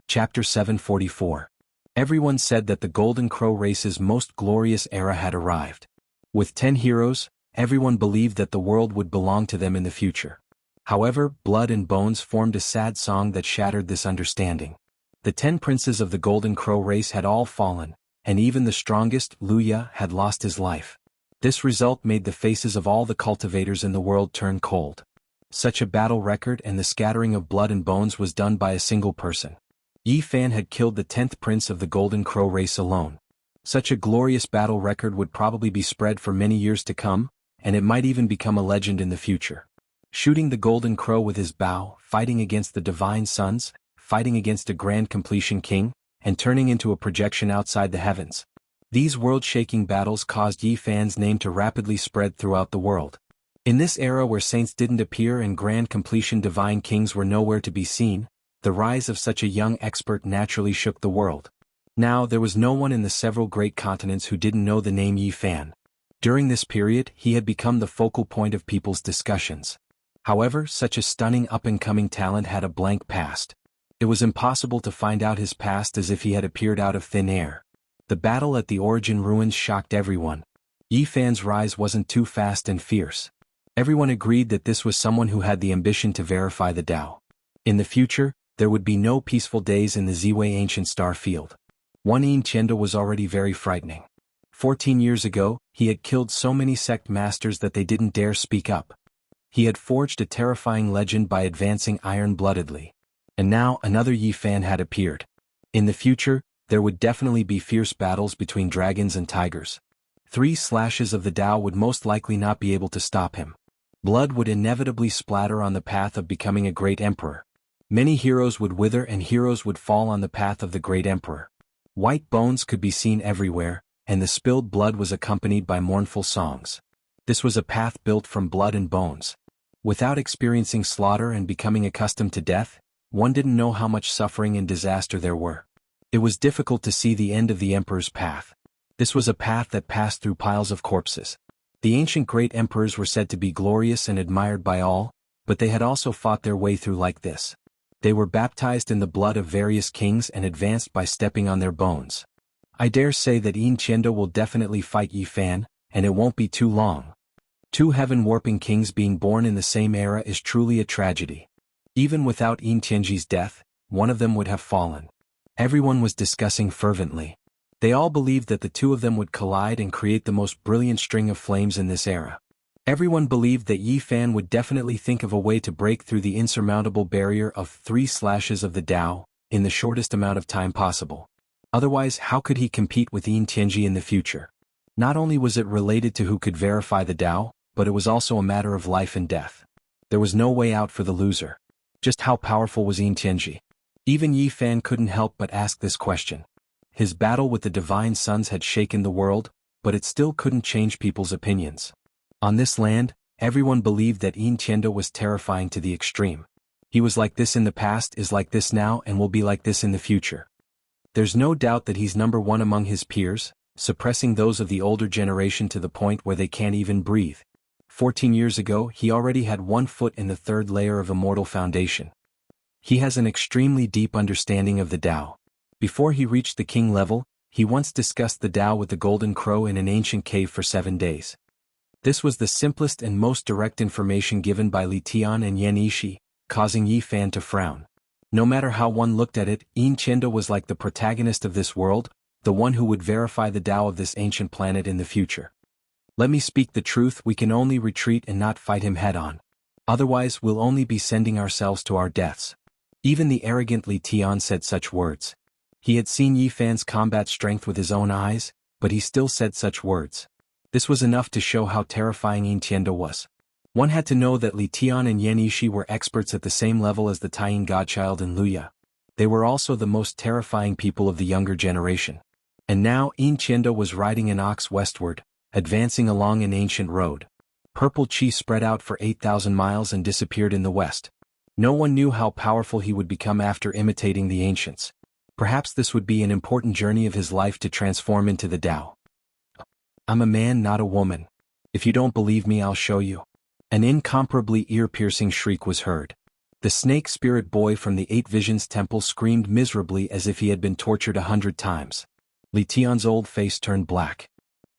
Chapter 744. Everyone said that the golden crow race's most glorious era had arrived. With 10 heroes, everyone believed that the world would belong to them in the future. However, Blood and Bones formed a sad song that shattered this understanding. The 10 princes of the Golden Crow race had all fallen, and even the strongest, Luya, had lost his life. This result made the faces of all the cultivators in the world turn cold. Such a battle record and the scattering of blood and bones was done by a single person. Yi Fan had killed the 10th prince of the Golden Crow race alone. Such a glorious battle record would probably be spread for many years to come, and it might even become a legend in the future. Shooting the golden crow with his bow, fighting against the divine sons, fighting against a grand completion king, and turning into a projection outside the heavens. These world-shaking battles caused Yi Fan's name to rapidly spread throughout the world. In this era where saints didn't appear and grand completion divine kings were nowhere to be seen, the rise of such a young expert naturally shook the world. Now there was no one in the several great continents who didn't know the name Yi Fan. During this period, he had become the focal point of people's discussions. However, such a stunning up-and-coming talent had a blank past. It was impossible to find out his past as if he had appeared out of thin air. The battle at the Origin Ruins shocked everyone. Yi Fan's rise wasn't too fast and fierce. Everyone agreed that this was someone who had the ambition to verify the Tao. In the future, there would be no peaceful days in the Ziwei ancient star field. One Yin Tianda was already very frightening. 14 years ago, he had killed so many sect masters that they didn't dare speak up. He had forged a terrifying legend by advancing iron-bloodedly. And now another Yi Fan had appeared. In the future, there would definitely be fierce battles between dragons and tigers. 3 slashes of the Tao would most likely not be able to stop him. Blood would inevitably splatter on the path of becoming a great emperor. Many heroes would wither and heroes would fall on the path of the great emperor. White bones could be seen everywhere, and the spilled blood was accompanied by mournful songs. This was a path built from blood and bones. Without experiencing slaughter and becoming accustomed to death, one didn't know how much suffering and disaster there were. It was difficult to see the end of the emperor's path. This was a path that passed through piles of corpses. The ancient great emperors were said to be glorious and admired by all, but they had also fought their way through like this. They were baptized in the blood of various kings and advanced by stepping on their bones. I dare say that Yin Tianda will definitely fight Yi Fan, and it won't be too long. 2 heaven-warping kings being born in the same era is truly a tragedy. Even without Yin Tianji's death, one of them would have fallen. Everyone was discussing fervently. They all believed that the 2 of them would collide and create the most brilliant string of flames in this era. Everyone believed that Yi Fan would definitely think of a way to break through the insurmountable barrier of 3 slashes of the Tao, in the shortest amount of time possible. Otherwise, how could he compete with Yin Tianji in the future? Not only was it related to who could verify the Tao, but it was also a matter of life and death. There was no way out for the loser. Just how powerful was Yin Tianji? Even Yi Fan couldn't help but ask this question. His battle with the divine sons had shaken the world, but it still couldn't change people's opinions. On this land, everyone believed that Yin Tiendo was terrifying to the extreme. He was like this in the past, is like this now, and will be like this in the future. There's no doubt that he's number one among his peers, suppressing those of the older generation to the point where they can't even breathe. 14 years ago, he already had 1 foot in the 3rd layer of Immortal Foundation. He has an extremely deep understanding of the Tao. Before he reached the king level, he once discussed the Tao with the Golden Crow in an ancient cave for 7 days. This was the simplest and most direct information given by Li Tian and Yan Yishi, causing Yi Fan to frown. No matter how one looked at it, Yin Tiendo was like the protagonist of this world, the one who would verify the Tao of this ancient planet in the future. Let me speak the truth, we can only retreat and not fight him head-on. Otherwise we'll only be sending ourselves to our deaths. Even the arrogant Li Tian said such words. He had seen Yi Fan's combat strength with his own eyes, but he still said such words. This was enough to show how terrifying Yin Tiendo was. One had to know that Li Tian and Yan Yishi were experts at the same level as the Taiyin Godchild and Luya. They were also the most terrifying people of the younger generation. And now Yin Tiendo was riding an ox westward, advancing along an ancient road. Purple chi spread out for 8,000 miles and disappeared in the west. No one knew how powerful he would become after imitating the ancients. Perhaps this would be an important journey of his life to transform into the Tao. I'm a man, not a woman. If you don't believe me, I'll show you. An incomparably ear-piercing shriek was heard. The snake spirit boy from the 8 Visions Temple screamed miserably as if he had been tortured 100 times. Li Tian's old face turned black.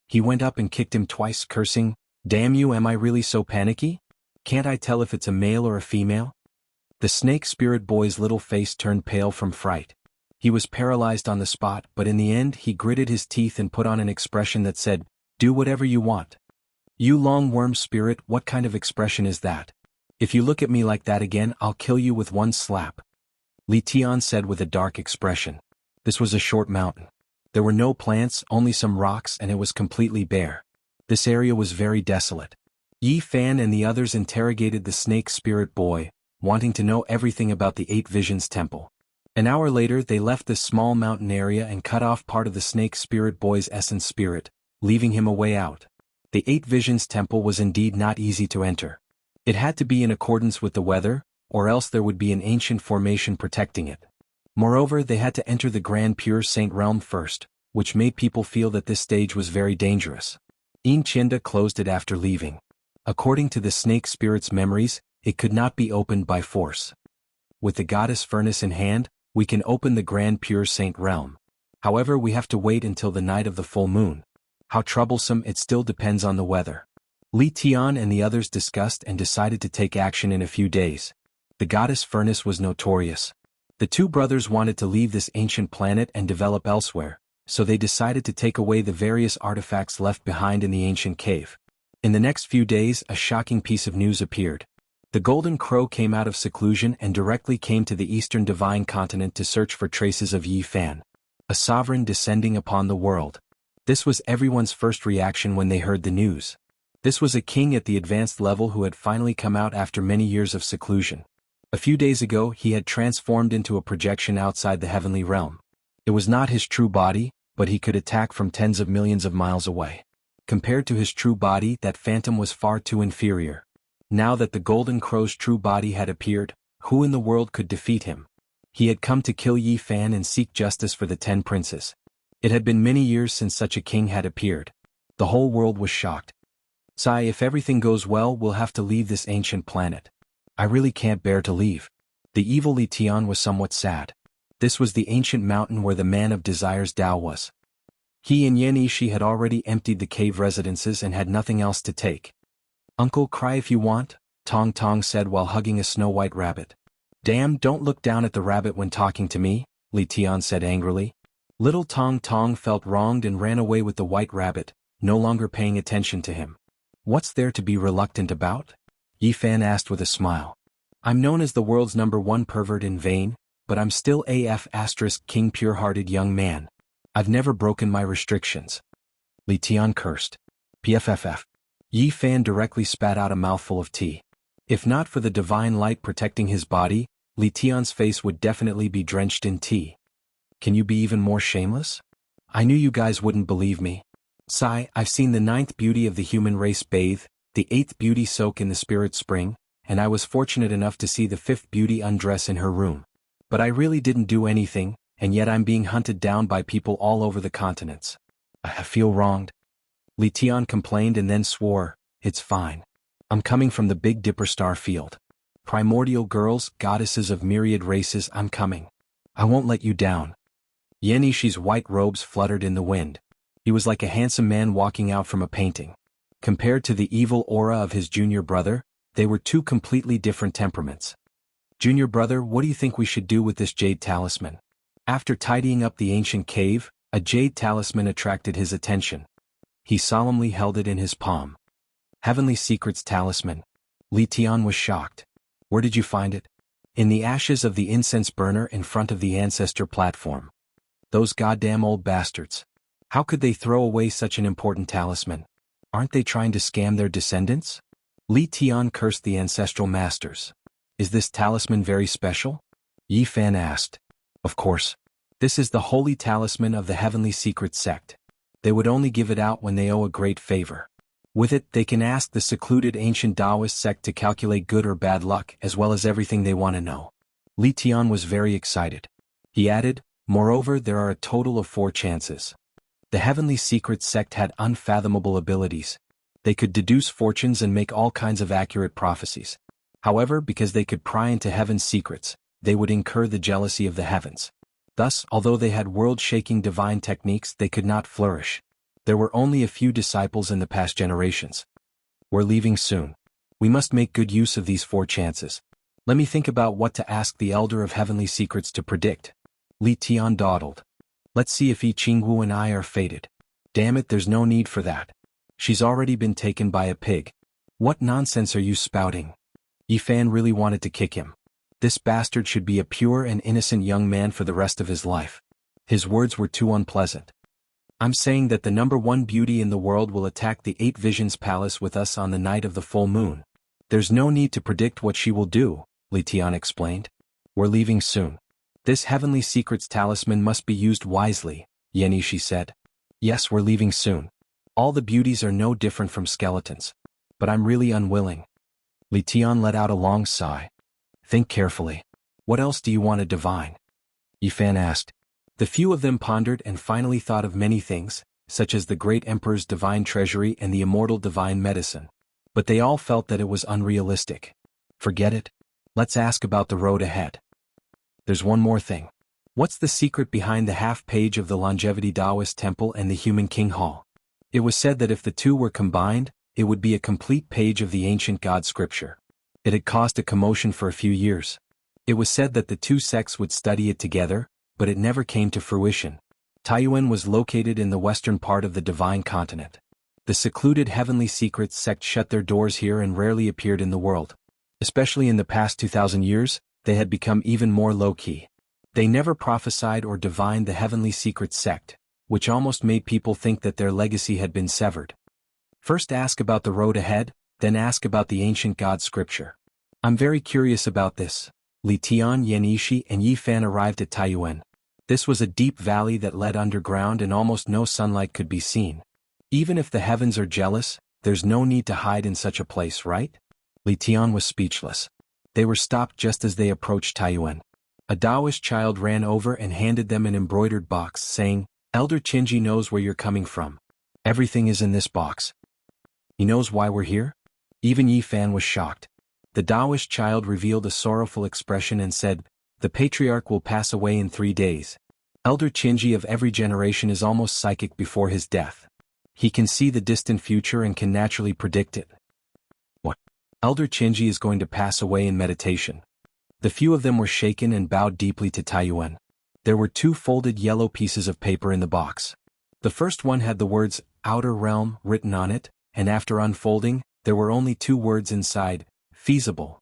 He went up and kicked him twice, cursing, "Damn you, am I really so panicky? Can't I tell if it's a male or a female?" The snake spirit boy's little face turned pale from fright. He was paralyzed on the spot, but in the end he gritted his teeth and put on an expression that said, "Do whatever you want." "You long worm spirit, what kind of expression is that? If you look at me like that again, I'll kill you with one slap," Li Tian said with a dark expression. This was a short mountain. There were no plants, only some rocks, and it was completely bare. This area was very desolate. Yi Fan and the others interrogated the snake spirit boy, wanting to know everything about the 8 Visions Temple. An hour later they left this small mountain area and cut off part of the snake spirit boy's essence spirit, leaving him a way out. The 8 Visions Temple was indeed not easy to enter. It had to be in accordance with the weather, or else there would be an ancient formation protecting it. Moreover, they had to enter the Grand Pure Saint Realm first, which made people feel that this stage was very dangerous. Yin Tiendo closed it after leaving. According to the snake spirit's memories, it could not be opened by force. With the goddess furnace in hand, we can open the Grand Pure Saint Realm. However, we have to wait until the night of the full moon. How troublesome, it still depends on the weather. Li Tian and the others discussed and decided to take action in a few days. The goddess furnace was notorious. The 2 brothers wanted to leave this ancient planet and develop elsewhere, so they decided to take away the various artifacts left behind in the ancient cave. In the next few days, a shocking piece of news appeared. The Golden Crow came out of seclusion and directly came to the Eastern Divine Continent to search for traces of Yi Fan, a sovereign descending upon the world. This was everyone's first reaction when they heard the news. This was a king at the advanced level who had finally come out after many years of seclusion. A few days ago he had transformed into a projection outside the heavenly realm. It was not his true body, but he could attack from tens of millions of miles away. Compared to his true body, that phantom was far too inferior. Now that the Golden Crow's true body had appeared, who in the world could defeat him? He had come to kill Yi Fan and seek justice for the 10 princes. It had been many years since such a king had appeared. The whole world was shocked. "Sai, if everything goes well, we'll have to leave this ancient planet. I really can't bear to leave." The evil Li Tian was somewhat sad. This was the ancient mountain where the Man of Desire's Tao was. He and Yan Yishi had already emptied the cave residences and had nothing else to take. "Uncle, cry if you want," Tong Tong said while hugging a snow-white rabbit. "Damn, don't look down at the rabbit when talking to me," Li Tian said angrily. Little Tong Tong felt wronged and ran away with the white rabbit, no longer paying attention to him. "What's there to be reluctant about?" Yi Fan asked with a smile. "I'm known as the world's #1 pervert in vain, but I'm still king pure-hearted young man. I've never broken my restrictions." Li Tian cursed. "Pfff." Yi Fan directly spat out a mouthful of tea. If not for the divine light protecting his body, Li Tian's face would definitely be drenched in tea. "Can you be even more shameless? I knew you guys wouldn't believe me. Sigh, I've seen the ninth beauty of the human race bathe, the eighth beauty soak in the spirit spring, and I was fortunate enough to see the fifth beauty undress in her room. But I really didn't do anything, and yet I'm being hunted down by people all over the continents. I feel wronged. Li Tian complained and then swore, it's fine. I'm coming from the Big Dipper star field. Primordial girls, goddesses of myriad races, I'm coming. I won't let you down. Yan Yishi's white robes fluttered in the wind. He was like a handsome man walking out from a painting. Compared to the evil aura of his junior brother, they were two completely different temperaments. Junior brother, what do you think we should do with this jade talisman? After tidying up the ancient cave, a jade talisman attracted his attention. He solemnly held it in his palm. Heavenly Secrets Talisman. Li Tian was shocked. Where did you find it? In the ashes of the incense burner in front of the ancestor platform. Those goddamn old bastards. How could they throw away such an important talisman? Aren't they trying to scam their descendants? Li Tian cursed the ancestral masters. Is this talisman very special? Yi Fan asked. Of course. This is the holy talisman of the Heavenly Secret Sect. They would only give it out when they owe a great favor. With it, they can ask the secluded ancient Taoist sect to calculate good or bad luck as well as everything they want to know. Li Tian was very excited. He added, moreover, there are a total of 4 chances. The Heavenly Secret Sect had unfathomable abilities. They could deduce fortunes and make all kinds of accurate prophecies. However, because they could pry into heaven's secrets, they would incur the jealousy of the heavens. Thus, although they had world-shaking divine techniques, they could not flourish. There were only a few disciples in the past generations. We're leaving soon. We must make good use of these 4 chances. Let me think about what to ask the Elder of Heavenly Secrets to predict. Li Tian dawdled. Let's see if Jianghu and I are fated. Damn it, there's no need for that. She's already been taken by a pig. What nonsense are you spouting? Yi Fan really wanted to kick him. This bastard should be a pure and innocent young man for the rest of his life. His words were too unpleasant. I'm saying that the number 1 beauty in the world will attack the 8 Visions Palace with us on the night of the full moon. There's no need to predict what she will do, Li Tian explained. We're leaving soon. This Heavenly Secrets Talisman must be used wisely, Yan Yishi said. Yes, we're leaving soon. All the beauties are no different from skeletons. But I'm really unwilling. Li Tian let out a long sigh. Think carefully. What else do you want to divine? Yi Fan asked. The few of them pondered and finally thought of many things, such as the great emperor's divine treasury and the immortal divine medicine. But they all felt that it was unrealistic. Forget it. Let's ask about the road ahead. There's one more thing. What's the secret behind the half-page of the Longevity Taoist Temple and the Human King Hall? It was said that if the two were combined, it would be a complete page of the ancient God scripture. It had caused a commotion for a few years. It was said that the 2 sects would study it together, but it never came to fruition. Taiyuan was located in the western part of the divine continent. The secluded Heavenly Secrets sect shut their doors here and rarely appeared in the world. Especially in the past 2,000 years, they had become even more low-key. They never prophesied or divined the Heavenly Secrets sect, which almost made people think that their legacy had been severed. First ask about the road ahead, then ask about the ancient God scripture. I'm very curious about this. Li Tian, Yan Yishi, and Yi Fan arrived at Taiyuan. This was a deep valley that led underground and almost no sunlight could be seen. Even if the heavens are jealous, there's no need to hide in such a place, right? Li Tian was speechless. They were stopped just as they approached Taiyuan. A Taoist child ran over and handed them an embroidered box, saying, Elder Qinji knows where you're coming from. Everything is in this box. He knows why we're here? Even Yi Fan was shocked. The Taoist child revealed a sorrowful expression and said, The patriarch will pass away in 3 days. Elder Qinji of every generation is almost psychic before his death. He can see the distant future and can naturally predict it. What? Elder Qinji is going to pass away in meditation. The few of them were shaken and bowed deeply to Taiyuan. There were 2 folded yellow pieces of paper in the box. The first one had the words, Outer Realm, written on it, and after unfolding, there were only 2 words inside, feasible.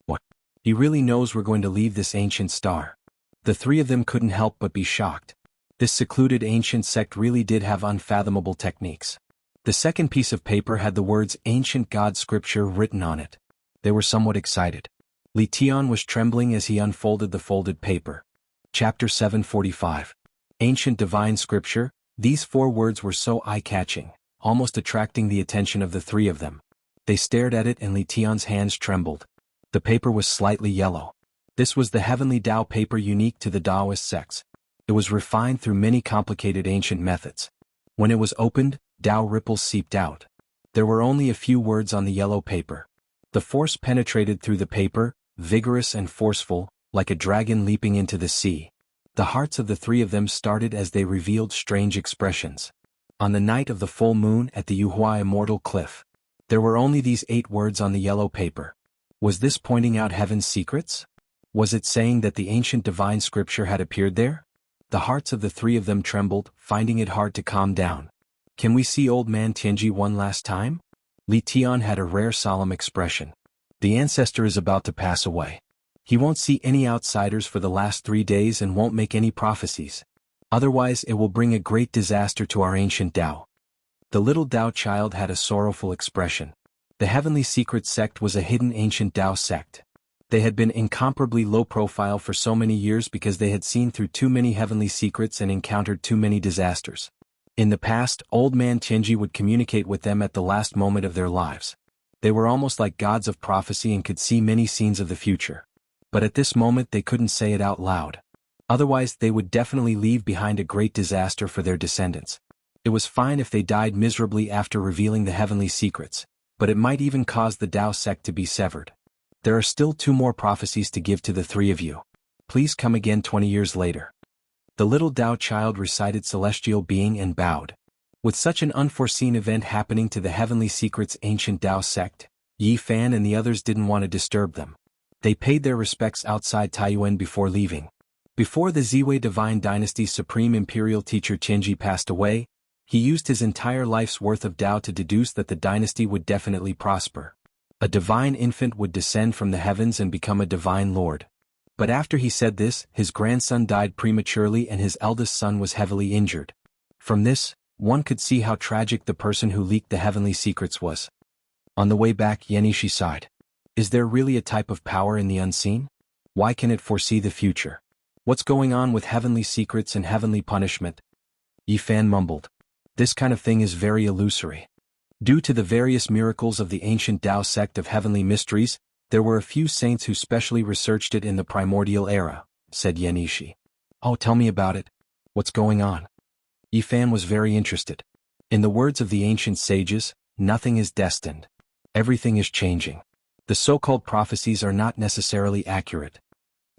What? He really knows we're going to leave this ancient star. The 3 of them couldn't help but be shocked. This secluded ancient sect really did have unfathomable techniques. The second piece of paper had the words Ancient God Scripture written on it. They were somewhat excited. Li Tian was trembling as he unfolded the folded paper. Chapter 745. Ancient Divine Scripture, These 4 words were so eye-catching, almost attracting the attention of the 3 of them. They stared at it and Li Tian's hands trembled. The paper was slightly yellow. This was the heavenly Tao paper unique to the Taoist sects. It was refined through many complicated ancient methods. When it was opened, Tao ripples seeped out. There were only a few words on the yellow paper. The force penetrated through the paper, vigorous and forceful, like a dragon leaping into the sea. The hearts of the 3 of them started as they revealed strange expressions. On the night of the full moon at the Yuhua Immortal Cliff, there were only these 8 words on the yellow paper. Was this pointing out heaven's secrets? Was it saying that the ancient divine scripture had appeared there? The hearts of the 3 of them trembled, finding it hard to calm down. Can we see old man Tianji one last time? Li Tian had a rare solemn expression. The ancestor is about to pass away. He won't see any outsiders for the last 3 days and won't make any prophecies. Otherwise it will bring a great disaster to our ancient Tao. The little Tao child had a sorrowful expression. The Heavenly Secret sect was a hidden ancient Tao sect. They had been incomparably low profile for so many years because they had seen through too many heavenly secrets and encountered too many disasters. In the past, old man Tianji would communicate with them at the last moment of their lives. They were almost like gods of prophecy and could see many scenes of the future. But at this moment they couldn't say it out loud. Otherwise they would definitely leave behind a great disaster for their descendants. It was fine if they died miserably after revealing the heavenly secrets, but it might even cause the Tao sect to be severed. There are still 2 more prophecies to give to the 3 of you. Please come again 20 years later. The little Tao child recited celestial being and bowed. With such an unforeseen event happening to the Heavenly Secrets ancient Tao sect, Yi Fan and the others didn't want to disturb them. They paid their respects outside Taiyuan before leaving. Before the Ziwei Divine Dynasty's supreme imperial teacher Tianji passed away, he used his entire life's worth of Tao to deduce that the dynasty would definitely prosper. A divine infant would descend from the heavens and become a divine lord. But after he said this, his grandson died prematurely and his eldest son was heavily injured. From this, one could see how tragic the person who leaked the heavenly secrets was. On the way back, Yenishi sighed. Is there really a type of power in the unseen? Why can it foresee the future? What's going on with heavenly secrets and heavenly punishment? Yi Fan mumbled. This kind of thing is very illusory. Due to the various miracles of the ancient Tao sect of heavenly mysteries, there were a few saints who specially researched it in the primordial era, said Yenishi. Oh, tell me about it. What's going on? Yi Fan was very interested. In the words of the ancient sages, nothing is destined. Everything is changing. The so-called prophecies are not necessarily accurate.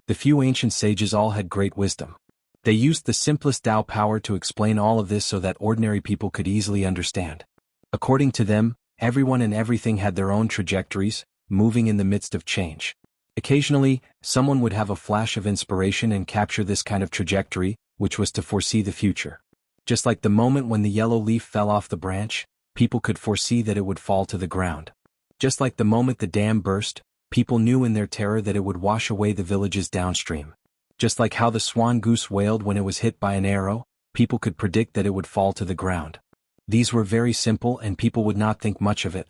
The few ancient sages all had great wisdom. They used the simplest Tao power to explain all of this so that ordinary people could easily understand. According to them, everyone and everything had their own trajectories, moving in the midst of change. Occasionally, someone would have a flash of inspiration and capture this kind of trajectory, which was to foresee the future. Just like the moment when the yellow leaf fell off the branch, people could foresee that it would fall to the ground. Just like the moment the dam burst, people knew in their terror that it would wash away the villages downstream. Just like how the swan goose wailed when it was hit by an arrow, people could predict that it would fall to the ground. These were very simple and people would not think much of it.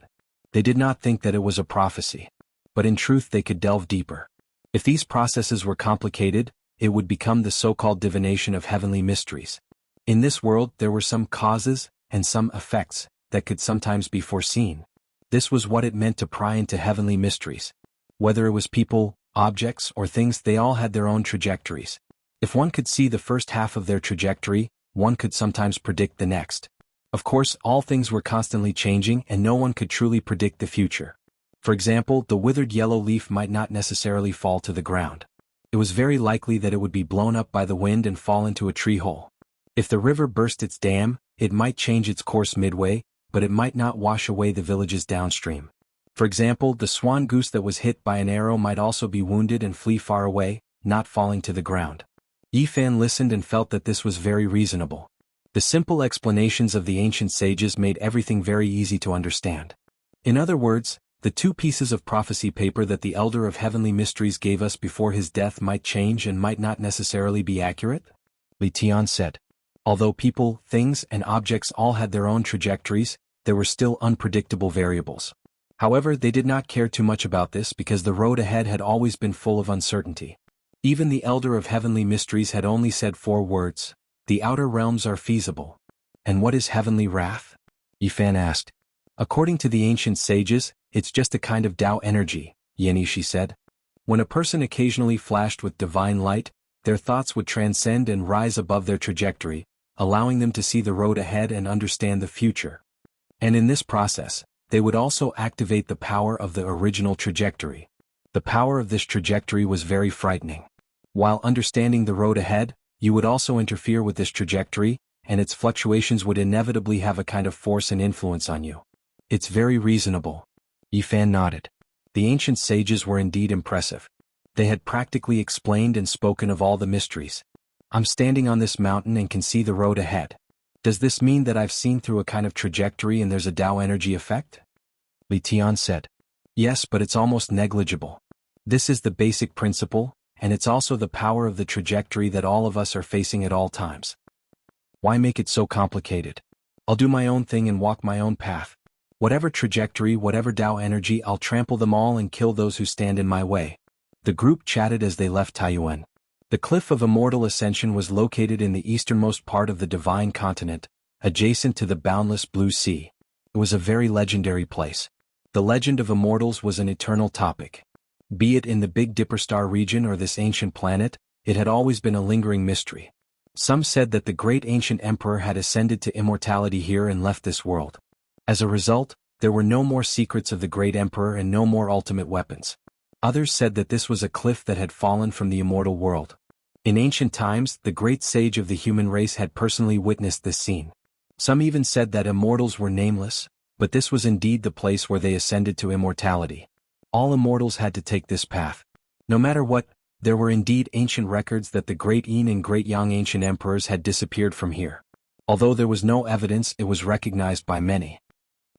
They did not think that it was a prophecy. But in truth they could delve deeper. If these processes were complicated, it would become the so-called divination of heavenly mysteries. In this world there were some causes, and some effects, that could sometimes be foreseen. This was what it meant to pry into heavenly mysteries. Whether it was people, objects, or things, they all had their own trajectories. If one could see the first half of their trajectory, one could sometimes predict the next. Of course, all things were constantly changing and no one could truly predict the future. For example, the withered yellow leaf might not necessarily fall to the ground. It was very likely that it would be blown up by the wind and fall into a tree hole. If the river burst its dam, it might change its course midway, but it might not wash away the villages downstream. For example, the swan goose that was hit by an arrow might also be wounded and flee far away, not falling to the ground. Yi Fan listened and felt that this was very reasonable. The simple explanations of the ancient sages made everything very easy to understand. In other words, the 2 pieces of prophecy paper that the Elder of Heavenly Mysteries gave us before his death might change and might not necessarily be accurate? Li Tian said. Although people, things, and objects all had their own trajectories, there were still unpredictable variables. However, they did not care too much about this because the road ahead had always been full of uncertainty. Even the Elder of Heavenly Mysteries had only said 4 words. The outer realms are feasible. And what is heavenly wrath? Yifan asked. According to the ancient sages, it's just a kind of Tao energy, Yenishi said. When a person occasionally flashed with divine light, their thoughts would transcend and rise above their trajectory, allowing them to see the road ahead and understand the future. And in this process, they would also activate the power of the original trajectory. The power of this trajectory was very frightening. While understanding the road ahead, you would also interfere with this trajectory, and its fluctuations would inevitably have a kind of force and influence on you. It's very reasonable. Yifan nodded. The ancient sages were indeed impressive. They had practically explained and spoken of all the mysteries. I'm standing on this mountain and can see the road ahead. Does this mean that I've seen through a kind of trajectory and there's a Tao energy effect? Li Tian said. Yes, but it's almost negligible. This is the basic principle, and it's also the power of the trajectory that all of us are facing at all times. Why make it so complicated? I'll do my own thing and walk my own path. Whatever trajectory, whatever Tao energy, I'll trample them all and kill those who stand in my way. The group chatted as they left Taiyuan. The Cliff of Immortal Ascension was located in the easternmost part of the Divine Continent, adjacent to the boundless blue sea. It was a very legendary place. The legend of immortals was an eternal topic. Be it in the Big Dipper Star region or this ancient planet, it had always been a lingering mystery. Some said that the great ancient emperor had ascended to immortality here and left this world. As a result, there were no more secrets of the great emperor and no more ultimate weapons. Others said that this was a cliff that had fallen from the immortal world. In ancient times, the great sage of the human race had personally witnessed this scene. Some even said that immortals were nameless, but this was indeed the place where they ascended to immortality. All immortals had to take this path. No matter what, there were indeed ancient records that the great Yin and great Yang ancient emperors had disappeared from here. Although there was no evidence, it was recognized by many.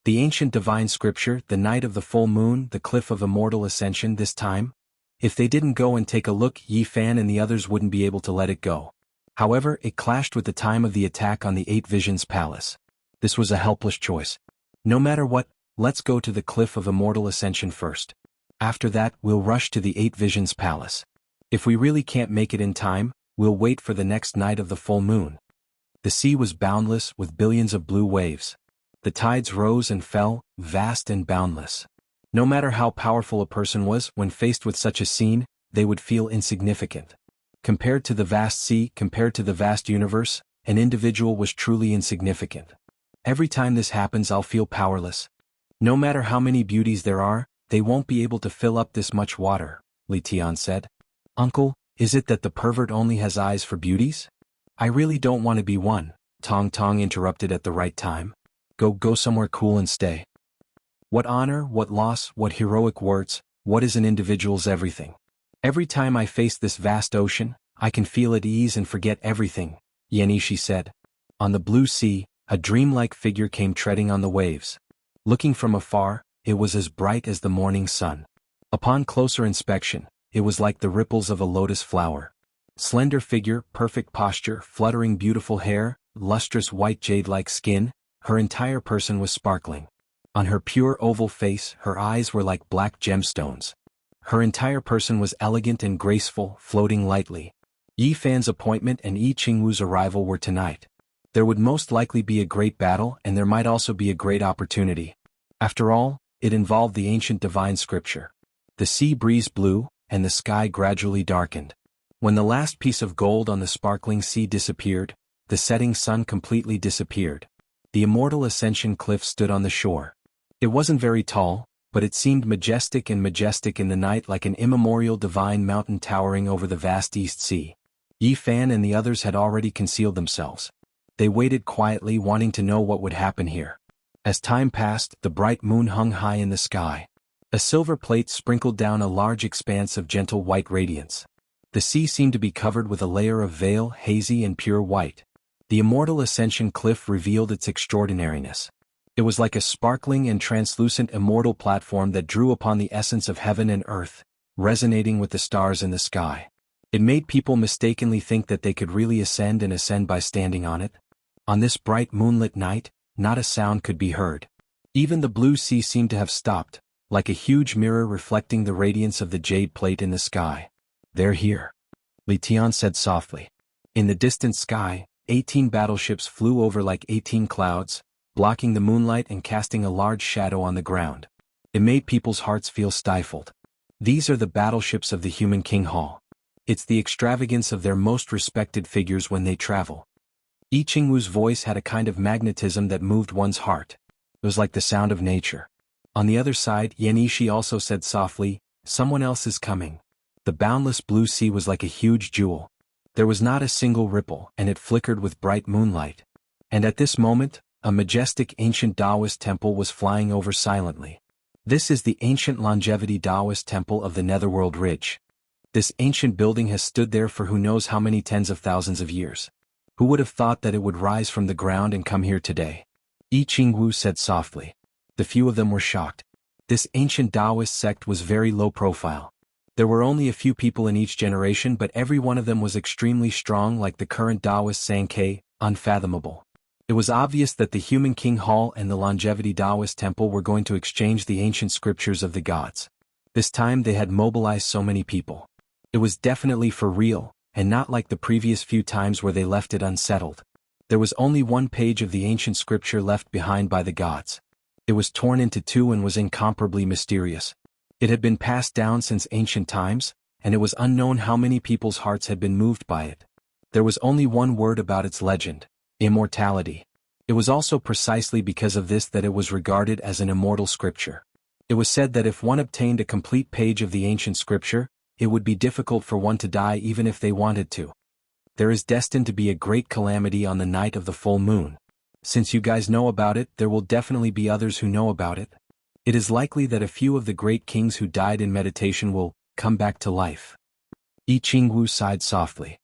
The ancient divine scripture, the night of the full moon, the cliff of immortal ascension this time? If they didn't go and take a look, Yifan and the others wouldn't be able to let it go. However, it clashed with the time of the attack on the Eight Visions Palace. This was a helpless choice. No matter what, let's go to the cliff of immortal ascension first. After that, we'll rush to the Eight Visions Palace. If we really can't make it in time, we'll wait for the next night of the full moon. The sea was boundless, with billions of blue waves. The tides rose and fell, vast and boundless. No matter how powerful a person was, when faced with such a scene, they would feel insignificant. Compared to the vast sea, compared to the vast universe, an individual was truly insignificant. Every time this happens, I'll feel powerless. No matter how many beauties there are, they won't be able to fill up this much water, Li Tian said. Uncle, is it that the pervert only has eyes for beauties? I really don't want to be one, Tong Tong interrupted at the right time. Go somewhere cool and stay. What honor, what loss, what heroic words, what is an individual's everything? Every time I face this vast ocean, I can feel at ease and forget everything, Yenishi said. On the blue sea, a dreamlike figure came treading on the waves. Looking from afar, it was as bright as the morning sun. Upon closer inspection, it was like the ripples of a lotus flower. Slender figure, perfect posture, fluttering beautiful hair, lustrous white jade-like skin, her entire person was sparkling. On her pure oval face, her eyes were like black gemstones. Her entire person was elegant and graceful, floating lightly. Yifan's appointment and Yi Qingwu's arrival were tonight. There would most likely be a great battle, and there might also be a great opportunity. After all, it involved the ancient divine scripture. The sea breeze blew, and the sky gradually darkened. When the last piece of gold on the sparkling sea disappeared, the setting sun completely disappeared. The immortal ascension cliff stood on the shore. It wasn't very tall, but it seemed majestic in the night, like an immemorial divine mountain towering over the vast East Sea. Yifan and the others had already concealed themselves. They waited quietly, wanting to know what would happen here. As time passed, the bright moon hung high in the sky. A silver plate sprinkled down a large expanse of gentle white radiance. The sea seemed to be covered with a layer of veil, hazy and pure white. The immortal ascension cliff revealed its extraordinariness. It was like a sparkling and translucent immortal platform that drew upon the essence of heaven and earth, resonating with the stars in the sky. It made people mistakenly think that they could really ascend by standing on it. On this bright moonlit night, not a sound could be heard. Even the blue sea seemed to have stopped, like a huge mirror reflecting the radiance of the jade plate in the sky. They're here, Li Tian said softly. In the distant sky, 18 battleships flew over like 18 clouds, blocking the moonlight and casting a large shadow on the ground. It made people's hearts feel stifled. These are the battleships of the human king hall. It's the extravagance of their most respected figures when they travel. Yi Qingwu's voice had a kind of magnetism that moved one's heart. It was like the sound of nature. On the other side, Yan Yishi also said softly, "Someone else is coming." The boundless blue sea was like a huge jewel. There was not a single ripple, and it flickered with bright moonlight. And at this moment, a majestic ancient Taoist temple was flying over silently. This is the ancient longevity Taoist temple of the Netherworld Ridge. This ancient building has stood there for who knows how many tens of thousands of years. Who would have thought that it would rise from the ground and come here today? Yi Qingwu said softly. The few of them were shocked. This ancient Taoist sect was very low profile. There were only a few people in each generation, but every one of them was extremely strong, like the current Taoist Sankei, unfathomable. It was obvious that the Human King Hall and the Longevity Taoist Temple were going to exchange the ancient scriptures of the gods. This time they had mobilized so many people. It was definitely for real, and not like the previous few times where they left it unsettled. There was only one page of the ancient scripture left behind by the gods. It was torn into two and was incomparably mysterious. It had been passed down since ancient times, and it was unknown how many people's hearts had been moved by it. There was only one word about its legend: immortality. It was also precisely because of this that it was regarded as an immortal scripture. It was said that if one obtained a complete page of the ancient scripture, it would be difficult for one to die even if they wanted to. There is destined to be a great calamity on the night of the full moon. Since you guys know about it, there will definitely be others who know about it. It is likely that a few of the great kings who died in meditation will come back to life. Yi Qingwu sighed softly.